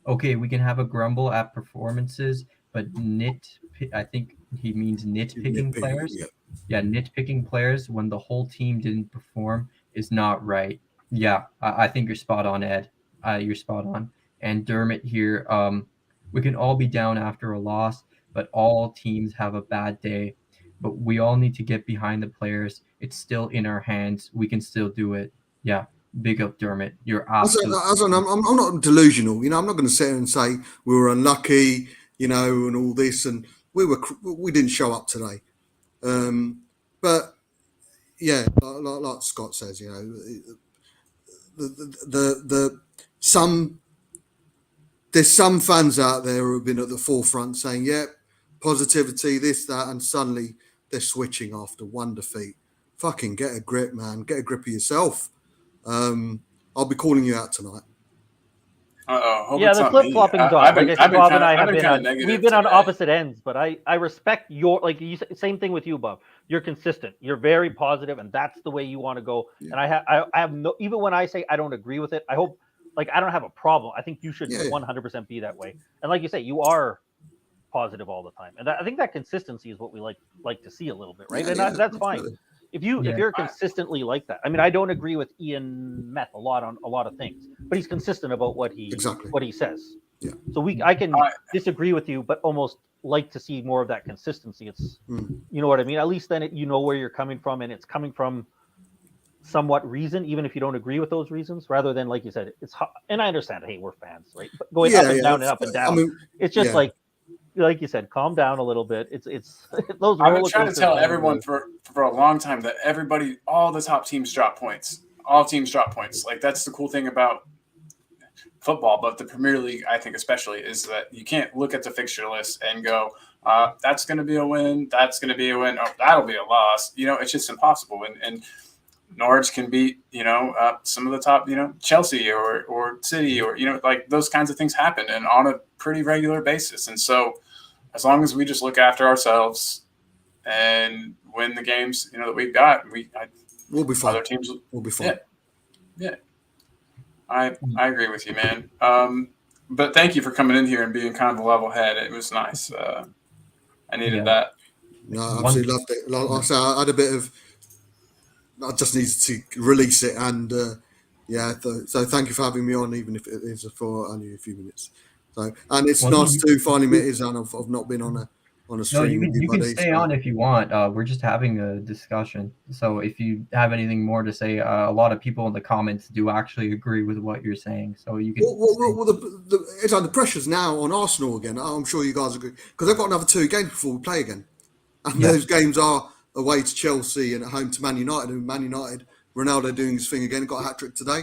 Okay, we can have a grumble at performances, but I think he means nitpicking players. Yeah, nitpicking players when the whole team didn't perform is not right. Yeah, I think you're spot on, Ed. You're spot on. And Dermot here, we can all be down after a loss, but all teams have a bad day. But we all need to get behind the players. It's still in our hands. We can still do it. Yeah, big up, Dermot. You're awesome. I'm not delusional. I'm not going to sit here and say we were unlucky, and all this, and we didn't show up today. But yeah, like Scott says, there's some fans out there who have been at the forefront saying, "Yep, positivity, this, that," and suddenly they're switching after one defeat. Fucking get a grip, man. Get a grip of yourself. I'll be calling you out tonight. Yeah, the flip-flopping dog. Bob and I have been on opposite ends, but I respect your, like you said, same thing with you, Bob. You're consistent. You're very positive, and that's the way you want to go. Yeah. And I have no, even when I say I don't agree with it, I hope, like, I don't have a problem. I think you should 100% be that way. And like you say, you are positive all the time. And I think that consistency is what we like to see a little bit, right? That's fine. If you're consistently like that, I mean, I don't agree with Ian Meth a lot on a lot of things, but he's consistent about what he says. Yeah. So I can disagree with you, but almost like to see more of that consistency. It's you know what I mean. At least then you know where you're coming from, and it's coming from somewhat reason, even if you don't agree with those reasons. Rather than, like you said, it's hot. And I understand. Hey, we're fans, right? But going up and down and up and down. I mean, it's just like you said, calm down a little bit. It's those. I've been trying to tell everyone for a long time that all the top teams drop points. All teams drop points. Like, that's the cool thing about football, but the Premier League, I think especially, is that you can't look at the fixture list and go, that's going to be a win, that's going to be a win, oh, that'll be a loss. It's just impossible. And Norwich can beat, some of the top, Chelsea or City or, like those kinds of things happen and on a pretty regular basis. And so as long as we just look after ourselves and win the games, that we've got, we'll be fine. Other teams will be fine. Yeah. I agree with you, man. But thank you for coming in here and being kind of a level head. It was nice. I needed that. No, I absolutely loved it. Like I said, I had a bit of. I just needed to release it, and so thank you for having me on, even if it is for only a few minutes. So, and it's nice to finally meet Izhan. I've not been on a stream. No, you can stay on if you want. We're just having a discussion. So if you have anything more to say, a lot of people in the comments do actually agree with what you're saying. So you can. Well, the pressure's now on Arsenal again. I'm sure you guys agree, because they've got another 2 games before we play again, and those games are away to Chelsea and at home to Man United. And Man United, Ronaldo doing his thing again. Got a hat trick today.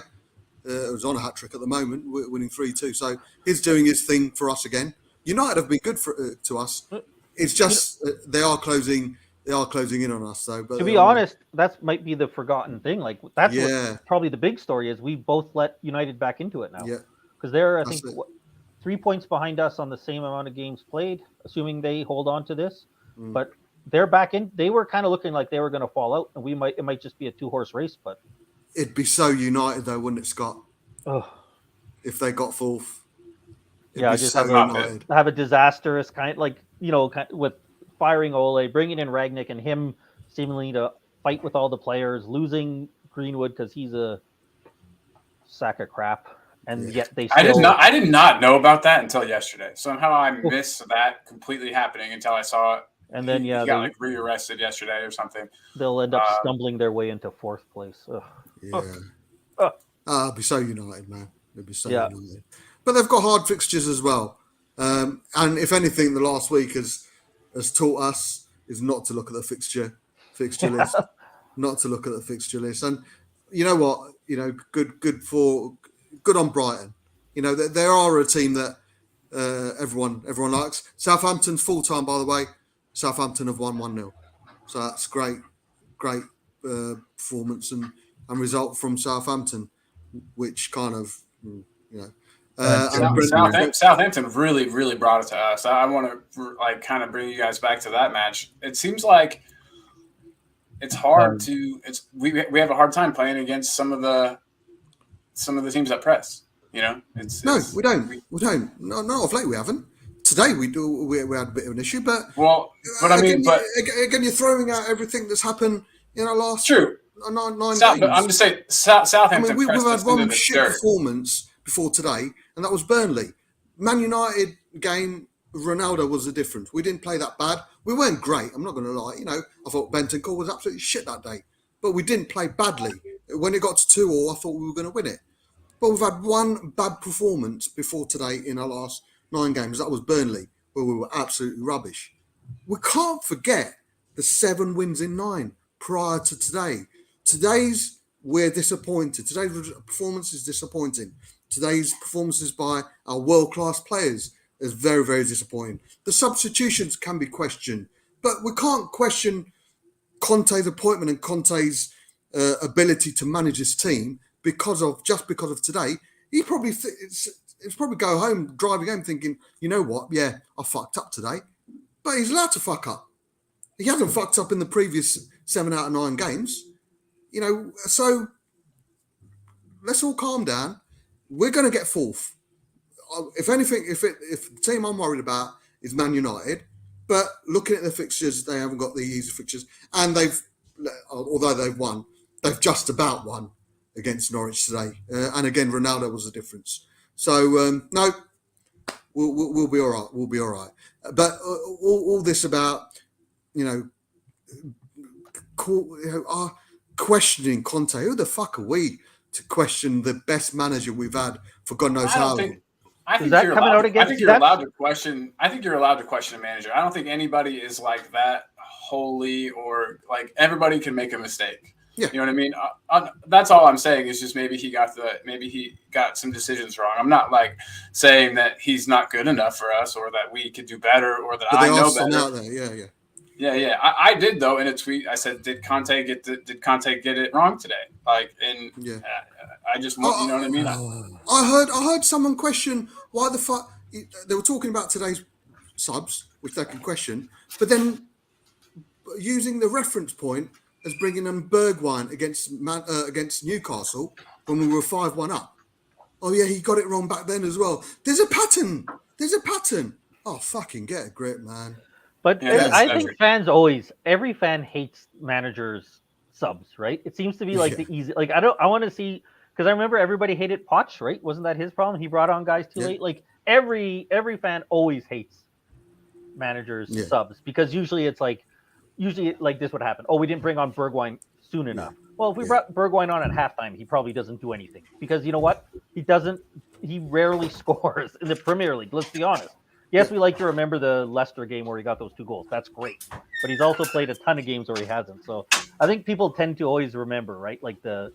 It was on a hat trick at the moment, winning 3-2. So he's doing his thing for us again. United have been good to us. It's just they are closing in on us. So, but, to be honest, that might be the forgotten thing. Like that's what probably the big story is. We both let United back into it now. Yeah, because they're 3 points behind us on the same amount of games played, assuming they hold on to this. But they're back in. They were kind of looking like they were going to fall out, and it might just be a 2-horse race. But it'd be so United though, wouldn't it, Scott? Oh, if they got fourth. Just have a disastrous kind, like with firing Ole, bringing in Ragnick, and him seemingly to fight with all the players, losing Greenwood because he's a sack of crap, and yet they. Still... I did not know about that until yesterday. Somehow I missed that completely happening until I saw it. And then he got rearrested yesterday or something. They'll end up stumbling their way into 4th place. Ugh. Yeah, it'd be so United, man. It'd be so United. But they've got hard fixtures as well. And if anything, the last week has taught us is not to look at the fixture list, not to look at the fixture list. And you know what? Good on Brighton. They are a team that everyone likes. Southampton's full time, by the way. Southampton have won 1-0. So that's great performance and result from Southampton, which kind of, Southampton really, really brought it to us. I want to kind of bring you guys back to that match. It seems like it's hard we have a hard time playing against some of the teams that press. We don't. No, not of late we haven't. Today we do. We had a bit of an issue, but again, you're throwing out everything that's happened in our last 9 games. But I'm just saying, Southampton. We've had one shit performance before today, and that was Burnley. Man United game, Ronaldo was the difference. We didn't play that bad. We weren't great. I'm not going to lie. I thought Bentancur was absolutely shit that day, but we didn't play badly. When it got to 2-2, I thought we were going to win it. But we've had one bad performance before today in our last 9 games. That was Burnley, where we were absolutely rubbish. We can't forget the 7 wins in 9 prior to today. We're disappointed. Today's performance is disappointing. Today's performances by our world-class players is very, very disappointing. The substitutions can be questioned, but we can't question Conte's appointment and Conte's ability to manage his team because of today. He probably it's probably go home, driving home thinking, you know what? Yeah, I fucked up today. But he's allowed to fuck up. He hasn't fucked up in the previous 7 out of 9 games. So let's all calm down. We're going to get 4th. If anything, if the team I'm worried about is Man United, but looking at the fixtures, they haven't got the easy fixtures. And they've although they've won, they've just about won against Norwich today. And again, Ronaldo was the difference. So, no, we'll be all right. We'll be all right. But all this about, questioning Conte. Who the fuck are we to question the best manager we've had for God knows how long? I think you're allowed to question. I think you're allowed to question a manager. I don't think anybody is like that holy, or like everybody can make a mistake. Yeah. You know what I mean? That's all I'm saying is just maybe he got some decisions wrong. I'm not like saying that he's not good enough for us, or that we could do better, or that I know better. Out there. Yeah. I did though in a tweet. I said, "Did Conte get it wrong today?" Like, and I just want, you know what I mean. I heard someone question why the fuck they were talking about today's subs, which they can question, but then using the reference point as bringing in Bergwijn against Newcastle when we were 5-1 up. Oh yeah, he got it wrong back then as well. There's a pattern. Oh, fucking get a grip, man. But I think every fan hates managers subs, right? It seems to be like the easy, like I want to see, because I remember everybody hated Poch, right? Wasn't that his problem? He brought on guys too late. Like every fan always hates managers subs, because usually this would happen. Oh, we didn't bring on Bergwijn soon enough. Well, if we brought Bergwijn on at halftime, he probably doesn't do anything, because you know what? He rarely scores in the Premier League. Let's be honest. Yes, we like to remember the Leicester game where he got those 2 goals. That's great. But he's also played a ton of games where he hasn't. So I think people tend to always remember, right? Like the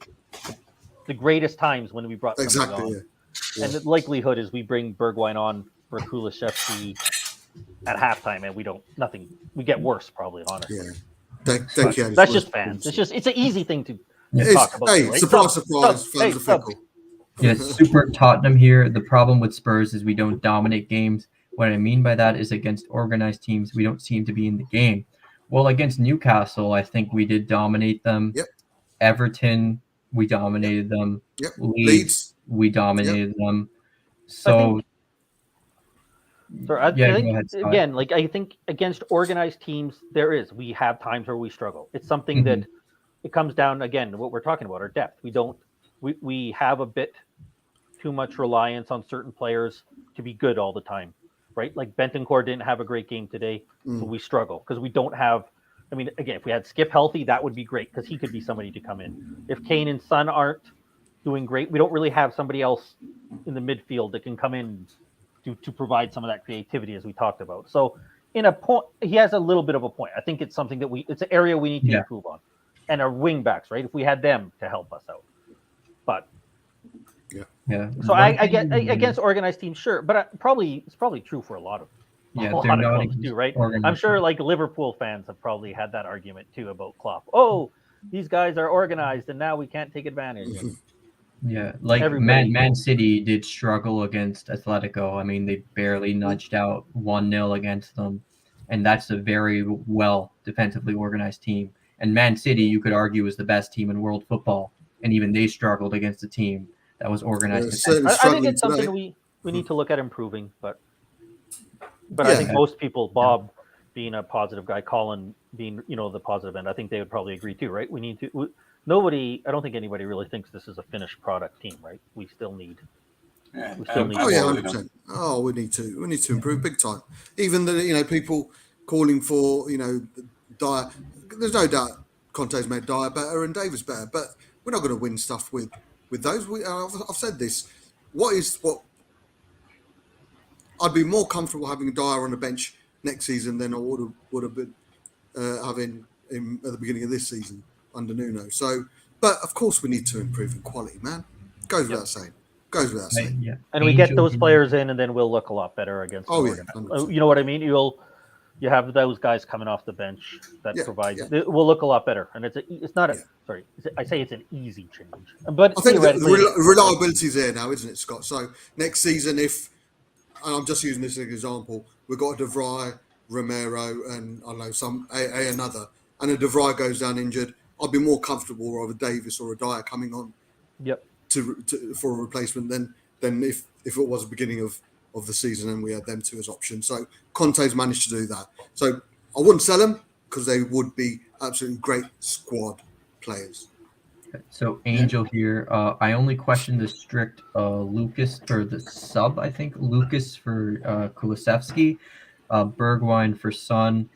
greatest times when we brought somebody on. Yeah. And the likelihood is we bring Bergwijn on for Kulusevski at halftime, and we get worse probably, honestly. Yeah. That's just fans. It's an easy thing to talk about. Hey, right? Surprise, fans are fickle. Yes, super Tottenham here. The problem with Spurs is we don't dominate games. What I mean by that is against organized teams, we don't seem to be in the game. Well, against Newcastle, I think we did dominate them. Yep. Everton, we dominated them. Yep. Leeds, we dominated them. So, I think against organized teams, we have times where we struggle. It's something that it comes down, again, to what we're talking about, our depth. We have a bit too much reliance on certain players to be good all the time. Right, like Bentancur didn't have a great game today, so we struggle because we don't have. I mean, again, if we had Skip healthy, that would be great because he could be somebody to come in. If Kane and Son aren't doing great, we don't really have somebody else in the midfield that can come in to provide some of that creativity, as we talked about. So, in a point, he has a little bit of a point. I think it's something that it's an area we need to improve on, and our wing backs, right? If we had them to help us out, but. Yeah. So I get against organized teams, sure, but it's probably true for a lot of clubs too, right? I'm sure like Liverpool fans have probably had that argument too about Klopp. Oh, these guys are organized, and now we can't take advantage. Yeah, like Man City did struggle against Atletico. I mean, they barely nudged out 1-0 against them, and that's a very well defensively organized team. And Man City, you could argue, is the best team in world football, and even they struggled against a team that was organized. I think it's something we need to look at improving, but I think most people, Bob being a positive guy, Colin being the positive end, I think they would probably agree too, right? We need to. I don't think anybody really thinks this is a finished product team, right? We still need. We still need. 100%. Oh, we need to improve big time. Even the people calling for Dyer. There's no doubt Conte's made Dyer better and Davis better, but we're not going to win stuff with those. I've said this. What I'd be more comfortable having Dyer on the bench next season than I would have been having him at the beginning of this season under Nuno. So, but of course we need to improve in quality, man. Goes without saying. Yeah. And we get those players in, and then we'll look a lot better against. You know what I mean? You have those guys coming off the bench that provide. It will look a lot better, and it's not a. Sorry, I say it's an easy change, but I think the reliability is there now, isn't it, Scott? So next season, and I'm just using this as an example, we've got a De Vrij, Romero, and I don't know another, and a De Vrij goes down injured. I'd be more comfortable with a Davis or a Dyer coming on. Yep. For a replacement than if it was the beginning of the season and we had them two as options. So Conte's managed to do that. So I wouldn't sell them because they would be absolutely great squad players. So Angel here. I only question the strict Lucas for the sub. I think Lucas for Kulusevski, Bergwijn for Son.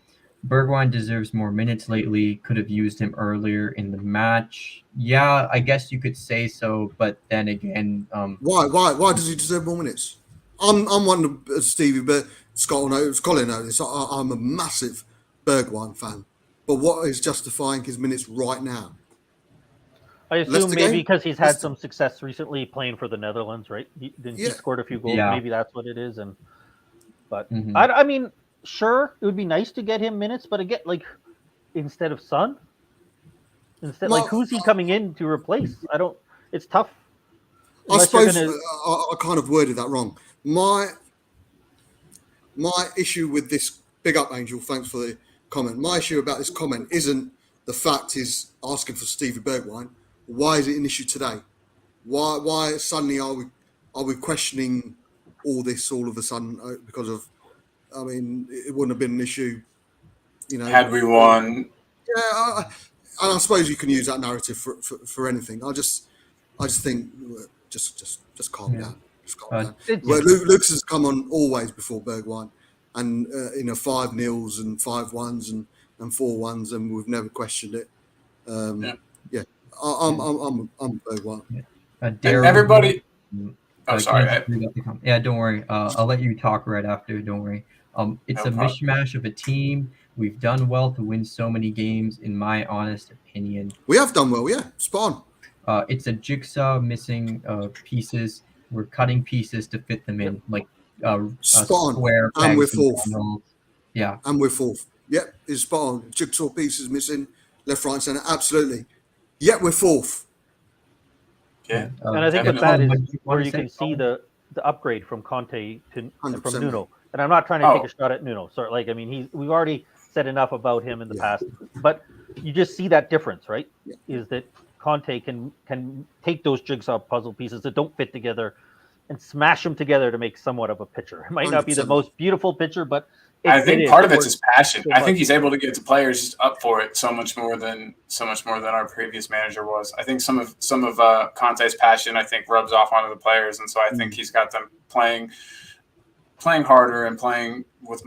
Bergwijn deserves more minutes lately. Could have used him earlier in the match. Yeah, I guess you could say so. But then again, why does he deserve more minutes? I'm one of Stevie, but Colin knows this. I'm a massive Bergwijn fan. But what is justifying his minutes right now? I assume maybe because he's had some success recently playing for the Netherlands, right? He scored a few goals. Yeah. Maybe that's what it is. But I mean, sure, it would be nice to get him minutes, but again, like instead of Son, who's he coming in to replace? It's tough. I suppose I kind of worded that wrong. My issue with this, big up Angel, thanks for the comment. My issue about this comment isn't the fact he's asking for Stevie Bergwijn. Why is it an issue today? Why suddenly are we questioning all this all of a sudden because of? I mean, it wouldn't have been an issue, had we won. Yeah, I suppose you can use that narrative for anything. I just think just calm down. Just calm down. Lucas has come on always before Bergwijn, and 5-0s and 5-1s and 4-1s, and we've never questioned it. I'm Bergwijn. Everybody. Oh, sorry. Yeah, don't worry. I'll let you talk right after. Don't worry. It's a mishmash of a team. We've done well to win so many games, in my honest opinion. We have done well, yeah. Spot on. It's a jigsaw missing pieces. We're cutting pieces to fit them in, like spot square. And we're fourth. Yeah. And we're fourth. Yep, it's spot on. Jigsaw pieces missing, left, right, centre. Absolutely. Yet we're fourth. Yeah. And I think what's bad is where you can see the upgrade from Conte from Nuno. And I'm not trying to take a shot at Nuno. So, we've already said enough about him in the past. But you just see that difference, right? Yeah. Is that Conte can take those jigsaw puzzle pieces that don't fit together and smash them together to make somewhat of a picture. It might not be the most beautiful picture, but I think part of it's his passion. I think he's able to get the players up for it so much more than our previous manager was. I think some of Conte's passion, I think, rubs off onto the players, and so I think he's got them playing harder and playing with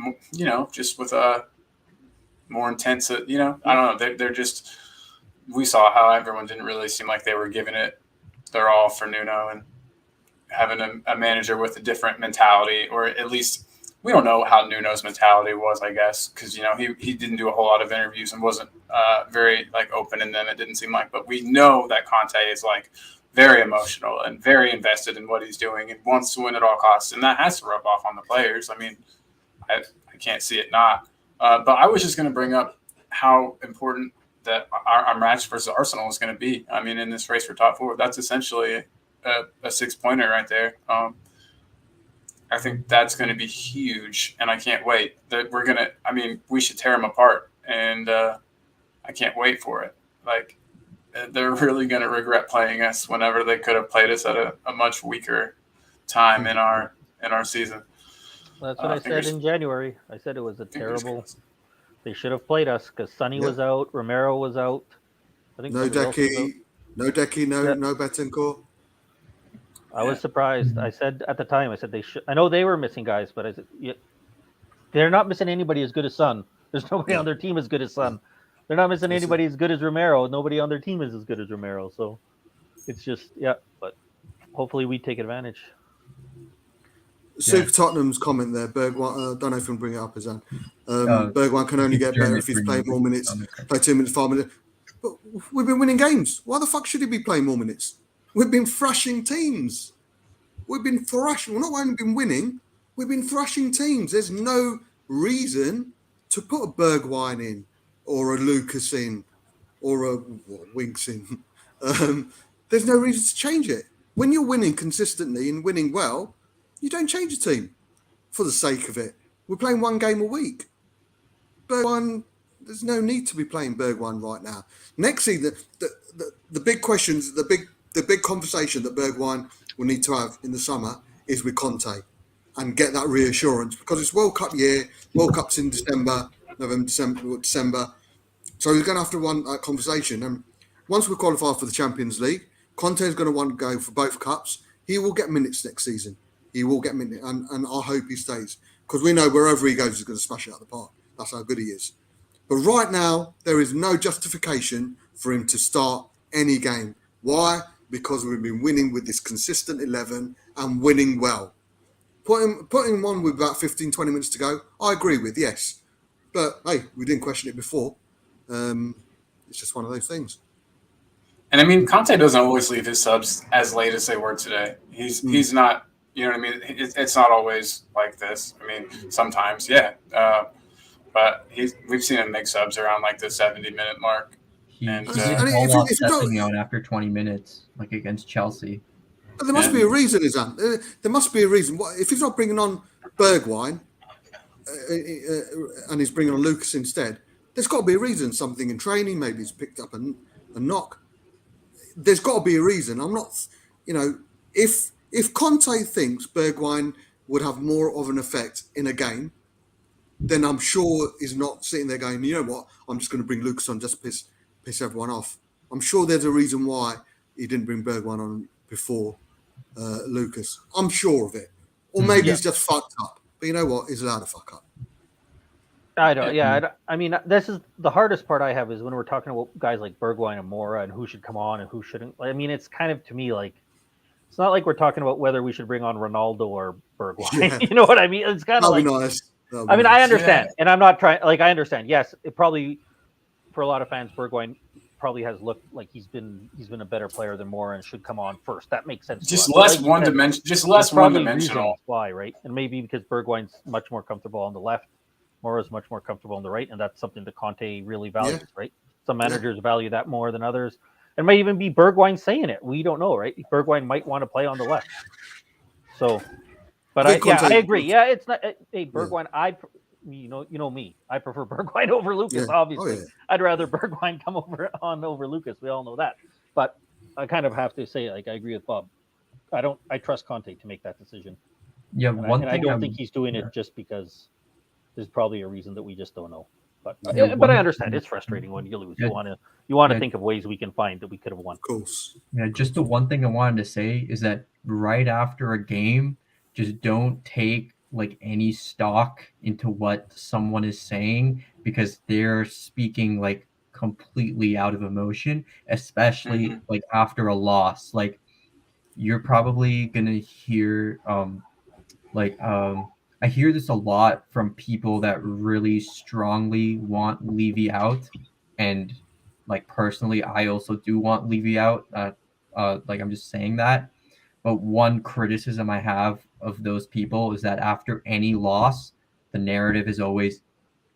just with a more intense. I don't know. They're just. We saw how everyone didn't really seem like they were giving it their all for Nuno, and having a manager with a different mentality, or at least. We don't know how Nuno's mentality was, I guess, because he didn't do a whole lot of interviews and wasn't very open in them. It didn't seem like, but we know that Conte is very emotional and very invested in what he's doing and wants to win at all costs, and that has to rub off on the players. I mean, I can't see it not. But I was just going to bring up how important that our match versus Arsenal is going to be. I mean, in this race for top four, that's essentially a 6-pointer right there. I think that's going to be huge, and I can't wait. That we should tear them apart, and I can't wait for it. They're really going to regret playing us whenever they could have played us at a much weaker time in our season. That's what I said in January. I said it was a terrible. They should have played us because Sonny was out, Romero was out. I think no Decky, no Betancourt. I was surprised. I said at the time, they should. I know they were missing guys, but I said, they're not missing anybody as good as Son. There's nobody on their team as good as Son. They're not missing anybody as good as Romero. Nobody on their team is as good as Romero. So it's just, but hopefully we take advantage. Super Tottenham's comment there, Bergwijn. I don't know if we can bring it up, Izhan. Bergwijn can only get better if he's playing more minutes, play 2 minutes, 5 minutes. But we've been winning games. Why the fuck should he be playing more minutes? We've been thrashing teams. We've been thrashing. We've not only been winning, we've been thrashing teams. There's no reason to put a Bergwijn in or a Lucas in or a Winks in. There's no reason to change it. When you're winning consistently and winning well, you don't change a team for the sake of it. We're playing one game a week. Bergwijn, there's no need to be playing Bergwijn right now. Next thing, the big questions, the big conversation that Bergwijn will need to have in the summer is with Conte and get that reassurance, because it's World Cup year. World Cup's in December. So he's going to have to run that conversation. And once we qualify for the Champions League, Conte's going to want to go for both cups. He will get minutes next season. He will get minutes, and I hope he stays, because we know wherever he goes, he's going to smash it out of the park. That's how good he is. But right now, there is no justification for him to start any game. Why? Because we've been winning with this consistent 11 and winning well. Putting him on with about 15, 20 minutes to go, I agree with, yes. But, hey, we didn't question it before. It's just one of those things. And I mean, Conte doesn't always leave his subs as late as they were today. He's not, you know what I mean? It's not always like this. I mean, sometimes, yeah. But we've seen him make subs around like the 70-minute mark. He called Sessegnon after 20 minutes, like against Chelsea. But there must be a reason, Izhan. There must be a reason. If he's not bringing on Bergwijn and he's bringing on Lucas instead, there's got to be a reason. Something in training, maybe he's picked up a knock. There's got to be a reason. I'm not, if Conte thinks Bergwijn would have more of an effect in a game, then I'm sure he's not sitting there going, you know what, I'm just going to bring Lucas on just to piss everyone off. I'm sure there's a reason why he didn't bring Bergwijn on before Lucas. I'm sure of it. Or maybe he's just fucked up. But you know what? He's allowed to fuck up. I don't. Yeah, I mean, this is the hardest part I have is when we're talking about guys like Bergwijn and Mora and who should come on and who shouldn't. I mean, it's kind of to me like it's not like we're talking about whether we should bring on Ronaldo or Bergwijn. Yeah. You know what I mean? It's kind of like. Nice. I mean, I understand, and I'm not trying. Like, I understand. Yes, it probably for a lot of fans, Bergwijn probably has looked like he's been a better player than Mora and should come on first. That makes sense. Just less one dimension. Just less one dimensional. Why, right? And maybe because Bergwijn's much more comfortable on the left. Mora's much more comfortable on the right, and that's something that Conte really values, right? Some managers value that more than others. It might even be Bergwijn saying it. We don't know, right? Bergwijn might want to play on the left. So, but I agree. Yeah, it's not. Hey, Bergwijn, you know me. I prefer Bergwijn over Lucas. Obviously, I'd rather Bergwijn come over Lucas. We all know that. But I kind of have to say, like, I agree with Bob. I trust Conte to make that decision. Yeah, I don't think he's doing it just because. There's probably a reason that we just don't know, but I understand it's frustrating when you lose. You want to think of ways we can find that we could have won. Of course. Yeah, just the one thing I wanted to say is that right after a game, just don't take like any stock into what someone is saying because they're speaking like completely out of emotion, especially like after a loss. Like you're probably gonna hear I hear this a lot from people that really strongly want Levy out, and like personally, I also do want Levy out. Like I'm just saying that. But one criticism I have of those people is that after any loss, the narrative is always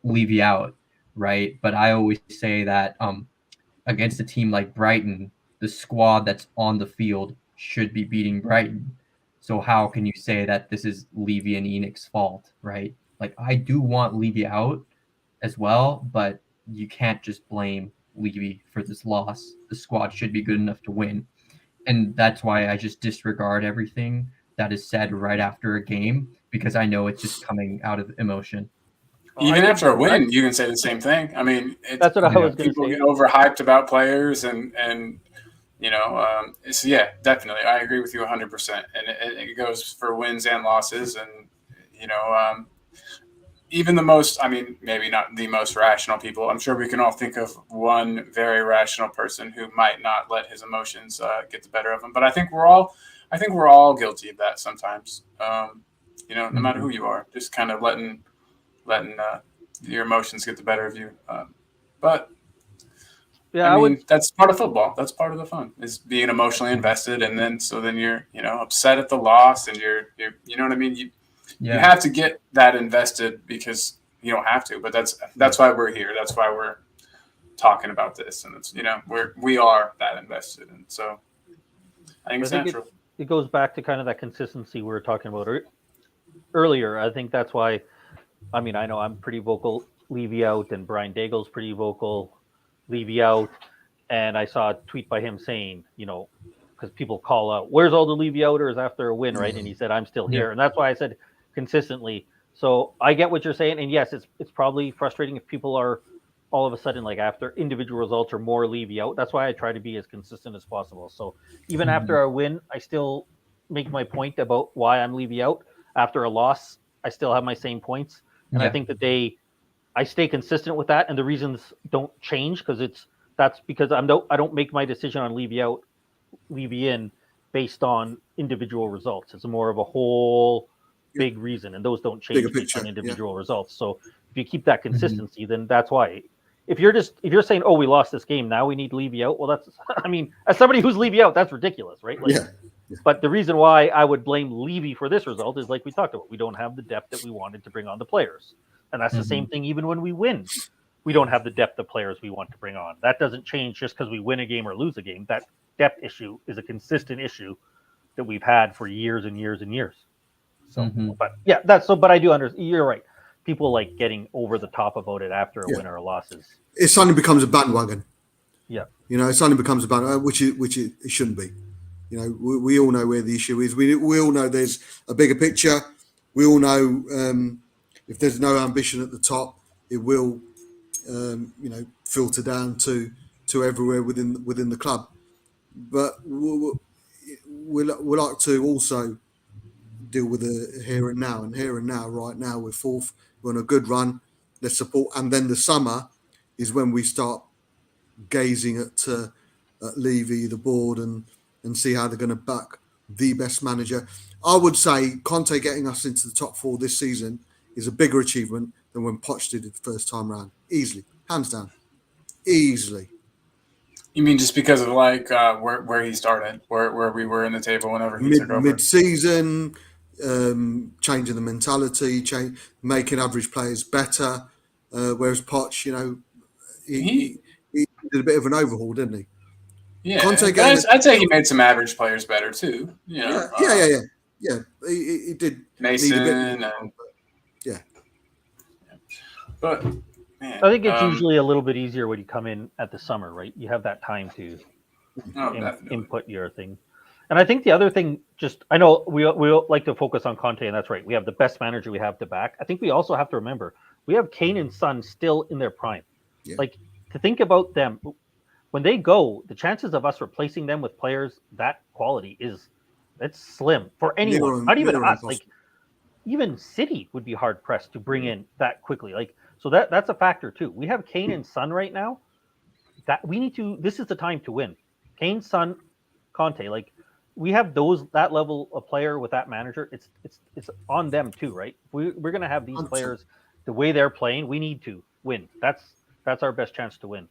Levy out, right? But I always say that against a team like Brighton, the squad that's on the field should be beating Brighton. So how can you say that this is Levy and Enoch's fault, right? Like I do want Levy out as well, but you can't just blame Levy for this loss. The squad should be good enough to win. And that's why I just disregard everything that is said right after a game because I know it's just coming out of emotion. Even after a win, you can say the same thing. I mean, that's what I was going to say. People get overhyped about players and so yeah, definitely. I agree with you 100%. And it goes for wins and losses. And, even the most, I mean, maybe not the most rational people. I'm sure we can all think of one very rational person who might not let his emotions get the better of him. But I think we're all guilty of that sometimes. No matter who you are, just kind of letting your emotions get the better of you. But yeah, I mean, that's part of football. That's part of the fun is being emotionally invested. And then you're, upset at the loss and you're you know what I mean? You have to get that invested because you don't have to, but that's why we're here. That's why we're talking about this. And it's, we are that invested. And so I think it's natural. It goes back to kind of that consistency we were talking about earlier. I think that's why, I mean, I know I'm pretty vocal, Levy out, and Brian Daigle's pretty vocal, Levy out, and I saw a tweet by him saying, because people call out, where's all the Levy outers after a win, right? And he said, I'm still here. And that's why I said consistently. So I get what you're saying. And yes, it's probably frustrating if people are all of a sudden, like after individual results are more Levy out. That's why I try to be as consistent as possible. So even after a win, I still make my point about why I'm Levy out. After a loss, I still have my same points. And I think that I stay consistent with that. And the reasons don't change because that's because I don't make my decision on Levy out, Levy in based on individual results. It's more of a whole big reason. And those don't change based on individual results. So if you keep that consistency, then that's why. If you're saying, oh, we lost this game, now we need Levy out. Well, that's, I mean, as somebody who's Levy out, that's ridiculous, right? Like, But the reason why I would blame Levy for this result is like we talked about, we don't have the depth that we wanted to bring on the players. And that's the same thing even when we win. We don't have the depth of players we want to bring on. That doesn't change just because we win a game or lose a game. That depth issue is a consistent issue that we've had for years and years and years. So, but yeah, but I do understand. You're right. People like getting over the top about it after a win or a loss is. It suddenly becomes a bandwagon. Yeah. It suddenly becomes a bandwagon, which it shouldn't be. We all know where the issue is. We all know there's a bigger picture. We all know if there's no ambition at the top, it will, filter down to everywhere within the club. But we like to also deal with the here and now. And here and now, right now, we're fourth. We're on a good run. Let's support. And then the summer is when we start gazing at Levy, the board, and see how they're going to back the best manager. I would say Conte getting us into the top four this season is a bigger achievement than when Poch did it the first time round. Easily. Hands down. Easily. You mean just because of like where he started, where we were in the table whenever he took over? Mid-season, changing the mentality, making average players better. Whereas Poch, he did a bit of an overhaul, didn't he? Yeah, I'd say he made some average players better too. Yeah. He did. Mason, but man, I think it's usually a little bit easier when you come in at the summer, right? You have that time to input your thing. And I think the other thing, I know we like to focus on Conte, and that's right. We have the best manager we have to back. I think we also have to remember we have Kane and Son still in their prime. Yeah. Like to think about them when they go, the chances of us replacing them with players that quality it's slim for anyone. Not even us. Like even City would be hard pressed to bring in that quickly. Like so that's a factor too. We have Kane and Son right now. That we need to. This is the time to win. Kane, Son, Conte. Like we have that level of player with that manager. It's on them too, right? We're going to have these players the way they're playing. We need to win. That's our best chance to win.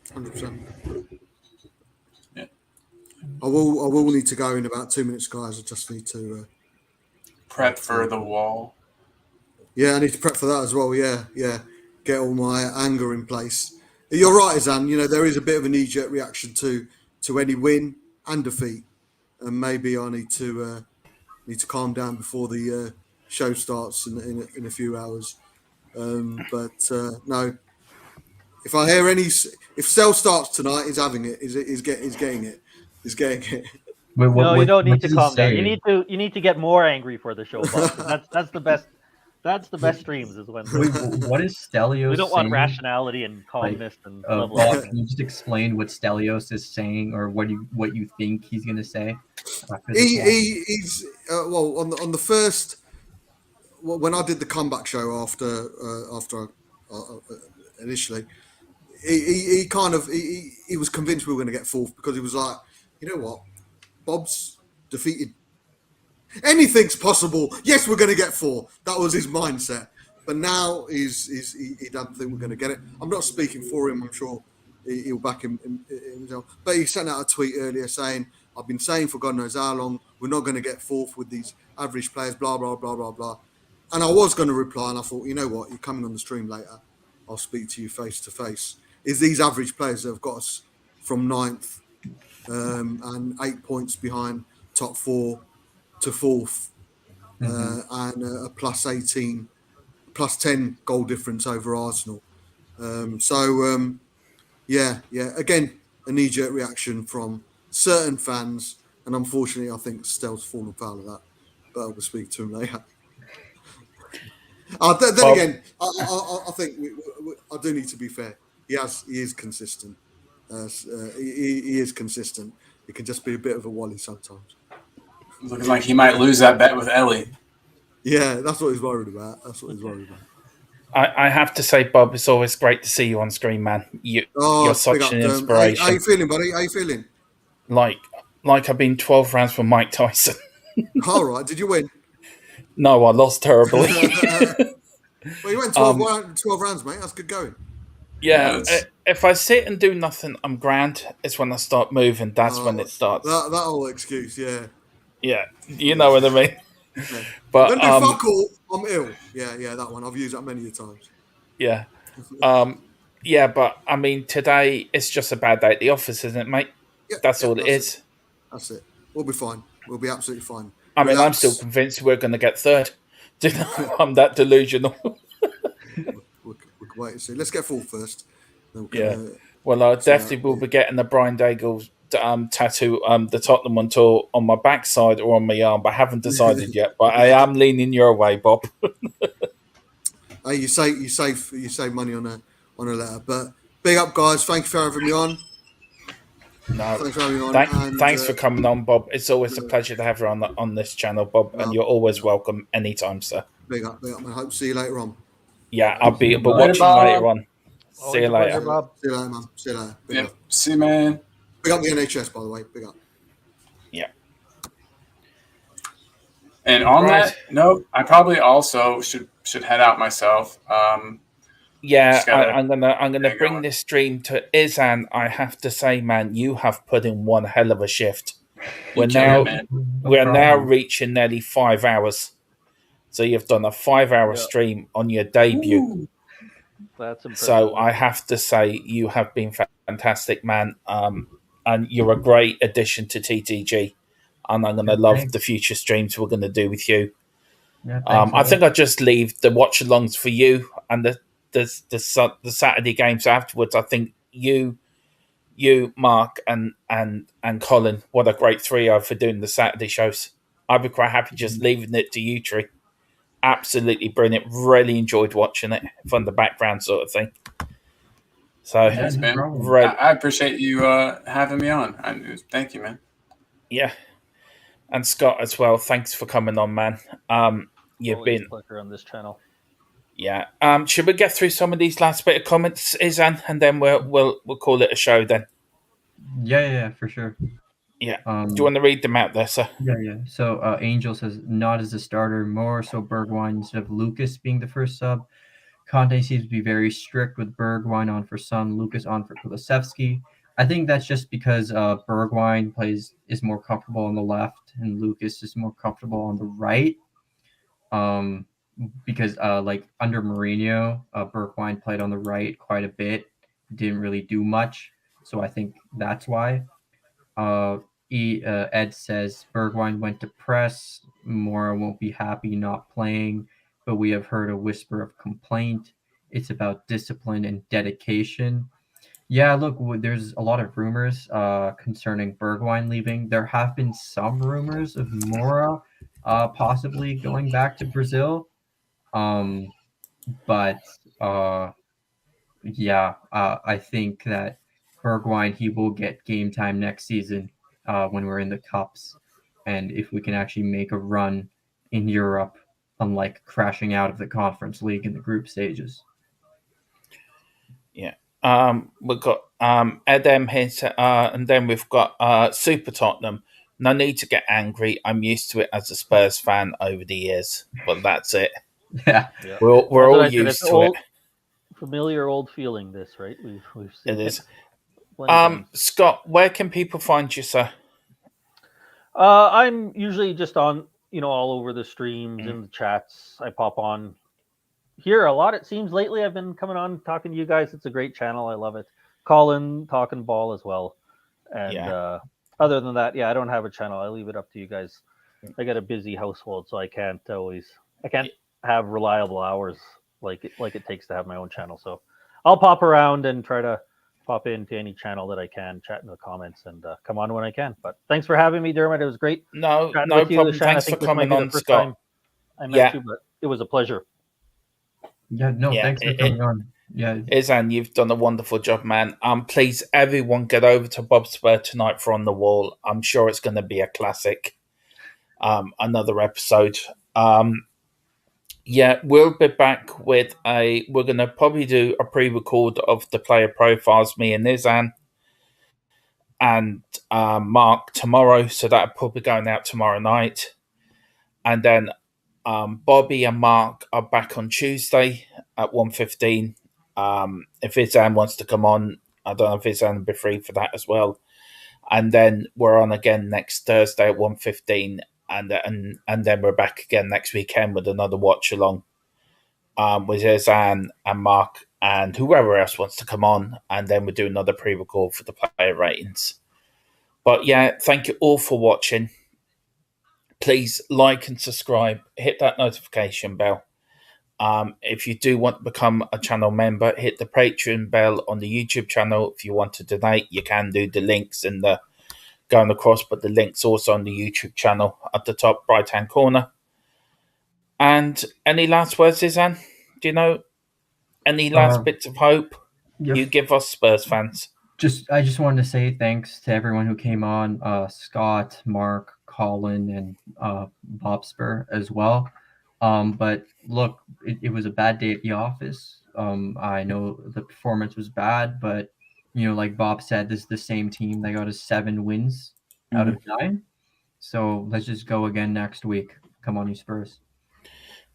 100%. Yeah. I will need to go in about 2 minutes, guys. I just need to prep for the wall. Yeah, I need to prep for that as well. Yeah. Get all my anger in place. You're right, Izhan. There is a bit of a knee-jerk reaction to any win and defeat, and maybe I need to calm down before the show starts in a few hours. But no. If I hear if Cell starts tonight, he's having it. He's getting it. He's getting it. No, you don't need to calm down. You need to get more angry for the show, Bob. That's the best. That's the best streams is when. What is Stelios? We don't want rationality and calmness and level. Bob, can you just explain what Stelios is saying, or what you think he's going to say? He's on the first. When I did the comeback show after initially. He was convinced we were going to get fourth because he was like, you know what, Bob's defeated. Anything's possible. Yes, we're going to get four. That was his mindset. But now he doesn't think we're going to get it. I'm not speaking for him. I'm sure he'll back himself. But he sent out a tweet earlier saying, I've been saying for God knows how long, we're not going to get fourth with these average players, blah, blah, blah, blah, blah. And I was going to reply, and I thought, you know what, you're coming on the stream later. I'll speak to you face to face. Is these average players that have got us from 9th and 8 points behind top 4 to 4th and a plus 18, plus 10 goal difference over Arsenal. Yeah. Again, a knee-jerk reaction from certain fans, and unfortunately, I think Stel's fallen foul of that. But I will speak to him later. Then again, I think I do need to be fair. He is consistent. He is consistent. It can just be a bit of a wally sometimes. Looking like he might lose that bet with Ellie. Yeah, that's what he's worried about. I have to say, Bob, it's always great to see you on screen, man. You're such an inspiration. How you feeling, buddy? How you feeling? Like I've been 12 rounds for Mike Tyson. All right. Did you win? No, I lost terribly. Well, you went 12 rounds, mate. That's good going. Yeah. If I sit and do nothing, I'm grand. It's when I start moving. That's when it starts. That whole excuse, yeah. Yeah. You know what I mean? Yeah. But don't do fuck all. I'm ill. Yeah, that one. I've used that many times. Yeah. Yeah, but I mean, today it's just a bad day at the office, isn't it, mate? Yeah, that's all it is. That's it. We'll be fine. We'll be absolutely fine. I mean, I'm still convinced we're going to get third. I'm that delusional. we can wait and see. Let's get fourth first. Well, I definitely will be getting the Brian Daigle tattoo, the Tottenham on tour on my backside or on my arm, but I haven't decided yet. But I am leaning your way, Bob. Hey, you save money on a letter, but big up, guys. Thank you for having me on. No, thanks for having me on. Thanks for coming on, Bob. It's always a pleasure to have you on this channel, Bob, and you're always welcome anytime, sir. Big up, man. I hope to see you later on. Yeah, I'll be watching later on. See you later. Bob. See you later, man. See you later. Big up. See you, man. Big up the NHS, by the way. Big up. Yeah. And on that note, I probably also should head out myself. I'm gonna bring this stream to Izhan. I have to say, man, you have put in one hell of a shift. We're now reaching nearly 5 hours. So you've done a 5-hour stream on your debut. Ooh. That's impressive. So I have to say you have been fantastic, man. And you're a great addition to TTG. And I'm going to love the future streams we're going to do with you. Yeah, I think I'll just leave the watch-alongs for you and the Saturday games afterwards. I think you, Mark, and Colin, what a great trio for doing the Saturday shows. I'd be quite happy just leaving it to you, Tree. Absolutely brilliant. Really enjoyed watching it from the background sort of thing. So, yes, man. I appreciate you having me on. Thank you, man. Yeah. And Scott as well. Thanks for coming on, man. You've always been a pleasure on this channel. Yeah. Should we get through some of these last bit of comments, Izhan, and then we'll call it a show then? Yeah, for sure. Yeah. Do you want to read them out there, sir? Yeah. So Angel says, not as a starter, more so Bergwijn instead of Lucas being the first sub. Conte seems to be very strict with Bergwijn on for Son, Lucas on for Kulusevski. I think that's just because Bergwijn is more comfortable on the left and Lucas is more comfortable on the right. Because like under Mourinho, Bergwijn played on the right quite a bit, didn't really do much. So I think that's why. Ed says Bergwijn went to press. Mora won't be happy not playing, but we have heard a whisper of complaint. It's about discipline and dedication. Yeah, look, there's a lot of rumors concerning Bergwijn leaving. There have been some rumors of Mora possibly going back to Brazil. But I think that Bergwijn, he will get game time next season when we're in the cups, and if we can actually make a run in Europe, unlike crashing out of the Conference League in the group stages. Yeah. We've got Edem here, and then we've got Super Tottenham. No need to get angry. I'm used to it as a Spurs fan over the years, but that's it. Yeah. We're all used to it. Familiar old feeling, this, right? We've seen it is. Scott, where can people find you, sir? I'm usually just on, all over the streams and the chats. I pop on here a lot. It seems lately I've been coming on talking to you guys. It's a great channel. I love it. Colin talking ball as well. And other than that, I don't have a channel. I leave it up to you guys. I got a busy household, so I can't have reliable hours like it takes to have my own channel. So I'll pop around and try to pop into any channel that I can, chat in the comments, and come on when I can. But thanks for having me, Dermot. It was great. No problem. Thanks for coming on, Scott. I met you, but it was a pleasure. Thanks for coming on. Yeah, Izhan, you've done a wonderful job, man. Please, everyone, get over to Bob's Spur tonight for On the Wall. I'm sure it's going to be a classic. Another episode. We'll be back with we're going to probably do a pre-record of the player profiles, me and Izhan and Mark tomorrow. So that'll probably going out tomorrow night. And then Bobby and Mark are back on Tuesday at 1:15. If Izhan wants to come on, I don't know if Izhan will be free for that as well. And then we're on again next Thursday at 1:15. And then we're back again next weekend with another watch along with Izhan and Mark and whoever else wants to come on. And then we'll do another pre-record for the player ratings. But yeah, thank you all for watching. Please like and subscribe. Hit that notification bell. If you do want to become a channel member, hit the Patreon bell on the YouTube channel. If you want to donate, you can do the links in the going across, but the link's also on the YouTube channel at the top right-hand corner. And any last words, Izhan? Do you know any last bits of hope you give us Spurs fans? I just wanted to say thanks to everyone who came on, Scott, Mark, Colin, and Bob Spur as well. But look, it was a bad day at the office. I know the performance was bad, but like Bob said, this is the same team that got us 7 wins out of 9. So let's just go again next week. Come on, you Spurs.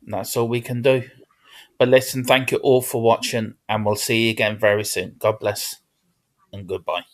That's all we can do. But listen, thank you all for watching, and we'll see you again very soon. God bless and goodbye.